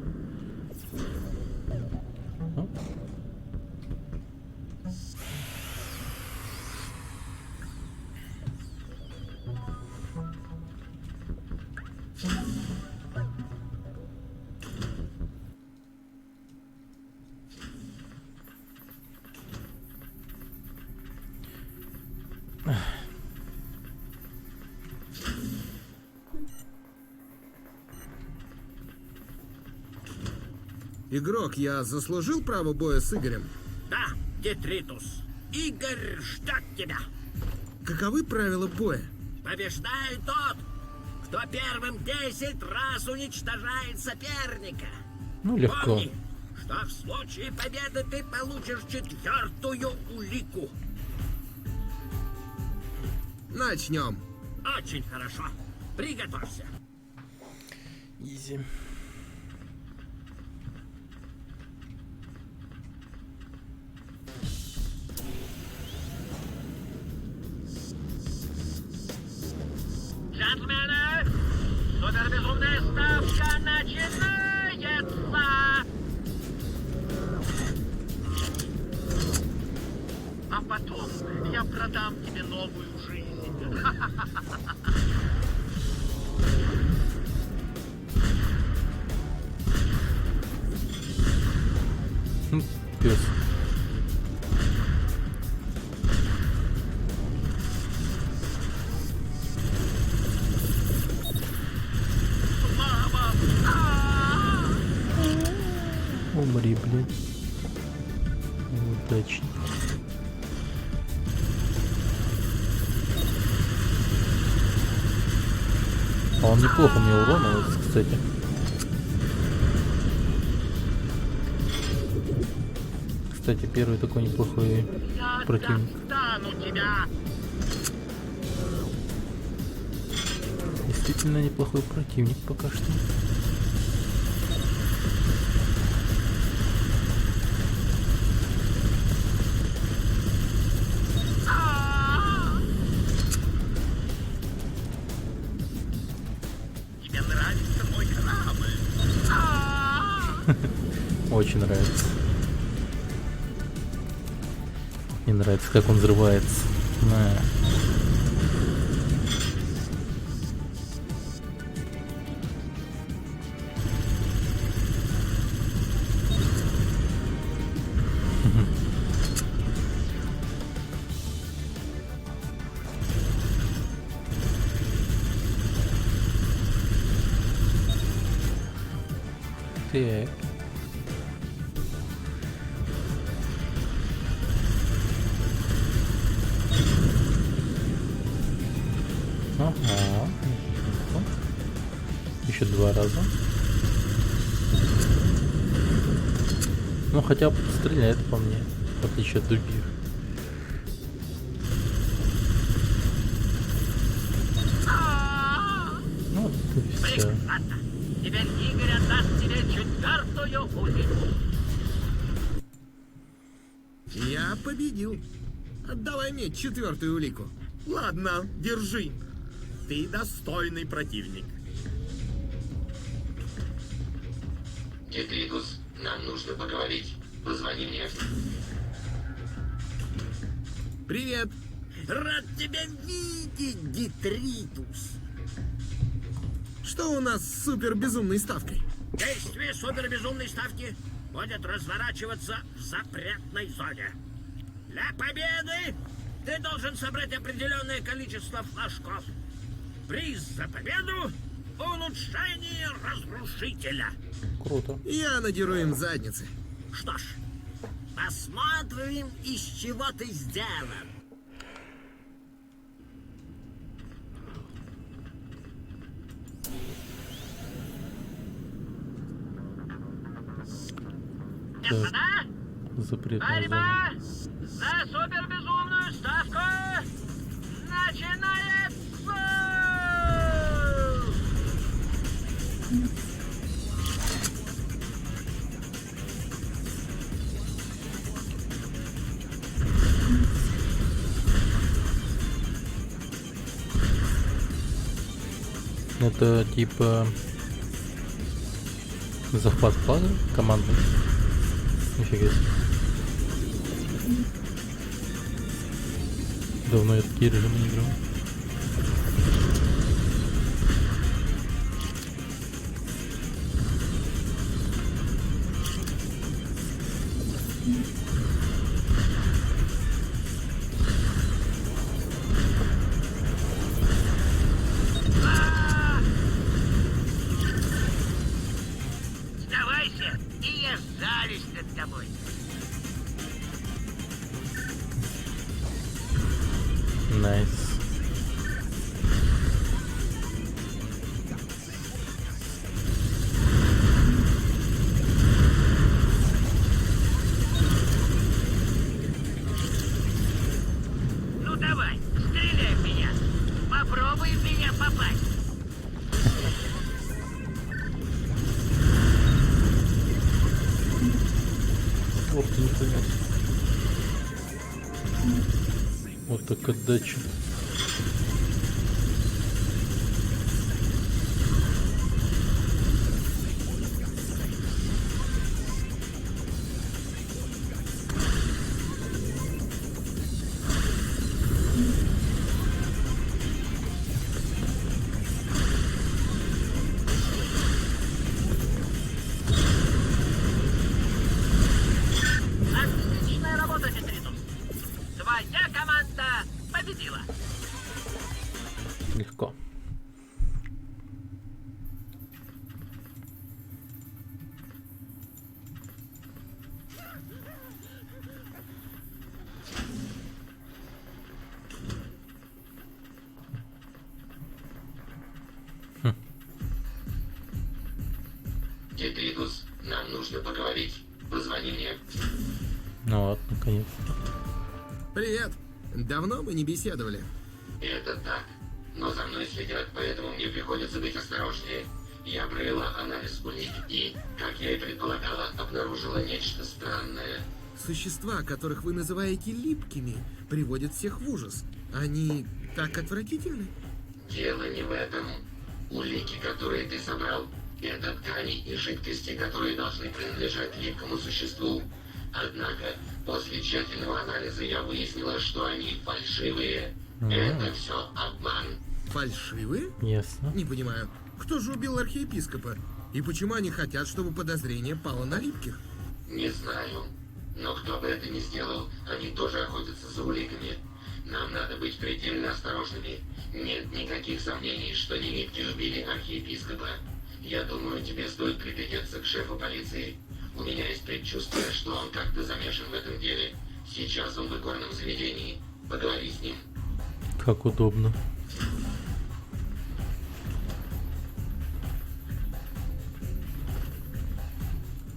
Speaker 1: Оп.
Speaker 3: Игрок, я заслужил право боя с Игорем?
Speaker 15: Да, Детритус. Игорь ждет тебя.
Speaker 3: Каковы правила боя?
Speaker 15: Побеждает тот, кто первым 10 раз уничтожает соперника.
Speaker 1: Ну, легко.
Speaker 15: Помни, что в случае победы ты получишь 4-ю улику.
Speaker 3: Начнем.
Speaker 15: Очень хорошо. Приготовься.
Speaker 1: Изи.
Speaker 15: я продам тебе новую жизнь.
Speaker 1: Пес. Умри, блин. Удачно. А он неплохо мне урона, кстати. Кстати, первый такой неплохой противник.
Speaker 15: Достану тебя!
Speaker 1: Действительно неплохой противник пока что.
Speaker 15: Тебе нравится мой корабль?
Speaker 1: Очень нравится. Мне нравится, как он взрывается. На. Так. Ага. Еще 2 раза. Ну хотя бы стреляет по мне, в отличие от других. Ну, все.
Speaker 12: Теперь Игорь отдаст тебе 4-ю улику.
Speaker 3: Я победил. Отдавай мне 4-ю улику.
Speaker 7: Ладно, держи. Ты достойный противник.
Speaker 13: Детритус, нам нужно поговорить. Позвони мне.
Speaker 3: Привет.
Speaker 5: Рад тебя видеть, Детритус.
Speaker 3: Что у нас с супер-безумной ставкой?
Speaker 5: Действие супербезумной ставки будет разворачиваться в запретной зоне. Для победы ты должен собрать определенное количество флажков. Приз за победу — улучшение разрушителя.
Speaker 1: Круто.
Speaker 3: Я надеру им задницы.
Speaker 5: Что ж, посмотрим, из чего ты сделан.
Speaker 12: Господа,
Speaker 1: Запретная
Speaker 12: борьба
Speaker 1: зона.
Speaker 12: за супербезумную ставку начинается!
Speaker 1: Это типа захват флага командный. Нифига себе. Давно я такие режимы не играл.
Speaker 15: Сдавайся, и я жалюсь над тобой.
Speaker 1: Найс.
Speaker 15: Ну давай, стреляй в меня. Попробуй в меня попасть.
Speaker 1: Вот нихуя. Вот так отдача. Легко.
Speaker 13: Детритус, нам нужно поговорить. Позвони мне.
Speaker 1: Ну вот, наконец.
Speaker 3: Привет. Давно мы не беседовали.
Speaker 13: Это так. Но за мной следят, поэтому мне приходится быть осторожнее. Я провела анализ улик и, как я и предполагала, обнаружила нечто странное.
Speaker 3: Существа, которых вы называете липкими, приводят всех в ужас. Они так отвратительны?
Speaker 13: Дело не в этом. Улики, которые ты собрал, это ткани и жидкости, которые должны принадлежать липкому существу. Однако, после тщательного анализа я выяснила, что они фальшивые. Это все обман.
Speaker 3: Фальшивые?
Speaker 1: Ясно.
Speaker 3: Не понимаю. Кто же убил архиепископа? И почему они хотят, чтобы подозрение пало на липких?
Speaker 13: Не знаю. Но кто бы это ни сделал, они тоже охотятся за уликами. Нам надо быть предельно осторожными. Нет никаких сомнений, что не липкие убили архиепископа. Я думаю, тебе стоит приглядеться к шефу полиции. У меня есть предчувствие, что он как-то замешан в этом деле. Сейчас он в игорном заведении. Поговори с ним.
Speaker 1: Как удобно.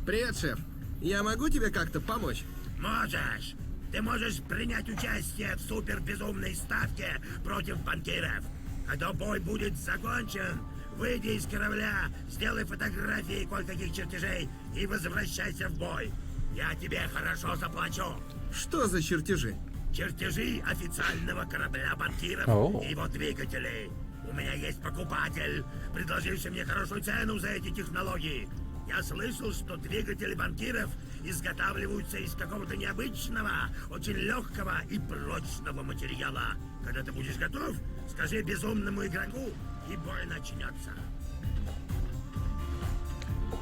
Speaker 3: Привет, шеф. Я могу тебе как-то помочь?
Speaker 15: Можешь. Ты можешь принять участие в супербезумной ставке против банкиров. Когда бой будет закончен, выйди из корабля, сделай фотографии кое-каких чертежей и возвращайся в бой. Я тебе хорошо заплачу.
Speaker 3: Что за чертежи?
Speaker 15: Чертежи официального корабля банкиров и его двигателей. У меня есть покупатель, предложивший мне хорошую цену за эти технологии. Я слышал, что двигатели банкиров изготавливаются из какого-то необычного, очень легкого и прочного материала. Когда ты будешь готов, скажи безумному игроку, и бой начнется.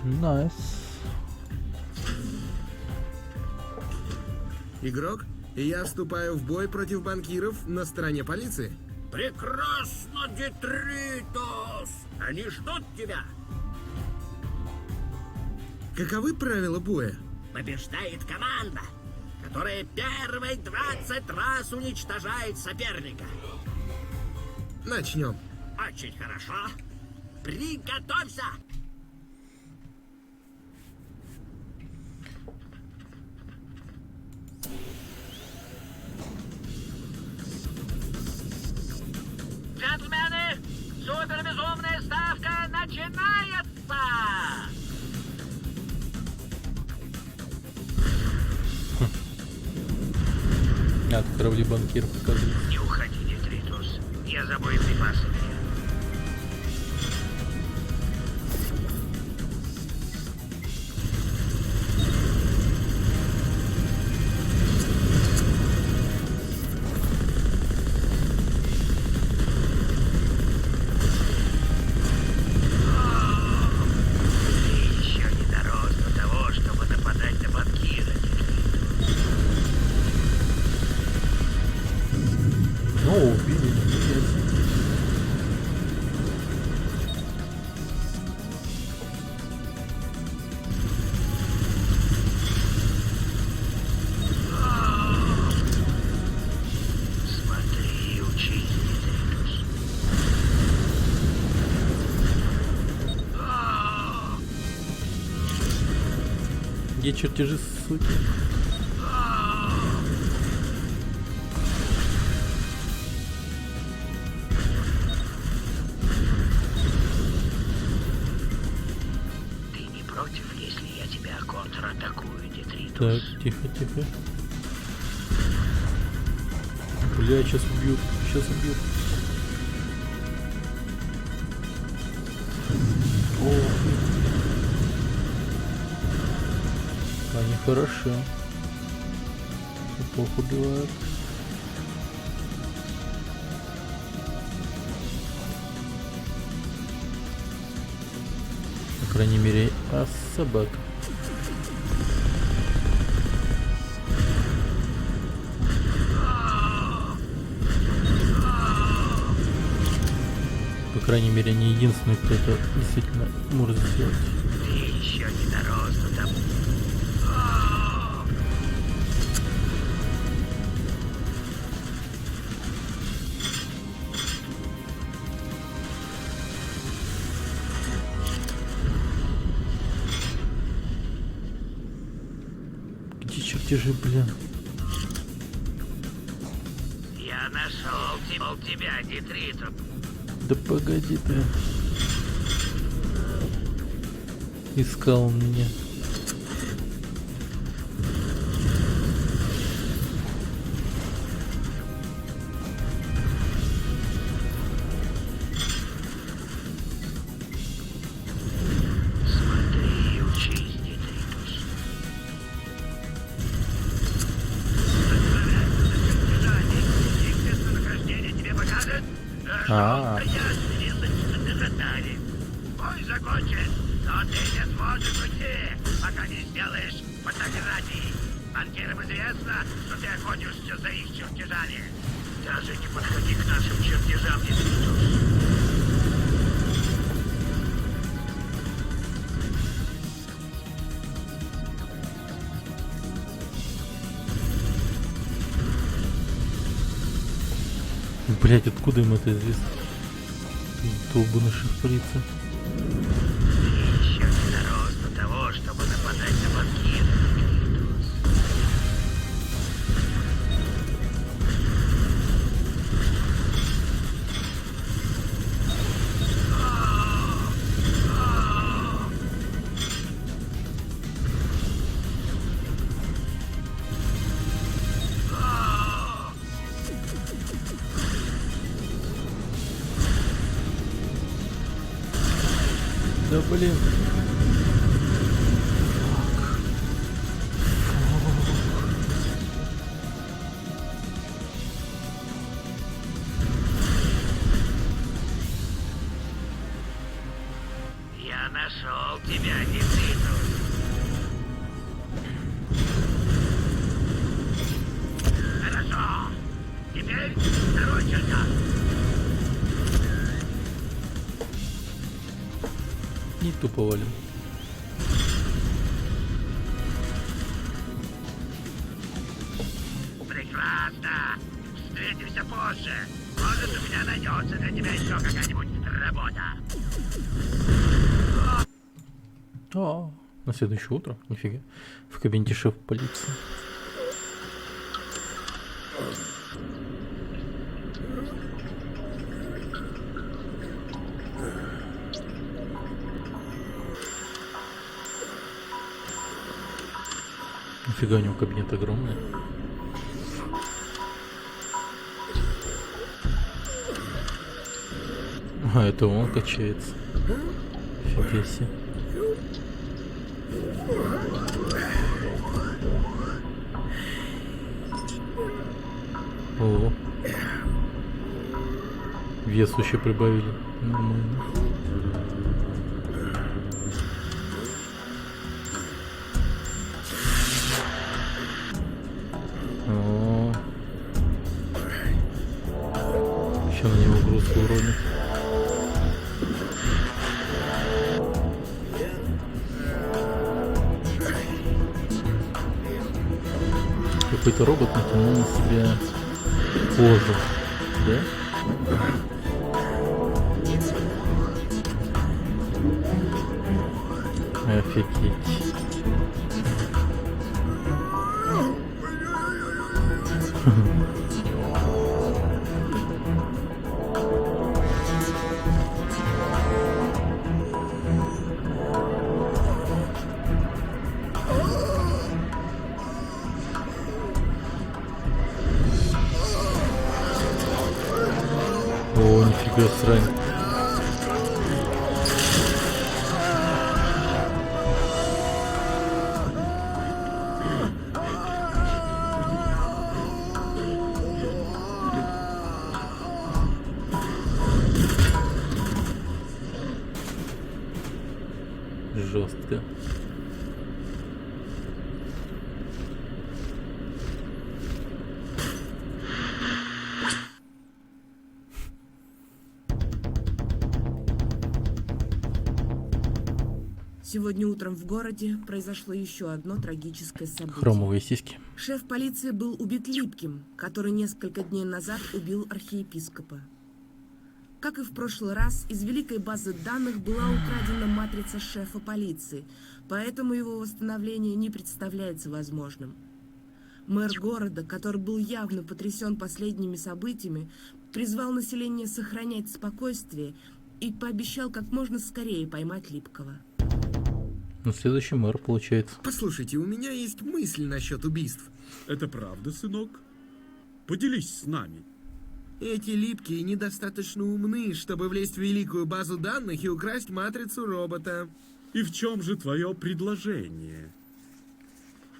Speaker 1: Найс.
Speaker 3: Игрок, и я вступаю в бой против банкиров на стороне полиции.
Speaker 5: Прекрасно, Детритус! Они ждут тебя.
Speaker 3: Каковы правила боя?
Speaker 5: Побеждает команда, которая первой 20 раз уничтожает соперника.
Speaker 3: Начнем.
Speaker 5: Очень хорошо. Приготовься!
Speaker 12: Джентльмены, супербезумная ставка начинается!
Speaker 1: От корабли банкиров показывают.
Speaker 15: Не уходи, Детритус. Я за боеприпасами.
Speaker 1: Где чертежи, суки?
Speaker 15: Ты не против, если я тебя контратакую, Детритус?
Speaker 1: Так, тихо, тихо. Бля, сейчас убьют, сейчас убьют. Они хороши. Неплохо убивают. По крайней мере, собак. крайней мере, не единственный, кто это действительно может сделать.
Speaker 15: Ты еще не дорос до того.
Speaker 1: Где чертежи, блин?
Speaker 15: Я нашел тебя, Детриту.
Speaker 1: Да погоди ты. Искал он меня.
Speaker 15: Смотри и учись, Детритус. Их местонахождение тебе покажет,
Speaker 1: А.
Speaker 15: Бой закончен, но ты не сможешь уйти, пока не сделаешь фотографии. Банкирам известно, что ты охотишься за их чертежами. Даже не подходи к нашим чертежам, Детритус.
Speaker 1: Блять, откуда им это известно? Долбаный шеф полиции.
Speaker 15: Еще не дорос до того, чтобы нападать на банкиров.
Speaker 1: Да блин.
Speaker 15: Я нашел тебя, Детритус. Хорошо. Теперь второй чертеж.
Speaker 1: И тупо валим.
Speaker 15: Прекрасно. Встретимся позже. Может, у меня найдется для тебя еще какая-нибудь работа.
Speaker 1: А, на следующее утро? Нифига. В кабинете шефа полиции. Нифига, у него кабинет огромный. А, это он качается. Фига себе. О, вес еще прибавили. Нормально. О, еще на него груз уронит. Какой-то робот натянул на себя кожу, да? Офигеть. О, нифига срань. Жестко.
Speaker 10: Сегодня утром в городе произошло еще одно трагическое событие.
Speaker 1: Хромовые сиськи.
Speaker 10: Шеф полиции был убит Липким, который несколько дней назад убил архиепископа. Как и в прошлый раз, из великой базы данных была украдена матрица шефа полиции, поэтому его восстановление не представляется возможным. Мэр города, который был явно потрясен последними событиями, призвал население сохранять спокойствие и пообещал как можно скорее поймать Липкого.
Speaker 1: Ну, следующий мэр, получается.
Speaker 3: Послушайте, у меня есть мысль насчет убийств.
Speaker 7: Это правда, сынок? Поделись с нами.
Speaker 3: Эти Липкие недостаточно умны, чтобы влезть в великую базу данных и украсть матрицу робота.
Speaker 7: И в чем же твое предложение?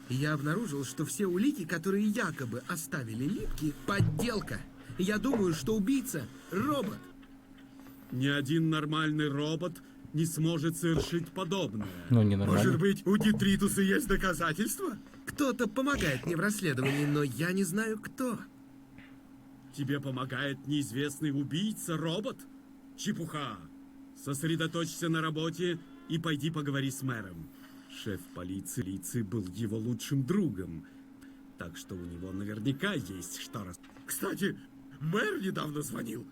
Speaker 3: Я обнаружил, что все улики, которые якобы оставили Липки, подделка. Я думаю, что убийца — робот.
Speaker 7: Ни один нормальный робот не сможет совершить подобное.
Speaker 1: Ну, не нормально.
Speaker 7: Может быть, у Детритуса есть доказательства?
Speaker 3: Кто-то помогает мне в расследовании, но я не знаю, кто.
Speaker 7: Тебе помогает неизвестный убийца-робот? Чепуха! Сосредоточься на работе и пойди поговори с мэром. Шеф полиции был его лучшим другом, так что у него наверняка есть что рассказать.
Speaker 15: Кстати, мэр недавно звонил.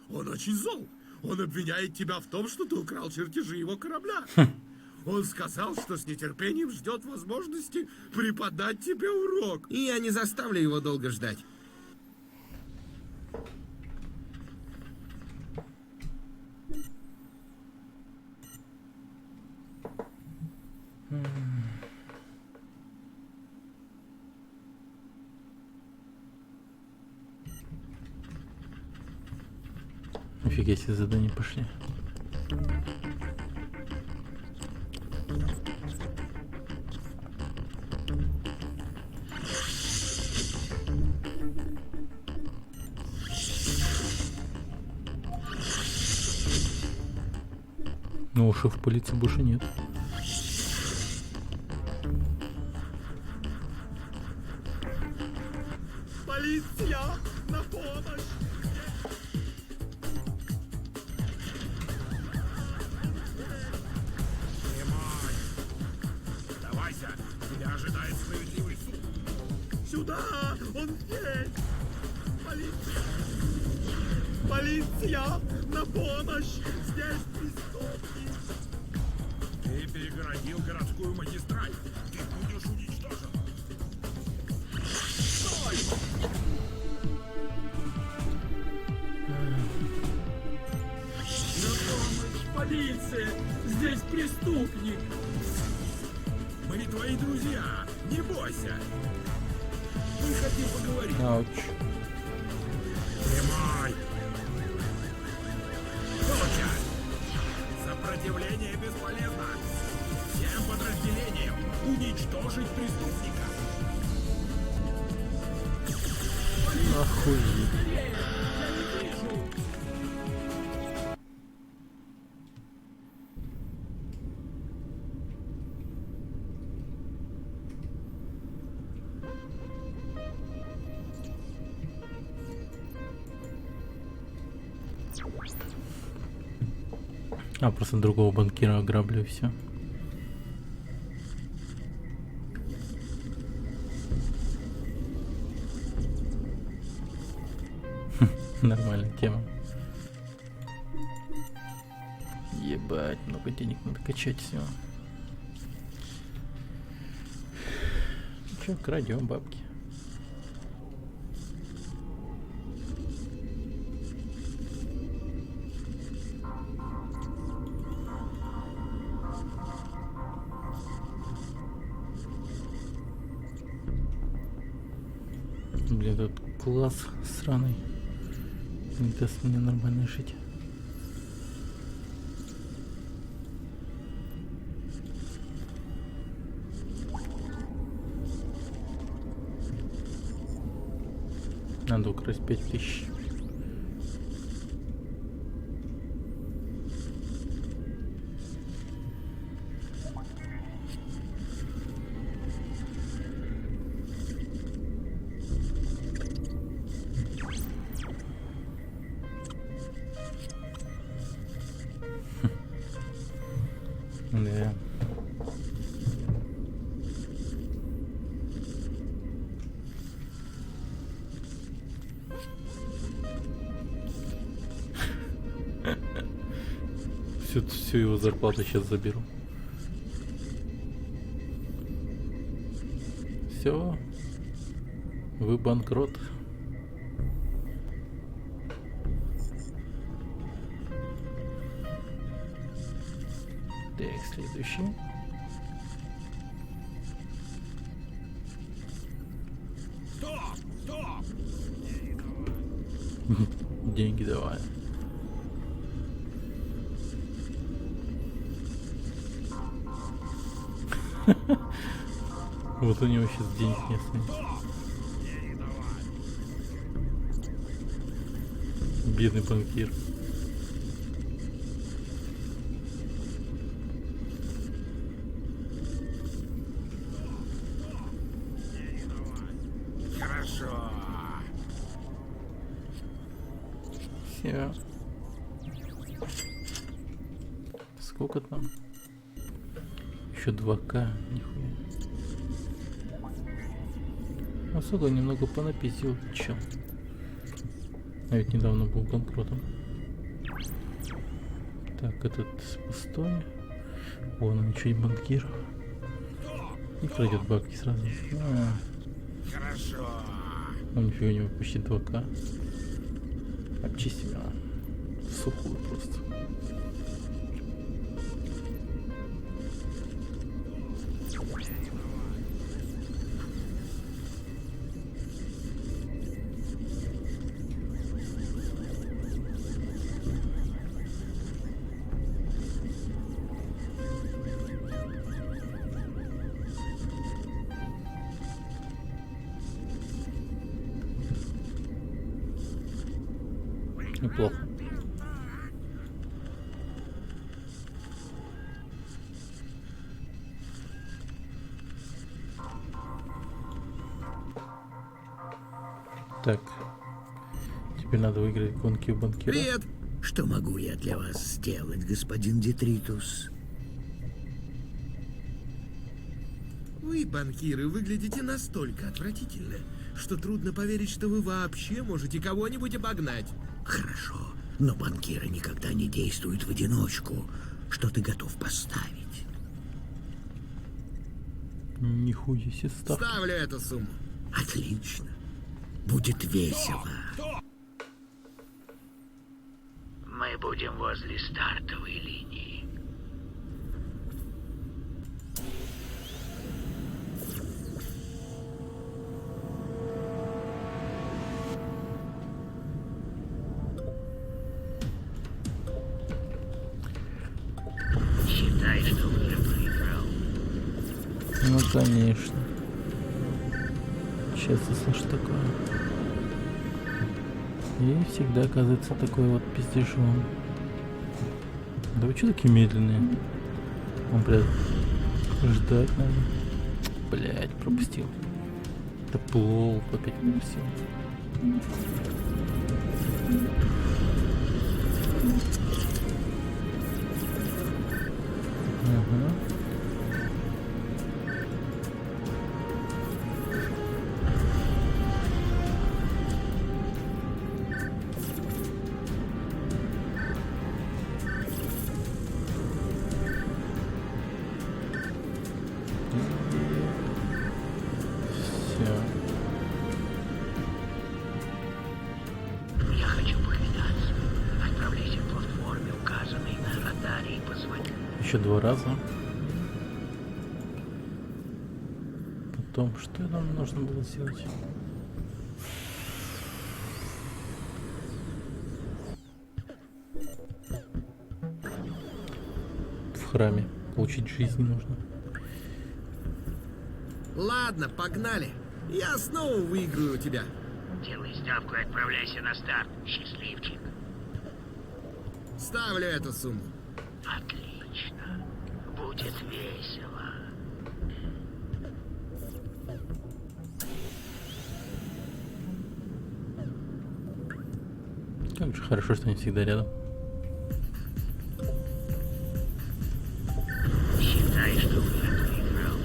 Speaker 15: Он очень зол. Он обвиняет тебя в том, что ты украл чертежи его корабля. Он сказал, что с нетерпением ждет возможности преподать тебе урок.
Speaker 3: И я не заставлю его долго ждать.
Speaker 1: Офигеть, все задания пошли. Ну, шеф полиции больше нет.
Speaker 15: Полиция, на помощь! Сдавайся, тебя ожидает справедливый суд. Сюда, он здесь! Полиция! Полиция, на помощь! Здесь преступник! Ты перегородил городскую магистраль. Ты будешь уничтожен. Стой!
Speaker 8: Полиция! Здесь преступник!
Speaker 15: Мы ведь твои друзья, не бойся. Мы хотим поговорить.
Speaker 1: Ауч.
Speaker 15: Прямой. Получай. Сопротивление бесполезно. Всем подразделениям уничтожить преступника.
Speaker 1: Охуеть. А, просто другого банкира ограблю и все. Нормальная тема. Ебать, много денег надо качать все. Че, крадем бабки. Блин, этот класс сраный не даст мне нормально жить. Надо украсть 5000. Да. Всю его зарплату сейчас заберу. Все. Вы банкрот. Так, следующий.
Speaker 7: Стоп! Стоп!
Speaker 1: Деньги давай. Вот у него сейчас денег не останется. Бедный банкир.
Speaker 7: Хорошо.
Speaker 1: Все. Сколько там? Еще 2К, нихуя. А сука, немного понаписил, чел. А ведь недавно был банкротом. Так, этот пустой. Вон он еще и банкир. И крадет бабки сразу.
Speaker 7: Хорошо.
Speaker 1: Ну нифига, у него почти 2К. Обчистим его. Сухую просто. Неплохо. Так. Теперь надо выиграть гонки у банкира.
Speaker 3: Привет!
Speaker 18: Что могу я для вас сделать, господин Детритус?
Speaker 3: Вы, банкиры, выглядите настолько отвратительно, что трудно поверить, что вы вообще можете кого-нибудь обогнать.
Speaker 18: Хорошо, но банкиры никогда не действуют в одиночку. Что ты готов поставить?
Speaker 1: Нихуя себе ставки.
Speaker 3: Ставлю эту сумму.
Speaker 18: Отлично. Будет весело.
Speaker 15: Мы будем возле стартовой линии. Считай, что уже проиграл.
Speaker 1: Ну конечно. Часто слышу такое. И всегда оказывается такой вот пиздежом. Да вы что такие медленные? Он прям ждать надо. Блять, пропустил. Это плохо, опять пропустил. Ага.
Speaker 15: Я хочу повидаться. Отправляйся к платформе, указанной на радаре, и позвони.
Speaker 1: Еще 2 раза. Потом, что нам нужно было сделать? В храме. Получить жизнь нужно.
Speaker 3: Ладно, погнали. Я снова выиграю у тебя.
Speaker 15: Делай ставку и отправляйся на старт, счастливчик.
Speaker 3: Ставлю эту сумму.
Speaker 15: Отлично. Будет весело.
Speaker 1: Как же хорошо, что они всегда рядом.
Speaker 15: Считай, что уже проиграл.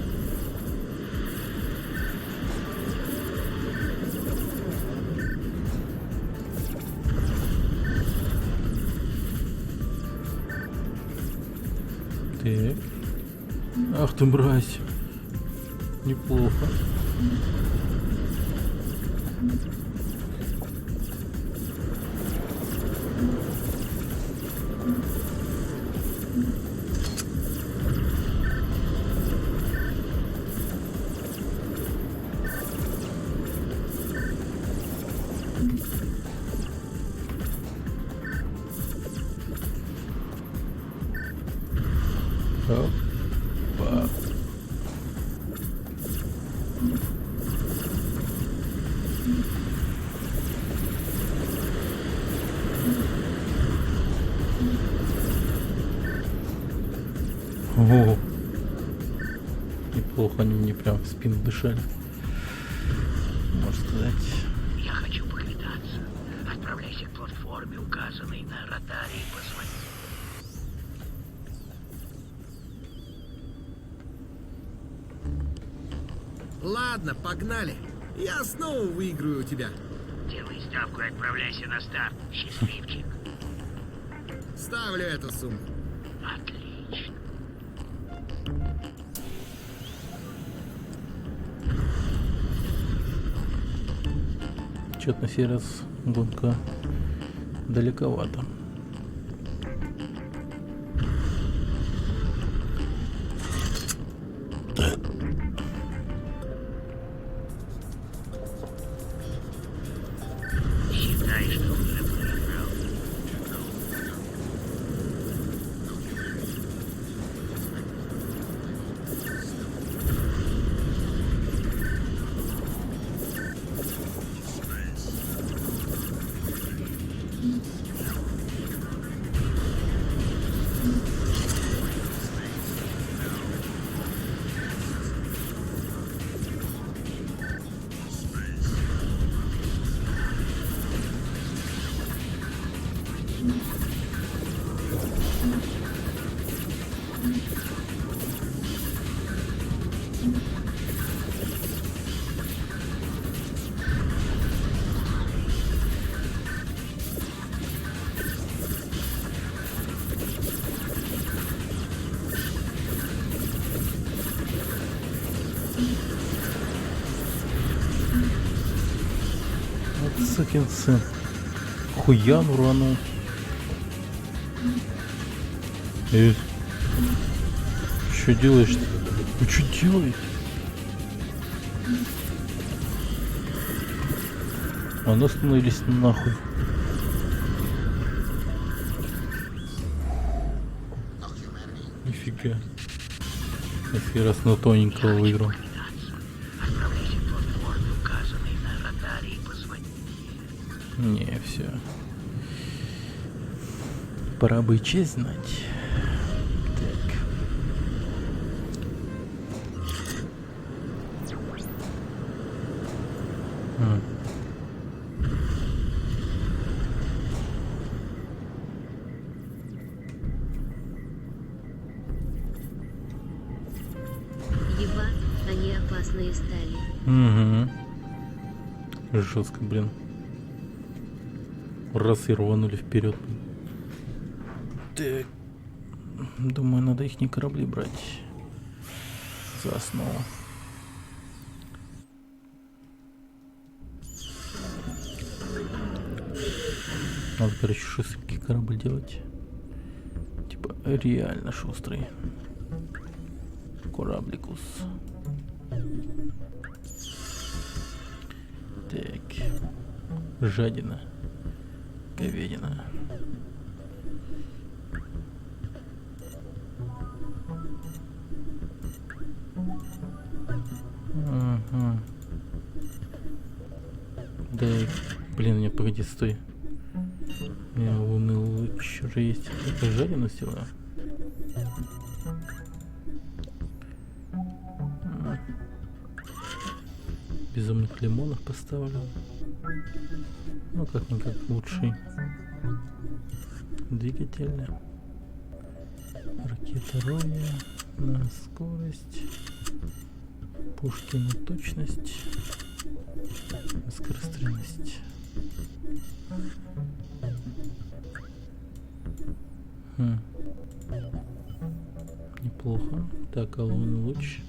Speaker 1: Так. Ах ты мразь. Неплохо. Опа. О, неплохо они мне прям в спину дышали. Можно сказать.
Speaker 18: Я хочу поквитаться. Отправляйся к платформе, указанной на радаре, и позвони.
Speaker 3: Ладно, погнали. Я снова выиграю у тебя.
Speaker 18: Делай ставку и отправляйся на старт. Счастливчик.
Speaker 3: Ставлю эту сумму.
Speaker 18: Отлично.
Speaker 1: Чё-то на сей раз гонка далековато.
Speaker 18: Считай, что уже проиграл.
Speaker 1: Вот сукин сын. Хуян уранул. Что делаешь-то? Вы что делаете? А ну остановились нахуй. Нифига. Если раз на тоненького выиграл.
Speaker 18: Отправляйся к платформе, указанной на радаре, и позвони.
Speaker 1: Не, все. Пора бы и честь знать. Так.
Speaker 6: Еба, они опасные стали.
Speaker 1: Угу. Жестко, блин. Раз и рванули вперед. Так. Думаю, надо их не корабли брать за основу. Надо, короче, шустрый корабль делать. Типа реально шустрый. Корабликус. Так. Жадина. Говядина. Ага. Да, блин, мне погоди, стой. У меня лунный луч уже есть. Это жадину сделаю. Безумных лимонов поставлю. Ну, как-никак лучший двигатель. Ракета Роя на скорость. Пушки на точность. На скорострельность. Неплохо. Так, лунный луч.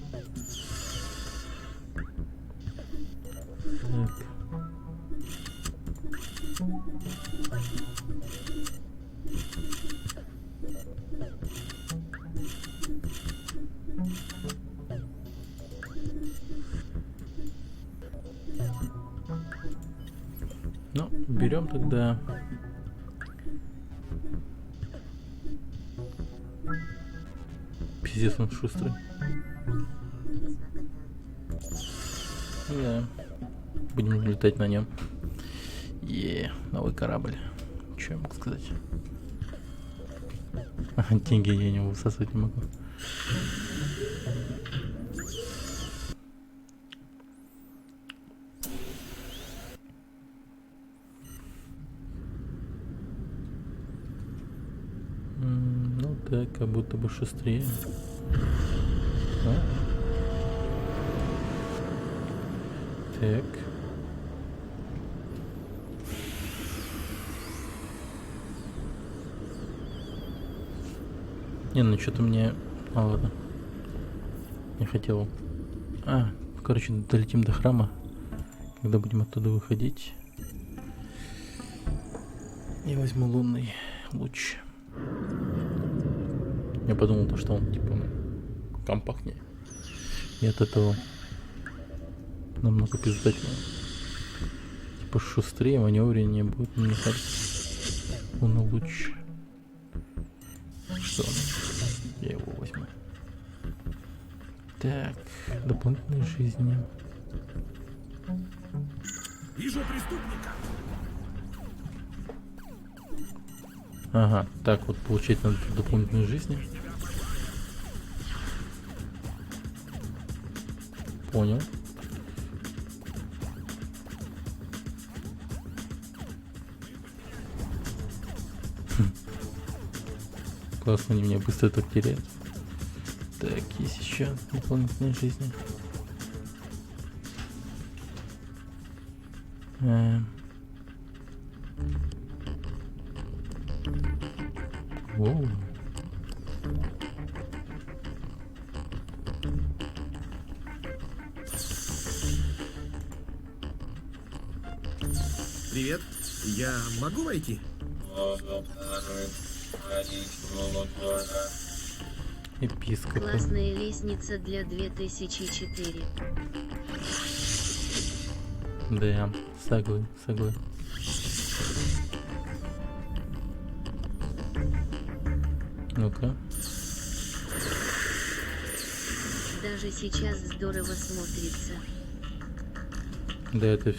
Speaker 1: Так. Ну, берем тогда пиздец, он шустрый. Да. Будем летать на нем. Новый корабль. Что я могу сказать? Деньги я не высасывать не могу. Ну так, как будто бы шустрее. Так. Не, ну что-то мне... ладно. Не хотел. Короче, долетим до храма. Когда будем оттуда выходить. Я возьму лунный луч. Я подумал, то, что он типа компактнее. И от этого намного пиздательнее. Типа шустрее, маневреннее будет, мне кажется. Лунный луч. Что? Я его возьму. Так, дополнительные жизни.
Speaker 7: Вижу преступника.
Speaker 1: Ага, так вот получать надо дополнительные жизни. Понял. Классно, они меня быстро так теряют. Так, есть еще дополнительные жизни. Воу.
Speaker 3: Привет. Я могу войти?
Speaker 4: Воздух закрыт. Входить могут только.
Speaker 1: Епископы.
Speaker 6: Классная лестница для 2004.
Speaker 1: Да, соглы. Ну-ка.
Speaker 6: Даже сейчас здорово смотрится.
Speaker 1: Да, это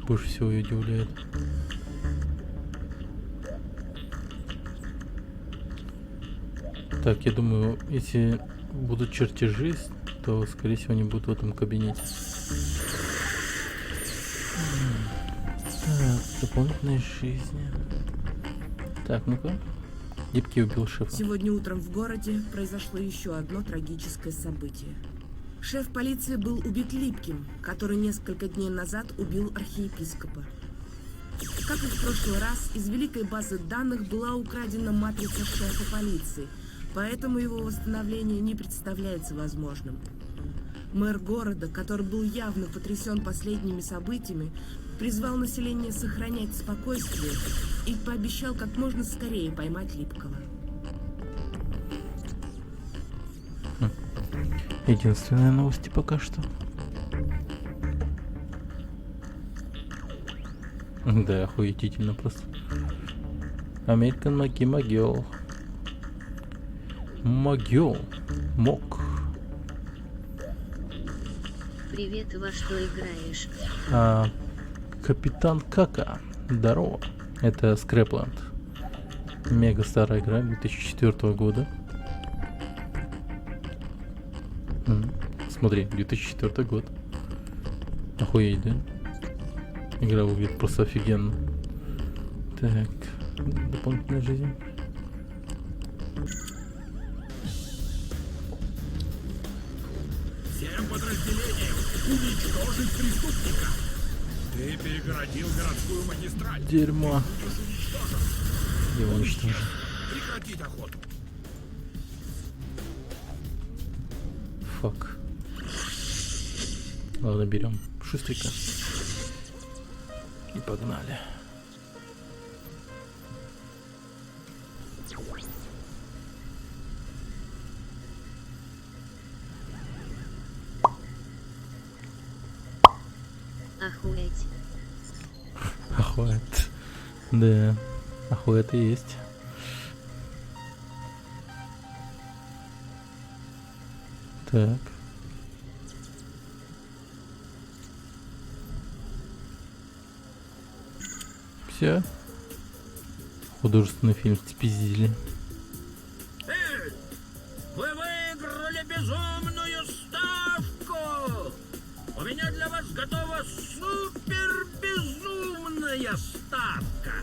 Speaker 1: больше всего и удивляет. Так, я думаю, если будут чертежи, то, скорее всего, они будут в этом кабинете. Так, дополнительные жизни. Так, ну-ка. Липкий убил шефа.
Speaker 10: Сегодня утром в городе произошло еще одно трагическое событие. Шеф полиции был убит Липким, который несколько дней назад убил архиепископа. Как и в прошлый раз, из великой базы данных была украдена матрица шефа полиции, поэтому его восстановление не представляется возможным. Мэр города, который был явно потрясен последними событиями, призвал население сохранять спокойствие и пообещал как можно скорее поймать Липкого.
Speaker 1: Единственная новость пока что. Да, охуетительно просто. American Могил. Мок.
Speaker 6: Привет, во что играешь?
Speaker 1: Капитан Кака. Здорово. Это Скрэпленд. Мега старая игра 2004 года. Смотри, 2004 год. Охуеть, да? Игра выглядит просто офигенно. Так, дополнительная жизнь.
Speaker 7: Всем подразделениям уничтожить преступника. Ты перегородил городскую магистраль.
Speaker 1: Дерьмо.
Speaker 7: Ты будешь уничтожен.
Speaker 1: Я уничтожу.
Speaker 7: Прекратить охоту.
Speaker 1: Фак. Ладно, берем шустрика. И погнали.
Speaker 6: Охуеть.
Speaker 1: Охует. Да. Охует и есть. Так. Все. Художественный фильм спиздили.
Speaker 8: Вы выиграли безумную ставку! У меня для вас готова супер безумная ставка!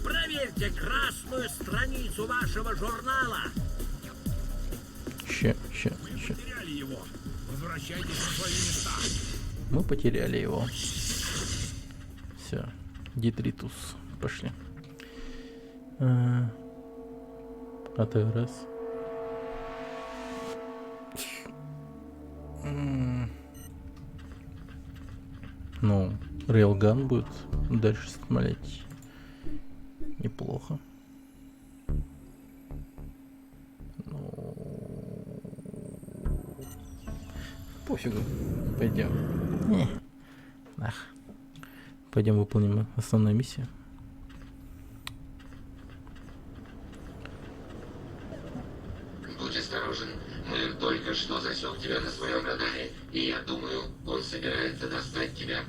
Speaker 8: Проверьте красную страницу вашего журнала!
Speaker 1: Ща.
Speaker 7: Потеряли его. Возвращайтесь на свои места.
Speaker 1: Мы потеряли его. Все. Детритус. Пошли. АТРС. Ну, рейлган будет дальше смотреть. Неплохо. Пофигу. Пойдем. Пойдем выполним основную миссию.
Speaker 13: Будь осторожен. Мэр только что засек тебя на своем радаре, и я думаю, он собирается достать тебя.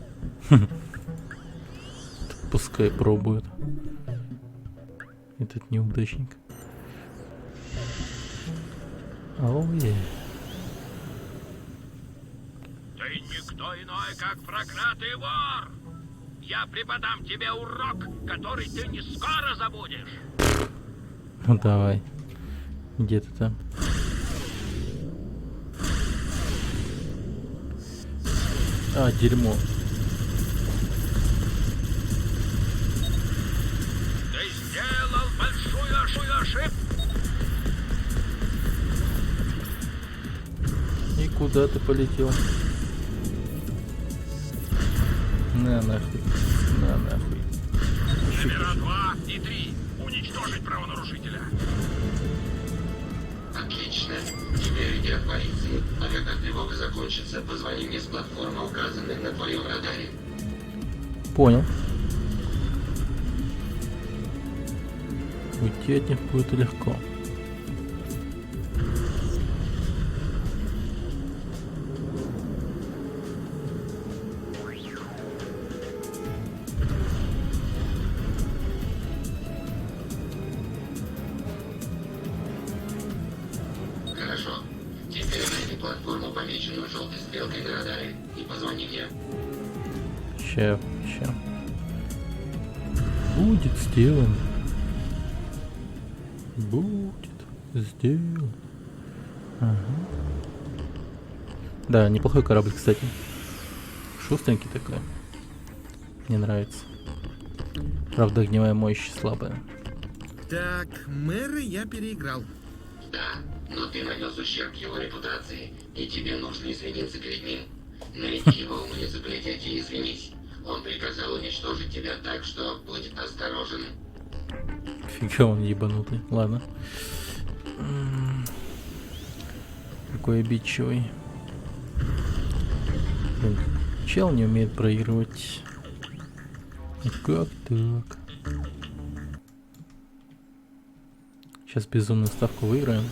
Speaker 1: Пускай пробует. Этот неудачник. Оуе.
Speaker 11: Ты никто иной, как проклятый вор! Я преподам тебе урок, который ты не скоро забудешь!
Speaker 1: Ну давай. Где ты там? А, дерьмо.
Speaker 11: Ты сделал большую ошибку!
Speaker 1: И куда ты полетел? На нахуй. На нахуй.
Speaker 11: Номера 2 и 3. Уничтожить правонарушителя.
Speaker 13: Отлично. Теперь иди от полиции, а когда тревога закончится, позвони мне с платформы, указанной на твоем радаре.
Speaker 1: Понял. Уйти от них будет легко.
Speaker 13: Хорошо. Теперь найди платформу, помеченную желтой стрелкой на радаре, и позвони мне.
Speaker 1: Ща. Будет сделано. Будет сделано. Ага. Да, неплохой корабль, кстати. Шустренький такой. Мне нравится. Правда, огневая мощь слабая.
Speaker 3: Так, мэра я переиграл.
Speaker 13: Да, но ты нанес ущерб его репутации, и тебе нужно извиниться перед ним. Найди его в муниципалитете и извинись. Он приказал уничтожить тебя, так что будь осторожен.
Speaker 1: Фига он ебанутый. Ладно. Какой обидчивый. Блин, чел не умеет проигрывать. И как так? Сейчас безумную ставку выиграем.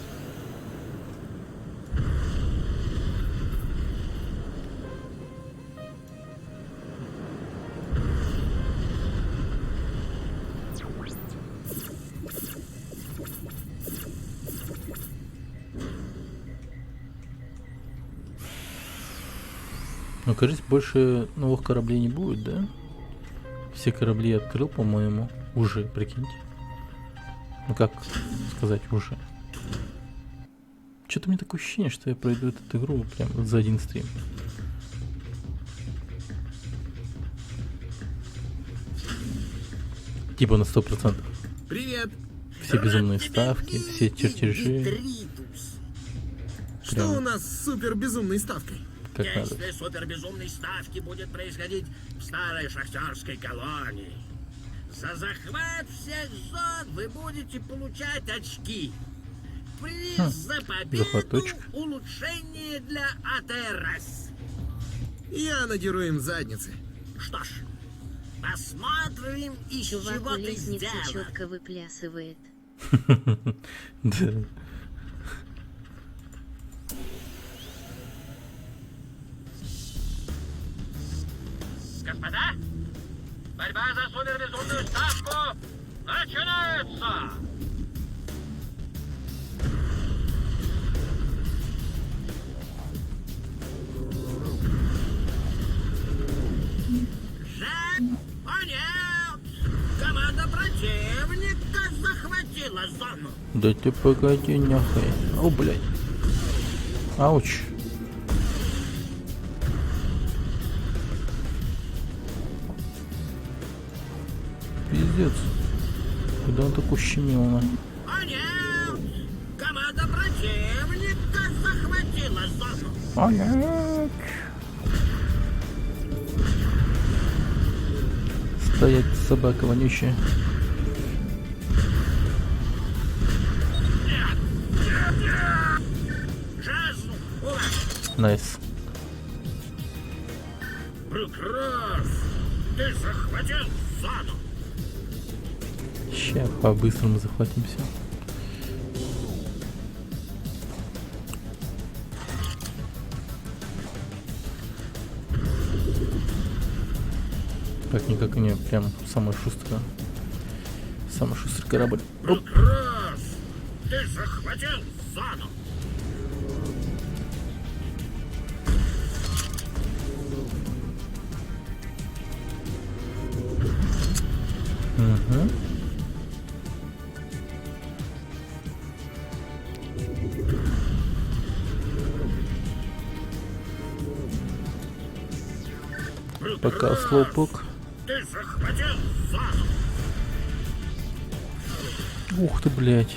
Speaker 1: Ну, кажется, больше новых кораблей не будет, да? Все корабли я открыл, по-моему, уже, прикиньте. Ну, как сказать, уже. Что-то у меня такое ощущение, что я пройду эту игру прям вот за один стрим. Типа на 100%.
Speaker 3: Привет!
Speaker 1: Все безумные ставки, все чертежи.
Speaker 3: Что у нас с супер безумной ставкой?
Speaker 1: Как надо.
Speaker 15: Действие супербезумной ставки будет происходить в старой шахтерской колонии. За захват всех зон вы будете получать очки. Приз за победу,
Speaker 1: захваточек.
Speaker 15: улучшение для Атерас.
Speaker 3: Я надеру им задницы.
Speaker 15: Что ж, посмотрим, из
Speaker 6: Чувак
Speaker 15: чего
Speaker 6: у
Speaker 15: ты
Speaker 6: лестницы
Speaker 15: сделан.
Speaker 6: четко выплясывает.
Speaker 1: Да.
Speaker 12: Господа, борьба за супербезумную ставку начинается!
Speaker 15: О нет! Команда противника захватила зону.
Speaker 1: Да ты погоди, нахуй. О, блядь. Ауч. Пиздец. Куда он так ущемил, на?
Speaker 15: О нет! Команда противника захватила зону.
Speaker 1: О, нет. Стоять, собака вонючая.
Speaker 15: Жезл, у вас.
Speaker 1: Найс.
Speaker 15: Прекрасно! Ты захватил зону.
Speaker 1: Ща по-быстрому захватимся. Как-никак они прям самый шустрый корабль. Оп.
Speaker 15: Прекрасно! Ты захватил зону.
Speaker 1: Угу. Пока слоупок.
Speaker 15: Ты захватил зону.
Speaker 1: Ух ты, блядь.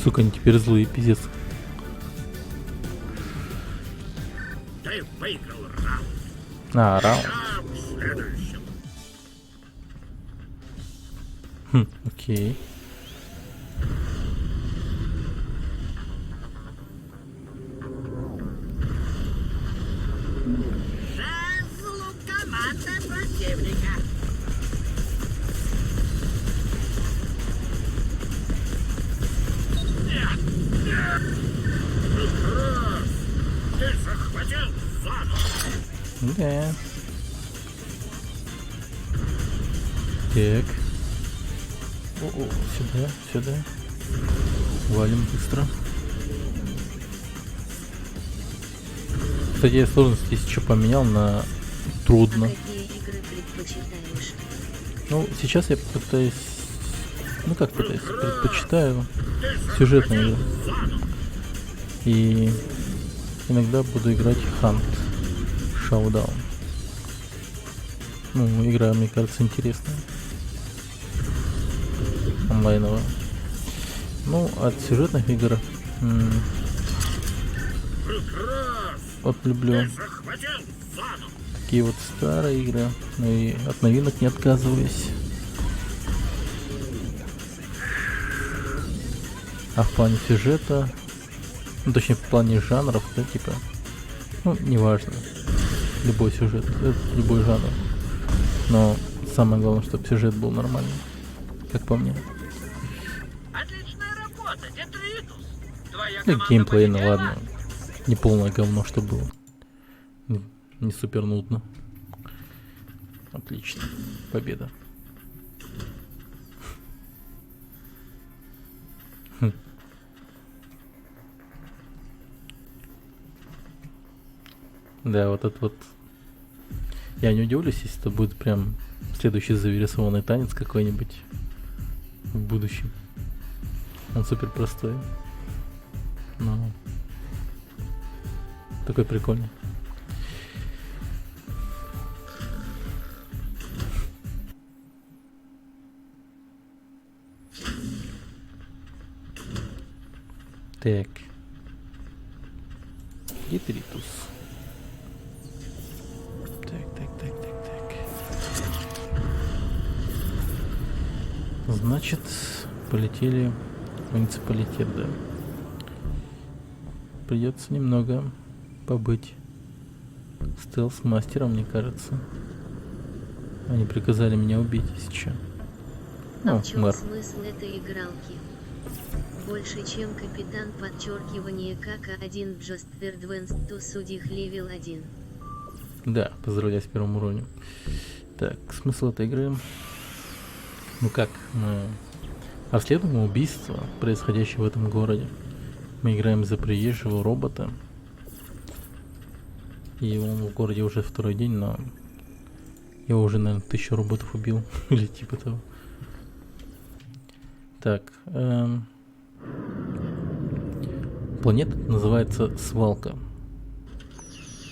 Speaker 1: Сука, они теперь злые, пиздец.
Speaker 15: Ты выиграл раунд.
Speaker 1: А, раунд.
Speaker 15: Я в следующем.
Speaker 1: Хм, окей.
Speaker 15: Жезл команды противника. Прекрасно! Ты захватил зону.
Speaker 1: Да. Так. О, сюда. Валим быстро. Кстати, я сложность здесь еще поменял на трудно.
Speaker 6: Какие игры предпочитаешь?
Speaker 1: Ну, сейчас я пытаюсь... Ну как пытаюсь? Предпочитаю сюжетные игры. И иногда буду играть Hunt Showdown. Ну, игра, мне кажется, интересная. Онлайновая. Ну, от сюжетных игр... Вот люблю такие вот старые игры. Ну и от новинок не отказываюсь. А в плане сюжета, ну точнее в плане жанров, да, типа, ну, неважно. Любой сюжет, любой жанр. Но самое главное, чтобы сюжет был нормальный, как по мне.
Speaker 12: Отличная работа, Детритус! Твоя
Speaker 1: Ну,
Speaker 12: команда
Speaker 1: геймплей, ну
Speaker 12: победила?
Speaker 1: ладно. Не полное говно, что было. Не супер нудно. Отлично. Победа. Хм. Да, вот этот вот. Я не удивлюсь, если это будет прям следующий заверсованный танец какой-нибудь в будущем. Он супер простой. Но такой прикольный. Так. Детритус. Так. Значит, полетели в муниципалитет, да. Придется немного побыть стелс-мастером, мне кажется. Они приказали меня убить сейчас.
Speaker 6: А в чем смысл этой игралки? Больше, чем капитан подчеркивание КК1 Just Advanced to судих левел 1.
Speaker 1: Да, поздравляю с первым уровнем. Так, смысл этой игры. Ну как, мы расследуем убийство, происходящее в этом городе. Мы играем за приезжего робота. И он в городе уже второй день, но его уже, наверное, 1000 роботов убил. Или типа того. Так. Планета называется Свалка.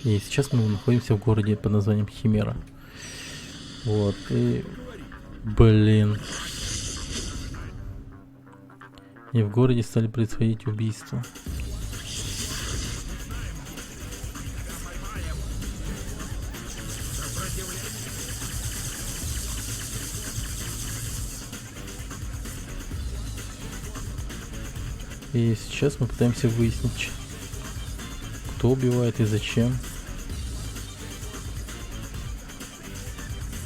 Speaker 1: И сейчас мы находимся в городе под названием Химера. Вот, и... Блин. И в городе стали происходить убийства. И сейчас мы пытаемся выяснить, кто убивает и зачем.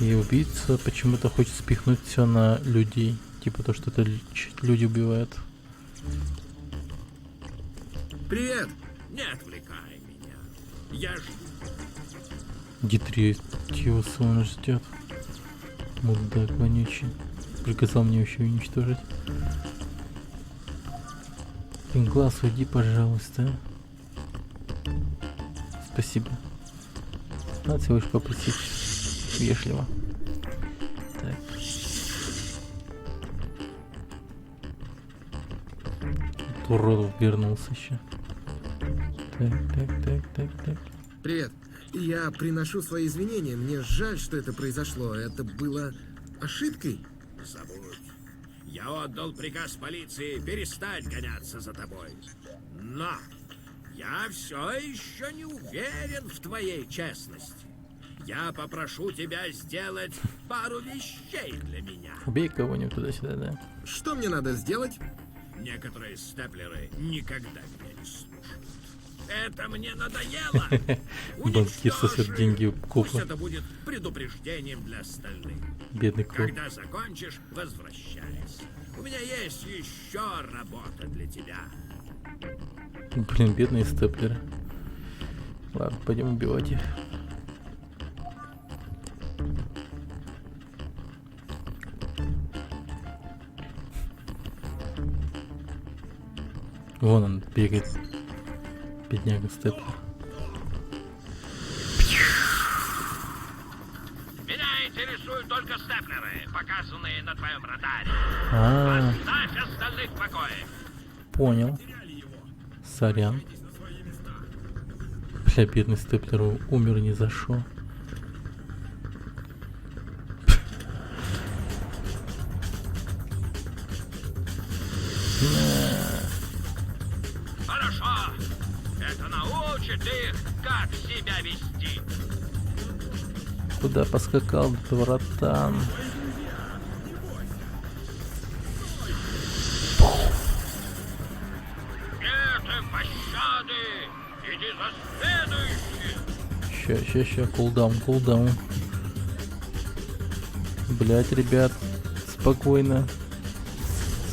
Speaker 1: И убийца почему-то хочет спихнуть все на людей. Типа то, что это люди убивают.
Speaker 3: Привет!
Speaker 18: Не отвлекай меня. Я жду.
Speaker 1: Детритус он ждет. Мудак вонючий. Приказал мне еще уничтожить. Глаз, уйди, пожалуйста. Спасибо. Надо всего лишь попросить вежливо. Так. Урод вернулся еще. Так.
Speaker 3: Привет. Я приношу свои извинения. Мне жаль, что это произошло. Это было ошибкой.
Speaker 18: Забудь. Я отдал приказ полиции перестать гоняться за тобой. Но я все еще не уверен в твоей честности. Я попрошу тебя сделать пару вещей для меня.
Speaker 1: Убей кого-нибудь туда-сюда, да.
Speaker 3: Что мне надо сделать?
Speaker 18: Некоторые степлеры никогда меня не слушают. Это мне надоело.
Speaker 1: Банкир сосет деньги у копа.
Speaker 18: Пусть это будет предупреждением для остальных.
Speaker 1: Бедный коп.
Speaker 18: Когда закончишь, возвращайся. У меня есть еще работа для тебя.
Speaker 1: Блин, бедные степлеры. Ладно, пойдем убивать их. Вон он бегает. Бедняга степлер.
Speaker 12: Меня интересуют только степлеры, показанные на твоем радаре. Оставь остальных в покое.
Speaker 1: Понял. Сорян. Бля, бедный степлер умер ни за что.
Speaker 12: Хорошо. Это научит их, как себя вести.
Speaker 1: Куда поскакал, братан?
Speaker 12: Нет им пощады. Иди за следующим.
Speaker 1: Ща, кулдаун. Блять, ребят, спокойно.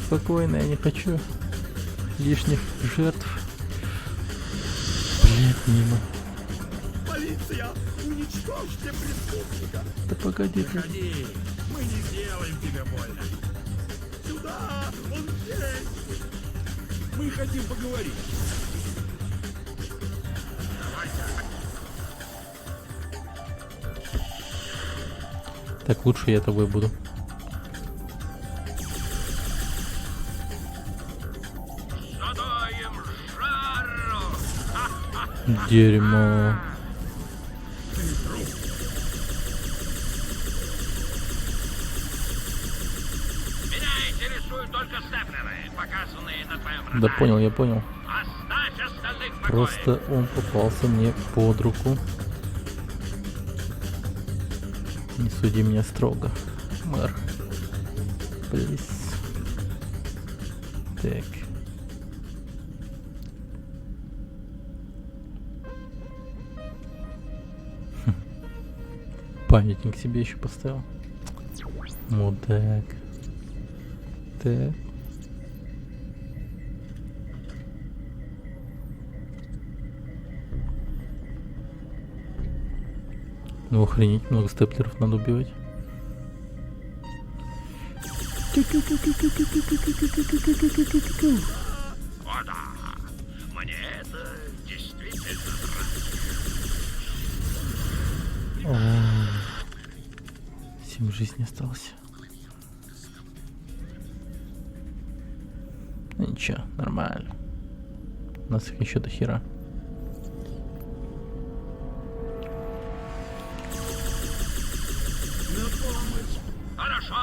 Speaker 1: Спокойно, я не хочу лишних жертв. Блять, мимо.
Speaker 7: Полиция! Уничтожьте преступника!
Speaker 1: Да погоди ты.
Speaker 7: Выходи! Мы не сделаем тебе больно! Сюда! Он здесь! Мы хотим поговорить!
Speaker 1: Так, лучше я тобой буду.
Speaker 12: Задаем жару.
Speaker 1: Дерьмо.
Speaker 12: Меня интересуют только степлеры, показанные на твоем радаре.
Speaker 1: Да понял, я понял. Просто он попался мне под руку. Не суди меня строго, мэр. Плиз. Так. Памятник себе еще поставил. Мудак. Так. Ну охренеть, много степлеров надо убивать.
Speaker 15: О да, мне это действительно нравится.
Speaker 1: 7 жизней осталось. Ну ничего, нормально. У нас их еще до хера.
Speaker 15: Хорошо.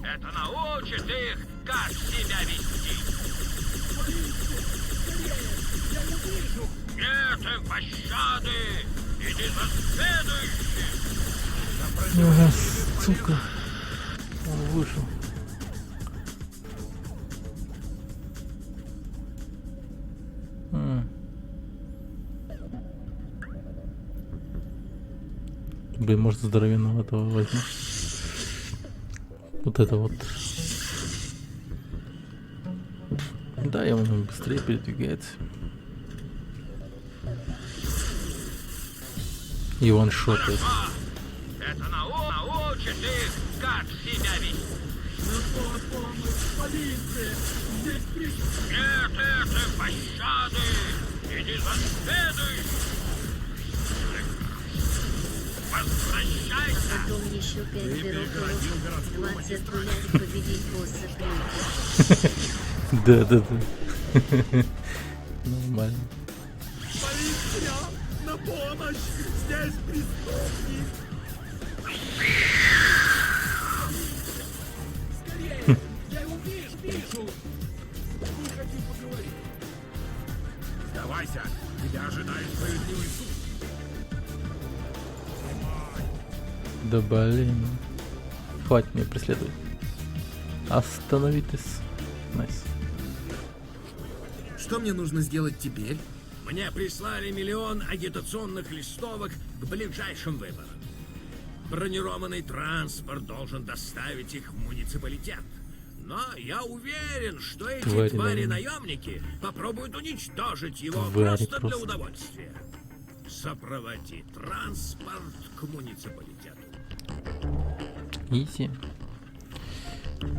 Speaker 15: Это научит их, как себя вести. Нет им пощады. Иди за следующим.
Speaker 1: Сука. Он вышел. Блин, может здоровенного этого возьму. Вот это вот. Да, и он быстрее передвигается. И ваншотает.
Speaker 15: Это научит их, как себя вести. Нет им пощады. Иди за следующим. Возвращайся!
Speaker 6: Потом еще 5 дырок, 20 гулять, победить босса
Speaker 1: Да. Нормально.
Speaker 7: Полиция! На помощь! Здесь преступник! Скорее! Я его вижу! Не хочу поговорить! Сдавайся! Тебя ожидает справедливый суд!
Speaker 1: Да блин. Хватит меня преследовать. Остановитесь. Найс.
Speaker 3: Что мне нужно сделать теперь?
Speaker 18: Мне прислали 1 миллион агитационных листовок к ближайшим выборам. Бронированный транспорт должен доставить их в муниципалитет. Но я уверен, что эти твари-наемники попробуют уничтожить его просто для удовольствия. Сопроводи транспорт к муниципалитету.
Speaker 1: Изи.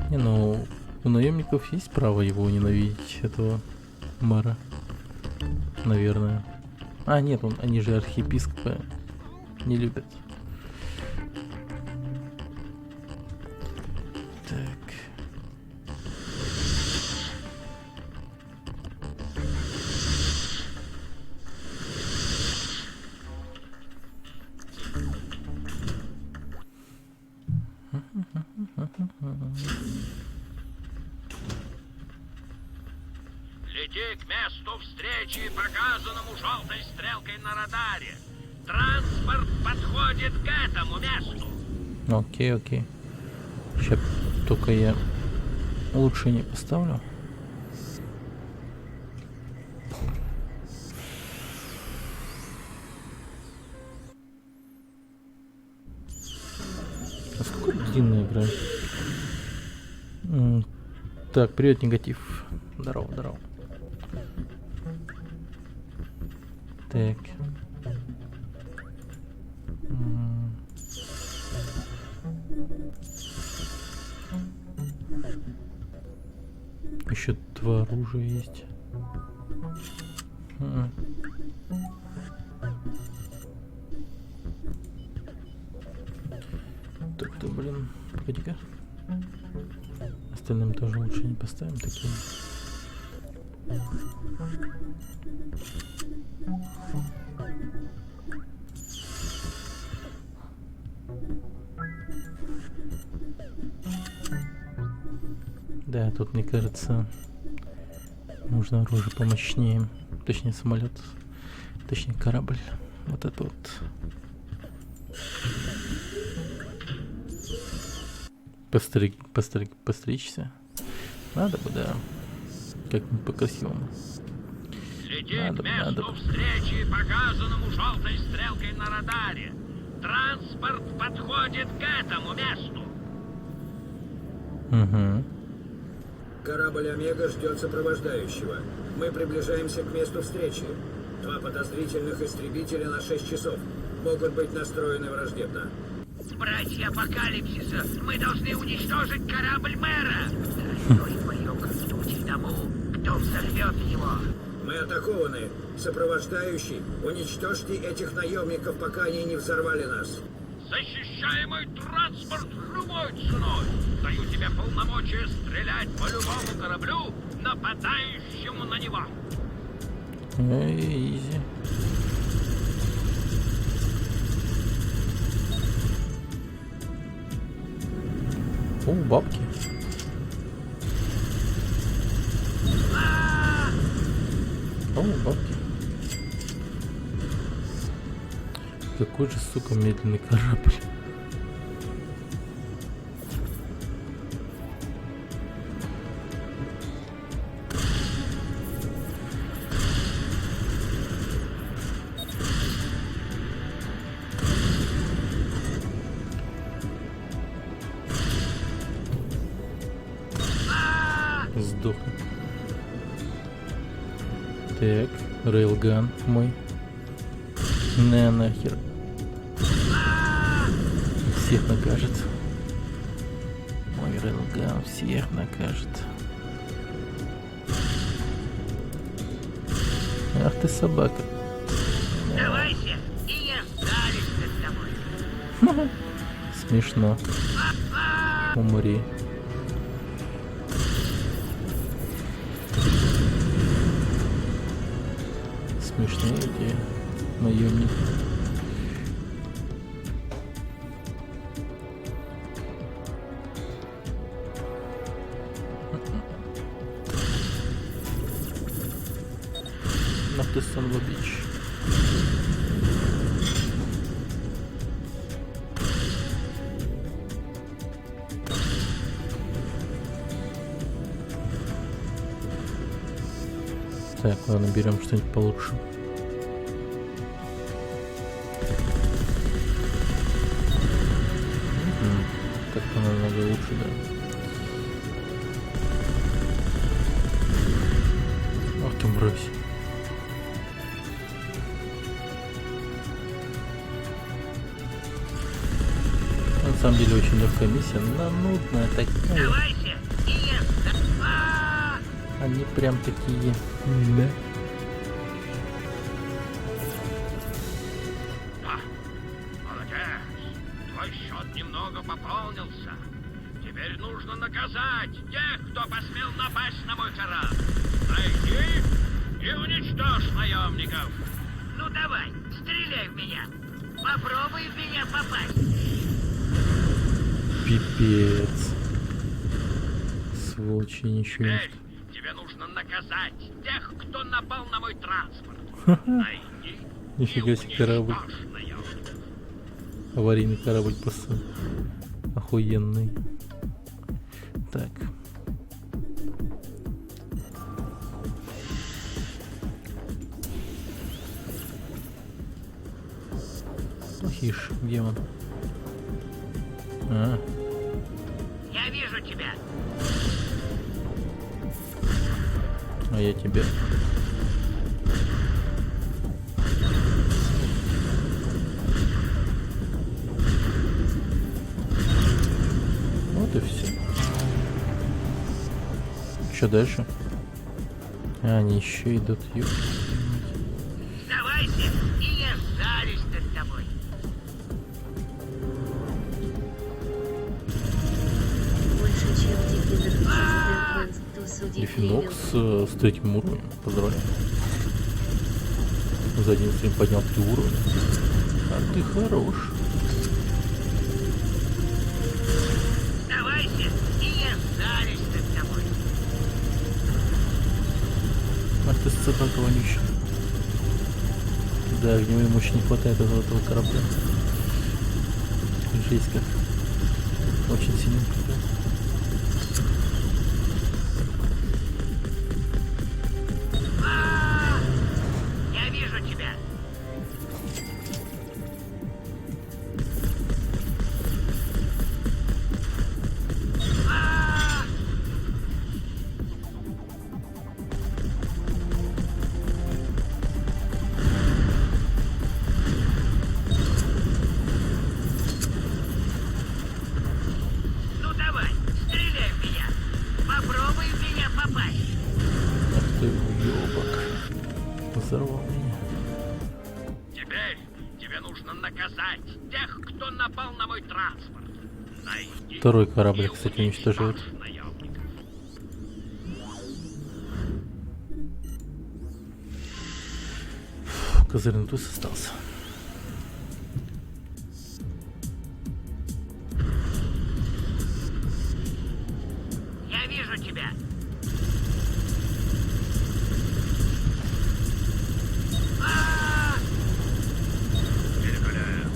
Speaker 1: Не, ну, у наемников есть право его ненавидеть, этого мэра. Наверное. А, нет, они же архиепископы не любят. Так.
Speaker 15: Лети к месту встречи, показанному желтой стрелкой на радаре. Транспорт подходит к этому месту.
Speaker 1: Окей. Сейчас только я улучшение поставлю. А сколько длинная игра? Так, привет, негатив. Здорово. Так. Еще 2 оружия есть. Так-то, блин, погоди-ка. Остальным тоже лучше не поставим такие. Да, тут, мне кажется, нужно оружие помощнее. Точнее, самолет. Точнее, корабль. Вот это вот. Постричься. Надо бы, да. Как-нибудь по-красивому.
Speaker 12: Летит к месту встречи, показанному желтой стрелкой на радаре. Транспорт подходит к этому месту.
Speaker 1: Угу.
Speaker 16: Корабль Омега ждет сопровождающего. Мы приближаемся к месту встречи. 2 подозрительных истребителя на 6 часов. Могут быть настроены враждебно.
Speaker 12: Братья Апокалипсиса, мы должны уничтожить корабль мэра. Дорогой мое, крутить тому, кто взорвет его.
Speaker 16: Мы атакованы. Сопровождающий, уничтожьте этих наемников, пока они не взорвали нас.
Speaker 12: Защищаемый транспорт любой ценой. Даю тебе полномочия стрелять по любому кораблю, нападающему на него.
Speaker 1: Изи. О, бабки. О, бабки. Какой же, сука, медленный корабль. Сдохнет. Так, рейлган мой. Не нахер. Всех накажет. Мой рейлган всех накажет. Ах ты собака.
Speaker 12: Давайся, и я сдалюсь с тобой.
Speaker 1: Смешно. Умри. Смешные эти наемники. Ах ты сон в бич. Так, ладно, берем что-нибудь получше. Так-то намного лучше, да. Ах ты мразь. На самом деле очень легкая миссия, но нудная такая.
Speaker 12: Давайся, и я
Speaker 1: Они прям такие. Да.
Speaker 12: Молодец. Твой счет немного пополнился. Теперь нужно наказать тех, кто посмел напасть на мой корабль. Найди и уничтожь наемников. Ну давай, стреляй в меня. Попробуй в меня попасть.
Speaker 1: Пипец. Сволочи, ничего не.
Speaker 12: Тебе нужно наказать тех, кто напал на мой транспорт. Найди
Speaker 1: Нифига себе корабль. Аварийный корабль просто охуенный. Так. Охиш, где он? А.
Speaker 12: Я вижу тебя.
Speaker 1: А я тебя. Вот и все. Что дальше? А, они еще идут.
Speaker 12: Сдавайся, и я сжалюсь над тобой.
Speaker 6: Больше, чем Дефинер, то судить
Speaker 1: Дефинокс с 3-м уровнем. Поздравляю. За один стрим поднял 3 уровня. А ты хорош.
Speaker 12: Сдавайся, и я сжалюсь над тобой.
Speaker 1: Ах ты собака вонючая. Да, огневой мощи не хватает этого корабля. Жесть как. Очень сильно не хватает.
Speaker 12: Я вижу тебя. Ну давай, стреляй в меня. Попробуй в меня попасть.
Speaker 1: Ах ты, ёбак. Взорвал меня.
Speaker 11: Теперь тебе нужно наказать тех, кто напал на мой транспорт. Найди
Speaker 1: Второй корабль, кстати, уничтожает.
Speaker 11: наемников.
Speaker 1: Козырный туз остался.
Speaker 12: Я вижу тебя.
Speaker 11: Великолепно.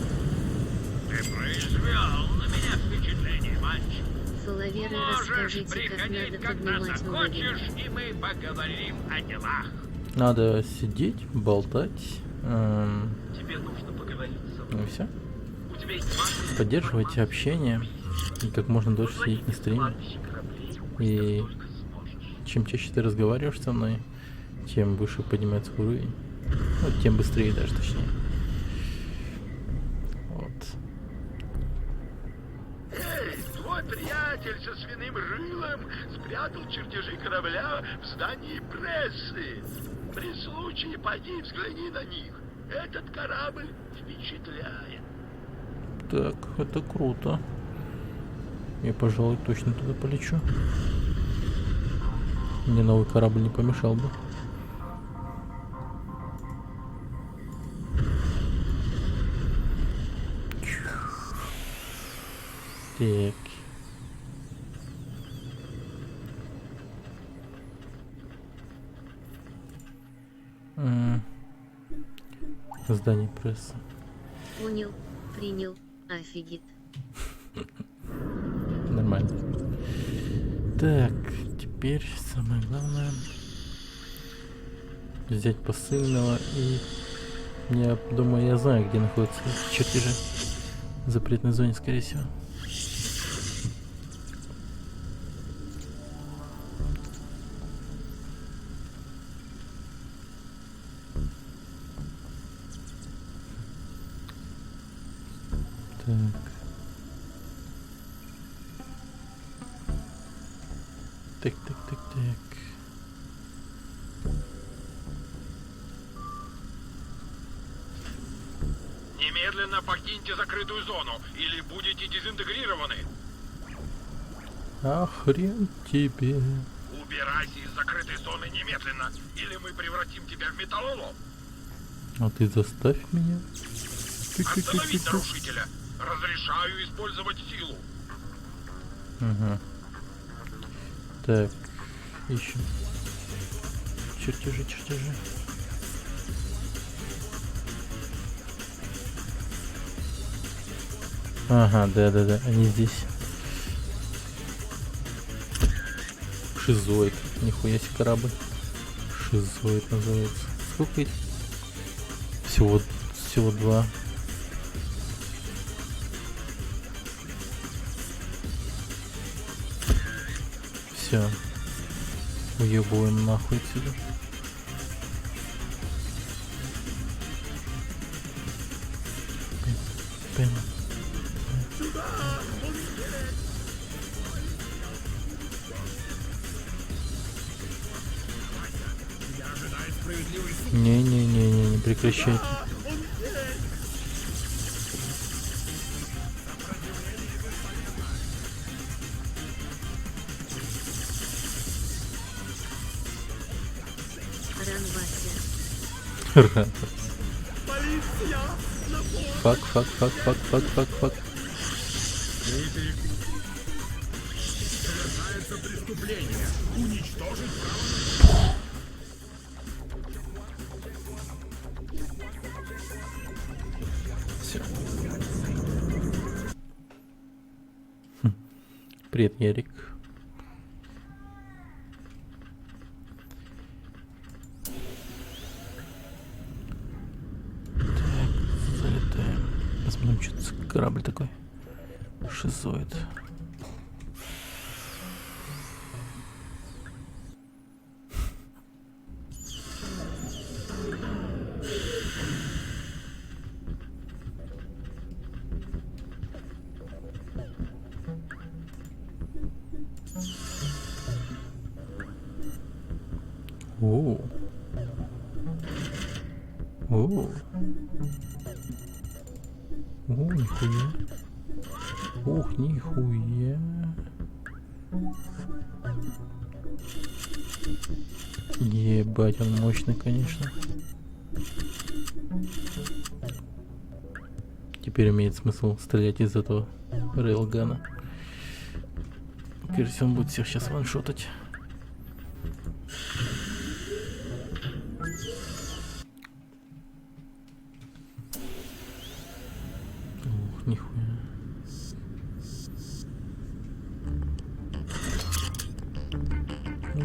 Speaker 11: Ты произвел на меня впечатление, мальчик.
Speaker 6: Фалаверы,
Speaker 11: Можешь
Speaker 6: расскажите, как
Speaker 11: приходить,
Speaker 6: надо
Speaker 11: когда
Speaker 6: поднимать
Speaker 11: закончишь, и мы поговорим о делах.
Speaker 1: Надо сидеть, болтать.
Speaker 11: Тебе нужно поговорить со
Speaker 1: Ну
Speaker 11: мной.
Speaker 1: и все.
Speaker 11: У тебя есть масса
Speaker 1: Поддерживайте общение. И как можно дольше сидеть на стриме. И чем чаще ты разговариваешь со мной, тем выше поднимается уровень. Ну, тем быстрее даже, точнее. Вот.
Speaker 15: Эй, твой приятель со свиным рылом спрятал чертежи корабля в здании прессы. При случае пойди взгляни на них. Этот корабль впечатляет.
Speaker 1: Так, это круто. Я, пожалуй, точно туда полечу. Мне новый корабль не помешал бы. Так. Здание прессы.
Speaker 6: Понял, принял, офигеть.
Speaker 1: Нормально. Так, теперь самое главное взять посыльного, и я думаю, я знаю, где находятся чертежи. В запретной зоне, скорее всего. Так. Так.
Speaker 11: Немедленно покиньте закрытую зону, или будете дезинтегрированы.
Speaker 1: А хрен тебе.
Speaker 11: Убирайся из закрытой зоны немедленно, или мы превратим тебя в металлолом.
Speaker 1: А ты заставь меня.
Speaker 11: Остановить нарушителя. Разрешаю использовать силу.
Speaker 1: Ага. Так, ищем. Чертежи. Ага, да, они здесь. Шизоид. Нихуя себе корабль. Шизоид называется. Сколько их? Всего два. Все. Уебываем нахуй отсюда. Пен. Не прекращайте. Фак.
Speaker 7: Совершается преступление. Уничтожить
Speaker 1: Все. Привет, Ярик. Так, залетаем. Посмотрим, что это за корабль такой. Шизоид. О, нихуя. Ух, нихуя. Ебать, он мощный, конечно. Теперь имеет смысл стрелять из этого рейлгана. Кажется, он будет всех сейчас ваншотать. Ух, нихуя.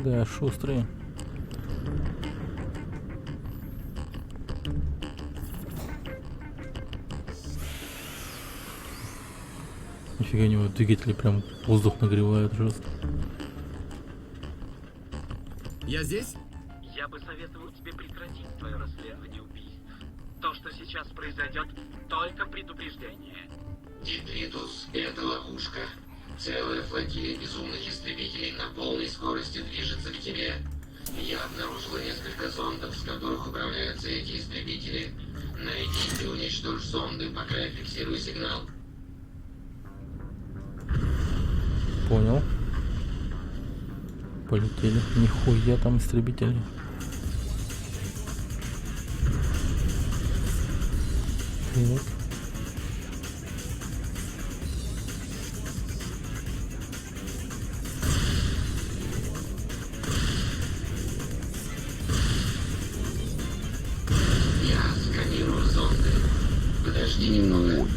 Speaker 1: Да, шустрые. Нифига, у него двигатели прям воздух нагревают жестко.
Speaker 3: Я здесь?
Speaker 11: Я бы советовал тебе прекратить твое расследование убийств. То, что сейчас произойдет, только предупреждение.
Speaker 13: Детритус — это ловушка. Целая флотилия безумных истребителей на полной скорости движется к тебе. Я обнаружила несколько зондов, с которых управляются эти истребители. Найди и уничтожь зонды, пока я фиксирую сигнал.
Speaker 1: Понял. Полетели. Нихуя там истребители. Так.
Speaker 13: Я сканирую зонды. Подожди немного.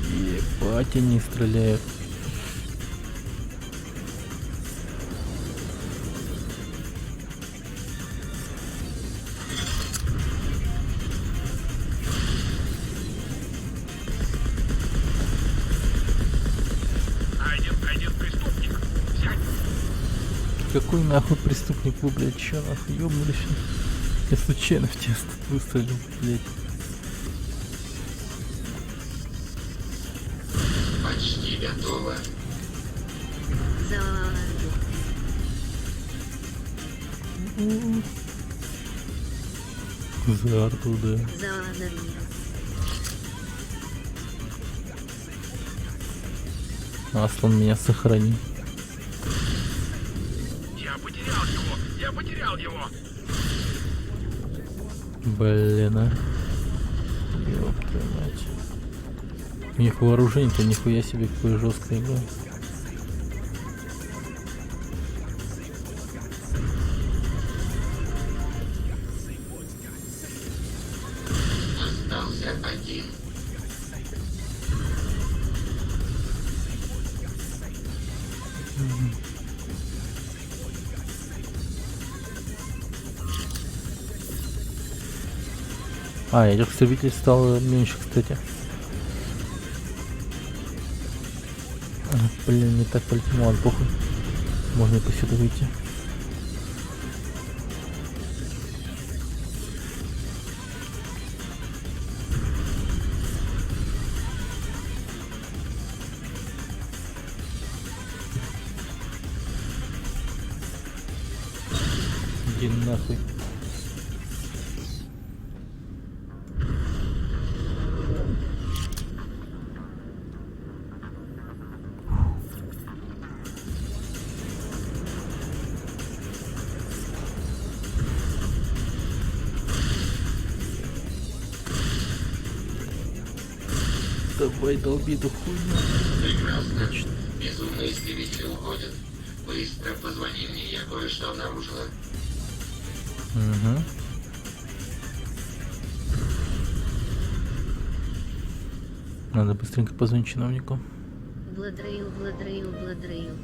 Speaker 1: Ебать, они стреляют.
Speaker 11: Один преступник. Взять.
Speaker 1: Какой нахуй преступник вы, блядь, чё нахуй, ёбнулись? Я случайно в тебя выстрелил, блядь.
Speaker 13: Почти готово.
Speaker 1: За арту, да. Аслан, меня сохрани.
Speaker 11: Я потерял его.
Speaker 1: Блин, а. Ёб твою мать. У них вооружение-то нихуя себе какое жесткое, бля.
Speaker 13: Остался один.
Speaker 1: А, этих истребителей стало меньше, кстати. А, блин, не так полетим, ладно, похуй. Можно и посюда выйти. Иди нахуй. Давай, долби эту хуйню.
Speaker 13: Прекрасно. Безумные истребители уходят. Быстро позвони мне, я кое-что обнаружила.
Speaker 1: Угу. Надо быстренько позвонить чиновнику.
Speaker 6: Бладрейл, Бладрейл, Бладрейл.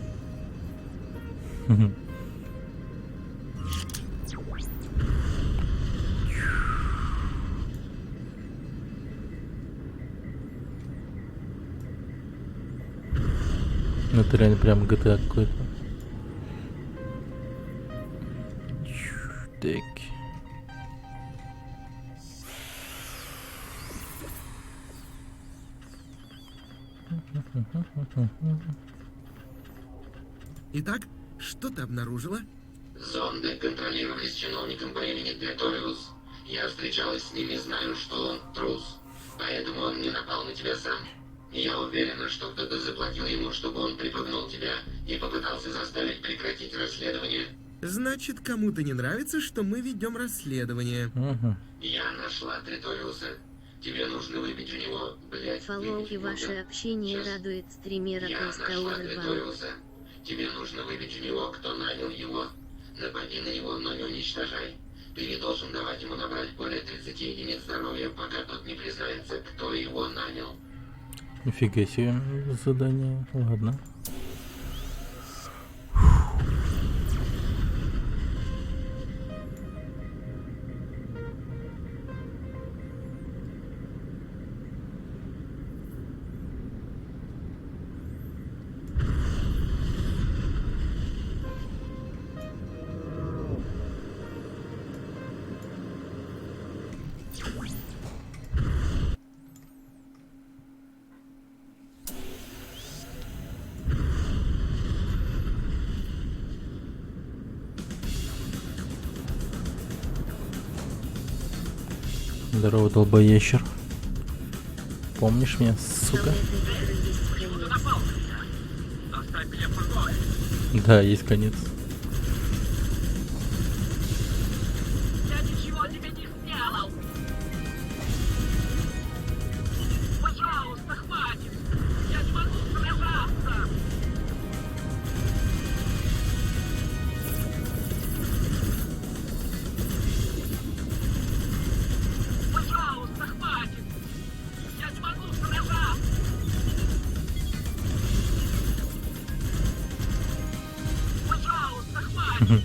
Speaker 1: Ну это реально прям GTA какой-то. Так.
Speaker 3: Итак, что ты обнаружила?
Speaker 13: Зонды контролировались чиновником по имени Преториус. Я встречалась с ним и знаю, что он трус. Поэтому он не напал на тебя сам. Я уверена, что кто-то заплатил ему, чтобы он припугнул тебя и попытался заставить прекратить расследование.
Speaker 3: Значит, кому-то не нравится, что мы ведем расследование.
Speaker 13: Я нашла Преториуса. Тебе нужно выбить у него, блядь,
Speaker 6: Фоллоу и ваше общение радует стримера
Speaker 13: Я нашла
Speaker 6: Коскауэрбал.
Speaker 13: Преториуса. Тебе нужно выбить у него, кто нанял его. Напади на него, но не уничтожай. Ты не должен давать ему набрать более 30 единиц здоровья, пока тот не признается, кто его нанял.
Speaker 1: Нифига себе задание. Ладно. Здорово, долбоящер. Помнишь меня, сука?
Speaker 11: Оставь меня в покое.
Speaker 1: Да, есть конец.
Speaker 12: Я ничего тебе не сделал. Пожалуйста, хватит. Я не могу сражаться. Пожалуйста, хватит. Я не могу сражаться. Пожалуйста, хватит.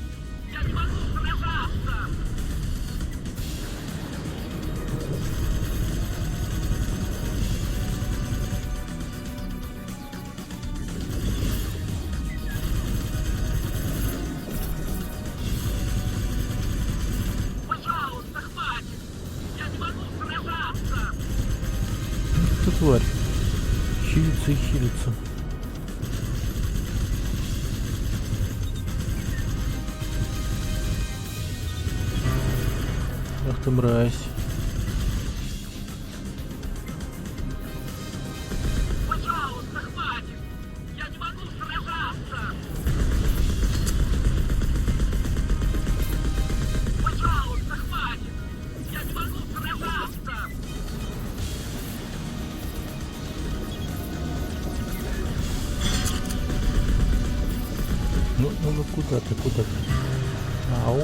Speaker 12: Я не могу сражаться. Пожалуйста, хватит. Я не могу сражаться.
Speaker 1: Ты тварь. Хилится и хилится. Ах ты мразь.
Speaker 12: Пожалуйста, хватит. Я не могу сражаться. Пожалуйста, хватит. Я не могу сражаться.
Speaker 1: Ну куда ты, куда ты? Ау.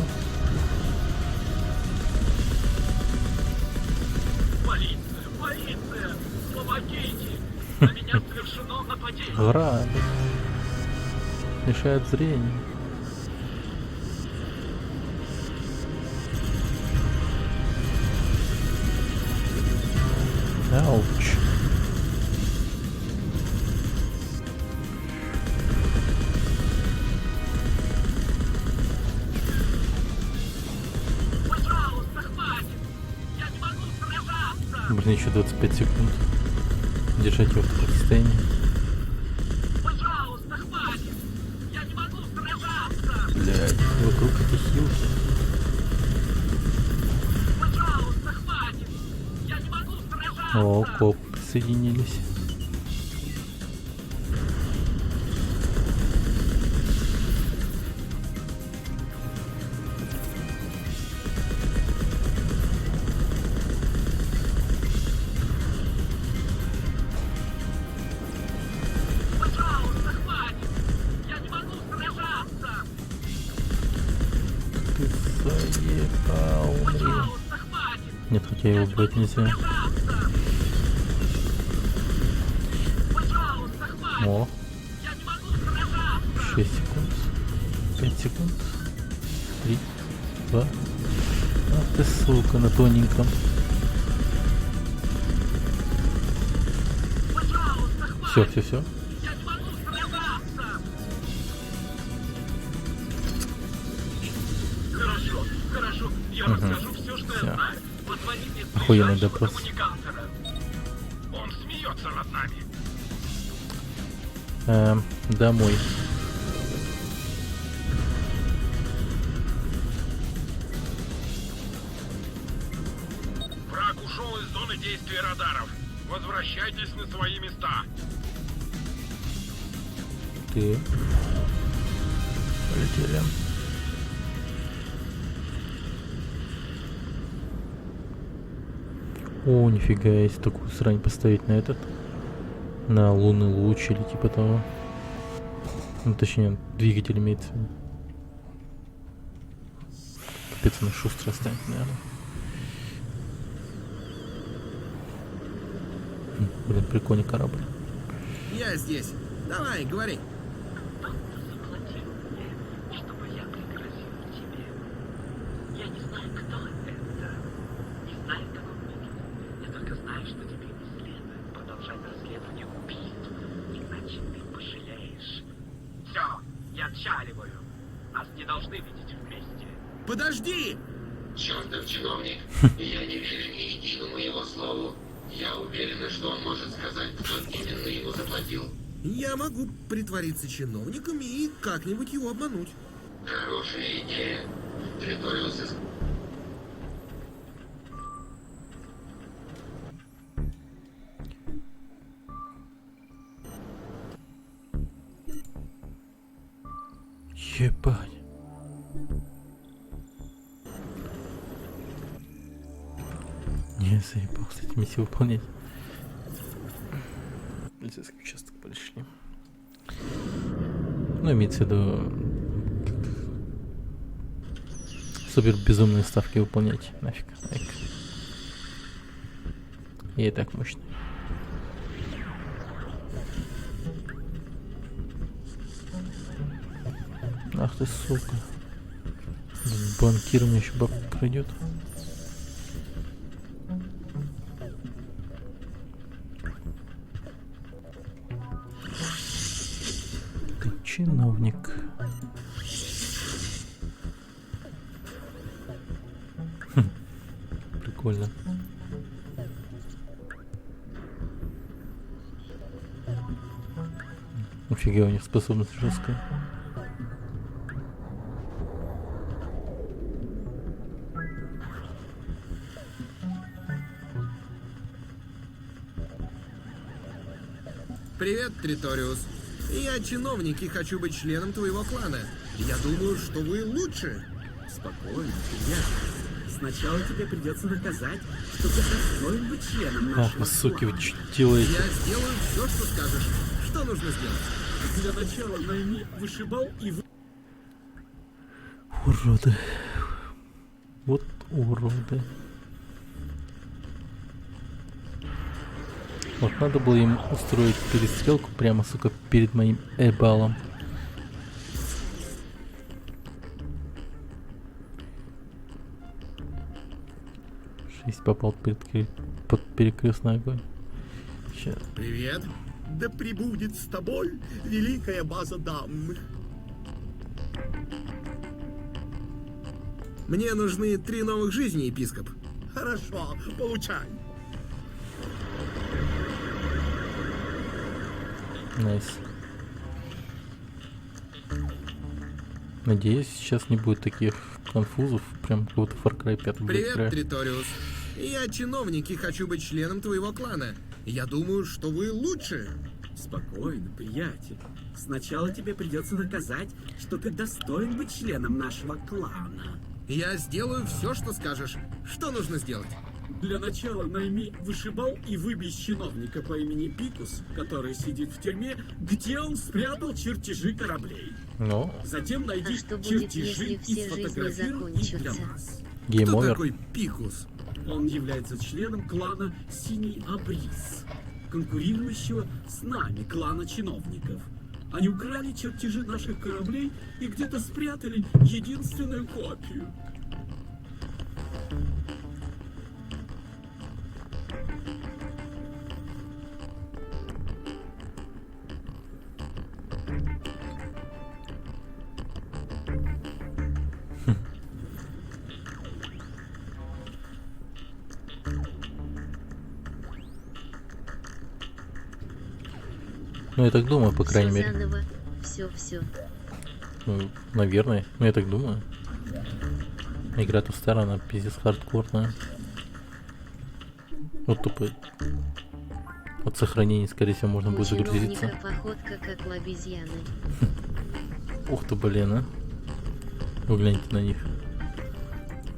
Speaker 12: Полиция, полиция, помогите. На меня совершено нападение.
Speaker 1: Грабит. Лишает зрения. Ауч.
Speaker 12: Пожалуйста, хватит. Я не могу сражаться.
Speaker 1: Блин, еще 25 секунд. Держать его в таком состоянии.
Speaker 12: Пожалуйста, хватит. Я не могу сражаться.
Speaker 1: Блядь, вокруг эти хилки.
Speaker 12: Пожалуйста, хватит. Я не могу сражаться.
Speaker 1: О, коп присоединились.
Speaker 12: Пожалуйста, хватит. Я не могу сражаться.
Speaker 1: Ты заебал, умри.
Speaker 12: Пожалуйста, хватит.
Speaker 1: Нет, хотя его убить нельзя. О. 6 секунд. 5 секунд. 3, 2. А ты сука на тоненьком. Все.
Speaker 11: Хорошо, я расскажу все, что я знаю. Позвони мне с
Speaker 1: Охуенный
Speaker 11: ближайшего
Speaker 1: допрос.
Speaker 11: коммуникатора. Он смеется над нами.
Speaker 1: Домой.
Speaker 11: Враг ушел из зоны действия радаров. Возвращайтесь на свои места.
Speaker 1: Ты. Полетели. О, нифига, если такую срань поставить на этот. На лунный луч или типа того. Ну, точнее, двигатель имеется в виду. Капец, она шустро станет, наверное. Блин, прикольный корабль.
Speaker 3: Я здесь. Давай, говори.
Speaker 12: Чтобы я пригрозил тебе. Я не знаю, кто это. Не знаю, в каком мире. Я только знаю, что тебе не следует продолжать расследование убийств. Иначе ты пожалеешь. Все, я отчаливаю. Нас не должны видеть вместе.
Speaker 3: Подожди!
Speaker 13: Чертов чиновник, я не верю ни единому его слову. Я уверена, что он может сказать, кто именно ему заплатил.
Speaker 3: Я могу притвориться чиновником и как-нибудь его обмануть.
Speaker 13: Хорошая идея. Преториус из...
Speaker 1: Ебать. Не заебал с этими миссии выполнять. Полицейский участок пришли. Ну, имеется в виду супер безумные ставки выполнять. Нафиг. Я и так мощный. Ах ты сука. Банкир мне еще бабку пройдет. Как чиновник. Прикольно. Офига, у них способность жесткая.
Speaker 3: Привет, Триториус. Я чиновник и хочу быть членом твоего клана. Я думаю, что вы лучше.
Speaker 8: Спокойно, приятель. Сначала тебе придется доказать, что ты достоин быть членом
Speaker 1: Ах,
Speaker 8: нашего
Speaker 1: вы, суки, вы
Speaker 8: клана.
Speaker 1: что делаете?
Speaker 3: Я сделаю все, что скажешь. Что нужно сделать?
Speaker 8: Для начала найми вышибал и
Speaker 1: Уроды. Вот уроды. Вот надо было им устроить перестрелку прямо, сука, перед моим эбалом. Шесть попал под перекрестный огонь. Сейчас.
Speaker 7: Привет. Да пребудет с тобой великая база данных.
Speaker 3: Мне нужны 3 новых жизни, епископ.
Speaker 7: Хорошо, получай.
Speaker 1: Найс. Надеюсь, сейчас не будет таких конфузов, прям какого-то Far Cry 5.
Speaker 3: Привет, Триториус. Я чиновник и хочу быть членом твоего клана. Я думаю, что вы лучше.
Speaker 8: Спокойно, приятель. Сначала тебе придется доказать, что ты достоин быть членом нашего клана.
Speaker 3: Я сделаю все, что скажешь. Что нужно сделать?
Speaker 8: Для начала найми вышибал и выбей чиновника по имени Пикус, который сидит в тюрьме, где он спрятал чертежи кораблей.
Speaker 1: Ну.
Speaker 8: Затем найди
Speaker 6: что будет,
Speaker 8: чертежи
Speaker 6: если
Speaker 8: и
Speaker 6: все жизни
Speaker 8: сфотографируй их для
Speaker 6: закончатся?
Speaker 8: нас.
Speaker 1: Гейм
Speaker 3: Кто
Speaker 1: овер.
Speaker 3: такой Пикус?
Speaker 8: Он является членом клана Синий Абрис. конкурирующего с нами клана чиновников. Они украли чертежи наших кораблей и где-то спрятали единственную копию.
Speaker 1: Ну, я так думаю, по крайней
Speaker 6: Всё
Speaker 1: мере.
Speaker 6: заново, все.
Speaker 1: Ну, наверное. Ну, я так думаю. Игра-то старая, она пиздец хардкорная. Вот тупо. От сохранения, скорее всего, можно
Speaker 6: У
Speaker 1: будет загрузиться.
Speaker 6: чиновника походка как у обезьяны.
Speaker 1: Ух ты, блин, а. Вы гляньте на них.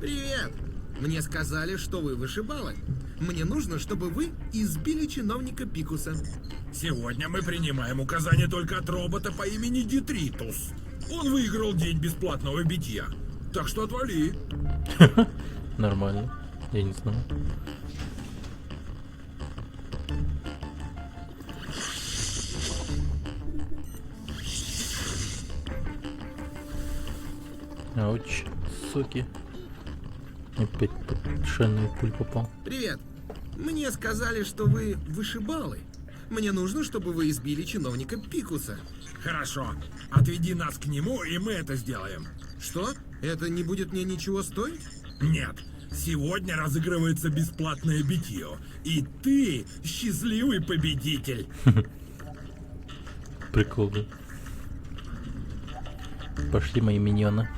Speaker 3: Привет! Мне сказали, что вы вышибалы. Мне нужно, чтобы вы избили чиновника Пикуса.
Speaker 7: Сегодня мы принимаем указания только от робота по имени Детритус. Он выиграл день бесплатного битья. Так что отвали.
Speaker 1: Нормально. Я не знаю. Ауч, суки. Опять под шальную пуль попал.
Speaker 3: Привет! Мне сказали, что вы вышибалы. Мне нужно, чтобы вы избили чиновника Пикуса.
Speaker 7: Хорошо. Отведи нас к нему, и мы это сделаем.
Speaker 3: Что? Это не будет мне ничего стоить?
Speaker 7: Нет. Сегодня разыгрывается бесплатное битье. И ты счастливый победитель.
Speaker 1: Прикольно. Пошли мои миньоны.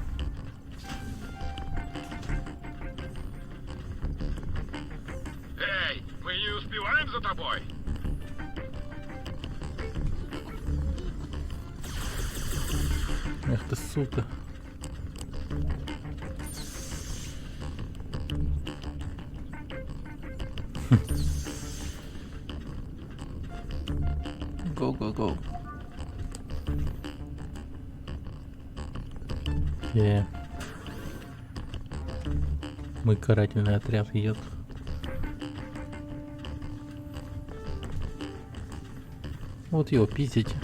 Speaker 11: Эй, мы не успеваем за тобой?
Speaker 1: Эх ты, сука. Go. Мой карательный отряд идет. Вот его пиздите.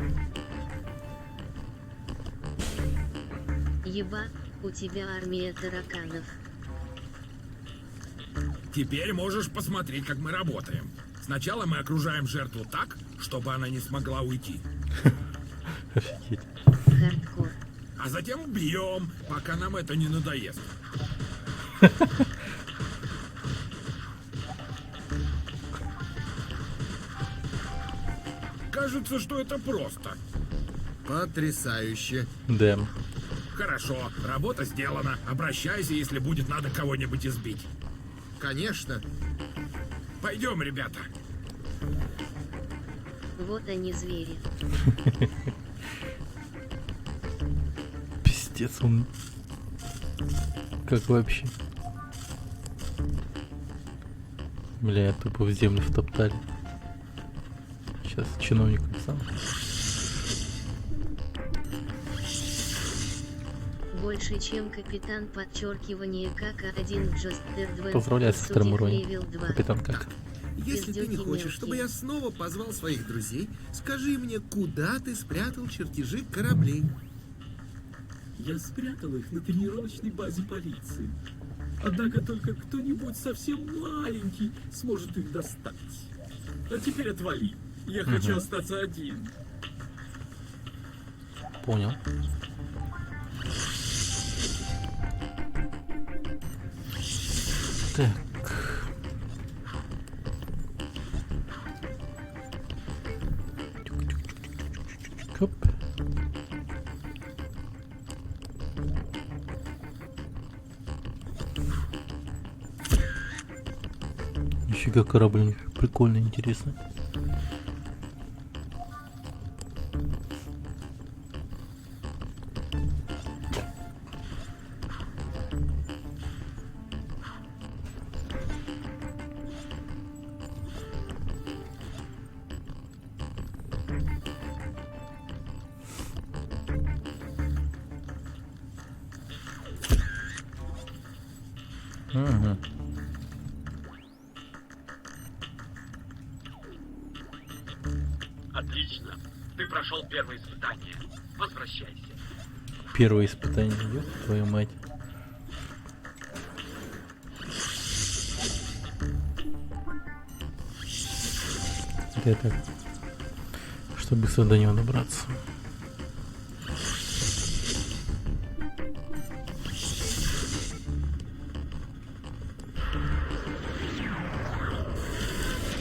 Speaker 6: Еба, у тебя армия тараканов.
Speaker 7: Теперь можешь посмотреть, как мы работаем. Сначала мы окружаем жертву так, чтобы она не смогла уйти.
Speaker 1: Офигеть.
Speaker 6: Хардкор.
Speaker 7: А затем бьем, пока нам это не надоест. Кажется, что это просто.
Speaker 3: Потрясающе.
Speaker 1: Дэм.
Speaker 7: Хорошо, работа сделана. Обращайся, если будет надо кого-нибудь избить.
Speaker 3: Конечно.
Speaker 7: Пойдем, ребята.
Speaker 6: Вот они, звери.
Speaker 1: Пиздец, он... Как вообще? Бля, тупо в землю втоптали. Сейчас чиновник сам.
Speaker 6: Больше, чем капитан, подчеркивание КК-1 Джостер 2.
Speaker 1: Поздравляю со вторым уровнем, капитан как.
Speaker 3: Если ты не хочешь, чтобы я снова позвал своих друзей, скажи мне, куда ты спрятал чертежи кораблей?
Speaker 8: Я спрятал их на тренировочной базе полиции. Однако только кто-нибудь совсем маленький сможет их достать. А теперь отвали. Я хочу остаться один.
Speaker 1: Понял. Так. Хоп. Нифига корабль прикольный, интересный. Угу.
Speaker 11: первое испытание. Возвращайся.
Speaker 1: Первое испытание, ёб твою мать. Где так? Чтобы быстро до него добраться.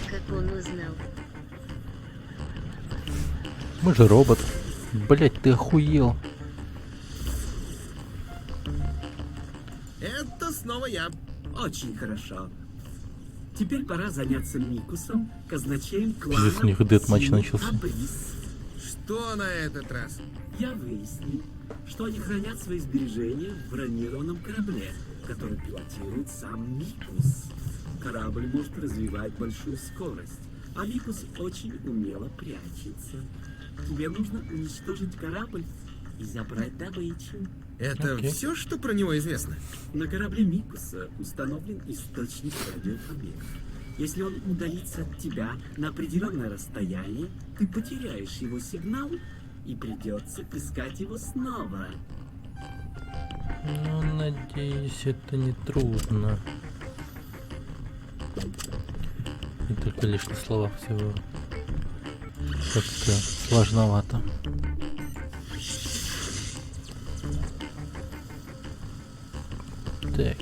Speaker 6: Как он узнал?
Speaker 1: Мы же робот. Блять, ты охуел.
Speaker 3: Это снова я.
Speaker 8: Очень хорошо. Теперь пора заняться Микусом, казначеем клана.
Speaker 1: Пиздец, у них дед-матч
Speaker 8: Синий
Speaker 1: начался.
Speaker 8: Абрис.
Speaker 3: Что на этот раз?
Speaker 8: Я выяснил, что они хранят свои сбережения в бронированном корабле, который пилотирует сам Микус. Корабль может развивать большую скорость, а Микус очень умело прячется. Тебе нужно уничтожить корабль и забрать добычу.
Speaker 3: Это все, что про него известно?
Speaker 8: На корабле Микуса установлен источник радиопомех. Если он удалится от тебя на определенное расстояние, ты потеряешь его сигнал и придется искать его снова.
Speaker 1: Ну, надеюсь, это не трудно. И только лишь на словах всего как-то сложновато. Так.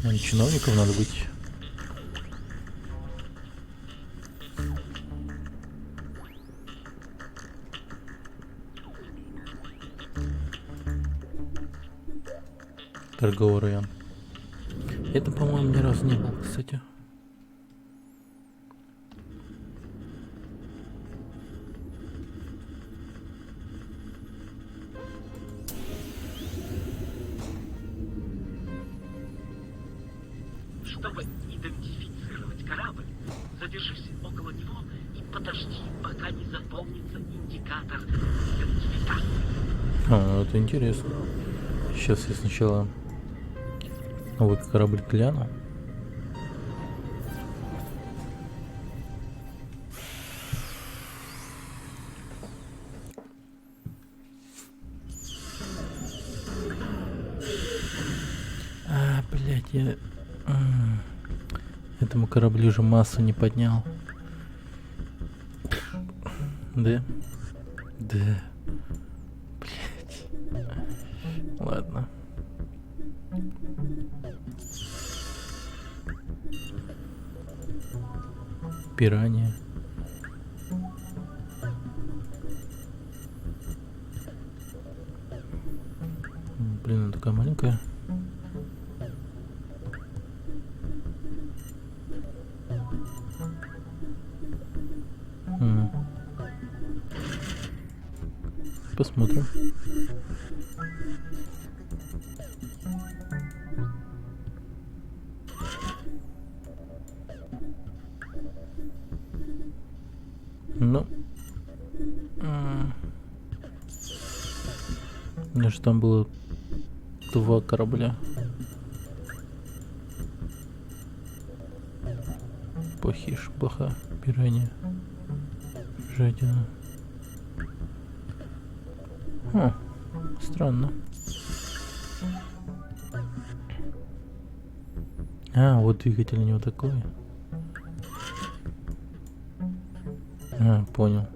Speaker 1: Ну, чиновников надо быть. Торговый район. Это, по-моему, ни разу не был, кстати.
Speaker 11: Чтобы идентифицировать корабль, задержись около него и подожди, пока не заполнится индикатор идентификации.
Speaker 1: А, это интересно. Сейчас я сначала новый корабль гляну. А, блядь, я этому кораблю же массу не поднял. Да? Да. Блядь. Ладно. Пиранья. Блин, она такая маленькая. Посмотрим. Ну, у меня же там было 2 корабля. Плохиш, плоха, пиранья, жадина. О, странно. А, вот двигатель у него такой. А, понял.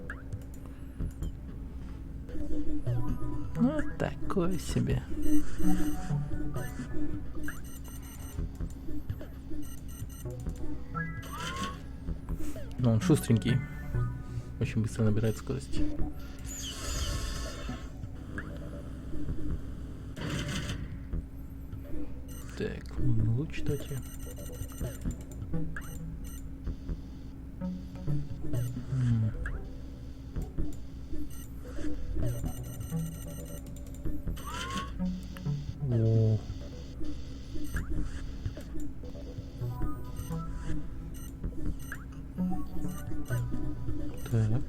Speaker 1: Ну, такое себе. Но он шустренький. Очень быстро набирает скорость. Так, луч, кстати. О, Так.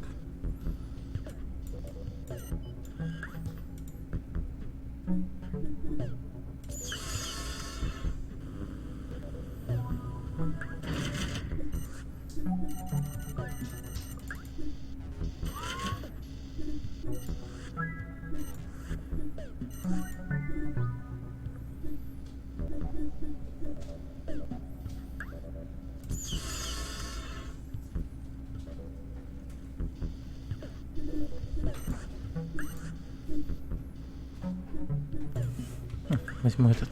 Speaker 1: Возьму этот.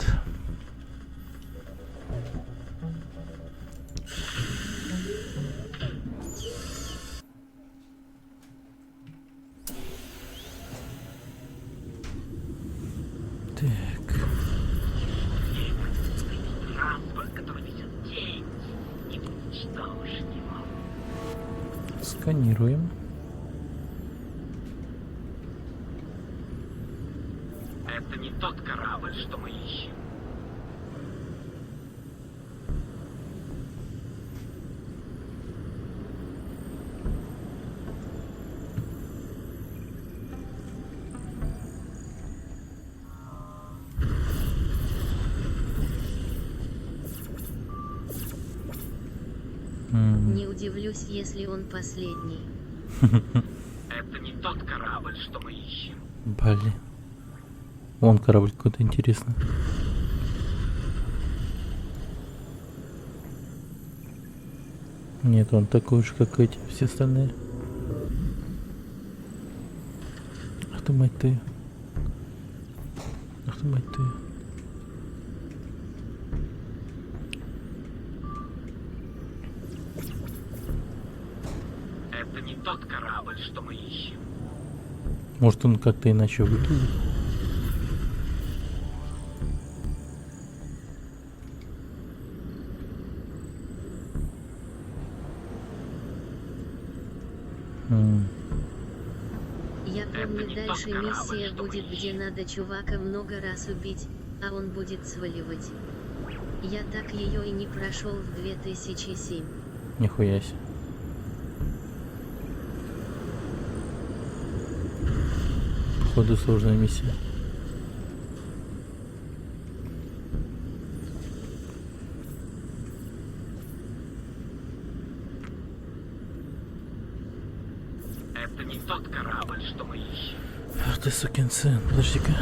Speaker 1: Так.
Speaker 12: Транспорт, который везет деньги, и уничтожить его.
Speaker 1: Сканируем.
Speaker 11: Это не тот корабль, что мы ищем.
Speaker 6: Не удивлюсь, если он последний.
Speaker 11: Это не тот корабль, что мы ищем.
Speaker 1: Блин. Вон корабль какой-то интересный. Нет, он такой же, как эти все остальные. Ах ты, мать ты. Ах ты, мать ты.
Speaker 11: Это не тот корабль, что мы ищем.
Speaker 1: Может, он как-то иначе выглядит?
Speaker 6: Я помню, дальше миссия будет, где надо чувака много раз убить, а он будет сваливать. Я так ее и не прошел в 2007.
Speaker 1: Нихуя себе. Походу сложная миссия.
Speaker 11: Это не тот корабль, что мы ищем.
Speaker 1: Ах ты сукин сын, подожди-ка.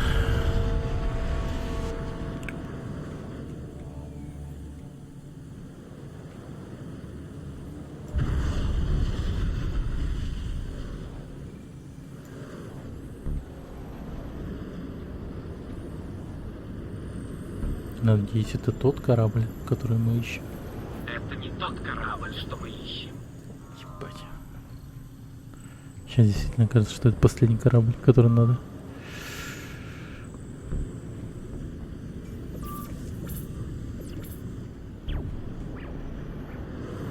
Speaker 1: Надеюсь, это тот корабль, который мы ищем.
Speaker 11: Это не тот корабль, что мы ищем.
Speaker 1: Ебать. Сейчас действительно кажется, что это последний корабль, который надо.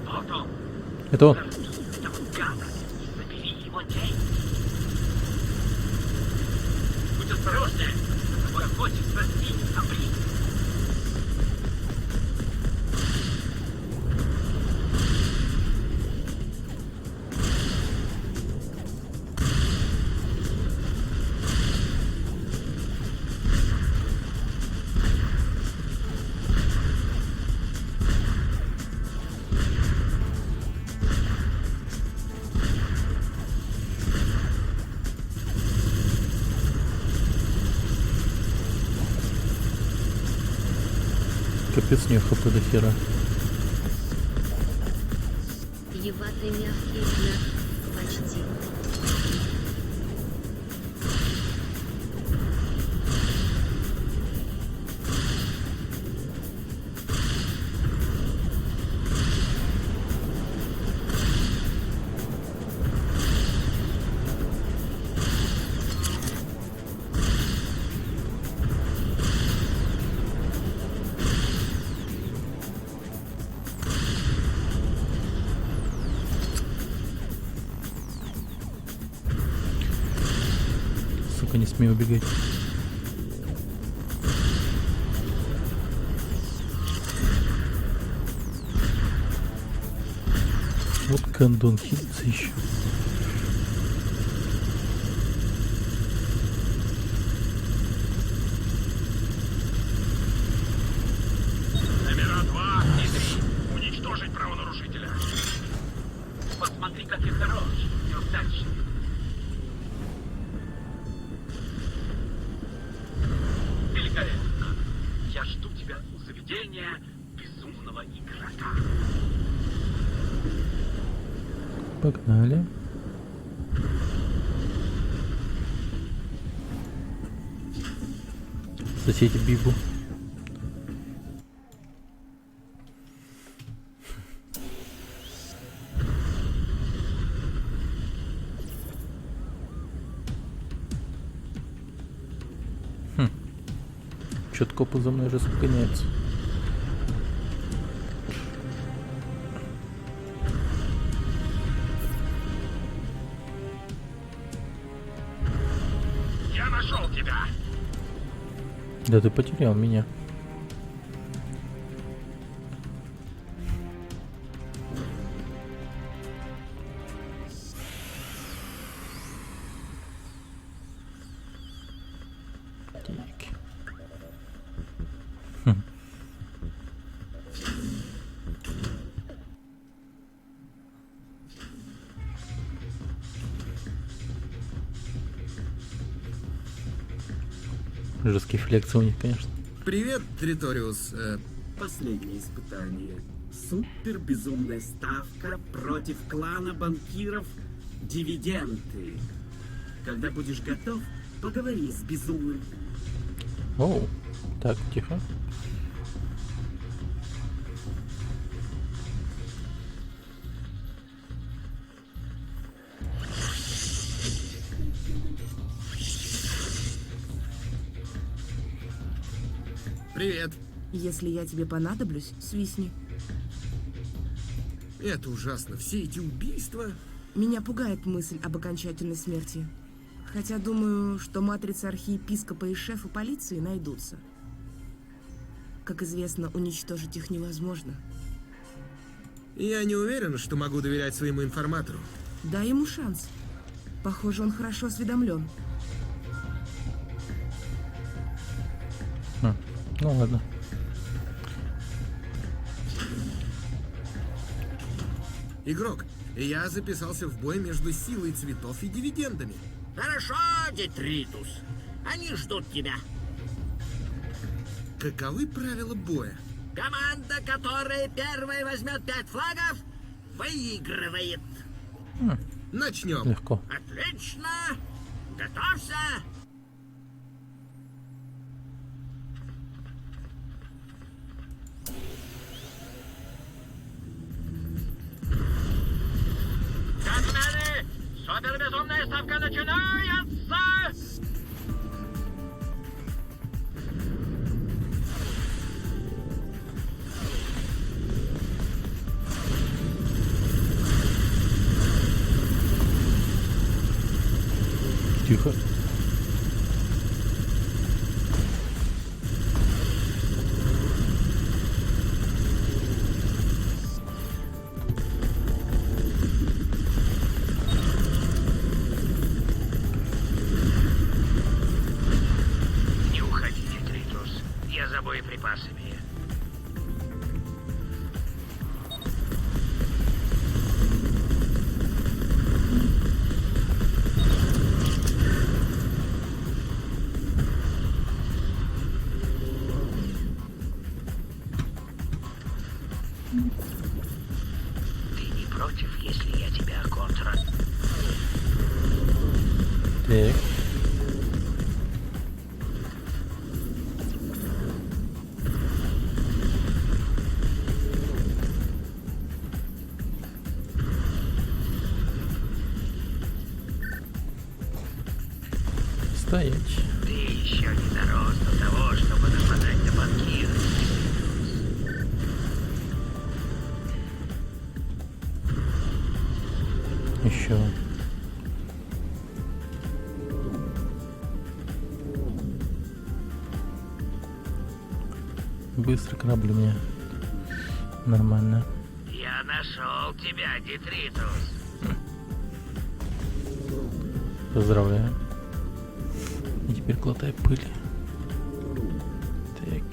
Speaker 11: Вот он.
Speaker 1: Это он.
Speaker 11: Это гада. Забери его тень. Будь осторожнее. За тобой охотится синий сопли.
Speaker 1: Капец, у нее хп до хера.
Speaker 6: Ебатый мягкий знак. Почти.
Speaker 1: Сука, не смей убегать. Вот кондон хитится еще.
Speaker 11: Номера 2 и 3. Уничтожить правонарушителя. Посмотри, как я хорош. Неудачник. Великолепно. Я жду тебя у заведения безумного игрока.
Speaker 1: Погнали. Соседи Бибу. Чё-то копы за мной разгоняются.
Speaker 11: Я нашел тебя.
Speaker 1: Да ты потерял меня. Так. Жесткие флексы у них, конечно.
Speaker 3: Привет, Триториус.
Speaker 8: Последнее испытание. Супер безумная ставка против клана банкиров «Дивиденды». Когда будешь готов, поговори с безумным.
Speaker 1: Оу. Так, тихо.
Speaker 3: Привет.
Speaker 10: Если я тебе понадоблюсь, свистни.
Speaker 3: Это ужасно. Все эти убийства.
Speaker 10: Меня пугает мысль об окончательной смерти. Хотя думаю, что матрицы архиепископа и шефа полиции найдутся. Как известно, уничтожить их невозможно.
Speaker 3: Я не уверен, что могу доверять своему информатору.
Speaker 10: Дай ему шанс. Похоже, он хорошо осведомлен.
Speaker 1: Ну ладно.
Speaker 3: Игрок, я записался в бой между силой цветов и дивидендами.
Speaker 15: Хорошо, Детритус. Они ждут тебя.
Speaker 3: Каковы правила боя?
Speaker 15: Команда, которая первой возьмет 5 флагов, выигрывает.
Speaker 3: Начнем.
Speaker 1: Легко.
Speaker 15: Отлично. Готовься. Погнали! Супербезумная ставка начинается!
Speaker 1: Тихо.
Speaker 15: Не уходите, Тритус. Я за боеприпасами. Ты не против, если я тебя контра...
Speaker 1: Так. Стоять.
Speaker 15: Ты еще не дорос до того, чтобы нападать на банкиров.
Speaker 1: Еще. Быстро корабль у меня. Нормально.
Speaker 15: Я нашел тебя, Детритус.
Speaker 1: Поздравляю. И теперь глотай пыль. Так.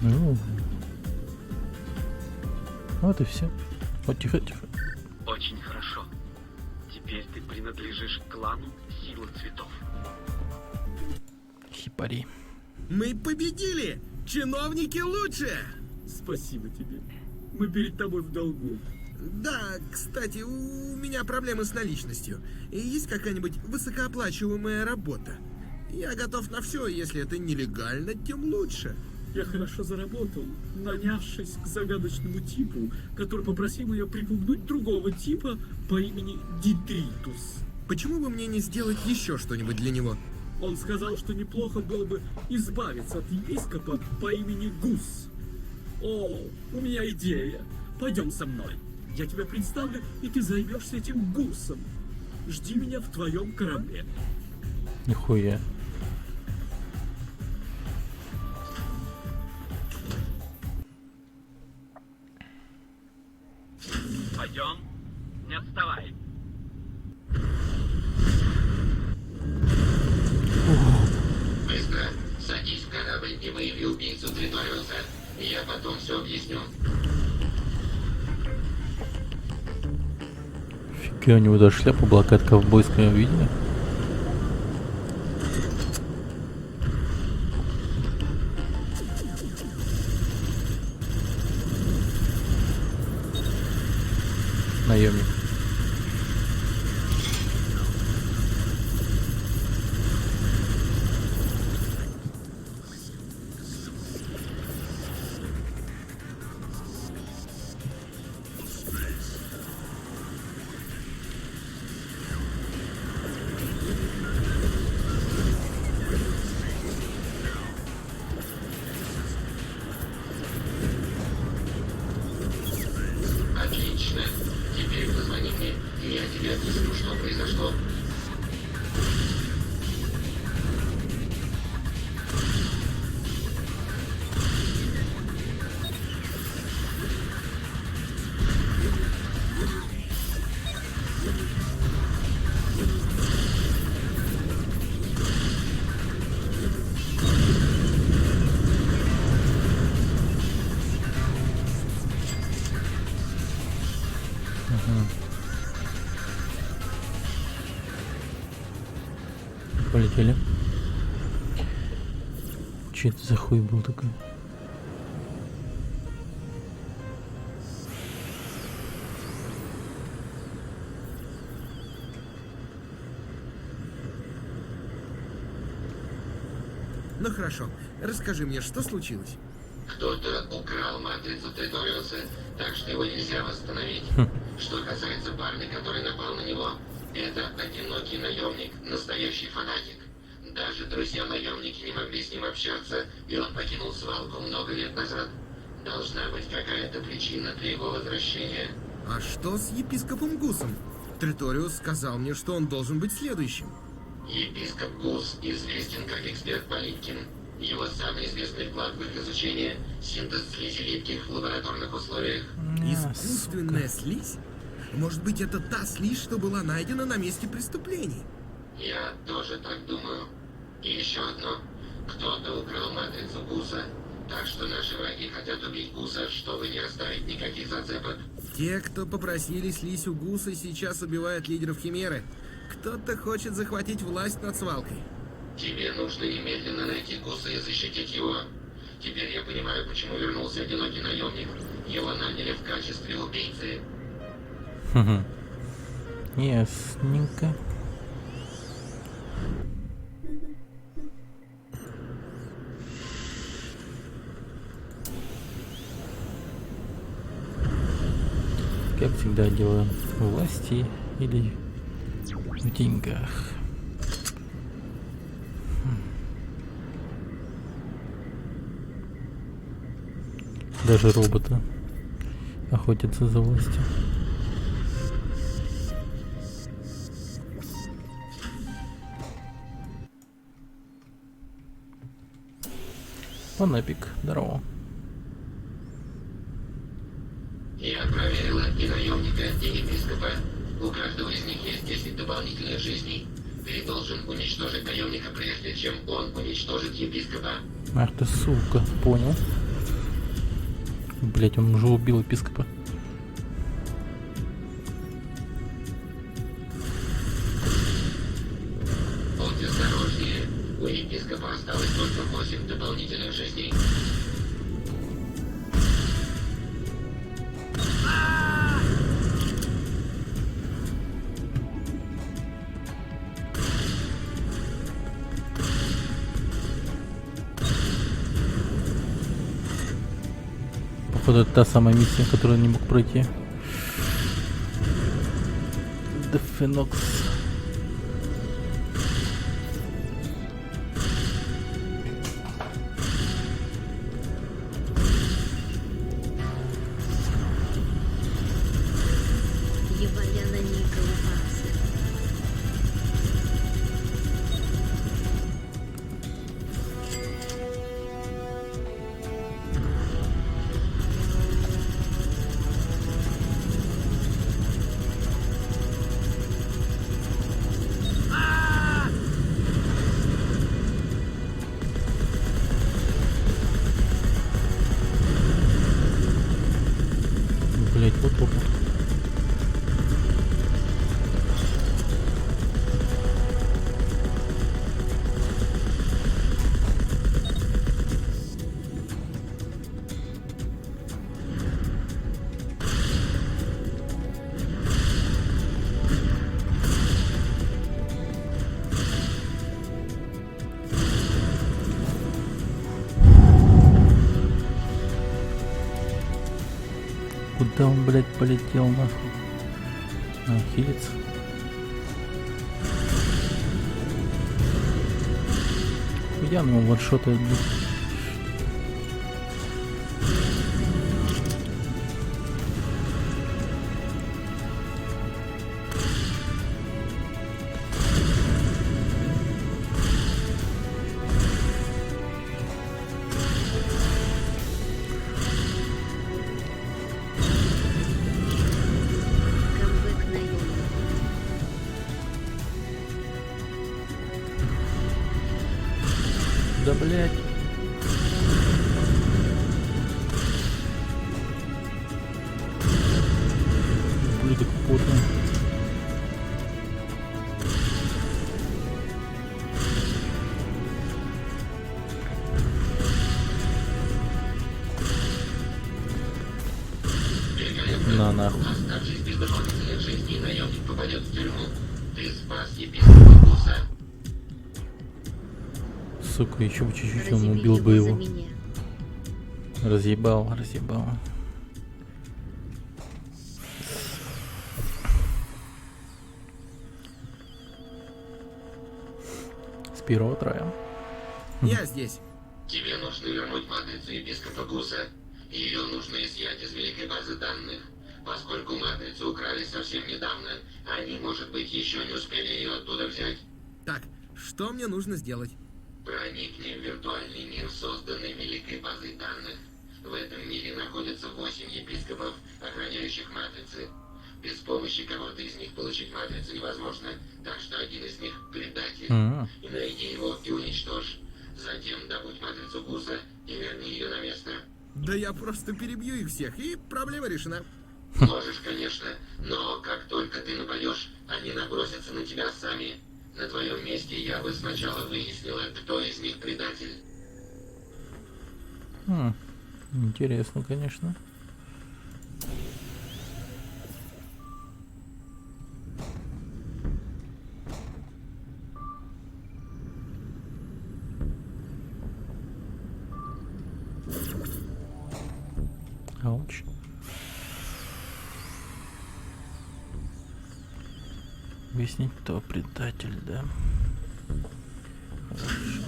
Speaker 1: Ну. Вот и все. Вот тихо, тихо.
Speaker 11: Очень хорошо. Теперь ты принадлежишь к клану Силы Цветов.
Speaker 1: Хипари.
Speaker 3: Мы победили! Чиновники лучше!
Speaker 8: Спасибо тебе. Мы перед тобой в долгу.
Speaker 3: Да, кстати, у меня проблемы с наличностью. И есть какая-нибудь высокооплачиваемая работа? Я готов на все, если это нелегально, тем лучше.
Speaker 8: Я хорошо заработал, нанявшись к загадочному типу, который попросил ее припугнуть другого типа по имени Детритус.
Speaker 3: Почему бы мне не сделать еще что-нибудь для него?
Speaker 8: Он сказал, что неплохо было бы избавиться от епископа по имени Гус. О, у меня идея. Пойдем со мной. Я тебя представлю, и ты займешься этим Гусом. Жди меня в твоем корабле.
Speaker 1: Нихуя.
Speaker 11: Пойдем, не отставай.
Speaker 13: Быстро садись в корабль и выяви убийцу Треториуса. Я потом все объясню.
Speaker 1: Фига, у него даже шляпа была какая-то ковбойская, видели? Наемник.
Speaker 13: Отлично. Теперь позвони мне, и я тебе объясню, что произошло.
Speaker 1: Полетели. Че это за хуй был такой?
Speaker 3: Ну хорошо, расскажи мне, что случилось?
Speaker 13: Кто-то украл матрицу Треториуса, так что его нельзя восстановить. Что касается парня, который напал на него, это одинокий наемник, настоящий фанатик. Даже друзья-наемники не могли с ним общаться, и он покинул свалку много лет назад. Должна быть какая-то причина для его возвращения.
Speaker 3: А что с епископом Гусом? Треториус сказал мне, что он должен быть следующим.
Speaker 13: Епископ Гус известен как эксперт Политкин. Его самый известный вклад в их изучение – синтез слизи липких в лабораторных условиях.
Speaker 3: Искусственная слизь? Может быть, это та слизь, что была найдена на месте преступлений?
Speaker 13: Я тоже так думаю. И еще одно. Кто-то украл матрицу Гуса. Так что наши враги хотят убить Гуса, чтобы не оставить никаких зацепок.
Speaker 3: Те, кто попросили слизь у Гуса, сейчас убивают лидеров Химеры. Кто-то хочет захватить власть над свалкой.
Speaker 13: Тебе нужно немедленно найти Гуса и защитить его. Теперь я понимаю, почему вернулся одинокий наемник. Его наняли в качестве убийцы.
Speaker 1: Ясненько. Как всегда, дело в власти или в деньгах. Даже роботы охотятся за властью. Фанапик, здорово.
Speaker 13: Я проверила и наемника, и епископа. У каждого из них есть 10 дополнительных жизней. Ты должен уничтожить наемника, прежде чем он уничтожит епископа.
Speaker 1: Ах ты сука, понял. Блять, он уже убил епископа.
Speaker 13: Будь осторожнее. У епископа осталось только 8 дополнительных жизней.
Speaker 1: Походу это та самая миссия, которую я не мог пройти. Дефенокс.
Speaker 6: Ебаляна не колупаться.
Speaker 1: Блять, вот опа. Куда он, блядь, полетел нахуй? А, хилится. Я на него ваншотаю.
Speaker 6: Камбэк наемник.
Speaker 1: Да, блядь. Ублюдок потный. На нахуй.
Speaker 13: Оставшись без дополнительных жизней, наемник попадет в тюрьму. Ты спас епископа Гуса.
Speaker 1: Сука, еще бы чуть-чуть он
Speaker 6: Разъеби
Speaker 1: убил бы
Speaker 6: его за
Speaker 1: его.
Speaker 6: меня.
Speaker 1: Разъебал, разъебал. С первого трая.
Speaker 3: Я здесь.
Speaker 13: Тебе нужно вернуть матрицу епископа Гуса. Ее нужно изъять из великой базы данных. Поскольку матрицу украли совсем недавно, они, может быть, еще не успели ее оттуда взять.
Speaker 3: Так, что мне нужно сделать?
Speaker 13: Проникни в виртуальный мир, созданный великой базой данных. В этом мире находятся 8 епископов, охраняющих матрицы. Без помощи кого-то из них получить матрицу невозможно, так что один из них — предатель. И найди его и уничтожь. Затем добудь матрицу Гуса и верни ее на место.
Speaker 3: Да я просто перебью их всех, и проблема решена.
Speaker 13: Можешь, конечно, но как только ты нападешь, они набросятся на тебя сами. На твоем месте я бы сначала выяснила, кто из них предатель.
Speaker 1: Интересно, конечно. Ауч. Выяснить, кто предатель, да? Хорошо.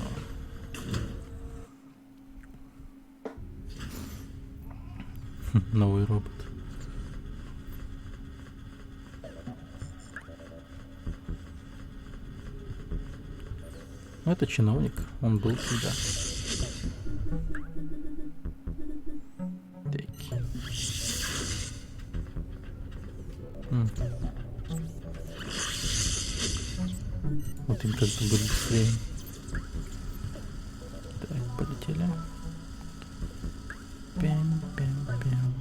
Speaker 1: Новый робот. Ну, это чиновник, он был всегда. Как-то будет быстрее. Так, полетели. Пям-пям-пям.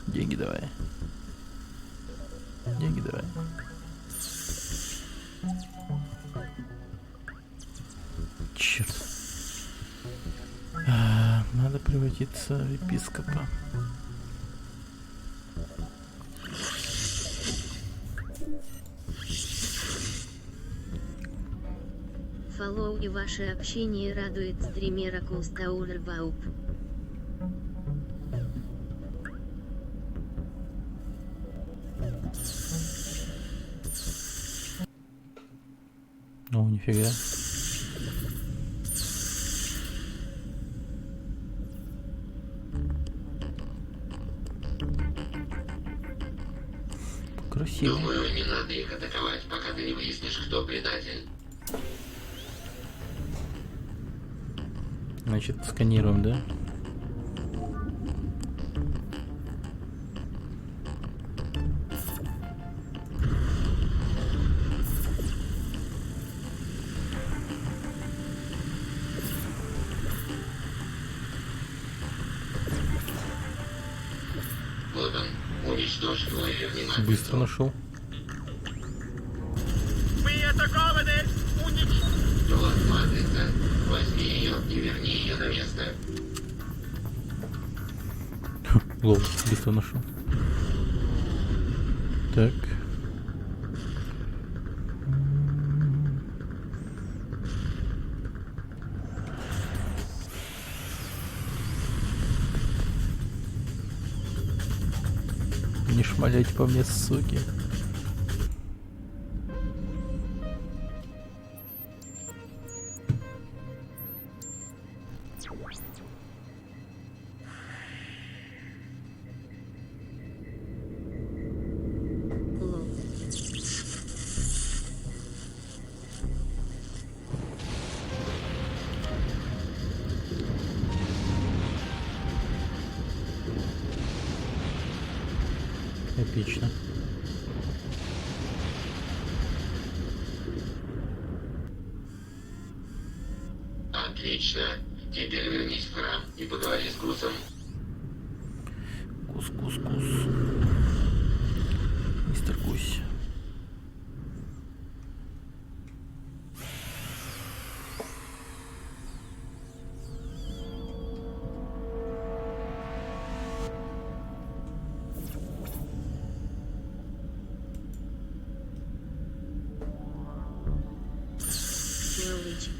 Speaker 1: Деньги давай. Деньги давай. Черт. Надо превратиться в епископа.
Speaker 6: Фоллоу и ваше общение радует стримера Кулстаурбауп.
Speaker 1: О, нифига. Красиво.
Speaker 13: Думаю, не надо их атаковать, пока ты не выяснишь, кто предатель.
Speaker 1: Значит, сканируем, да?
Speaker 13: Вот он, уничтожь его и верни матрицу.
Speaker 1: Быстро нашел.
Speaker 15: Мы атакованы!
Speaker 13: Вот матрица. Возьми ее и верни ее на место.
Speaker 1: Лол, быстро нашел. Так. Не шмаляйте по мне, суки. Эпично.
Speaker 13: Отлично. Теперь вернись в храм и поговори с Гусом.
Speaker 1: Кус. Мистер Гусь.
Speaker 6: Сволочь.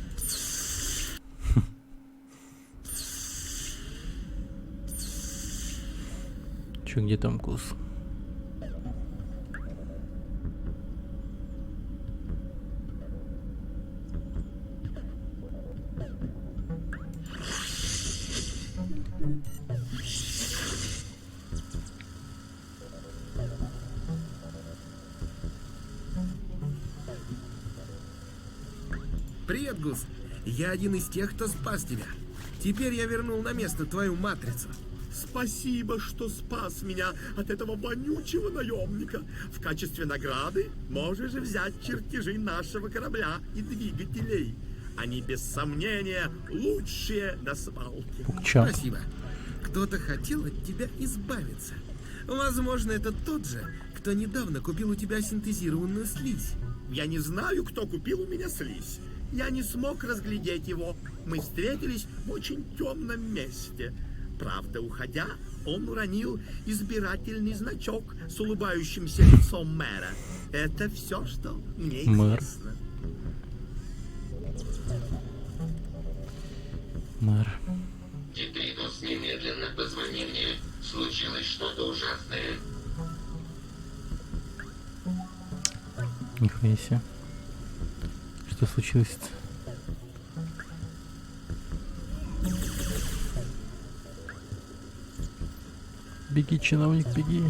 Speaker 1: Чё, где там Кус?
Speaker 3: Привет, Гус. Я один из тех, кто спас тебя. Теперь я вернул на место твою матрицу.
Speaker 7: Спасибо, что спас меня от этого вонючего наемника. В качестве награды можешь взять чертежи нашего корабля и двигателей. Они, без сомнения, лучшие на свалке.
Speaker 3: Спасибо. Кто-то хотел от тебя избавиться. Возможно, это тот же, кто недавно купил у тебя синтезированную слизь.
Speaker 7: Я не знаю, кто купил у меня слизь. Я не смог разглядеть его. Мы встретились в очень темном месте. Правда, уходя, он уронил избирательный значок с улыбающимся лицом мэра. Это все, что мне известно.
Speaker 1: Мэр.
Speaker 13: Депритус, немедленно позвони мне. Случилось что-то ужасное.
Speaker 1: Нихуя себе. Что случилось-то? Беги, чиновник, беги.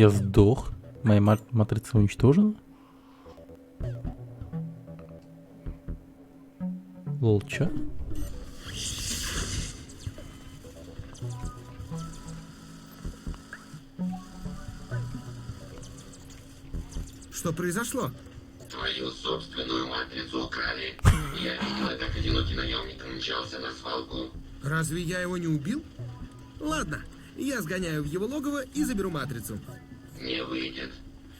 Speaker 1: Я сдох. Моя матрица уничтожена. Лол, чё?
Speaker 3: Что произошло?
Speaker 13: Твою собственную матрицу украли. Я видела, как одинокий наемник мчался на свалку.
Speaker 3: Разве я его не убил? Ладно, я сгоняю в его логово и заберу матрицу.
Speaker 13: Не выйдет.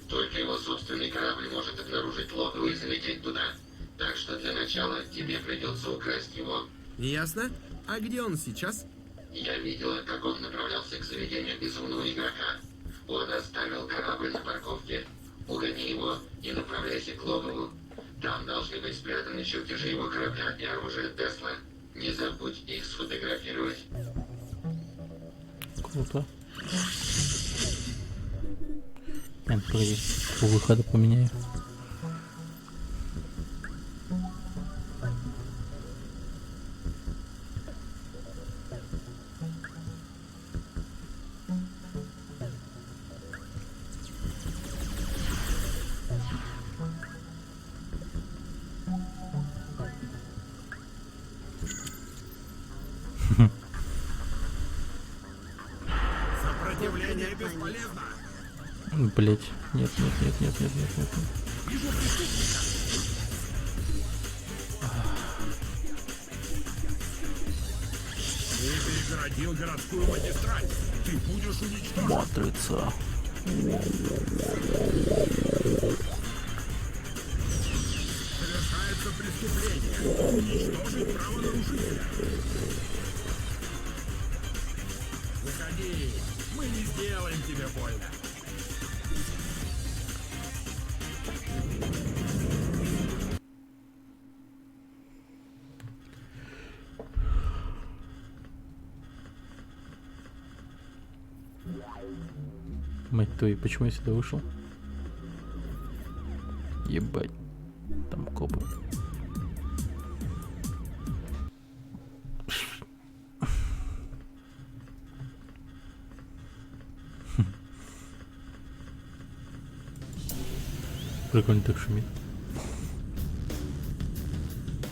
Speaker 13: Только его собственный корабль может обнаружить логово и залететь туда. Так что для начала тебе придется украсть его.
Speaker 3: Ясно. А где он сейчас?
Speaker 13: Я видела, как он направлялся к заведению безумного игрока. Он оставил корабль на парковке. Угони его и направляйся к логову. Там должны быть спрятаны чертежи его корабля и оружие Тесла. Не забудь их сфотографировать.
Speaker 1: Круто. Нет, погоди, у выхода поменяю.
Speaker 7: Сопротивление бесполезно.
Speaker 1: Блять, нет.
Speaker 7: Вижу преступника. Ты перегородил городскую магистраль. Ты будешь уничтожен.
Speaker 1: Матрица.
Speaker 7: Совершается преступление. Уничтожить правонарушителя. Выходи. Мы не сделаем тебе больно.
Speaker 1: Мать твою, почему я сюда вышел? Ебать. Там копы. Прикольно так шумит.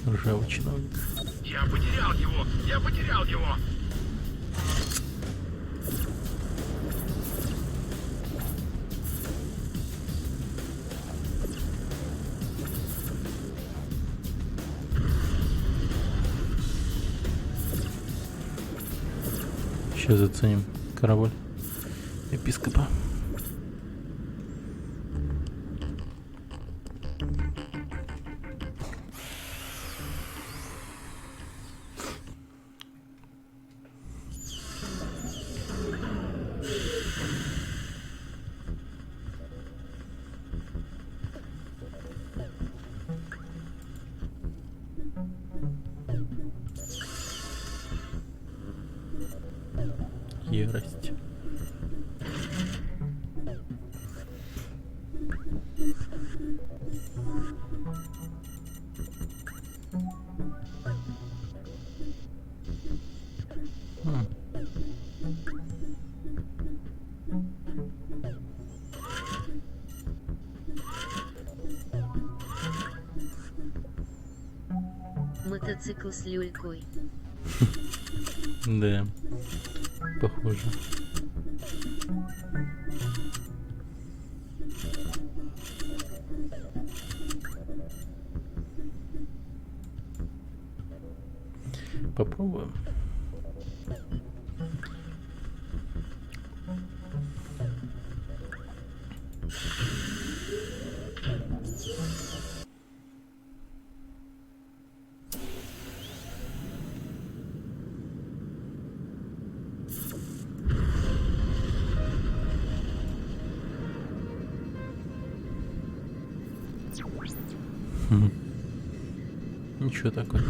Speaker 1: Ржавый чиновник.
Speaker 11: Я потерял его! Я потерял его!
Speaker 1: Сейчас заценим корабль епископа. Ярость.
Speaker 6: Мотоцикл с люлькой.
Speaker 1: Да, похоже. Попробуем. Ничего такое.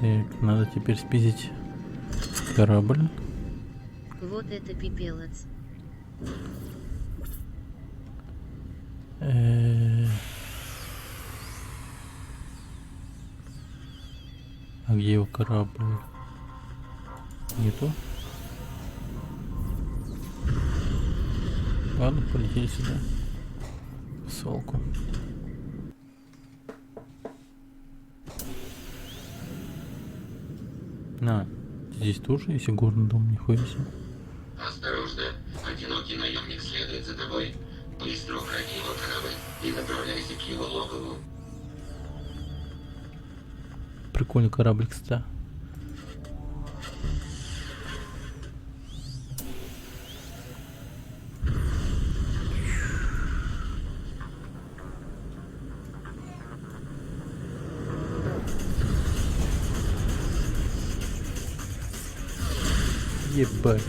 Speaker 1: Так, надо теперь спиздить корабль.
Speaker 6: Вот это пипелец.
Speaker 1: А где его корабль? Нету? Ладно, полетели сюда. В свалку. Здесь тоже есть горный дом, нихуя себе.
Speaker 13: Осторожно, одинокий наемник следует за тобой. Быстро уходи его корабль и направляйся к его логову.
Speaker 1: Прикольный корабль, кстати. Ебать.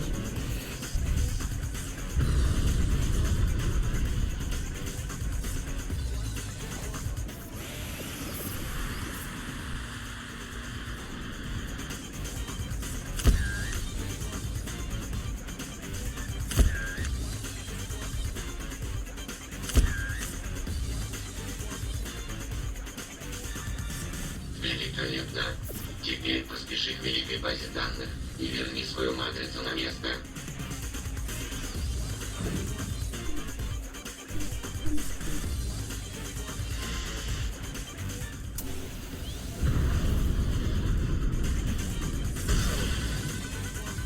Speaker 13: Великолепно. Теперь поспеши к великой базе данных и верни свою матрицу на место.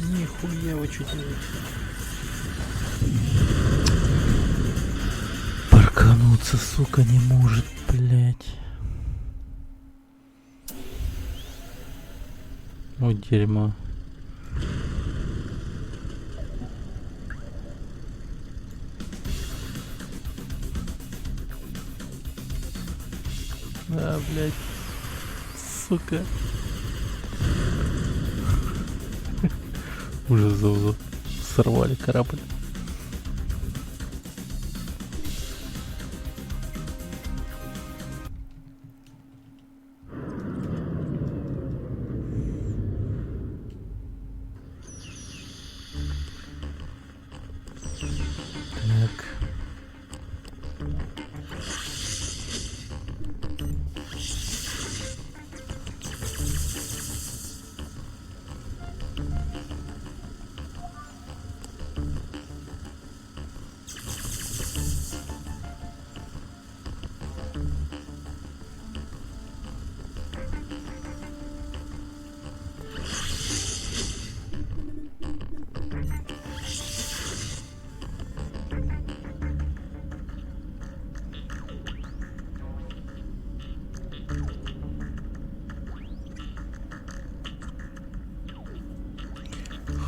Speaker 1: Нихуя вы что делаете? Паркануться, сука, не может, блять. Ой, дерьмо. А, блядь. Сука. Уже сорвали корабль. Так.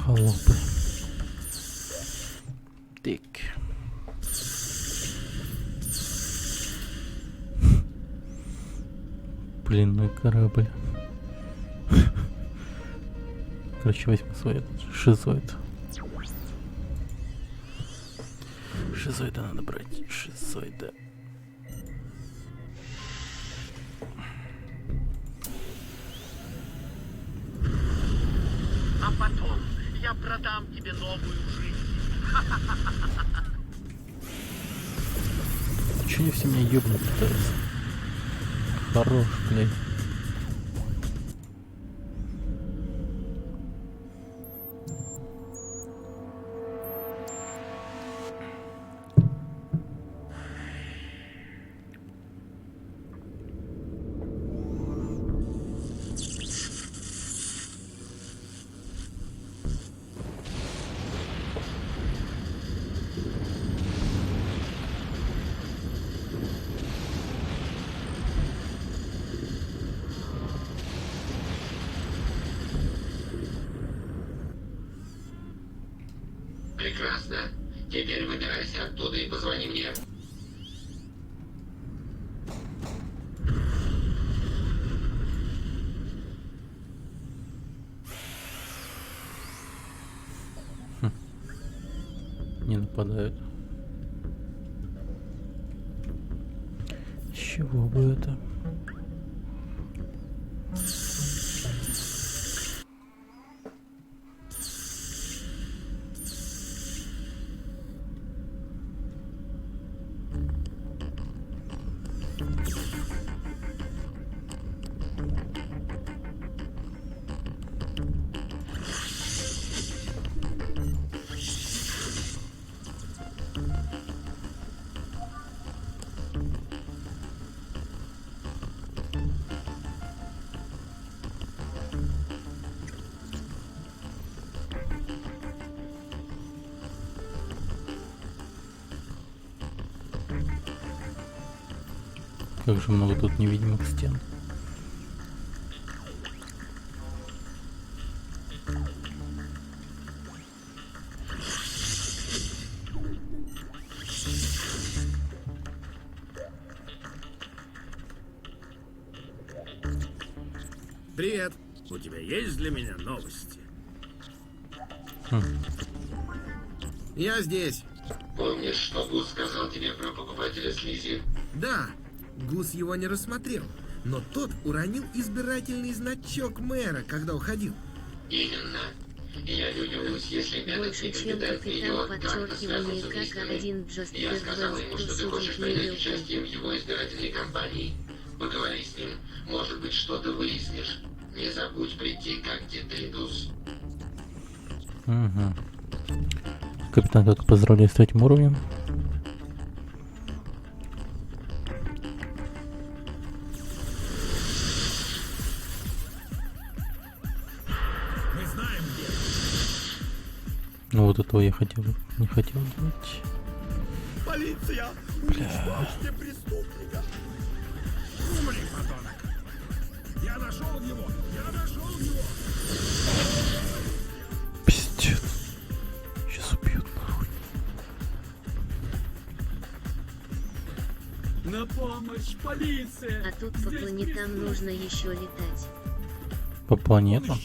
Speaker 1: Холопы. Так. Пленной корабль. Короче, возьму свой шизоид. Шизоида надо брать. Шизоида.
Speaker 15: А потом я продам тебе новую жизнь.
Speaker 1: Чё они все меня ёбнуть пытаются? Хорош, блядь.
Speaker 13: Прекрасно. Теперь выбирайся оттуда и позвони мне.
Speaker 1: Не нападают. С чего бы это? Как же много тут невидимых стен.
Speaker 18: Привет. У тебя есть для меня новости?
Speaker 3: Я здесь.
Speaker 13: Помнишь, что Гус сказал тебе про покупателя слизи?
Speaker 3: Да, Гус его не рассмотрел, но тот уронил избирательный значок мэра, когда уходил.
Speaker 13: Именно. Я не удивлюсь, если этот
Speaker 6: Больше,
Speaker 13: не
Speaker 6: чем
Speaker 13: придает видео
Speaker 6: капитан
Speaker 13: как-то связан с
Speaker 6: подчеркивание, как
Speaker 13: убийствами.
Speaker 6: один
Speaker 13: Я
Speaker 6: Джастер
Speaker 13: сказал ему, что ты хочешь
Speaker 6: судить
Speaker 13: принять
Speaker 6: не
Speaker 13: участие в его избирательной кампании. Поговори с ним, может быть, что-то выяснишь. Не забудь прийти, как Детридус.
Speaker 1: Угу. Капитан, как поздравляю с 3-м уровнем.
Speaker 7: Мы знаем, где.
Speaker 1: Ну вот этого я хотел, не хотел делать.
Speaker 7: Полиция! Уничтожьте преступника! Умри, подонок! Я нашел его! Я нашел его!
Speaker 1: Пиздец. Сейчас убьют нахуй.
Speaker 8: На помощь, полиция!
Speaker 6: А тут по планетам нужно еще летать.
Speaker 1: По планетам?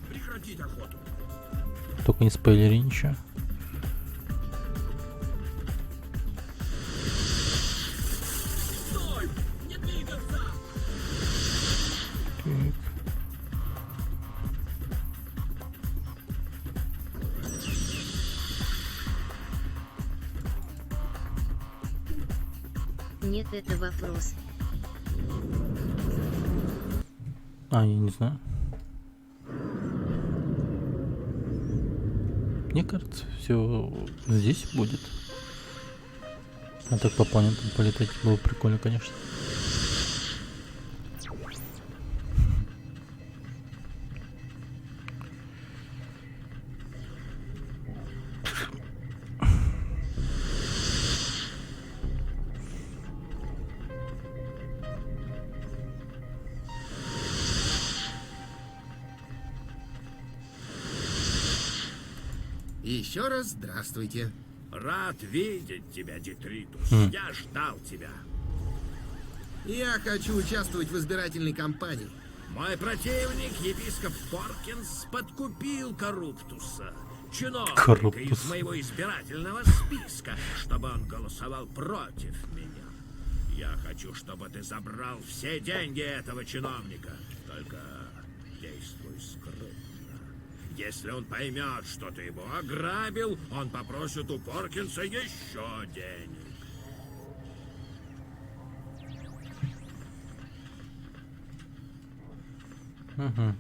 Speaker 7: Прекратить охоту!
Speaker 1: Только не спойлери ничего.
Speaker 8: Стой! Не двигаться!
Speaker 1: Так.
Speaker 6: Нет, это вопрос.
Speaker 1: А, я не знаю. Мне кажется, все здесь будет. А так по планетам полетать было прикольно, конечно.
Speaker 3: Еще раз здравствуйте.
Speaker 18: Рад видеть тебя, Детридус. Я ждал тебя.
Speaker 3: Я хочу участвовать в избирательной кампании.
Speaker 18: Мой противник, епископ Поркинс, подкупил Корруптуса, чиновника
Speaker 1: Корруптус.
Speaker 18: из моего избирательного списка, чтобы он голосовал против меня. Я хочу, чтобы ты забрал все деньги этого чиновника. Только действуй скрытно. Если он поймет, что ты его ограбил, он попросит у Поркинса еще денег.
Speaker 1: Угу.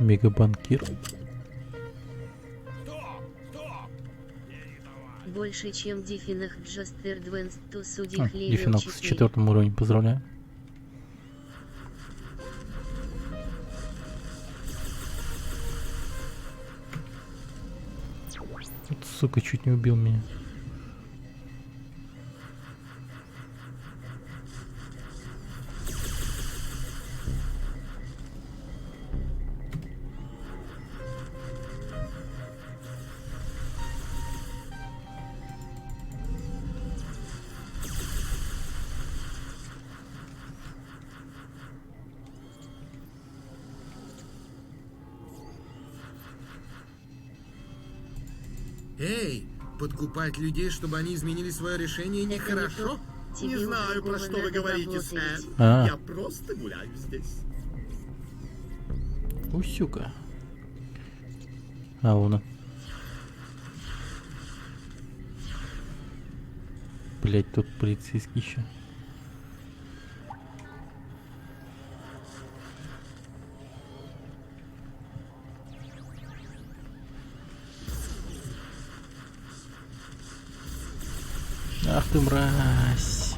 Speaker 1: Мегабанкир.
Speaker 6: Больше, чем Диффинах Джастер Двенс, то судих
Speaker 1: А,
Speaker 6: левел
Speaker 1: Диффинок с 4-м уровнем, поздравляю. Вот, сука, чуть не убил меня.
Speaker 3: Эй, подкупать людей, чтобы они изменили свое решение, нехорошо?
Speaker 7: Не знаю, про что вы говорите, сэр.
Speaker 1: А.
Speaker 7: Я просто гуляю здесь.
Speaker 1: Усюка. А, вон он. Блять, тут полицейский еще. Ах ты мразь.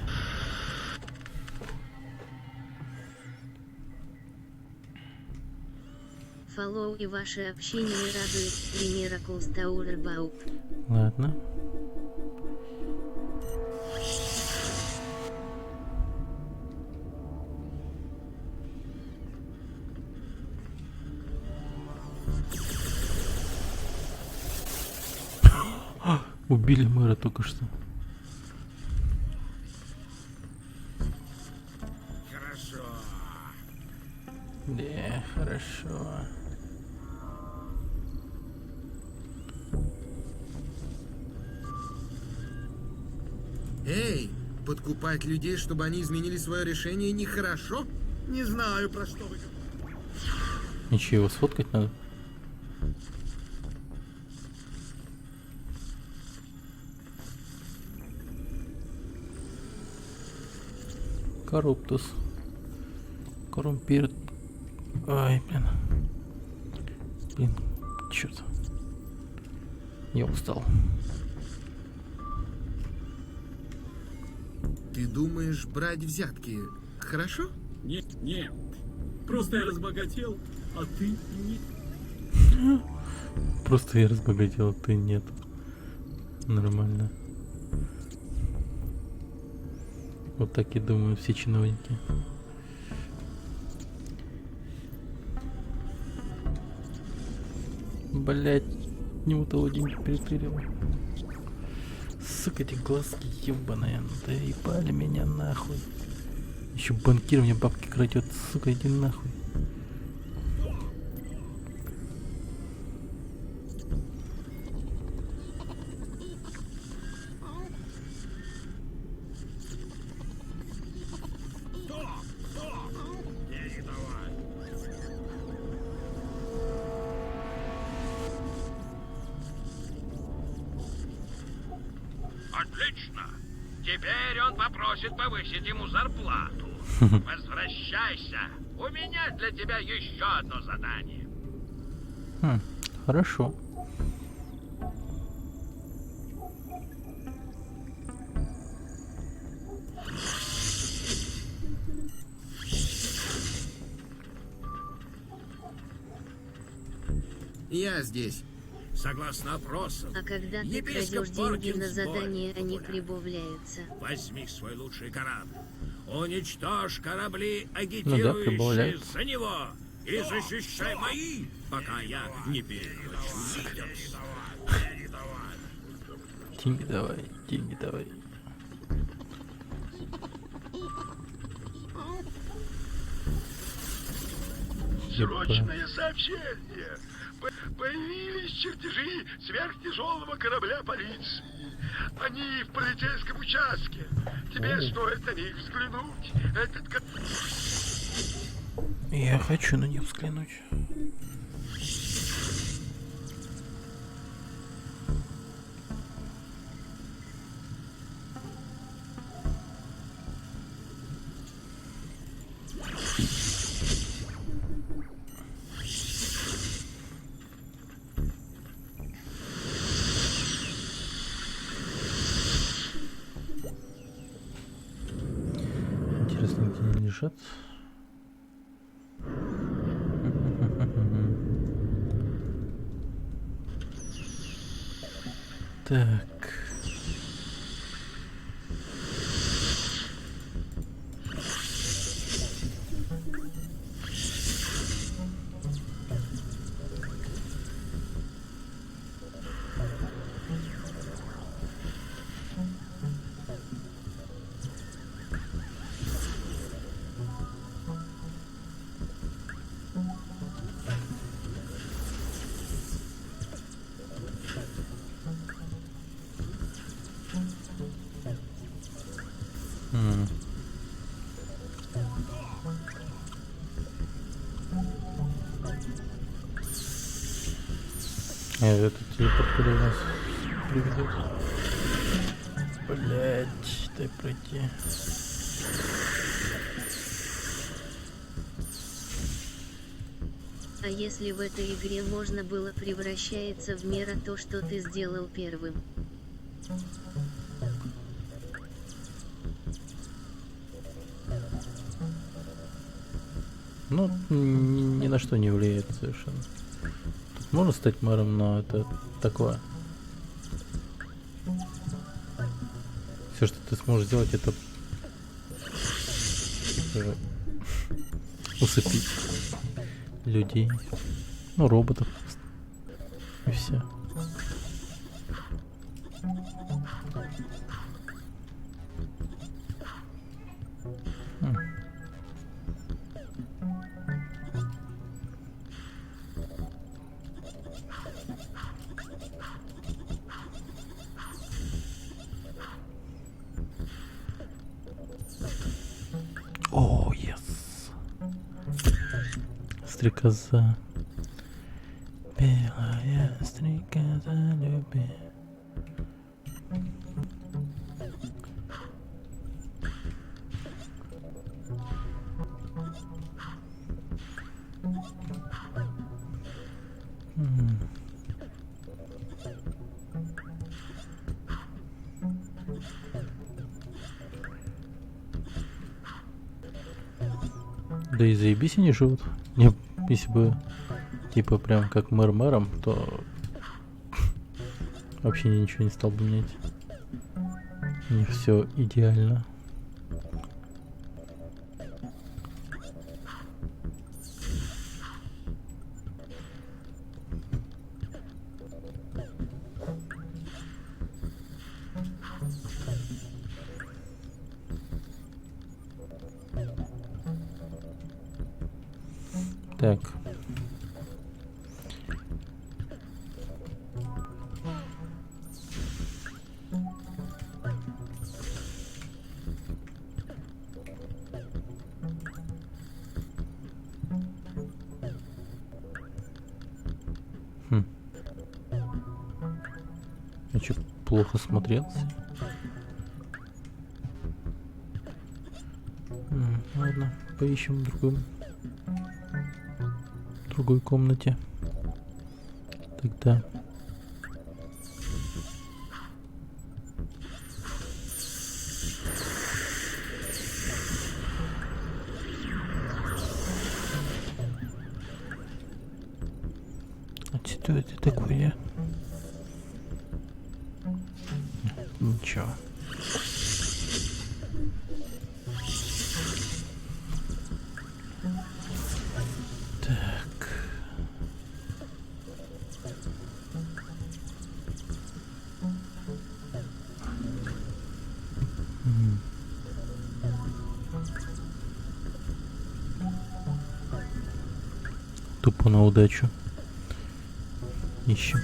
Speaker 6: фоллоу и ваше общение радует. Примеракулс Таурбауп.
Speaker 1: Ладно. Убили мэра только что.
Speaker 18: Хорошо.
Speaker 1: Да, хорошо.
Speaker 3: Эй, подкупать людей, чтобы они изменили свое решение, нехорошо?
Speaker 7: Не знаю, про что вы.
Speaker 1: Ничего, его сфоткать надо. Корруптус. Коррумпирт. Ай, блин. Блин, черт. Я устал.
Speaker 3: Ты думаешь, брать взятки хорошо?
Speaker 8: Нет, нет. Просто я разбогател, а ты нет.
Speaker 1: Просто я разбогател, ты нет. Нормально. Вот так и думают все чиновники. Блять, не у того деньги перетырил. Сука, эти глазки ебаные. Да ебали меня нахуй. Еще банкир мне бабки крадет. Сука, иди нахуй.
Speaker 15: Отлично. Теперь он попросит повысить ему зарплату. Возвращайся. У меня для тебя еще одно задание.
Speaker 1: Хорошо.
Speaker 3: Я здесь.
Speaker 18: Согласно опросам,
Speaker 6: А когда ты
Speaker 18: епископ
Speaker 6: крадешь деньги на
Speaker 18: Поркинс
Speaker 6: задание,
Speaker 18: более
Speaker 6: они
Speaker 18: популярен.
Speaker 6: прибавляются.
Speaker 18: Возьми свой лучший корабль. Уничтожь корабли,
Speaker 1: прибавляют.
Speaker 18: агитирующие за него. И защищай мои, пока я не перехвачу лидерство.
Speaker 1: Деньги давай, деньги давай.
Speaker 7: Срочное сообщение. Появились чертежи сверхтяжелого корабля полиции. Они в полицейском участке. Тебе стоит на них взглянуть. Этот
Speaker 1: Я хочу на них взглянуть. Интересно, где они лежат? Так. Этот телепорт куда нас приведет? Блять, дай пройти.
Speaker 6: А если в этой игре можно было превращается в мера то, что ты сделал первым?
Speaker 1: Ну, ни на что не влияет совершенно. Тут можно стать мэром, но это такое. Все, что ты сможешь сделать, это усыпить людей, ну, роботов, и все. О, yes. Стрекоза. Белая стрекоза любит. Да и заебись они живут. Не, если бы типа прям как мэр мэром, то вообще ничего не стал бы менять. У них все идеально. Так. Я чё, плохо смотрелся? Ладно, поищем в другой комнате. Тогда. А что это такое? Ничего. Тупо на удачу. Ищем.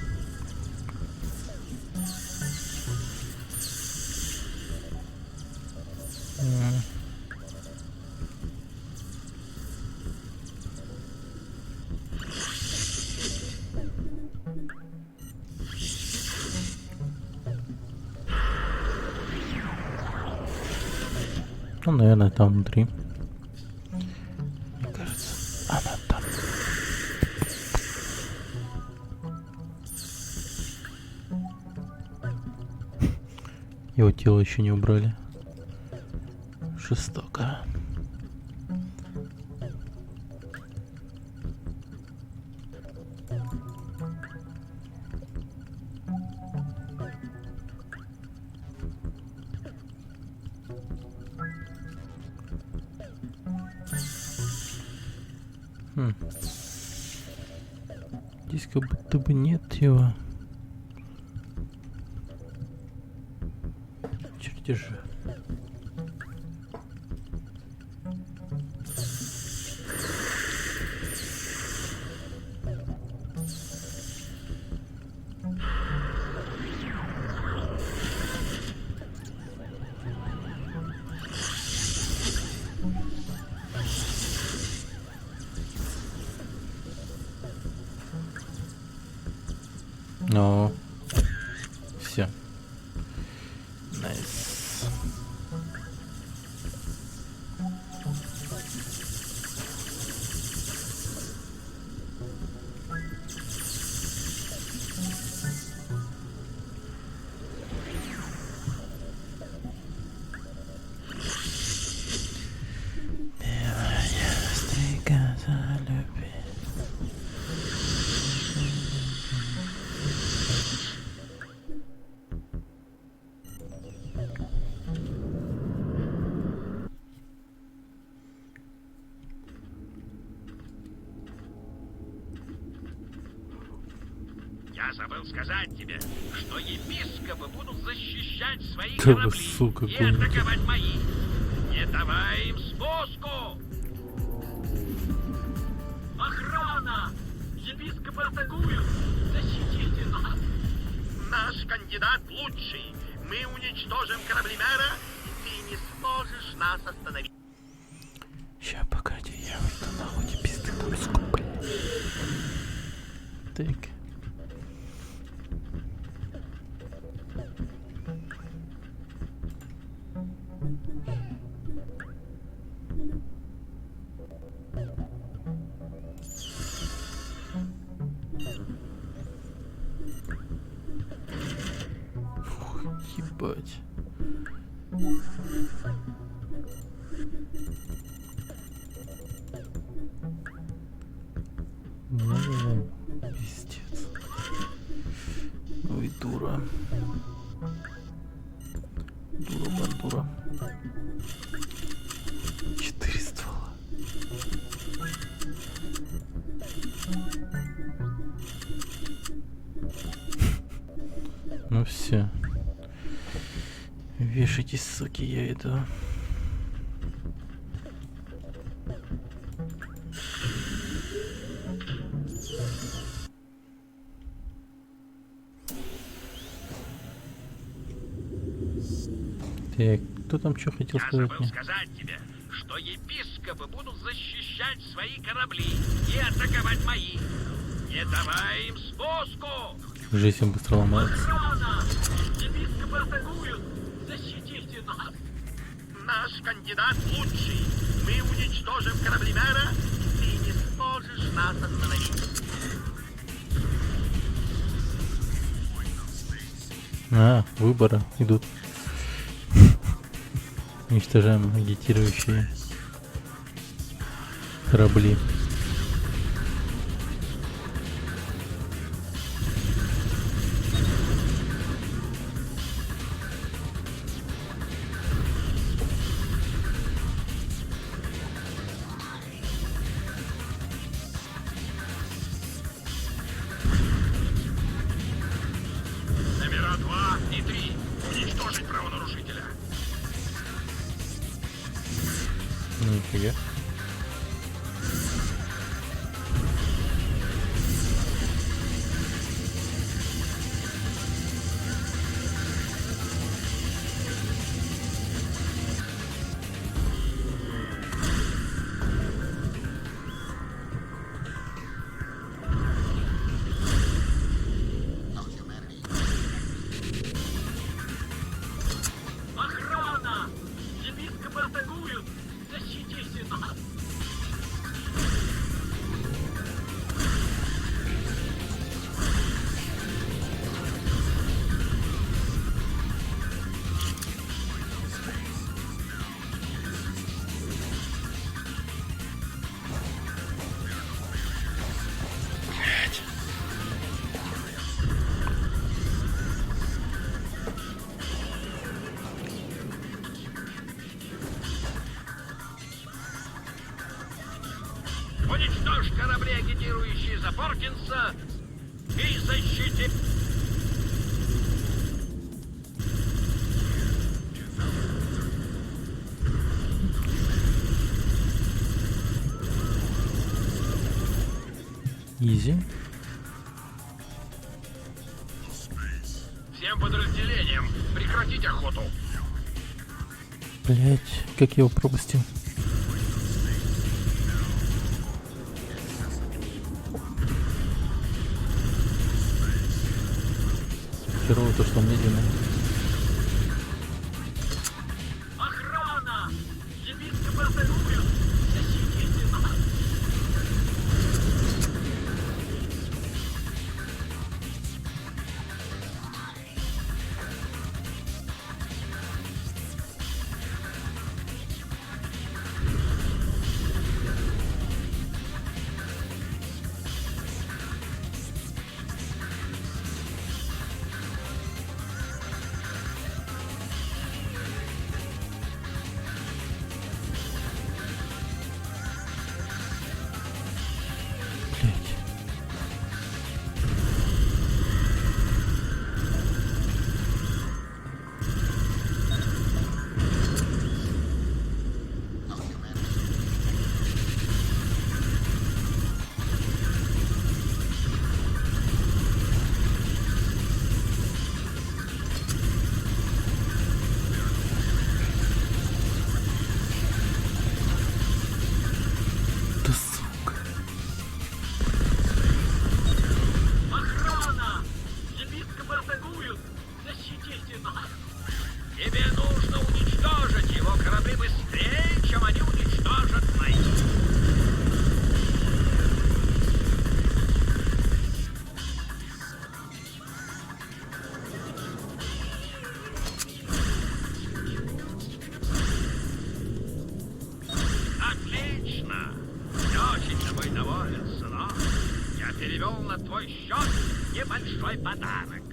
Speaker 1: Ну, наверное, там внутри. Мне кажется, она там. Его тело еще не убрали. Жестоко. Здесь как будто бы нет его. Чертежи. Ну, все. Найс. Белая стрекоза
Speaker 11: забыл сказать тебе, что епископы будут защищать свои
Speaker 1: Да вы,
Speaker 11: корабли
Speaker 1: сука,
Speaker 11: и
Speaker 1: гоните.
Speaker 11: атаковать мои. Не давай им спуску!
Speaker 15: Охрана! Епископы атакуют! Защитите нас!
Speaker 11: Наш кандидат лучший. Мы уничтожим корабли мэра, и ты не сможешь нас остановить.
Speaker 1: Ща, погоди, я выйду нахуй, тебе пизды там, сука, блядь. Так. Фух, ебать. Ну, пиздец. Ой, дура. Дура, бандура. 4 ствола. Ну все. Вешайтесь, суки, я иду. Так, кто там что хотел
Speaker 11: Я
Speaker 1: сказать
Speaker 11: забыл
Speaker 1: мне?
Speaker 11: сказать тебе, что епископы будут защищать свои корабли и атаковать мои. Не давай им спуску!
Speaker 1: Жизнь быстро ломается.
Speaker 15: Охрана! Епископы атакуют! Защитите нас!
Speaker 11: Наш кандидат лучший. Мы уничтожим корабли мэра, и ты не сможешь нас остановить.
Speaker 1: А, выборы идут. Уничтожаем агитирующие корабли.
Speaker 11: Номера 2 и 3. Уничтожить правонарушителя.
Speaker 1: Нифига.
Speaker 15: Охрана! Епископы атакуют! Защитите нас!
Speaker 11: Уничтожь корабли, агитирующие за Поркинса, и защити...
Speaker 1: Изи.
Speaker 11: Всем подразделениям прекратить охоту.
Speaker 1: Блять, как я его пропустил. Херово то, что он медленный.
Speaker 15: Охрана! Епископы атакуют! Защитите нас!
Speaker 11: Тебе нужно уничтожить его корабли быстрее, чем они уничтожат мои. Отлично! Я очень тобой доволен, сынок. Я перевел на твой счет небольшой подарок.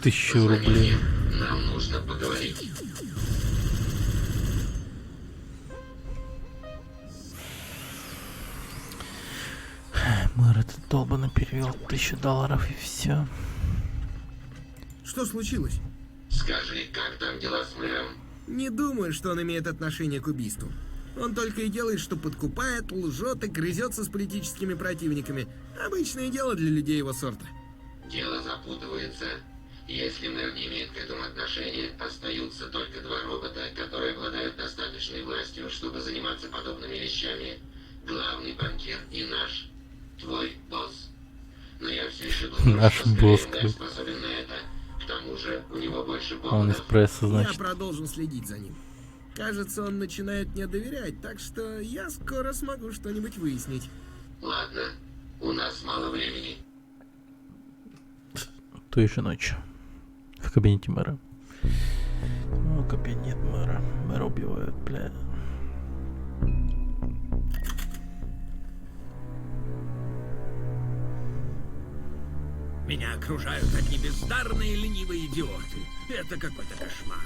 Speaker 1: 1000 рублей.
Speaker 13: Нам нужно поговорить.
Speaker 1: Мэр этот долбанно перевел $1000 и все.
Speaker 3: Что случилось?
Speaker 13: Скажи, как там дела с мэром?
Speaker 3: Не думаю, что он имеет отношение к убийству. Он только и делает, что подкупает, лжет и грызется с политическими противниками. Обычное дело для людей его сорта.
Speaker 13: Дело запутывается. Если мэр не имеет к этому отношения, остаются только два робота, которые обладают достаточной властью, чтобы заниматься подобными вещами. Главный банкир и наш, твой босс. Но я все еще думаю,
Speaker 1: Наш
Speaker 13: что
Speaker 1: босс,
Speaker 13: скорее мэр способен на это. К тому же у него больше
Speaker 1: Он
Speaker 13: поводов.
Speaker 1: из прессы,
Speaker 3: Я
Speaker 1: значит.
Speaker 3: продолжу следить за ним. Кажется, он начинает мне доверять, так что я скоро смогу что-нибудь выяснить.
Speaker 13: Ладно, у нас мало времени.
Speaker 1: Той же ночью. В кабинете мэра. Ну, кабинет мэра. Мэра убивают, бля.
Speaker 18: Меня окружают одни бездарные ленивые идиоты. Это какой-то кошмар.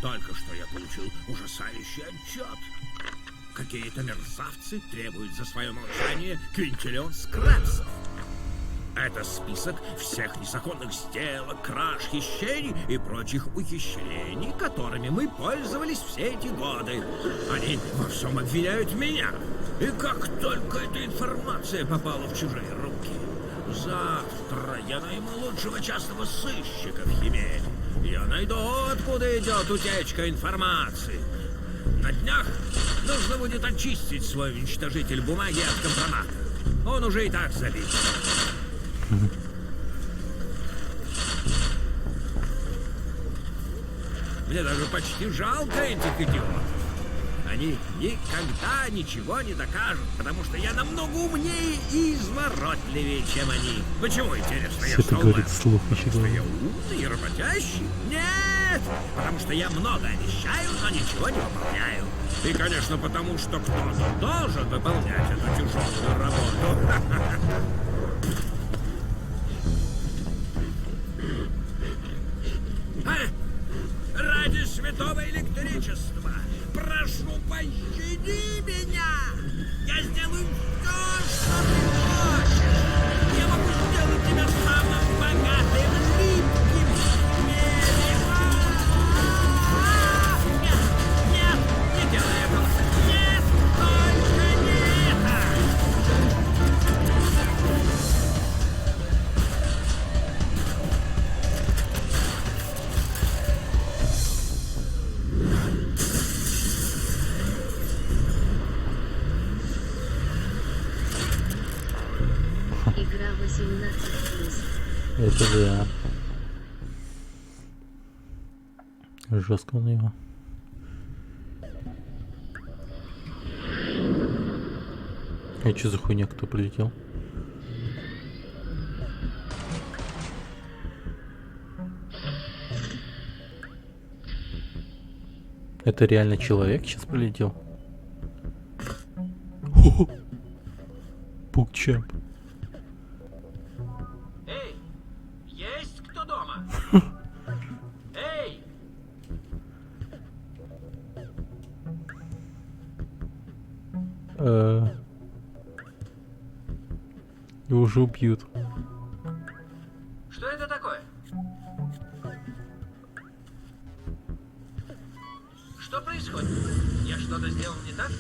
Speaker 18: Только что я получил ужасающий отчет. Какие-то мерзавцы требуют за свое молчание квинтиллион скрабсов. Это список всех незаконных сделок, краж, хищений и прочих ухищрений, которыми мы пользовались все эти годы. Они во всем обвиняют меня. И как только эта информация попала в чужие руки, завтра я найму лучшего частного сыщика в Химере. Я найду, откуда идет утечка информации. На днях нужно будет очистить свой уничтожитель бумаги от компромата. Он уже и так забит. Мне даже почти жалко этих идиотов. Они никогда ничего не докажут, потому что я намного умнее и изворотливее, чем они. Почему, интересно, я
Speaker 1: Все это
Speaker 18: стал
Speaker 1: говорит
Speaker 18: мэром?
Speaker 1: вслух, еще
Speaker 18: Потому что я
Speaker 1: говорит.
Speaker 18: умный и работящий? Нет! Потому что я много обещаю, но ничего не выполняю. И, конечно, потому что кто-то должен выполнять эту тяжелую работу. Ради святого электричества, прошу, пощади меня! Я сделаю все, что ты хочешь! Я могу сделать тебя самым богатым, липким в мире! Нет, нет, не делай этого! Нет, только не это!
Speaker 6: Игра 18+.
Speaker 1: Это да. Жестко на него. А что за хуйня, кто прилетел? Это реально человек сейчас прилетел? Пукчап.
Speaker 5: Эй, есть кто дома? Эй!
Speaker 1: Его уже убьют.
Speaker 5: Что это такое? Что происходит? Я что-то сделал не так?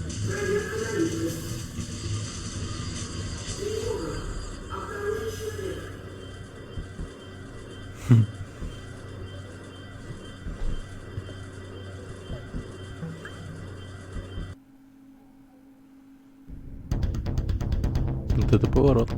Speaker 1: Вот это поворот.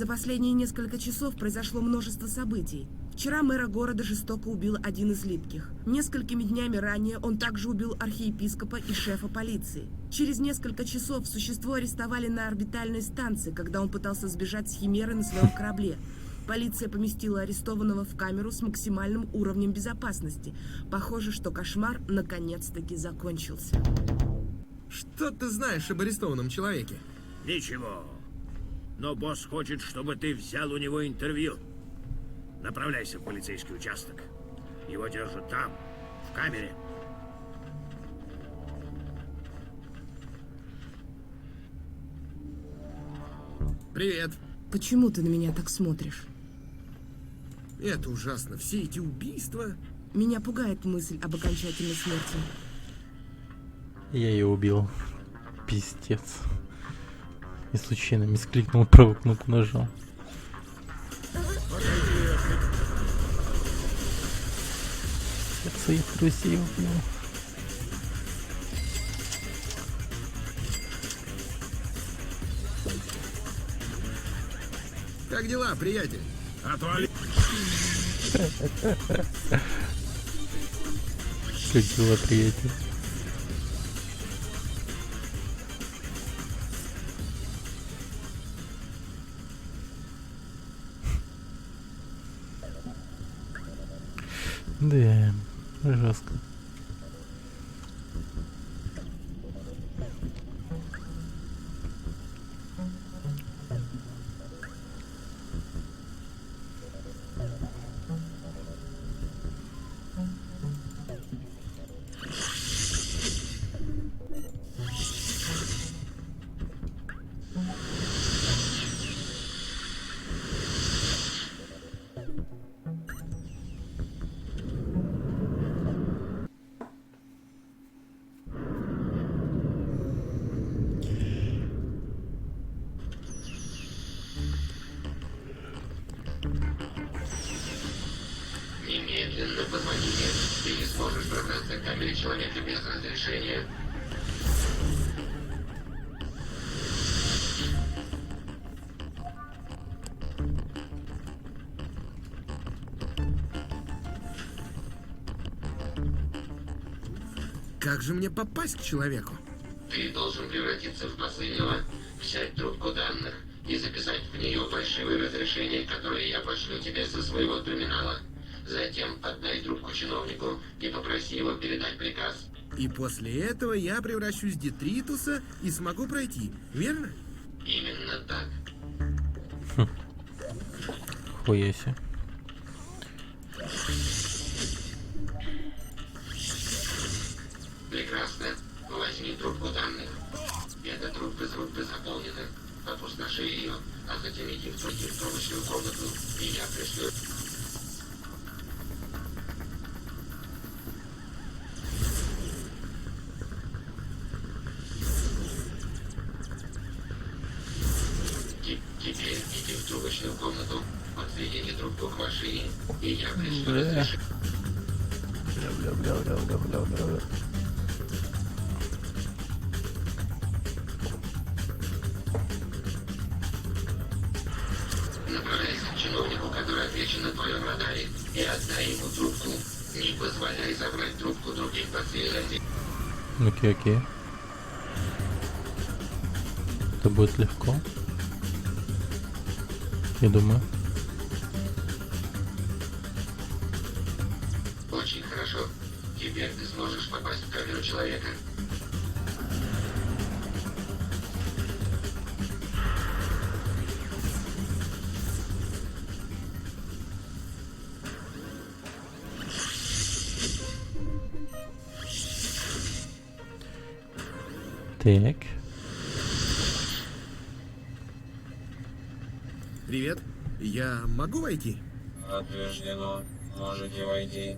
Speaker 10: За последние несколько часов произошло множество событий. Вчера мэра города жестоко убил один из липких. Несколькими днями ранее он также убил архиепископа и шефа полиции. Через несколько часов существо арестовали на орбитальной станции, когда он пытался сбежать с Химеры на своем корабле. Полиция поместила арестованного в камеру с максимальным уровнем безопасности. Похоже, что кошмар наконец-таки закончился.
Speaker 3: Что ты знаешь об арестованном человеке?
Speaker 18: Ничего. Но босс хочет, чтобы ты взял у него интервью. Направляйся в полицейский участок. Его держат там, в камере.
Speaker 3: Привет.
Speaker 10: Почему ты на меня так смотришь?
Speaker 3: Это ужасно. Все эти убийства.
Speaker 10: Меня пугает мысль об окончательной смерти.
Speaker 1: Я ее убил. Пиздец. И случайно мискликнул, правую кнопку нажал. Я своих друзей убил.
Speaker 3: Как дела, приятель?
Speaker 7: Отвали.
Speaker 1: Как дела, приятель? Да, жестко.
Speaker 13: Немедленно позвони мне. Ты не сможешь пробраться к камере человека без разрешения.
Speaker 3: Как же мне попасть к человеку?
Speaker 13: Ты должен превратиться в последнего, взять трубку данных и записать в нее фальшивые разрешения, которые я пошлю тебе со своего терминала. Затем отдай трубку чиновнику и попроси его передать приказ.
Speaker 3: И после этого я превращусь в Детритуса и смогу пройти, верно?
Speaker 13: Именно так.
Speaker 1: Хуя себе.
Speaker 13: Прекрасно. Возьми трубку данных. Эта трубка заполнена. Опустоши ее, а затем иди в трубочную комнату, и я пришлю. Теперь иди в трубочную комнату, подсоедини трубку к машине, и я пришлю разрешение.
Speaker 1: Бля.
Speaker 13: Направляйся к чиновнику, который отвечен на твоем радаре, и отдай ему трубку. Не позволяй забрать трубку других подсоединителей.
Speaker 1: Окей. Это будет легко. Я думаю.
Speaker 13: Очень хорошо. Теперь ты сможешь попасть в камеру человека.
Speaker 1: Так.
Speaker 3: Привет. Я могу войти?
Speaker 4: Подтверждено. Можете войти.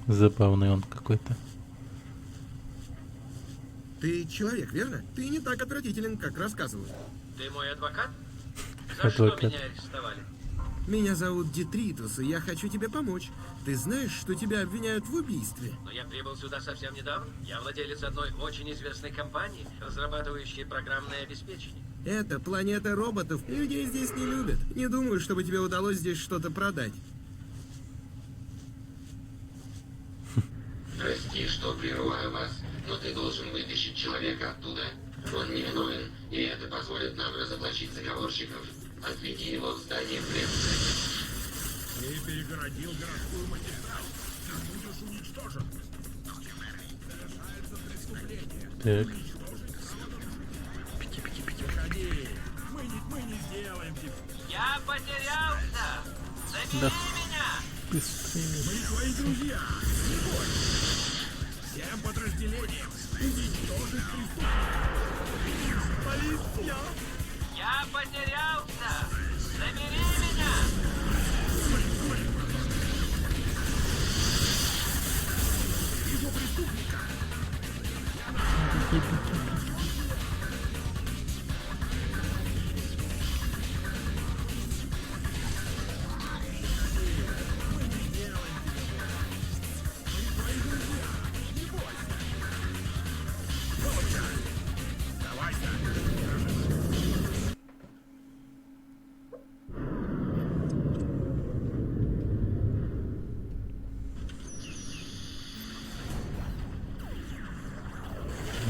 Speaker 1: Забавный он какой-то.
Speaker 3: Ты человек, верно? Ты не так отвратителен, как рассказывают.
Speaker 5: Ты мой адвокат? За что
Speaker 1: Адвокат.
Speaker 5: меня арестовали?
Speaker 3: Меня зовут Детритус, и я хочу тебе помочь. Ты знаешь, что тебя обвиняют в убийстве?
Speaker 5: Но я прибыл сюда совсем недавно. Я владелец одной очень известной компании, разрабатывающей программное обеспечение.
Speaker 3: Это планета роботов. Людей здесь не любят. Не думаю, чтобы тебе удалось здесь что-то продать.
Speaker 13: Прости, что прерываю вас, но ты должен вытащить человека оттуда. Он невиновен, и это позволит нам разоблачить заговорщиков. Отведи его в здание прессы.
Speaker 7: Ты перегородил городскую магистраль. Ты будешь уничтожен. Совершается преступление.
Speaker 1: Так.
Speaker 7: Выходи. Мы не сделаем тебя.
Speaker 12: Я потерялся! Забери
Speaker 1: Да.
Speaker 12: меня!
Speaker 1: Быстрее.
Speaker 7: Мы твои друзья. Не бойся. Всем подразделениям уничтожить преступников. Полиция!
Speaker 12: Я потерялся! Забери меня!
Speaker 7: Вижу преступника.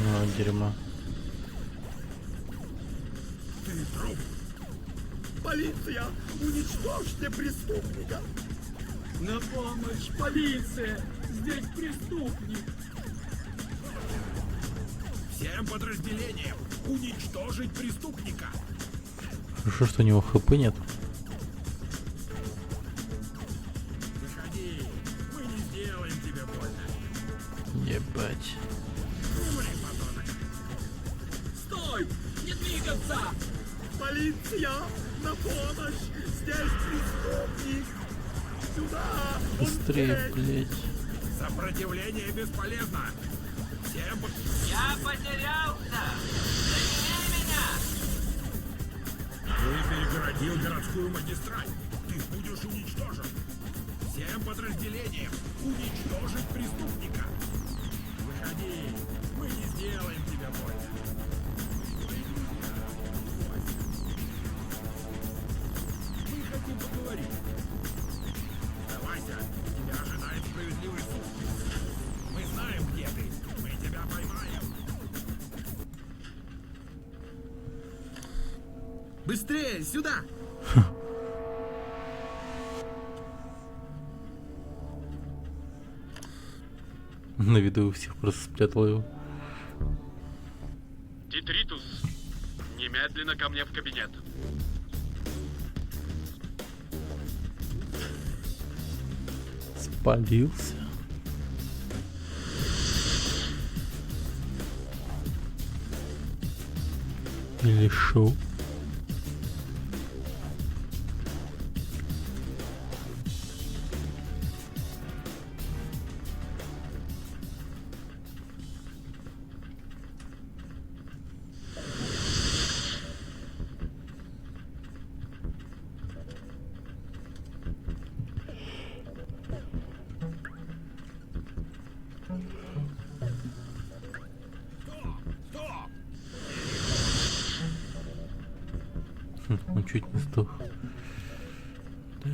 Speaker 1: Ну, дерьмо.
Speaker 7: Ты труп. Полиция! Уничтожьте преступника!
Speaker 8: На помощь, полиция! Здесь преступник!
Speaker 7: Всем подразделениям уничтожить преступника!
Speaker 1: Хорошо, что у него хп нет.
Speaker 7: Выходи, мы не сделаем тебе больно.
Speaker 1: Ебать.
Speaker 7: Умри, подонок!
Speaker 8: Стой! Не двигаться!
Speaker 7: Полиция! На помощь! Здесь преступник! Сюда! Он
Speaker 1: Быстрее,
Speaker 7: здесь!
Speaker 1: блядь.
Speaker 7: Сопротивление бесполезно! Всем...
Speaker 12: Я потерялся! Забери меня!
Speaker 7: Ты перегородил городскую магистраль! Ты будешь уничтожен! Всем подразделениям уничтожить преступника! Выходи! Мы не сделаем тебе больно! Мы хотим поговорить. Оставайся, тебя ожидает справедливый суд. Мы знаем, где ты. Мы тебя поймаем.
Speaker 3: Быстрее, сюда!
Speaker 1: На виду у всех просто спрятал его.
Speaker 11: Детритус, немедленно ко мне в кабинет.
Speaker 1: Спалился. Или шоу. Он чуть не сдох. Да.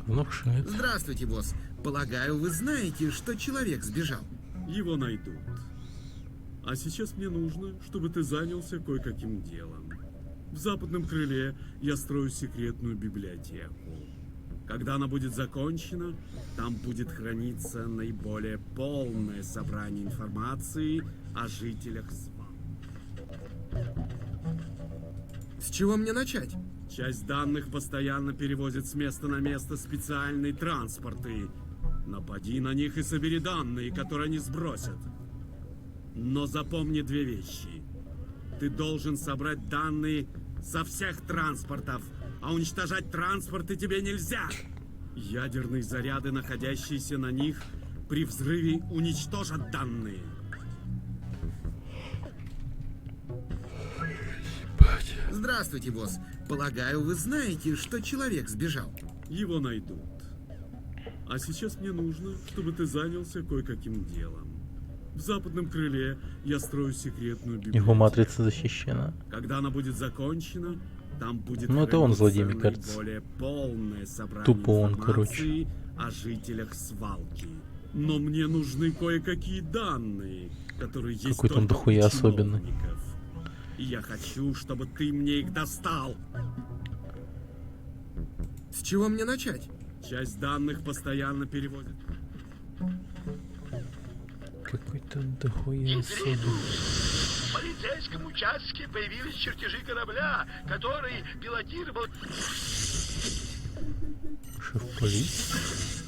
Speaker 1: Внушает.
Speaker 3: Здравствуйте, босс. Полагаю, вы знаете, что человек сбежал.
Speaker 8: Его найдут. А сейчас мне нужно, чтобы ты занялся кое-каким делом. В западном крыле я строю секретную библиотеку. Когда она будет закончена, там будет храниться наиболее полное собрание информации о жителях СВА.
Speaker 3: С чего мне начать?
Speaker 8: Часть данных постоянно перевозят с места на место специальные транспорты. Напади на них и собери данные, которые они сбросят. Но запомни две вещи. Ты должен собрать данные со всех транспортов, а уничтожать транспорты тебе нельзя. Ядерные заряды, находящиеся на них, при взрыве уничтожат данные.
Speaker 3: Здравствуйте, босс. Полагаю, вы знаете, что человек сбежал.
Speaker 8: Его найдут. А сейчас мне нужно, чтобы ты занялся кое-каким делом. В западном крыле я строю секретную библиотеку.
Speaker 1: Его матрица защищена.
Speaker 8: Когда она будет закончена, там будет
Speaker 1: Ну, это он злодей, мне
Speaker 8: храниться
Speaker 1: кажется.
Speaker 8: наиболее полное собрание
Speaker 1: Тупо он,
Speaker 8: информации о жителях свалки. Но мне нужны кое-какие данные, которые есть
Speaker 1: Какой-то он
Speaker 8: только у
Speaker 1: дохуя особенный.
Speaker 8: чиновников. И я хочу, чтобы ты мне их достал.
Speaker 3: С чего мне начать?
Speaker 8: Часть данных постоянно переводят.
Speaker 1: Какой-то дохуя особенный.
Speaker 15: В полицейском участке появились чертежи корабля, который пилотировал...
Speaker 1: Шеф полиции?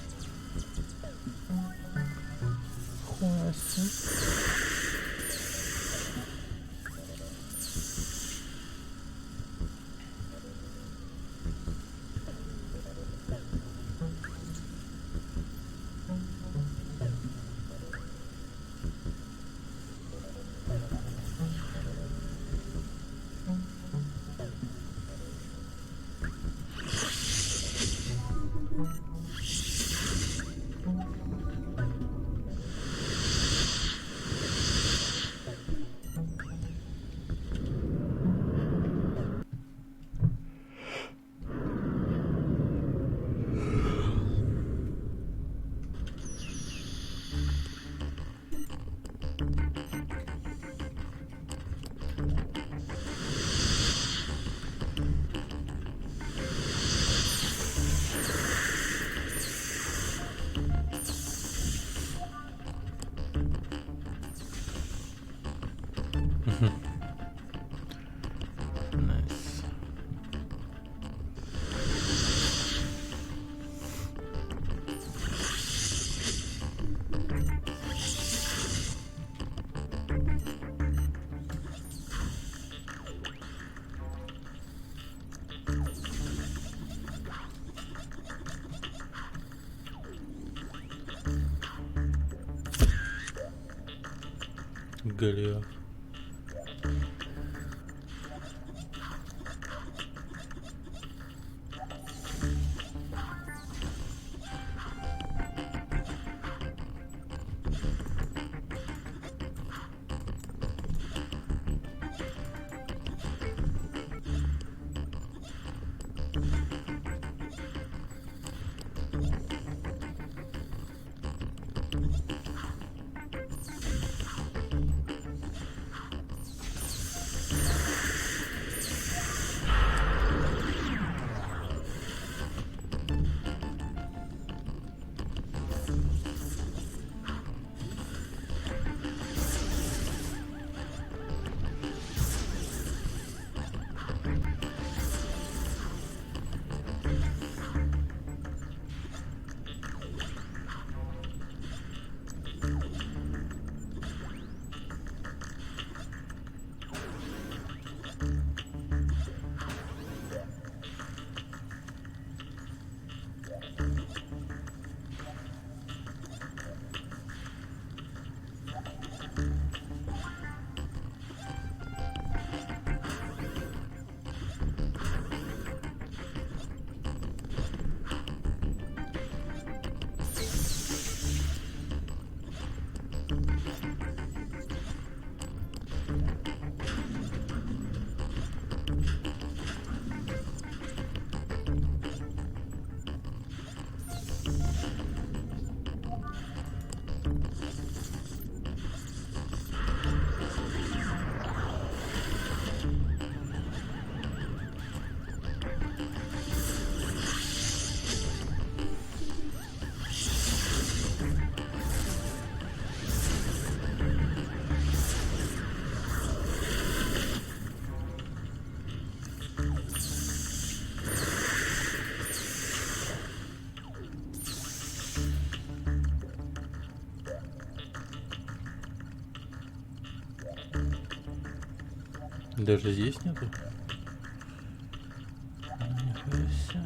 Speaker 1: Nice. Голиаф. даже здесь нету. Нихуя себе.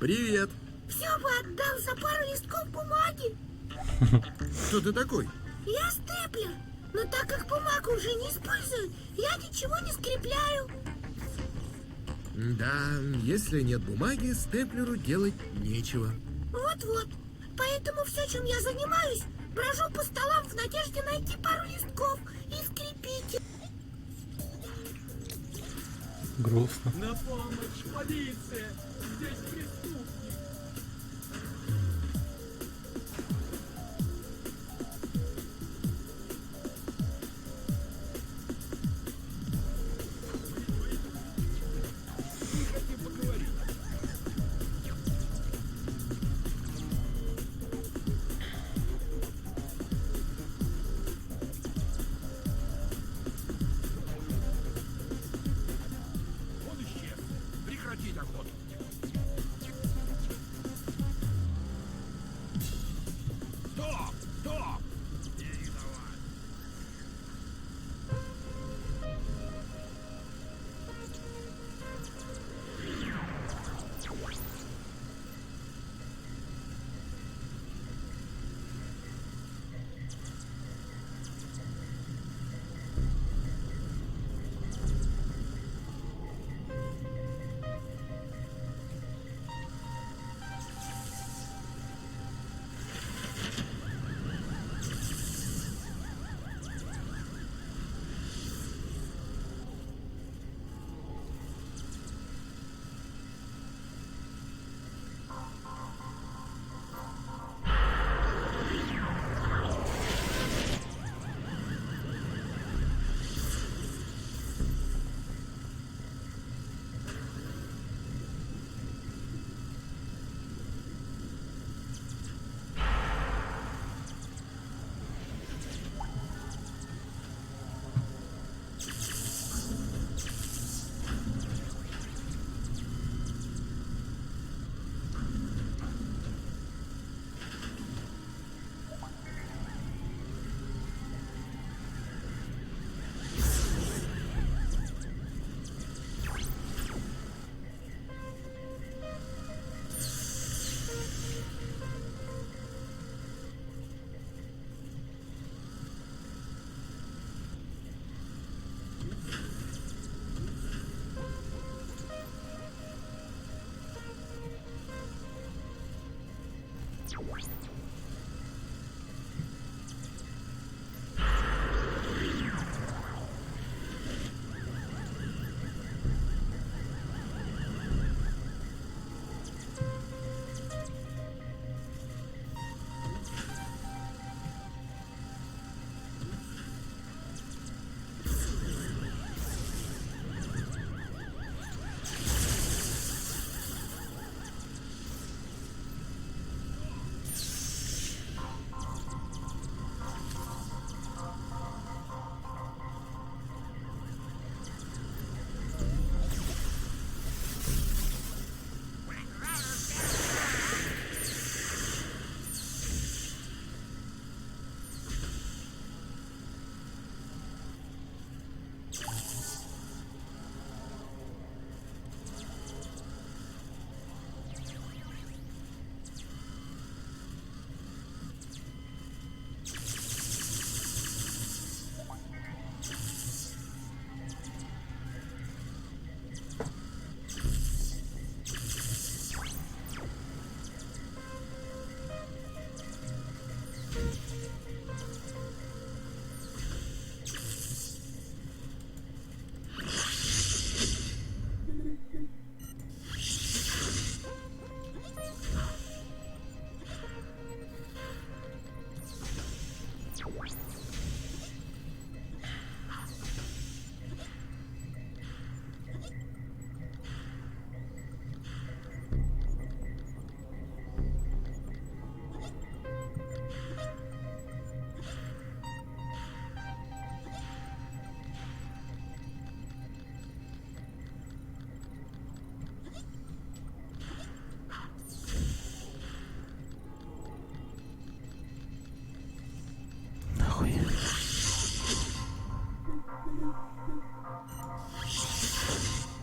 Speaker 3: Привет.
Speaker 14: Все бы отдал за пару листков бумаги.
Speaker 3: Кто ты такой?
Speaker 14: Я степлер. Но так как бумагу уже не использую, я ничего не скрепляю.
Speaker 3: Да, если нет бумаги, степлеру делать нечего.
Speaker 14: Вот-вот. Поэтому все, чем я занимаюсь, брожу по столам в надежде найти пару листков и скрепить.
Speaker 1: Грустно.
Speaker 8: На помощь, полиция! Здесь преступник!
Speaker 7: Он исчез. Прекратить охоту. Стоп! Стоп! Не виноват.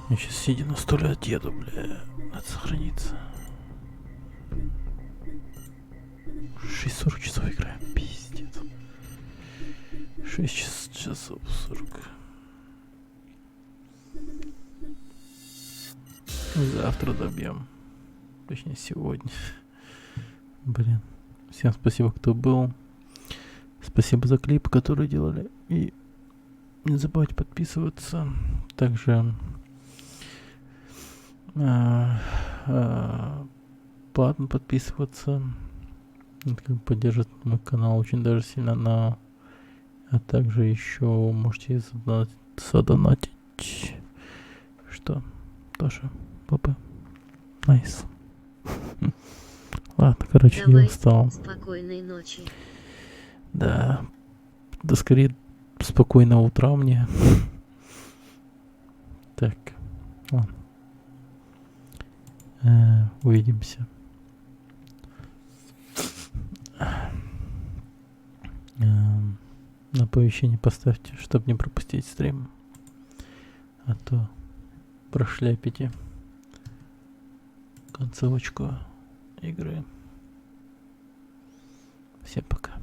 Speaker 1: Я сейчас сидя на стуле отъеду, бля. Надо сохраниться. 6:40 часов играем. Пиздец. 6 часов 40. Завтра добьем. Точнее, сегодня. Блин. Всем спасибо, кто был. Спасибо за клип, который делали. И не забывайте подписываться. Также платно подписываться. Это как бы поддержит мой канал очень даже сильно. А также еще можете задонатить. Что? Тоже ПП. Найс. Ладно, короче,
Speaker 6: Давай,
Speaker 1: я устал.
Speaker 6: Спокойной ночи.
Speaker 1: Да. Да скорее спокойного утра мне. Так. Ладно. Увидимся. На оповещение поставьте, чтобы не пропустить стрим. А то прошляпите концовочку игры. Всем пока.